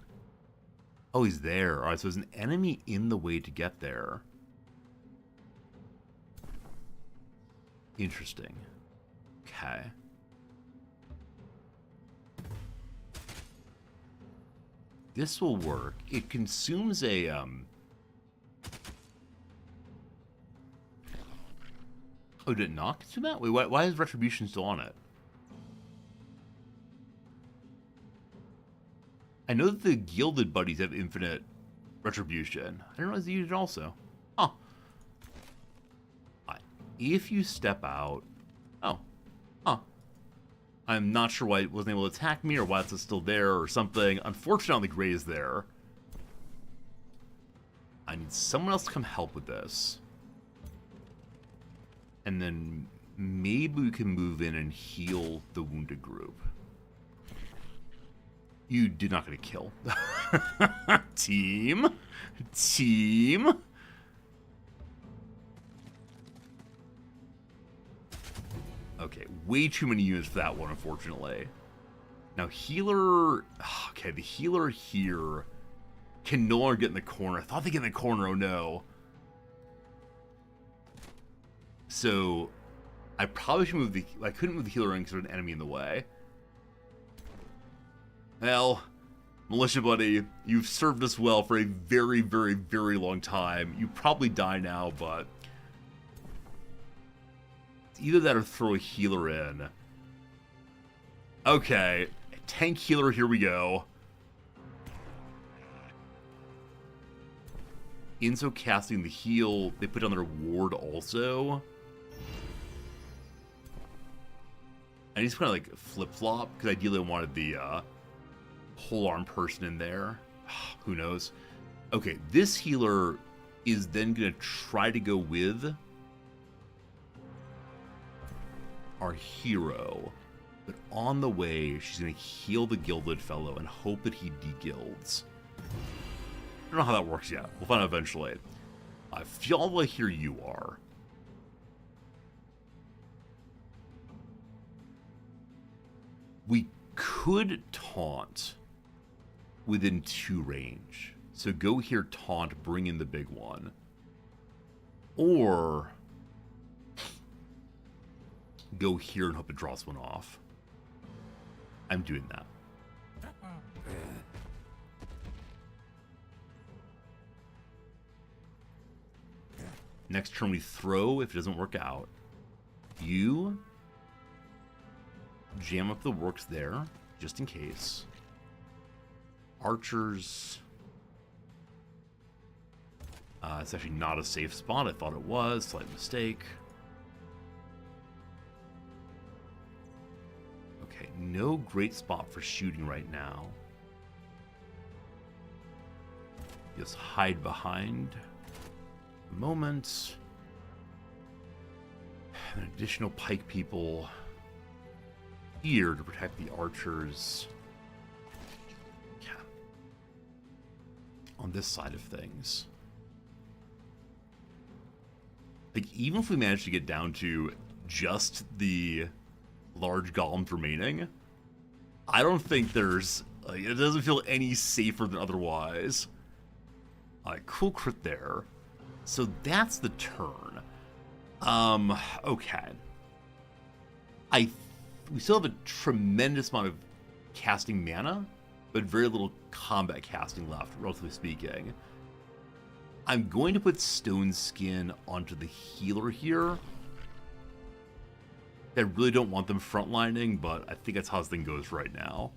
Oh, he's there. All right, so there's an enemy in the way to get there. Interesting. Okay. This will work. It consumes a, Oh, did it not consume that? Wait, why is Retribution still on it? I know that the Gilded buddies have infinite Retribution. I didn't realize they used it also. Huh. If you step out... Oh. Huh. I'm not sure why it wasn't able to attack me or why it's still there or something. Unfortunately, Gray is there. I need someone else to come help with this. And then maybe we can move in and heal the wounded group. You did not get a kill. Team. Okay, way too many units for that one, unfortunately. Now, healer... Okay, the healer here can no longer get in the corner. I thought they get in the corner, oh no. So, I probably should move the... I couldn't move the healer in because there's an enemy in the way. Well, Militia Buddy, you've served us well for a very, very, very long time. You probably die now, but... Either that or throw a healer in. Okay, tank healer, here we go. Inso casting the heal, they put on their ward also. I just kind of like flip-flop, because ideally I wanted the whole arm person in there. Who knows? Okay, this healer is then going to try to go with our hero, but on the way, she's going to heal the gilded fellow and hope that he de-gilds. I don't know how that works yet. We'll find out eventually. Fialva, here you are. We could taunt within 2 range. So go here, taunt, bring in the big one. Or go here and hope it draws one off. I'm doing that. Next turn we throw if it doesn't work out. You jam up the works there, just in case. Archers. It's actually not a safe spot. I thought it was. Slight mistake. Okay, no great spot for shooting right now. Just hide behind a moment. An additional pike people here to protect the archers. Yeah. On this side of things. Like, even if we manage to get down to just the large golems remaining, I don't think there's... Like, it doesn't feel any safer than otherwise. Cool crit there. So that's the turn. Okay. We still have a tremendous amount of casting mana, but very little combat casting left, relatively speaking. I'm going to put Stone Skin onto the healer here. I really don't want them frontlining, but I think that's how this thing goes right now.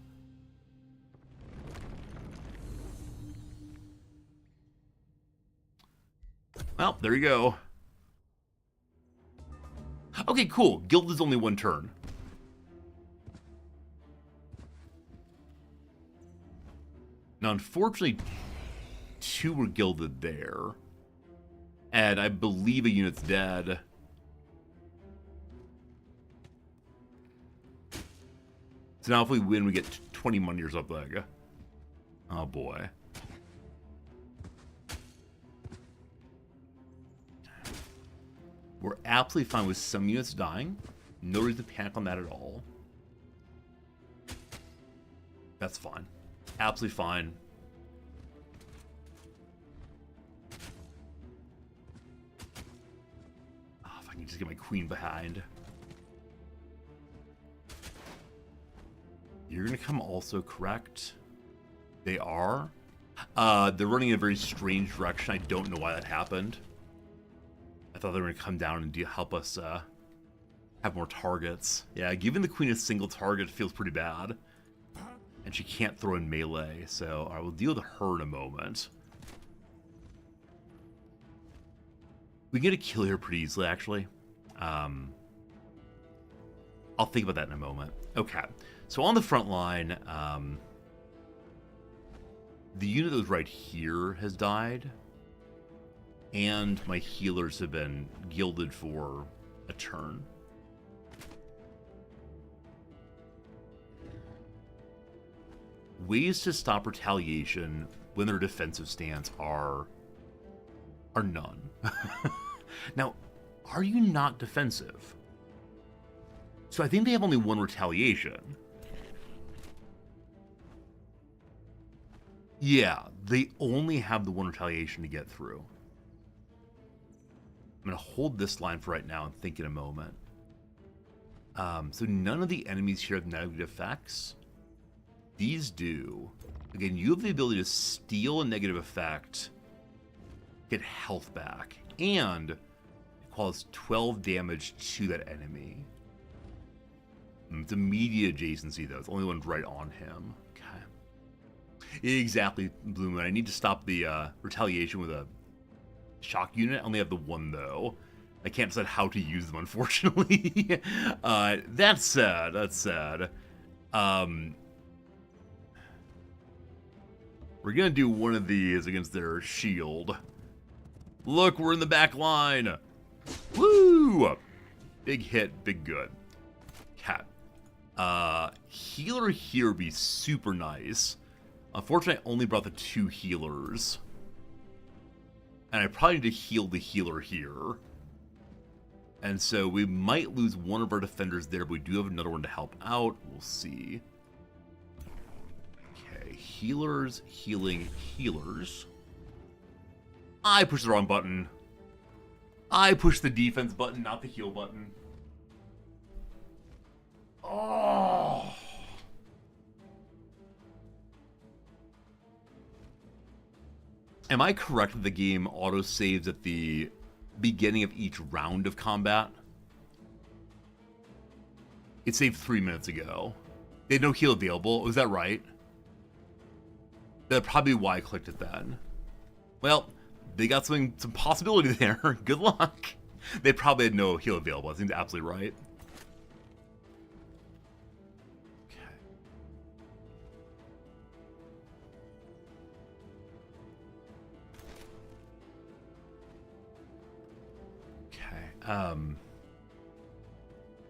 Well, there you go. Okay, cool. Guild is only 1 turn. Now, unfortunately, 2 were gilded there. And I believe a unit's dead. So now if we win, we get 20 money or something. Oh boy. We're absolutely fine with some units dying. No reason to panic on that at all. That's fine. Absolutely fine. Oh, if I can just get my queen behind. You're going to come also, correct? They are. They're running in a very strange direction. I don't know why that happened. I thought they were going to come down and help us have more targets. Yeah, giving the queen a single target feels pretty bad. And she can't throw in melee, so I will deal with her in a moment. We can get a kill here pretty easily, actually. I'll think about that in a moment. Okay, so on the front line, the unit that was right here has died. And my healers have been gilded for a turn. Ways to stop retaliation when their defensive stance are none. Now, are you not defensive? So I think they have only 1 retaliation. Yeah, they only have the 1 retaliation to get through. I'm going to hold this line for right now and think in a moment. So none of the enemies here have negative effects. These do. Again, you have the ability to steal a negative effect, get health back, and cause 12 damage to that enemy. It's immediate adjacency, though. It's the only one right on him. Okay. Exactly, Blue Moon. I need to stop the retaliation with a shock unit. I only have the 1, though. I can't decide how to use them, unfortunately. That's sad. That's sad. We're going to do one of these against their shield. Look, we're in the back line. Woo! Big hit, big good. Cat. Healer here would be super nice. Unfortunately, I only brought the 2 healers. And I probably need to heal the healer here. And so we might lose one of our defenders there, but we do have another one to help out. We'll see. Okay, healers, healing, healers. I pushed the wrong button. I pushed the defense button, not the heal button. Oh. Am I correct that the game auto-saves at the beginning of each round of combat? It saved 3 minutes ago. They had no heal available. Was that right? That'd probably be why I clicked it then. Well, they got some possibility there. Good luck. They probably had no heal available. I think that's absolutely right.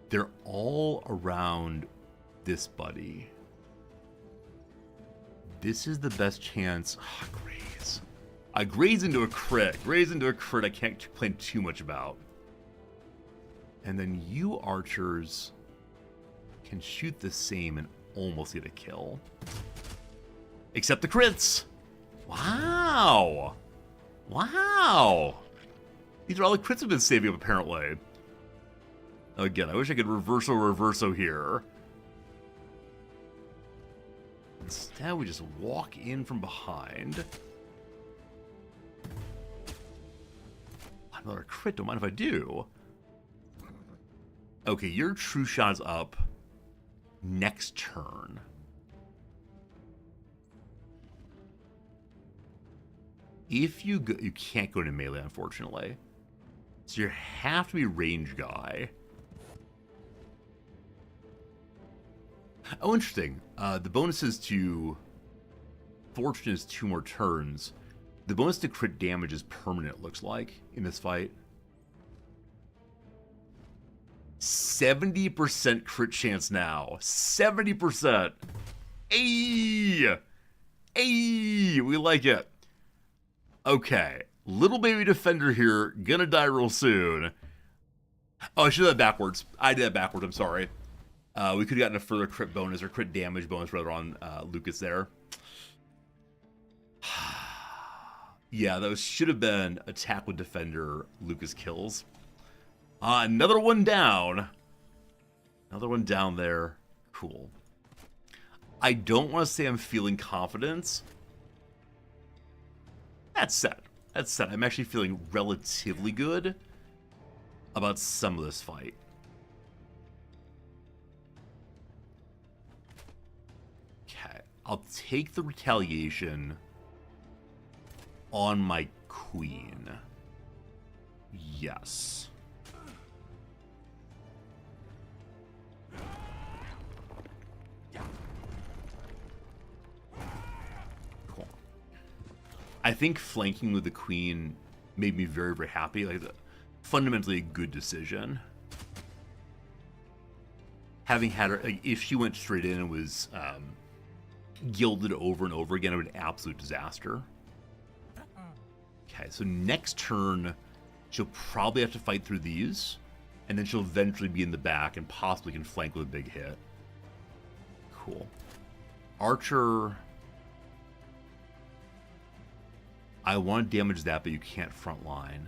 They're all around this buddy. This is the best chance. Oh, Graze. I graze into a crit. Graze into a crit I can't complain too much about. And then you archers can shoot the same and almost get a kill. Except the crits. Wow. Wow. These are all the crits have been saving up, apparently. Again, I wish I could reverso here. Instead, we just walk in from behind. Another crit, don't mind if I do. Okay, your true shot's up next turn. If you go, you can't go to melee, unfortunately. So you have to be range guy. Oh, interesting. The bonuses to Fortune is 2 more turns. The bonus to crit damage is permanent, it looks like, in this fight. 70% crit chance now. 70%. Ayy! Ayy! We like it. Okay. Little baby defender here. Gonna die real soon. Oh, I should have that backwards. I did that backwards. I'm sorry. We could have gotten a further crit bonus or crit damage bonus rather on Lucas there. Yeah, those should have been attack with defender. Lucas kills. Another one down. Another one down there. Cool. I don't want to say I'm feeling confidence. That said, I'm actually feeling relatively good about some of this fight. Okay, I'll take the retaliation on my queen. Yes. Cool. I think flanking with the queen made me very, very happy. Like, fundamentally a good decision. Having had her, like, if she went straight in and was gilded over and over again, it would be an absolute disaster. Okay, so next turn, she'll probably have to fight through these, and then she'll eventually be in the back and possibly can flank with a big hit. Cool. Archer, I want to damage that, but you can't front line.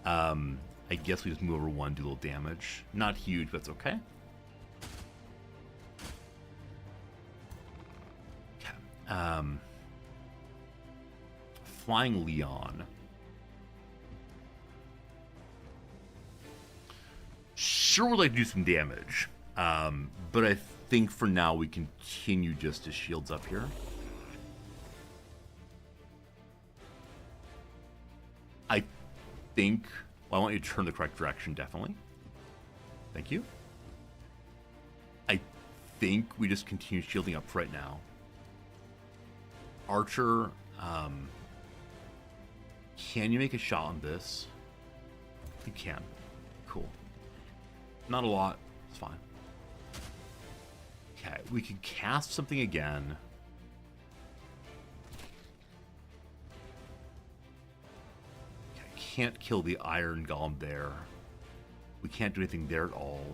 I guess we just move over one, do a little damage. Not huge, but it's okay. Okay. Flying Leon. Sure would like to do some damage. But I think for now we continue just to shields up here. I think... Well, I want you to turn the correct direction, definitely. Thank you. I think we just continue shielding up for right now. Archer, can you make a shot on this? You can. Cool. Not a lot. It's fine. Okay, we can cast something again. can't kill the iron golem there. We can't do anything there at all.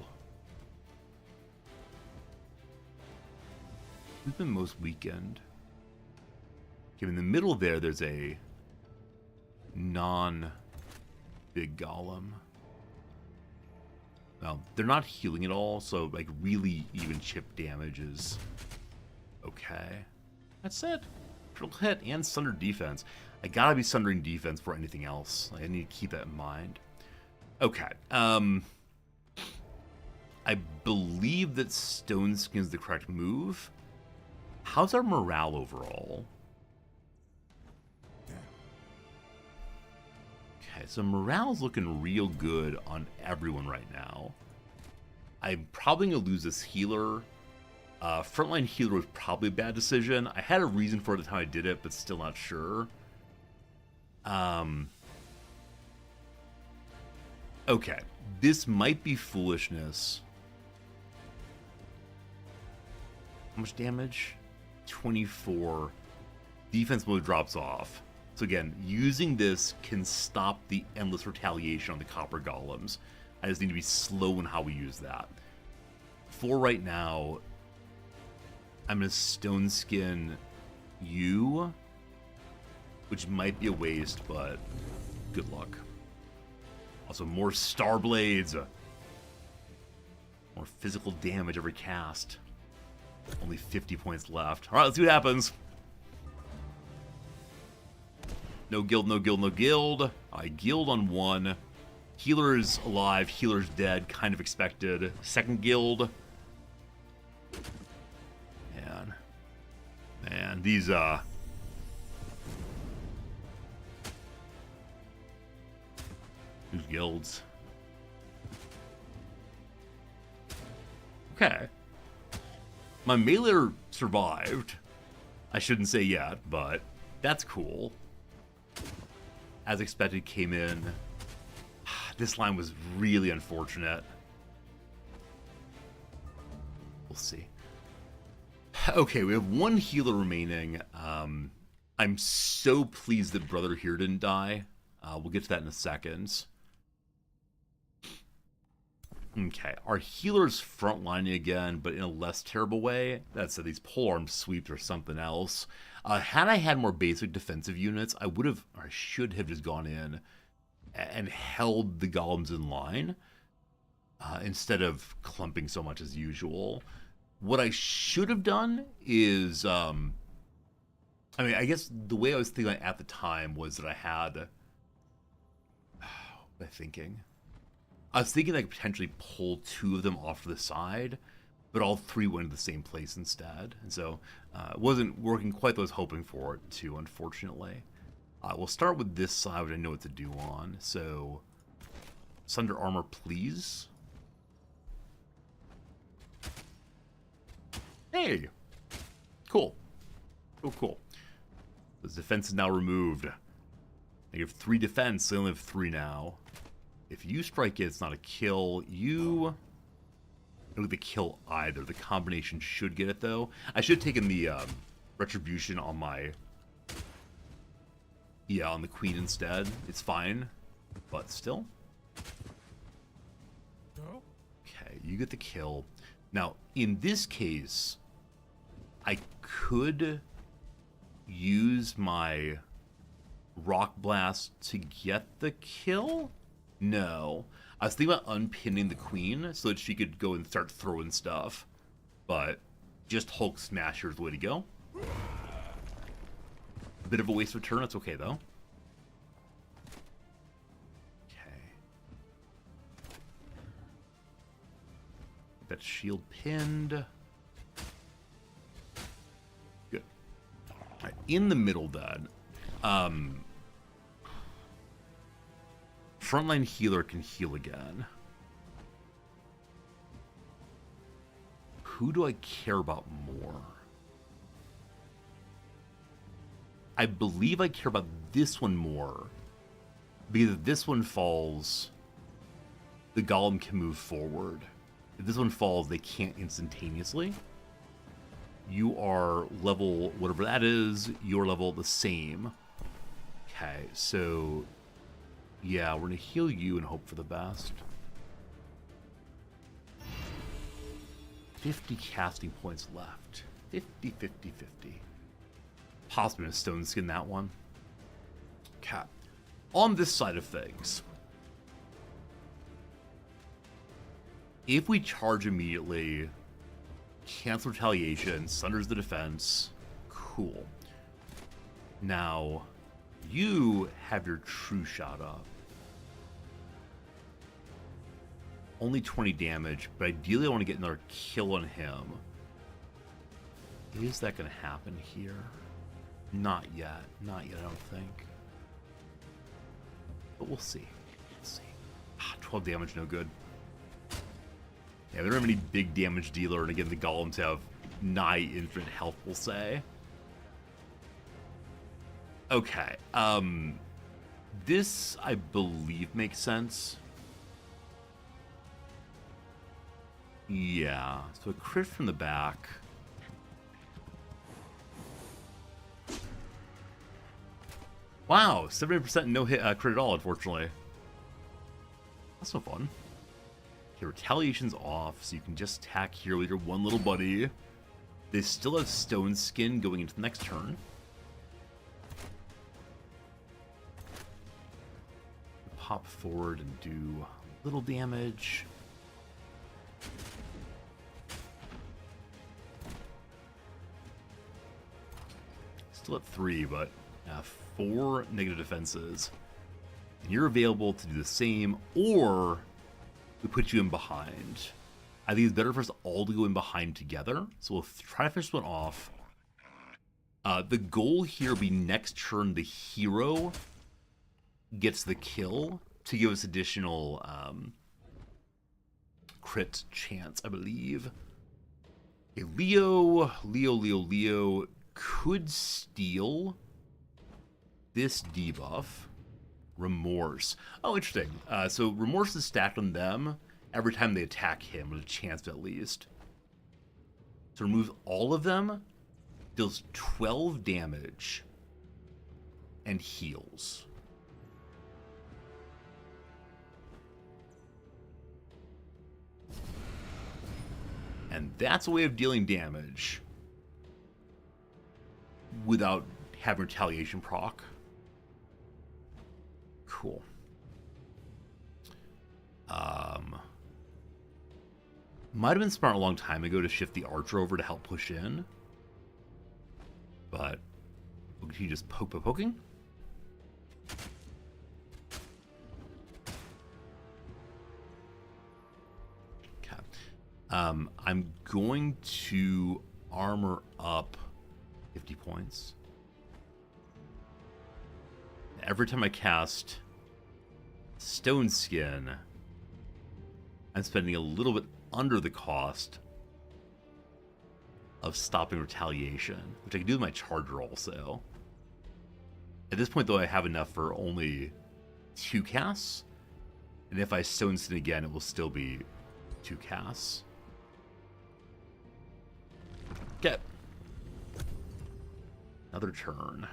Who's been most weakened? Okay, in the middle there, there's a non-big golem. Well, they're not healing at all, so like really even chip damage is okay. That's it. Triple hit and Sunder defense. I gotta be Sundering defense for anything else. I need to keep that in mind. Okay. I believe that Stone Skin is the correct move. How's our morale overall? Okay, so morale's looking real good on everyone right now. I'm probably going to lose this healer. Frontline healer was probably a bad decision. I had a reason for it at the time I did it, but still not sure. Okay, this might be foolishness. How much damage? 24. Defense mode drops off. So again, using this can stop the endless retaliation on the copper golems. I just need to be slow in how we use that. For right now, I'm going to Stone Skin you, which might be a waste, but good luck. Also, more Star Blades. More physical damage every cast. Only 50 points left. Alright, let's see what happens. No guild, no guild, no guild. I guild on one. Healer's alive, healer's dead. Kind of expected. Second guild. Man, these, guilds. Okay. My mailer survived. I shouldn't say yet, but that's cool. As expected, came in. This line was really unfortunate. We'll see. Okay, we have one healer remaining. I'm so pleased that Brother here didn't die. We'll get to that in a second. Okay, our healer's frontlining again, but in a less terrible way. That's these polearm sweeps or something else. Had I had more basic defensive units, I would have, or I should have just gone in and held the golems in line instead of clumping so much as usual. What I should have done is, I mean, I guess the way I was thinking at the time was that I had, what was I thinking? I was thinking I could potentially pull two of them off to the side, but all three went to the same place instead. And so it wasn't working quite the way I was hoping for it to, unfortunately. We'll start with this side, which I know what to do on. So, Sunder armor, please. Hey! Cool. Oh, cool. This defense is now removed. They have 3 defense, they only have 3 now. If you strike it, it's not a kill. You don't get the kill either. The combination should get it, though. I should have taken the retribution on my... Yeah, on the queen instead. It's fine, but still. Okay, you get the kill. Now, in this case, I could use my Rock Blast to get the kill? No. I was thinking about unpinning the queen so that she could go and start throwing stuff. But just Hulk Smasher is the way to go. A bit of a waste of a turn. That's okay, though. Okay. That shield pinned. Good. Right, in the middle, then. Frontline healer can heal again. Who do I care about more? I believe I care about this one more. Because if this one falls, the golem can move forward. If this one falls, they can't instantaneously. You are level, whatever that is, you're level the same. Okay, so Yeah, we're gonna heal you and hope for the best. 50 casting points left. 50, 50, 50. Possibly gonna stone skin that one. Okay. On this side of things, if we charge immediately, cancel retaliation, sunders the defense, cool. Now, you have your true shot up. Only 20 damage, but ideally I want to get another kill on him. Is that going to happen here? Not yet. Not yet, I don't think. But we'll see. Let's see. 12 damage, no good. Yeah, we don't have any big damage dealer, and again, the golems have nigh infinite health, we'll say. Okay, this, I believe, makes sense. Yeah, so a crit from the back. Wow, 70% no hit crit at all, unfortunately. That's no fun. Okay, retaliation's off, so you can just attack here with your one little buddy. They still have stone skin going into the next turn. Pop forward and do a little damage. Still at 3, but 4 negative defenses. And you're available to do the same, or we put you in behind. I think it's better for us all to go in behind together. So we'll try to finish this one off. The goal here will be next turn the hero gets the kill to give us additional crit chance, I believe. Okay, Leo could steal this debuff. Remorse. Oh, interesting. So Remorse is stacked on them every time they attack him, with a chance at least. So remove all of them, deals 12 damage, and heals. And that's a way of dealing damage without having retaliation proc. Cool. Might have been smart a long time ago to shift the archer over to help push in. But we'll continue just poking. Okay. I'm going to armor up 50 points. Every time I cast Stone Skin, I'm spending a little bit under the cost of stopping retaliation, which I can do with my charger also. At this point, though, I have enough for only 2 casts, and if I Stone Skin again, it will still be 2 casts. Okay. Another turn.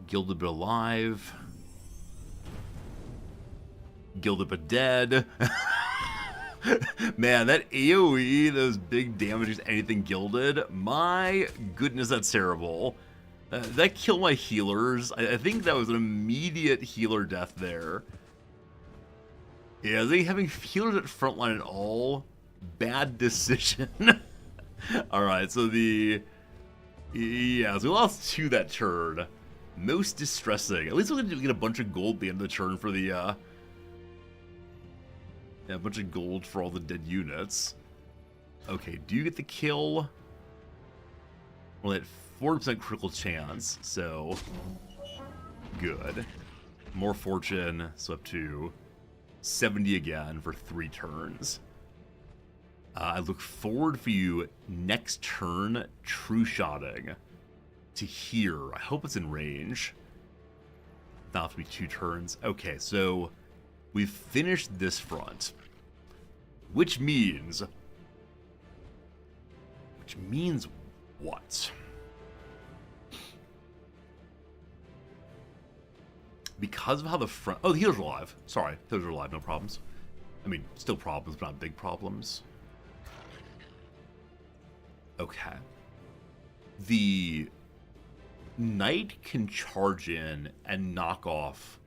Gilded but alive. Gilded but dead. Man, that AoE, those big damages, anything gilded, my goodness, that's terrible. That killed my healers. I think that was an immediate healer death there. Yeah, they having healers at frontline at all? Bad decision. Alright, so so we lost 2 that turn. Most distressing. At least we're gonna get a bunch of gold at the end of the turn for the a bunch of gold for all the dead units. Okay, do you get the kill? Well, at 40% critical chance, so good. More fortune, so up to 70 again for 3 turns. I look forward for you next turn, true shotting to here. I hope it's in range. That'll have to be 2 turns. Okay, so we've finished this front, which means what? because of how the front... Oh, the healers are alive. Sorry, healers are alive, no problems. I mean, still problems, but not big problems. Okay. The knight can charge in and knock off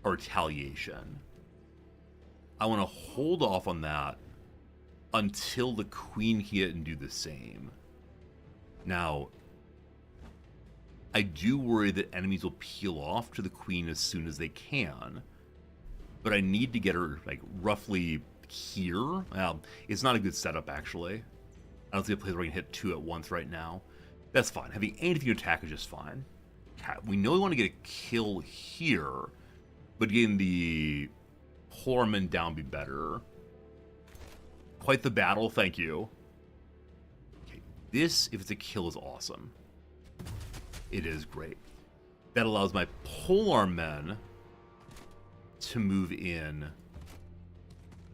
a retaliation. I want to hold off on that until the queen hit and do the same. Now, I do worry that enemies will peel off to the queen as soon as they can, but I need to get her like roughly here. It's not a good setup actually. I don't see a place where I can hit 2 at once right now. That's fine. Having anything to attack is just fine. Okay, we know we want to get a kill here, but getting the Horman down be better. Quite the battle, thank you. Okay, this, if it's a kill, is awesome. It is great. That allows my polearm men to move in,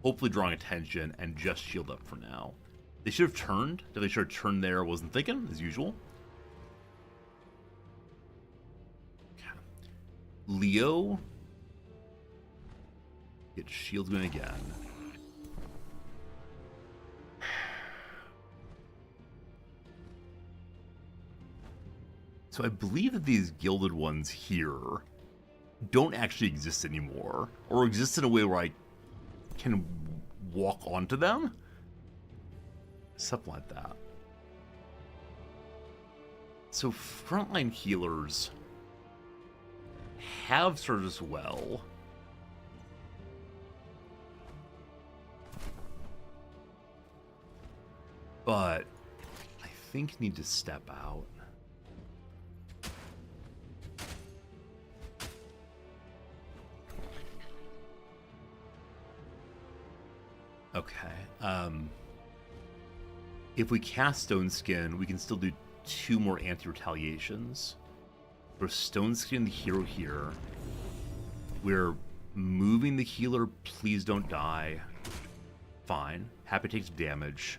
hopefully drawing attention, and just shield up for now. They should have turned. They should have turned there. Wasn't thinking, as usual. Okay. Leo. Get shields going again. So I believe that these gilded ones here don't actually exist anymore, or exist in a way where I can walk onto them. Something like that. So frontline healers have served us well. But I think need to step out. Okay. If we cast Stone Skin, we can still do 2 more anti-retaliations. We're Stone Skin the hero here. We're moving the healer. Please don't die. Fine. Happy takes damage.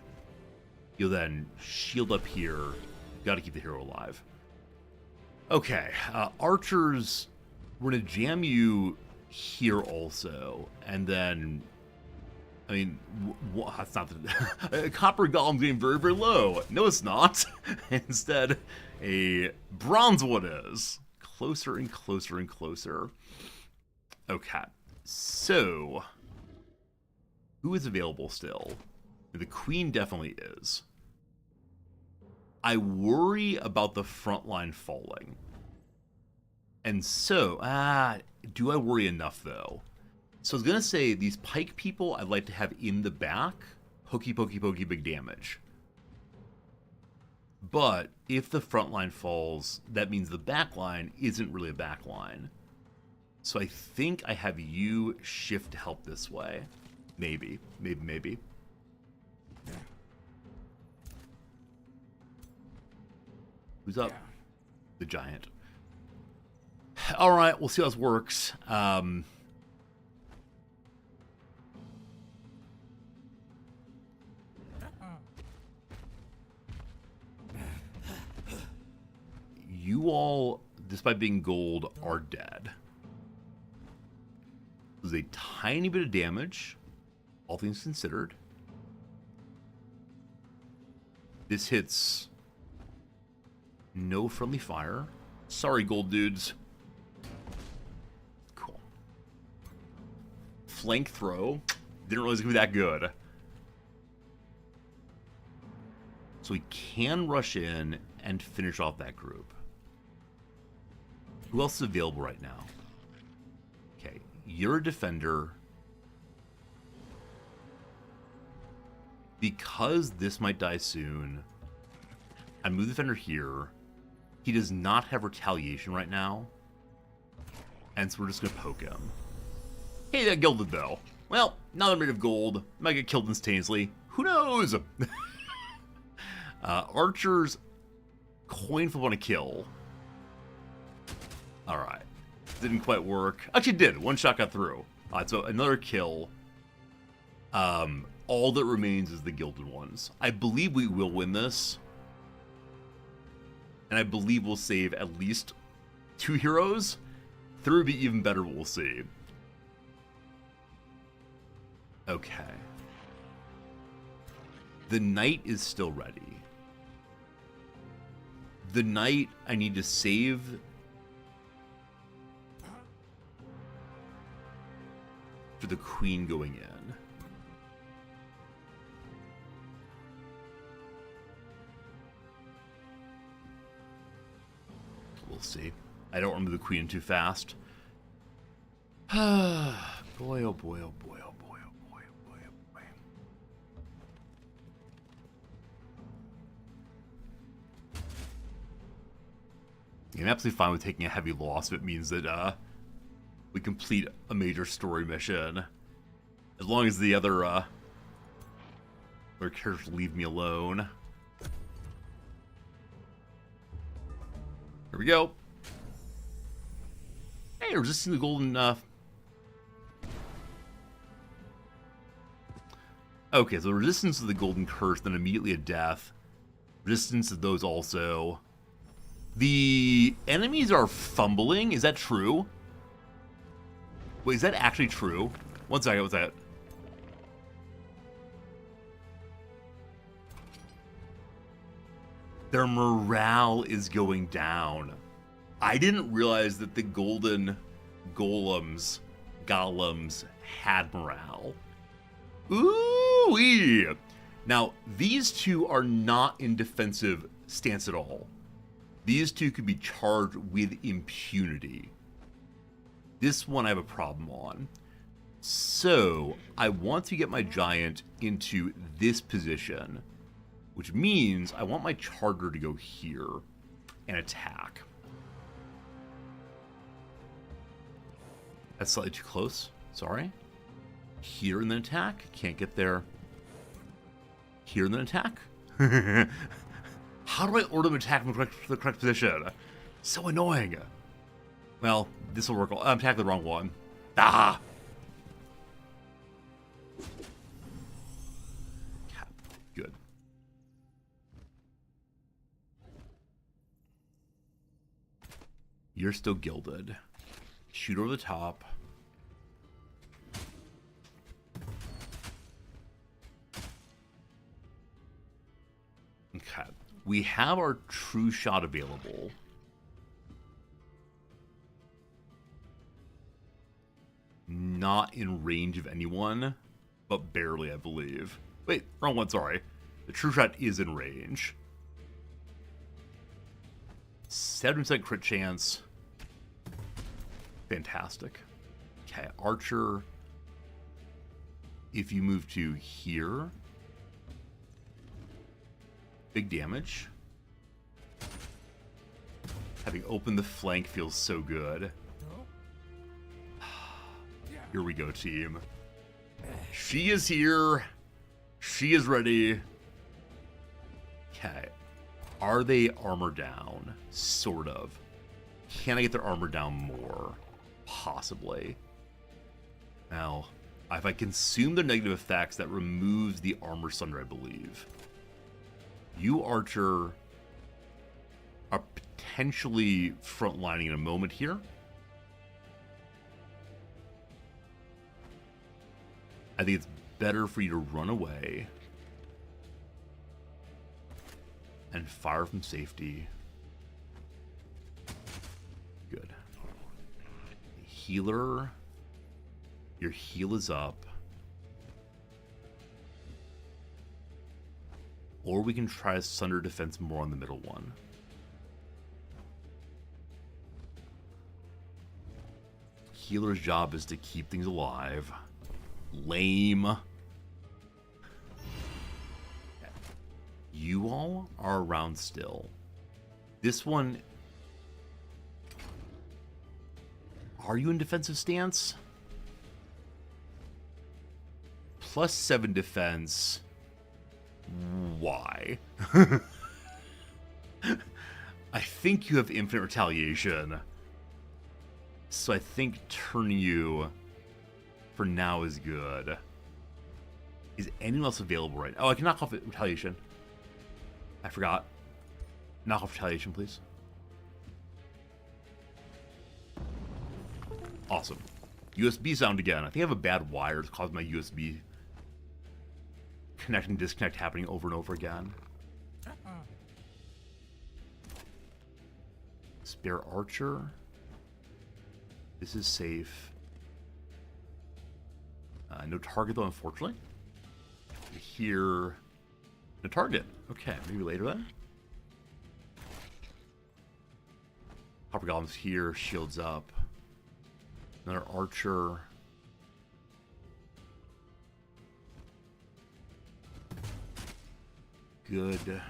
You'll then shield up here. Got to keep the hero alive. Okay. Archers, we're going to jam you here also. And then... I mean, that's not the... Copper Golem's getting very, very low. No, it's not. Instead, a bronze one is. Closer and closer and closer. Okay. So, who is available still? The queen definitely is. I worry about the front line falling. And so, do I worry enough, though? So I was going to say, these pike people I'd like to have in the back. Pokey, pokey, pokey, big damage. But if the front line falls, that means the back line isn't really a back line. So I think I have you shift to help this way. Maybe. Maybe. Who's up? The giant. Alright, we'll see how this works. You all, despite being gold, are dead. There's a tiny bit of damage, all things considered. This hits no friendly fire. Sorry, gold dudes. Cool. Flank throw. Didn't realize it would be that good. So we can rush in and finish off that group. Who else is available right now? Okay, you're a defender. Because this might die soon, I move the defender here. He does not have retaliation right now. And so we're just going to poke him. Hey, that gilded though. Well, now that I'm rid of gold, might get killed instantaneously. Who knows? Archers, coin flip on a kill. Alright. Didn't quite work. Actually, it did. One shot got through. Alright, so another kill. All that remains is the gilded ones. I believe we will win this. And I believe we'll save at least 2 heroes. Third would be even better, but we'll see. Okay. The knight is still ready. The knight I need to save. For the queen going in. We'll see. I don't remember the queen too fast. Boy, oh boy, oh boy, oh boy, oh boy, oh boy, oh boy. I'm absolutely fine with taking a heavy loss if it means that we complete a major story mission. As long as the other characters leave me alone. Here we go. Hey, resisting the golden... Okay, so resistance to the golden curse, then immediately a death. Resistance to those also. The enemies are fumbling. Is that true? Wait, is that actually true? One second, what's that? Their morale is going down. I didn't realize that the golden golems had morale. Ooh-wee! Now, these two are not in defensive stance at all. These two could be charged with impunity. This one I have a problem on. So, I want to get my giant into this position, which means I want my charger to go here and attack. That's slightly too close. Sorry. Here and then attack. Can't get there. Here and then attack. How do I order them to attack in the correct position? So annoying. Well, this will work. I'm attacking the wrong one. Ah! Good. You're still gilded. Shoot over the top. Okay. We have our true shot available. Not in range of anyone, but barely, I believe. Wait, wrong one, sorry. The true shot is in range. 7% crit chance. Fantastic. Okay, Archer. If you move to here, big damage. Having opened the flank feels so good. Here we go, team. She is here. She is ready. Okay. Are they armor down? Sort of. Can I get their armor down more? Possibly. Now, if I consume their negative effects, that removes the armor sunder, I believe. You, Archer, are potentially frontlining in a moment here. I think it's better for you to run away and fire from safety. Good. Healer, your heal is up. Or we can try to sunder defense more on the middle one. Healer's job is to keep things alive. Lame. You all are around still. This one... Are you in defensive stance? +7 defense. Why? I think you have infinite retaliation. So I think turning you for now is good. Is anyone else available right now? Oh, I can knock off retaliation. I forgot. Knock off retaliation, please. Awesome. USB sound again. I think I have a bad wire. It's causing my USB connect and disconnect happening over and over again. Spare archer. This is safe. No target though, unfortunately. Here, no target. Okay, maybe later then. Copper golems here, shields up. Another archer. Good.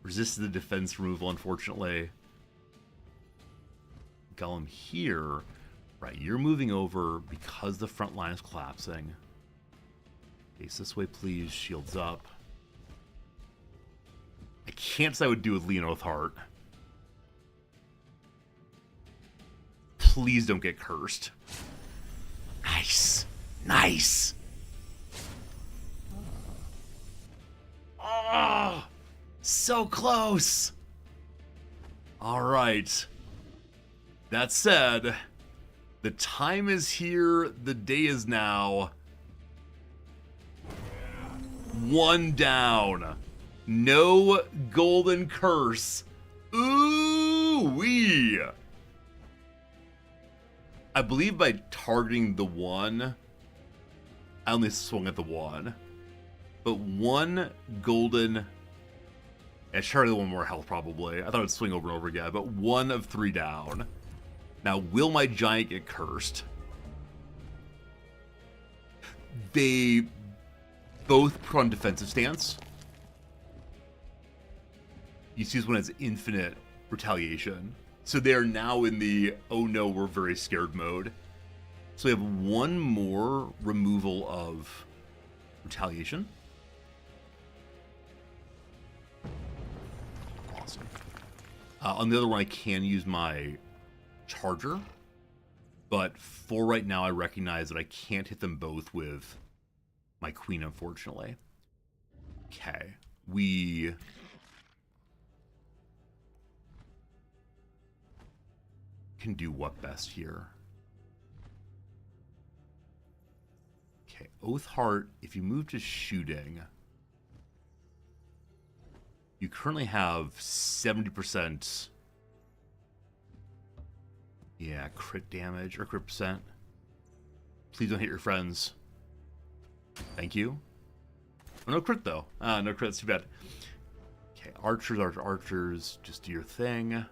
Resisted the defense removal, unfortunately. Golem here. Right, you're moving over because the front line is collapsing. Face this way, please. Shields up. I can't say I would do with Leonith Heart. Please don't get cursed. Nice. Nice. Oh, so close. All right. That said, the time is here. The day is now. One down. No golden curse. Ooh-wee. I believe by targeting the one, I only swung at the one. But one golden... Yeah, surely one more health, probably. I thought it would swing over and over again, but 1 of 3 down. Now, will my giant get cursed? They both put on defensive stance. You see this one has infinite retaliation. So they are now in the, oh no, we're very scared mode. So we have one more removal of retaliation. Awesome. On the other one, I can use my charger. But for right now, I recognize that I can't hit them both with my queen, unfortunately. Okay. We... can do what best here? Okay, Oathheart, if you move to shooting, you currently have 70%, yeah, crit damage, or crit percent. Please don't hit your friends. Thank you. Oh, no crit, though. No crit, that's too bad. Okay, archers, just do your thing.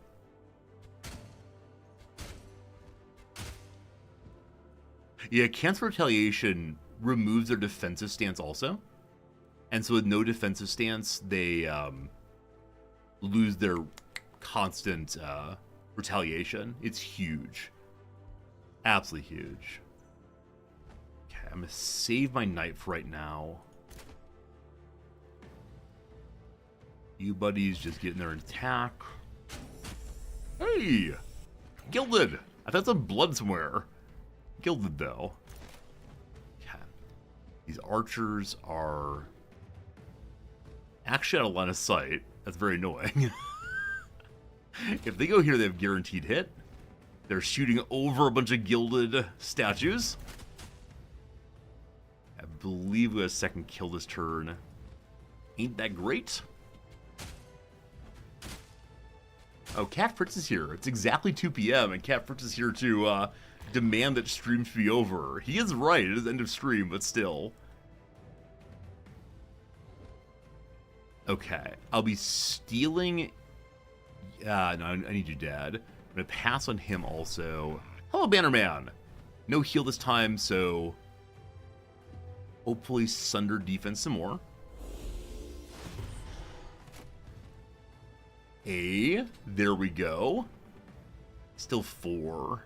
Yeah, Cancel Retaliation removes their defensive stance also. And so with no defensive stance, they lose their constant retaliation. It's huge. Absolutely huge. Okay, I'm going to save my knight for right now. You buddies just getting their attack. Hey! Gilded! I thought some blood somewhere. Gilded, though. Okay. These archers are actually out of line of sight. That's very annoying. If they go here, they have guaranteed hit. They're shooting over a bunch of gilded statues. I believe we have a second kill this turn. Ain't that great? Oh, Cat Fritz is here. It's exactly 2 p.m. and Cat Fritz is here to demand that stream should be over. He is right. It is end of stream, but still. Okay. I'll be stealing... no, I need you dead. I'm going to pass on him also. Hello, Bannerman. No heal this time, so... hopefully sunder defense some more. There we go. Still 4.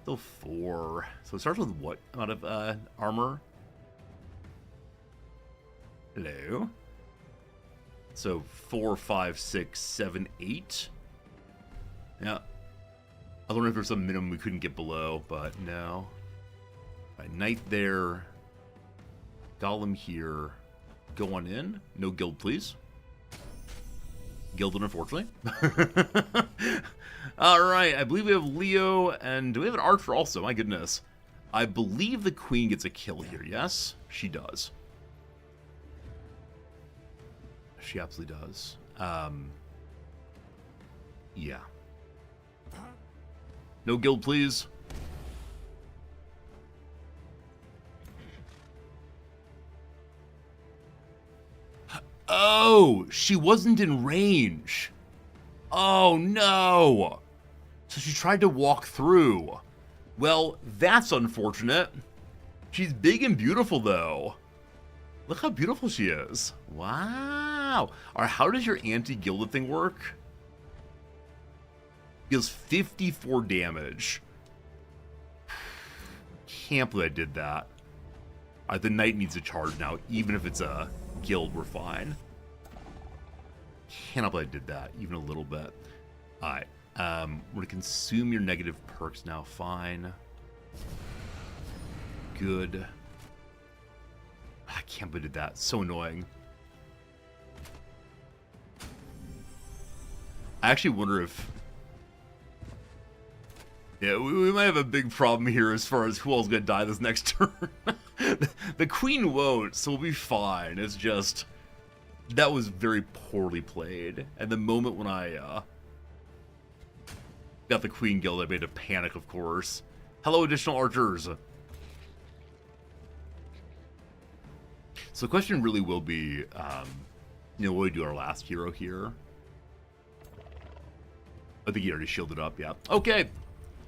Still 4. So it starts with what amount of armor? Hello. So 4, 5, 6, 7, 8. Yeah. I wonder if there's some minimum we couldn't get below, but no. Right, knight there. Golem here. Go on in. No guild, please. Gilded, unfortunately. Alright, I believe we have Leo, and do we have an Archer also? My goodness. I believe the Queen gets a kill here, yes? She does. She absolutely does. Yeah. No guild, please. Oh, she wasn't in range. Oh, no. So she tried to walk through. Well, that's unfortunate. She's big and beautiful, though. Look how beautiful she is. Wow. Alright, how does your anti-gilded thing work? Deals 54 damage. Can't believe I did that. Alright, the knight needs to charge now. Even if it's a guild, we're fine. Cannot believe I did that, even a little bit. Alright, we're gonna consume your negative perks now. Fine. Good. I can't believe I did that. So annoying. I actually wonder if... Yeah, we might have a big problem here as far as who all's gonna die this next turn. The Queen won't, so we'll be fine. It's just... That was very poorly played. And the moment when I got the Queen Guild, I made a panic, of course. Hello, additional archers. So the question really will be, you know, will we do our last hero here? I think he already shielded up, yeah. Okay.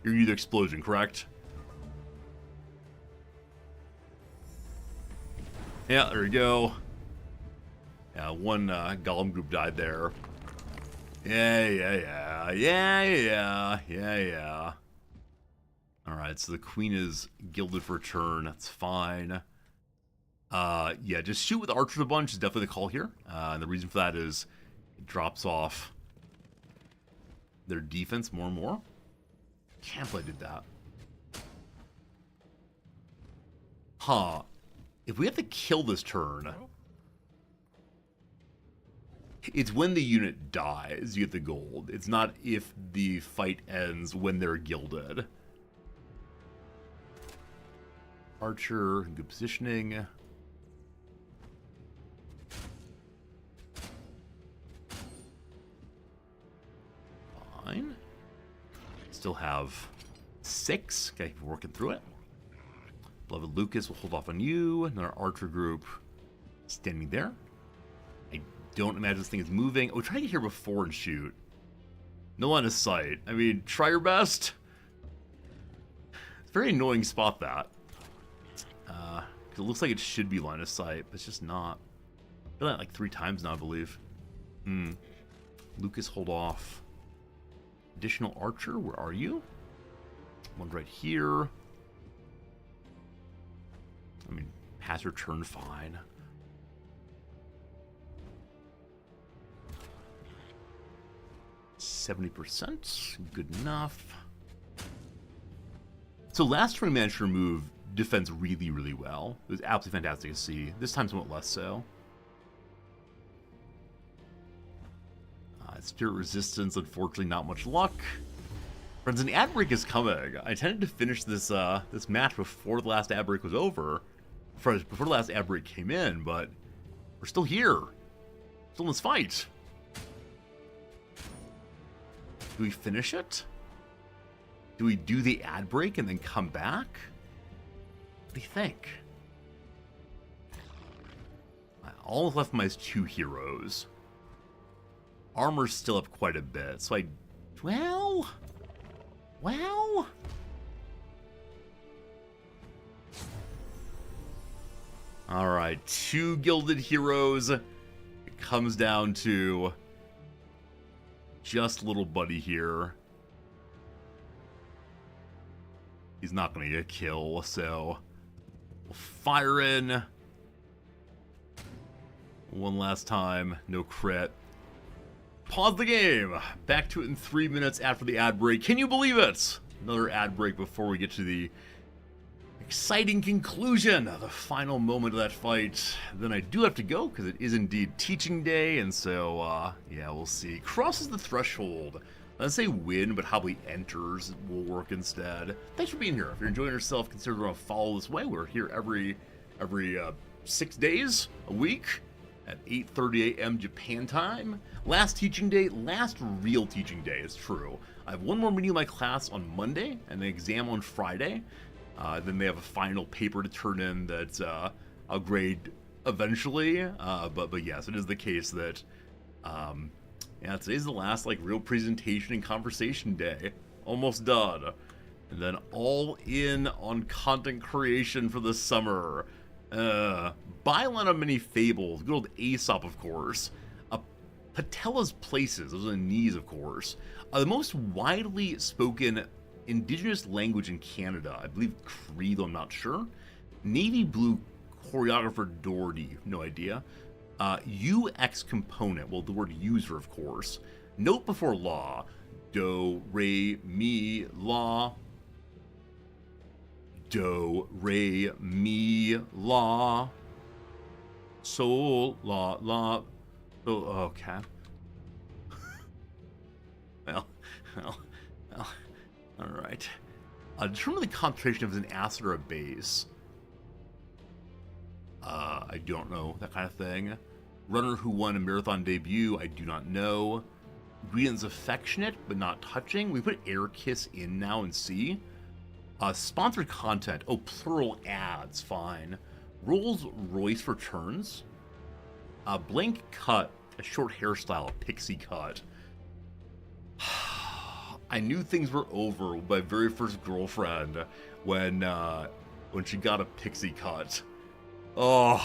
You're gonna do the explosion, correct? Yeah, there we go. Yeah, one golem group died there. Yeah. Alright, so the Queen is gilded for a turn. That's fine. Yeah, just shoot with archers a bunch is definitely the call here. And the reason for that is it drops off their defense more and more. Can't believe I did that. Huh. If we have to kill this turn, it's when the unit dies you get the gold. It's not if the fight ends when they're gilded. Archer, good positioning. Fine. Still have 6. Okay, working through it. Beloved Lucas will hold off on you. Another archer group standing there. I don't imagine this thing is moving. Oh, try to get here before and shoot. No line of sight. I mean, try your best. It's a very annoying spot, that. Because it looks like it should be line of sight, but it's just not. I've done that like 3 times now, I believe. Lucas, hold off. Additional archer, where are you? One right here. I mean, pass your turn, fine. %, good enough. So last turn we managed to remove defense really, really well. It was absolutely fantastic to see. This time somewhat less so. Spirit resistance, unfortunately, not much luck. Friends, an ad break is coming. I intended to finish this this match before the last ad break was over. Before the last ad break came in, but we're still here. Still in this fight. Do we finish it? Do we do the ad break and then come back? What do you think? All left of my is 2 heroes. Armor's still up quite a bit, so well... Alright, 2 gilded heroes. It comes down to just little buddy here. He's not going to get a kill, so we'll fire in. One last time, no crit. Pause the game. Back to it in 3 minutes after the ad break. Can you believe it? Another ad break before we get to the exciting conclusion, the final moment of that fight. Then I do have to go because it is indeed teaching day, and so yeah, we'll see. Crosses the threshold. Let's say win, but probably enters will work instead. Thanks for being here. If you're enjoying yourself, consider to follow this way. We're here every 6 days a week at 8:30 a.m. Japan time. Last teaching day, last real teaching day is true. I have one more meeting in my class on Monday and an exam on Friday. Then they have a final paper to turn in that I'll grade eventually. But yes, it is the case that yeah, today's the last like real presentation and conversation day. Almost done. And then all in on content creation for the summer. Byline of Many Fables, good old Aesop, of course. Patella's Places, those are the knees, of course. The most widely spoken indigenous language in Canada, I believe Cree, though I'm not sure. Navy Blue choreographer Doherty, no idea. UX component, well, the word user, of course. Note before law, do, re, mi, la. Do, re, mi, la. Sol, la, la. Oh, okay. well. All right. Determine the concentration of an acid or a base. I don't know, that kind of thing. Runner who won a marathon debut, I do not know. Ingredients affectionate, but not touching. We put air kiss in now and see. Sponsored content, oh, plural ads, fine. Rolls Royce returns. Blank cut, a short hairstyle, a pixie cut. I knew things were over with my very first girlfriend when she got a pixie cut. Oh.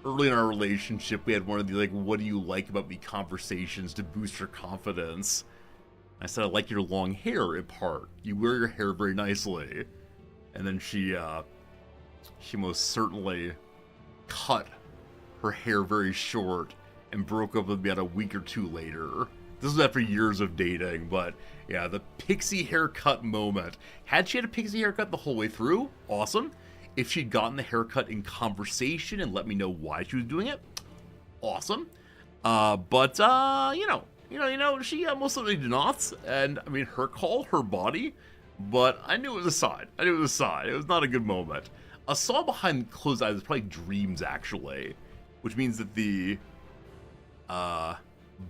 Early in our relationship, we had one of the like, "What do you like about me?" conversations to boost her confidence. I said, "I like your long hair in part. You wear your hair very nicely." And then she most certainly cut her hair very short and broke up with me about a week or two later. This was after years of dating, but yeah, the pixie haircut moment. Had she had a pixie haircut the whole way through, awesome. If she'd gotten the haircut in conversation and let me know why she was doing it, awesome. But she most certainly did not. And I mean, her call, her body, but I knew it was a sign. It was not a good moment. A saw behind closed eyes is probably dreams, actually, which means that the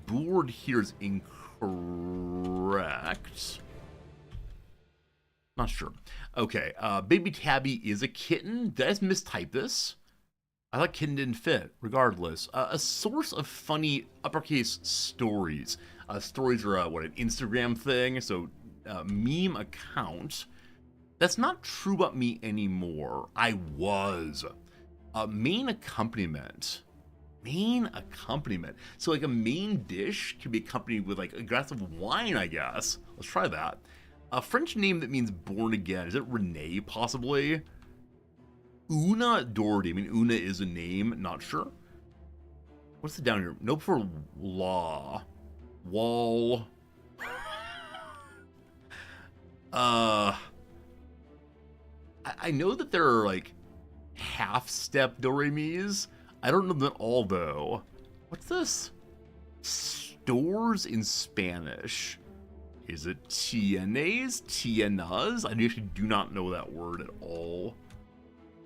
board here is incorrect. Not sure. Okay, Baby Tabby is a kitten. Did I just mistype this? I thought kitten didn't fit. Regardless, a source of funny uppercase stories. Stories are an Instagram thing, so meme account. That's not true about me anymore. I was. Main accompaniment. So like a main dish could be accompanied with like a glass of wine, I guess. Let's try that. A French name that means born again. Is it Renee, possibly? Una Doherty. I mean, Una is a name. Not sure. What's the down here? Nope for law. Wall. I know that there are like half-step do-re-mis. I don't know them all, though. What's this? Stores in Spanish. Is it tienes? Tienas? I actually do not know that word at all.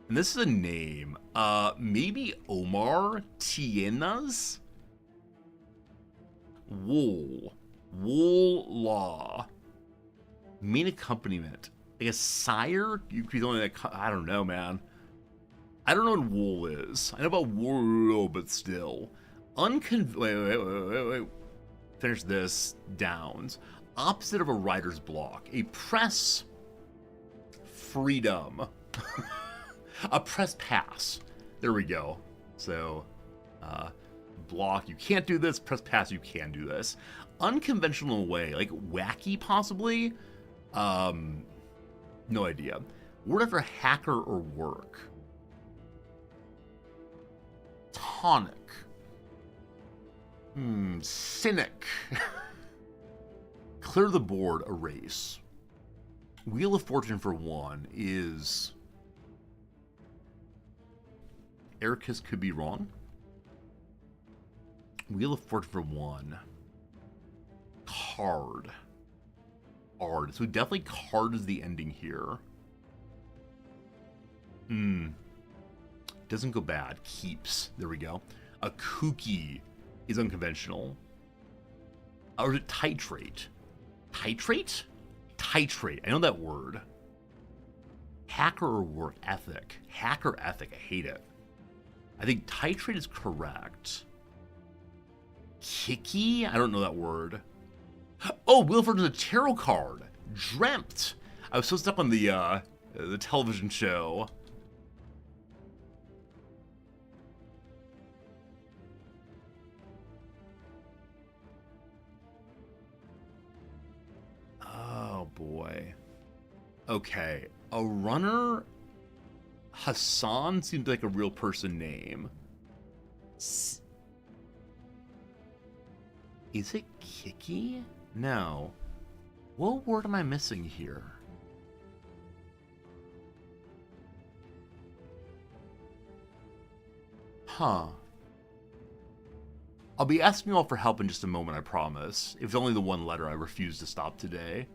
And this is a name. Maybe Omar? Tienas? Wool. Wool law. Main accompaniment. Like a sire? You could only like, I don't know, man. I don't know what wool is. I know about wool, but still. Wait. Finish this. Downs. Opposite of a writer's block. A press freedom. A press pass. There we go. So, block, you can't do this. Press pass, you can do this. Unconventional way. Like wacky, possibly? No idea. Word after hacker or work. Tonic. Cynic. Clear the board, erase. Wheel of Fortune for 1 is... Ericus could be wrong. Wheel of Fortune for 1. Card. Card. So definitely card is the ending here. Doesn't go bad. Keeps. There we go. A kooky is unconventional. Or is it titrate? Titrate? Titrate. I know that word. Hacker or work ethic? Hacker ethic. I hate it. I think titrate is correct. Kicky? I don't know that word. Oh, Wilford is a tarot card. Dreamt. I was so stuck on the television show. Oh boy. Okay, a runner. Hassan seems like a real person name. Is it Kiki? No. What word am I missing here? Huh. I'll be asking you all for help in just a moment, I promise. If it's only the one letter, I refuse to stop today.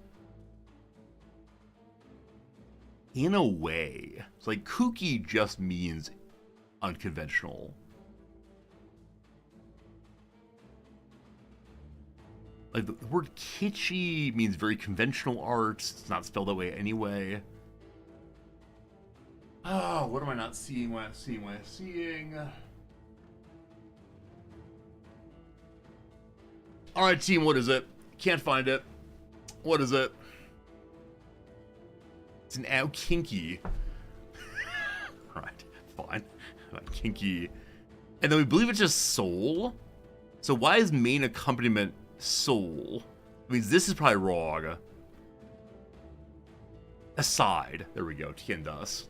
In a way. It's like kooky just means unconventional. Like the word kitschy means very conventional art. It's not spelled that way anyway. Oh, what am I not seeing? What am I seeing? What am I seeing? All right, team, what is it? Can't find it. What is it? It's an ow kinky. All right, fine. Kinky. And then we believe it's just soul. So why is main accompaniment soul? I mean, this is probably wrong. Aside. There we go. Tiendas.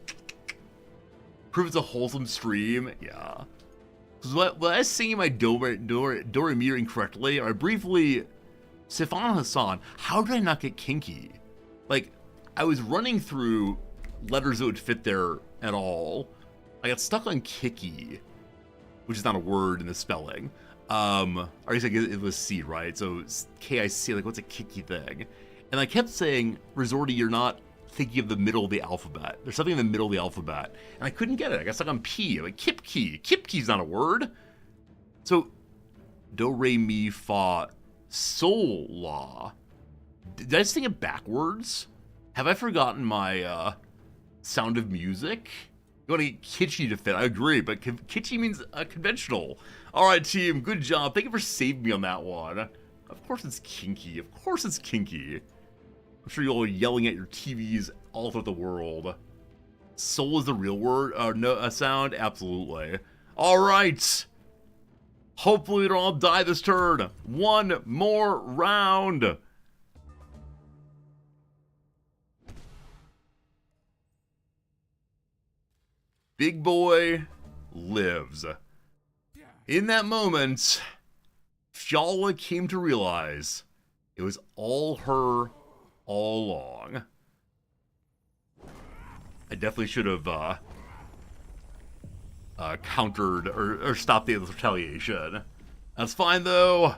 Prove it's a wholesome stream. Yeah. So was I singing my do re mi incorrectly? Or I briefly... Sifan Hassan. How did I not get kinky? Like, I was running through letters that would fit there at all. I got stuck on kicky, which is not a word in the spelling. Or I guess it was C, right? So K-I-C, like, what's a kicky thing? And I kept saying, Resorty, you're not thinking of the middle of the alphabet. There's something in the middle of the alphabet. And I couldn't get it. I got stuck on P. I'm like, Kipkey. Kipkey's not a word. So, do, re, mi, fa, sol, la. Did I just sing it backwards? Have I forgotten my Sound of Music? You want to get kitschy to fit, I agree, but kitschy means conventional. All right, team, good job. Thank you for saving me on that one. Of course it's kinky. Of course it's kinky. I'm sure you're all yelling at your TVs all throughout the world. Soul is the real word? No, sound? Absolutely. All right. Hopefully we don't all die this turn. One more round. Big boy lives. In that moment, Fiala came to realize it was all her all along. I definitely should have countered or stopped the retaliation. That's fine though.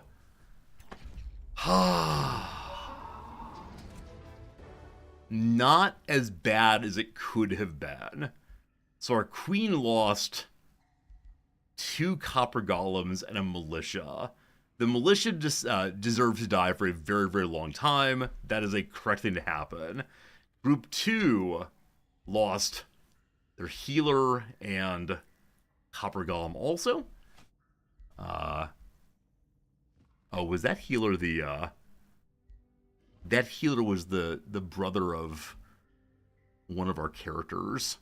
Not as bad as it could have been. So our queen lost 2 copper golems and a militia. The militia deserved to die for a very, very long time. That is a correct thing to happen. Group 2 lost their healer and copper golem also. Oh, was that healer the... that healer was the brother of one of our characters.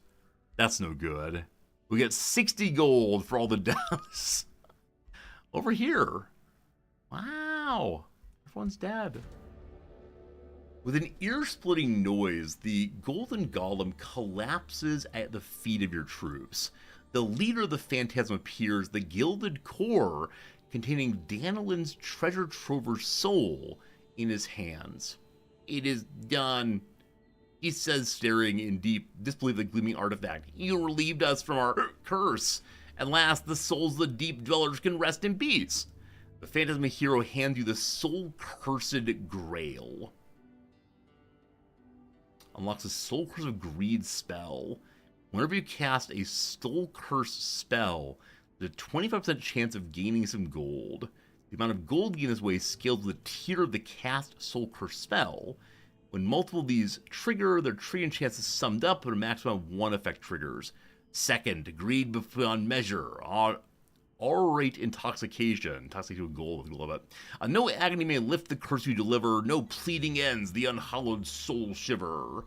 That's no good. We get 60 gold for all the deaths. Over here. Wow. Everyone's dead. With an ear-splitting noise, the golden golem collapses at the feet of your troops. The leader of the phantasm appears, the gilded core containing Danilin's treasure trover's soul in his hands. It is done. He says, staring in deep disbelief at the gleaming artifact. You relieved us from our curse. At last, the souls of the deep dwellers can rest in peace. The Phantasm hero hands you the soul-cursed grail. Unlocks a Soul Curse of Greed spell. Whenever you cast a Soul Curse spell, there's a 25% chance of gaining some gold. The amount of gold gained this way scales with the tier of the cast Soul Curse spell. When multiple of these trigger, their triggering chances summed up at a maximum of 1 effect triggers. Second, greed beyond measure. Aurate intoxication. Intoxication with gold. I love it. No agony may lift the curse you deliver. No pleading ends. The unhallowed soul shiver.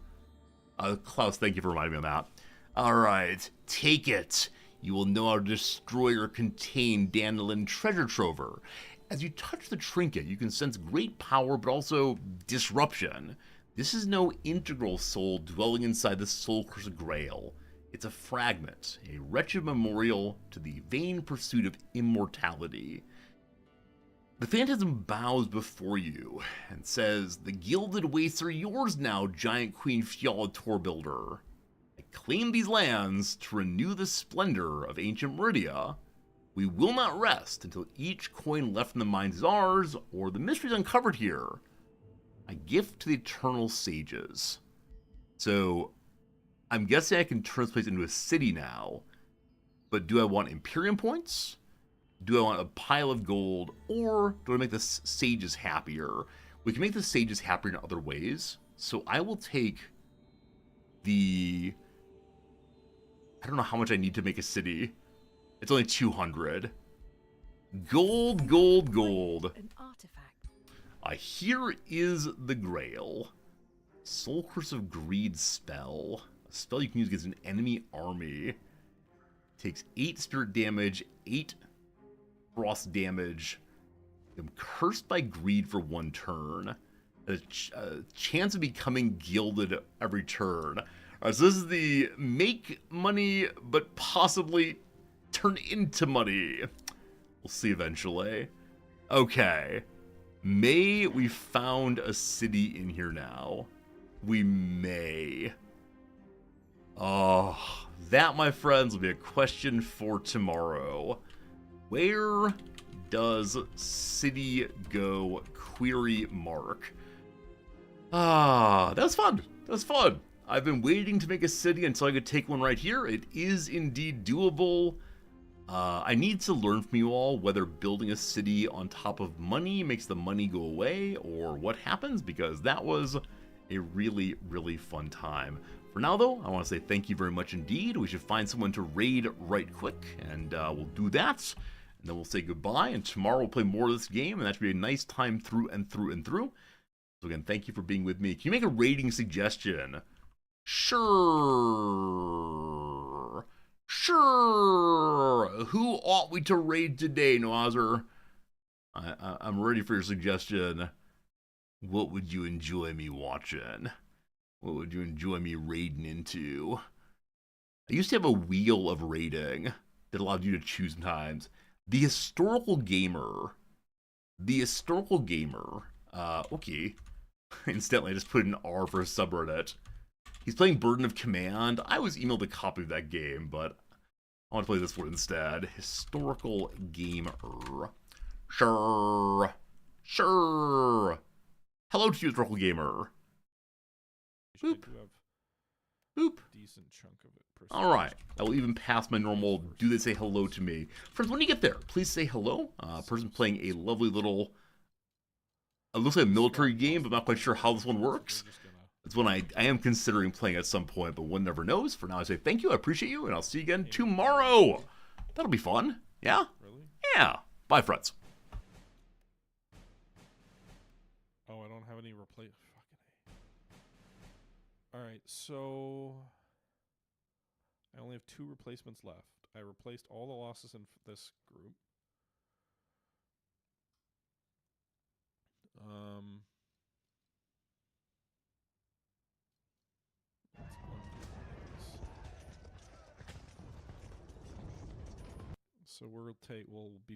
Klaus, thank you for reminding me of that. Alright, take it. You will know how to destroy or contain Dandelion Treasure Trover. As you touch the trinket, you can sense great power, but also disruption. This is no integral soul dwelling inside the Soul Curse Grail. It's a fragment, a wretched memorial to the vain pursuit of immortality. The Phantasm bows before you and says, the gilded wastes are yours now, giant Queen Fiala Torbuilder. I claim these lands to renew the splendor of ancient Meridia. We will not rest until each coin left in the mines is ours, or the mysteries uncovered here. A gift to the eternal sages. So, I'm guessing I can turn this place into a city now, but do I want Imperium points? Do I want a pile of gold, or do I make the sages happier? We can make the sages happier in other ways, so I will take the... I don't know how much I need to make a city. It's only 200. Gold, gold, gold. An artifact. Here is the Grail. Soul Curse of Greed spell. A spell you can use against an enemy army. Takes 8 spirit damage, 8 frost damage. I'm cursed by greed for 1 turn. A chance of becoming gilded every turn. Alright, so this is the make money, but possibly turn into money. We'll see eventually. Okay. May we found a city in here now. We may. Oh, that, my friends, will be a question for tomorrow. Where does city go? Query mark. That was fun. That was fun. I've been waiting to make a city until I could take one right here. It is indeed doable. I need to learn from you all whether building a city on top of money makes the money go away or what happens, because that was a really, really fun time. For now, though, I want to say thank you very much indeed. We should find someone to raid right quick, and we'll do that. And then we'll say goodbye, and tomorrow we'll play more of this game, and that should be a nice time through and through and through. So again, thank you for being with me. Can you make a raiding suggestion? Sure. Sure. Who ought we to raid today, Noazer? I'm ready for your suggestion. What would you enjoy me watching? What would you enjoy me raiding into? I used to have a wheel of raiding that allowed you to choose sometimes. The Historical Gamer. The Historical Gamer. Okay. Instantly, I just put an R for a subreddit. He's playing Burden of Command. I was emailed a copy of that game, but I want to play this one instead. Historical Gamer. Sure. Sure. Hello to you, Historical Gamer. Boop. Boop. Decent chunk of it. Alright. I will even pass my normal do they say hello to me. Friends, when you get there, please say hello. Person playing a lovely little... It looks like a military game, but I'm not quite sure how this one works. It's one I am considering playing at some point, but one never knows. For now, I say thank you, I appreciate you, and I'll see you again tomorrow. That'll be fun. Yeah? Really? Yeah. Bye, friends. Oh, I don't have any replace. Fucking A. Alright, so I only have 2 replacements left. I replaced all the losses in this group. So we'll be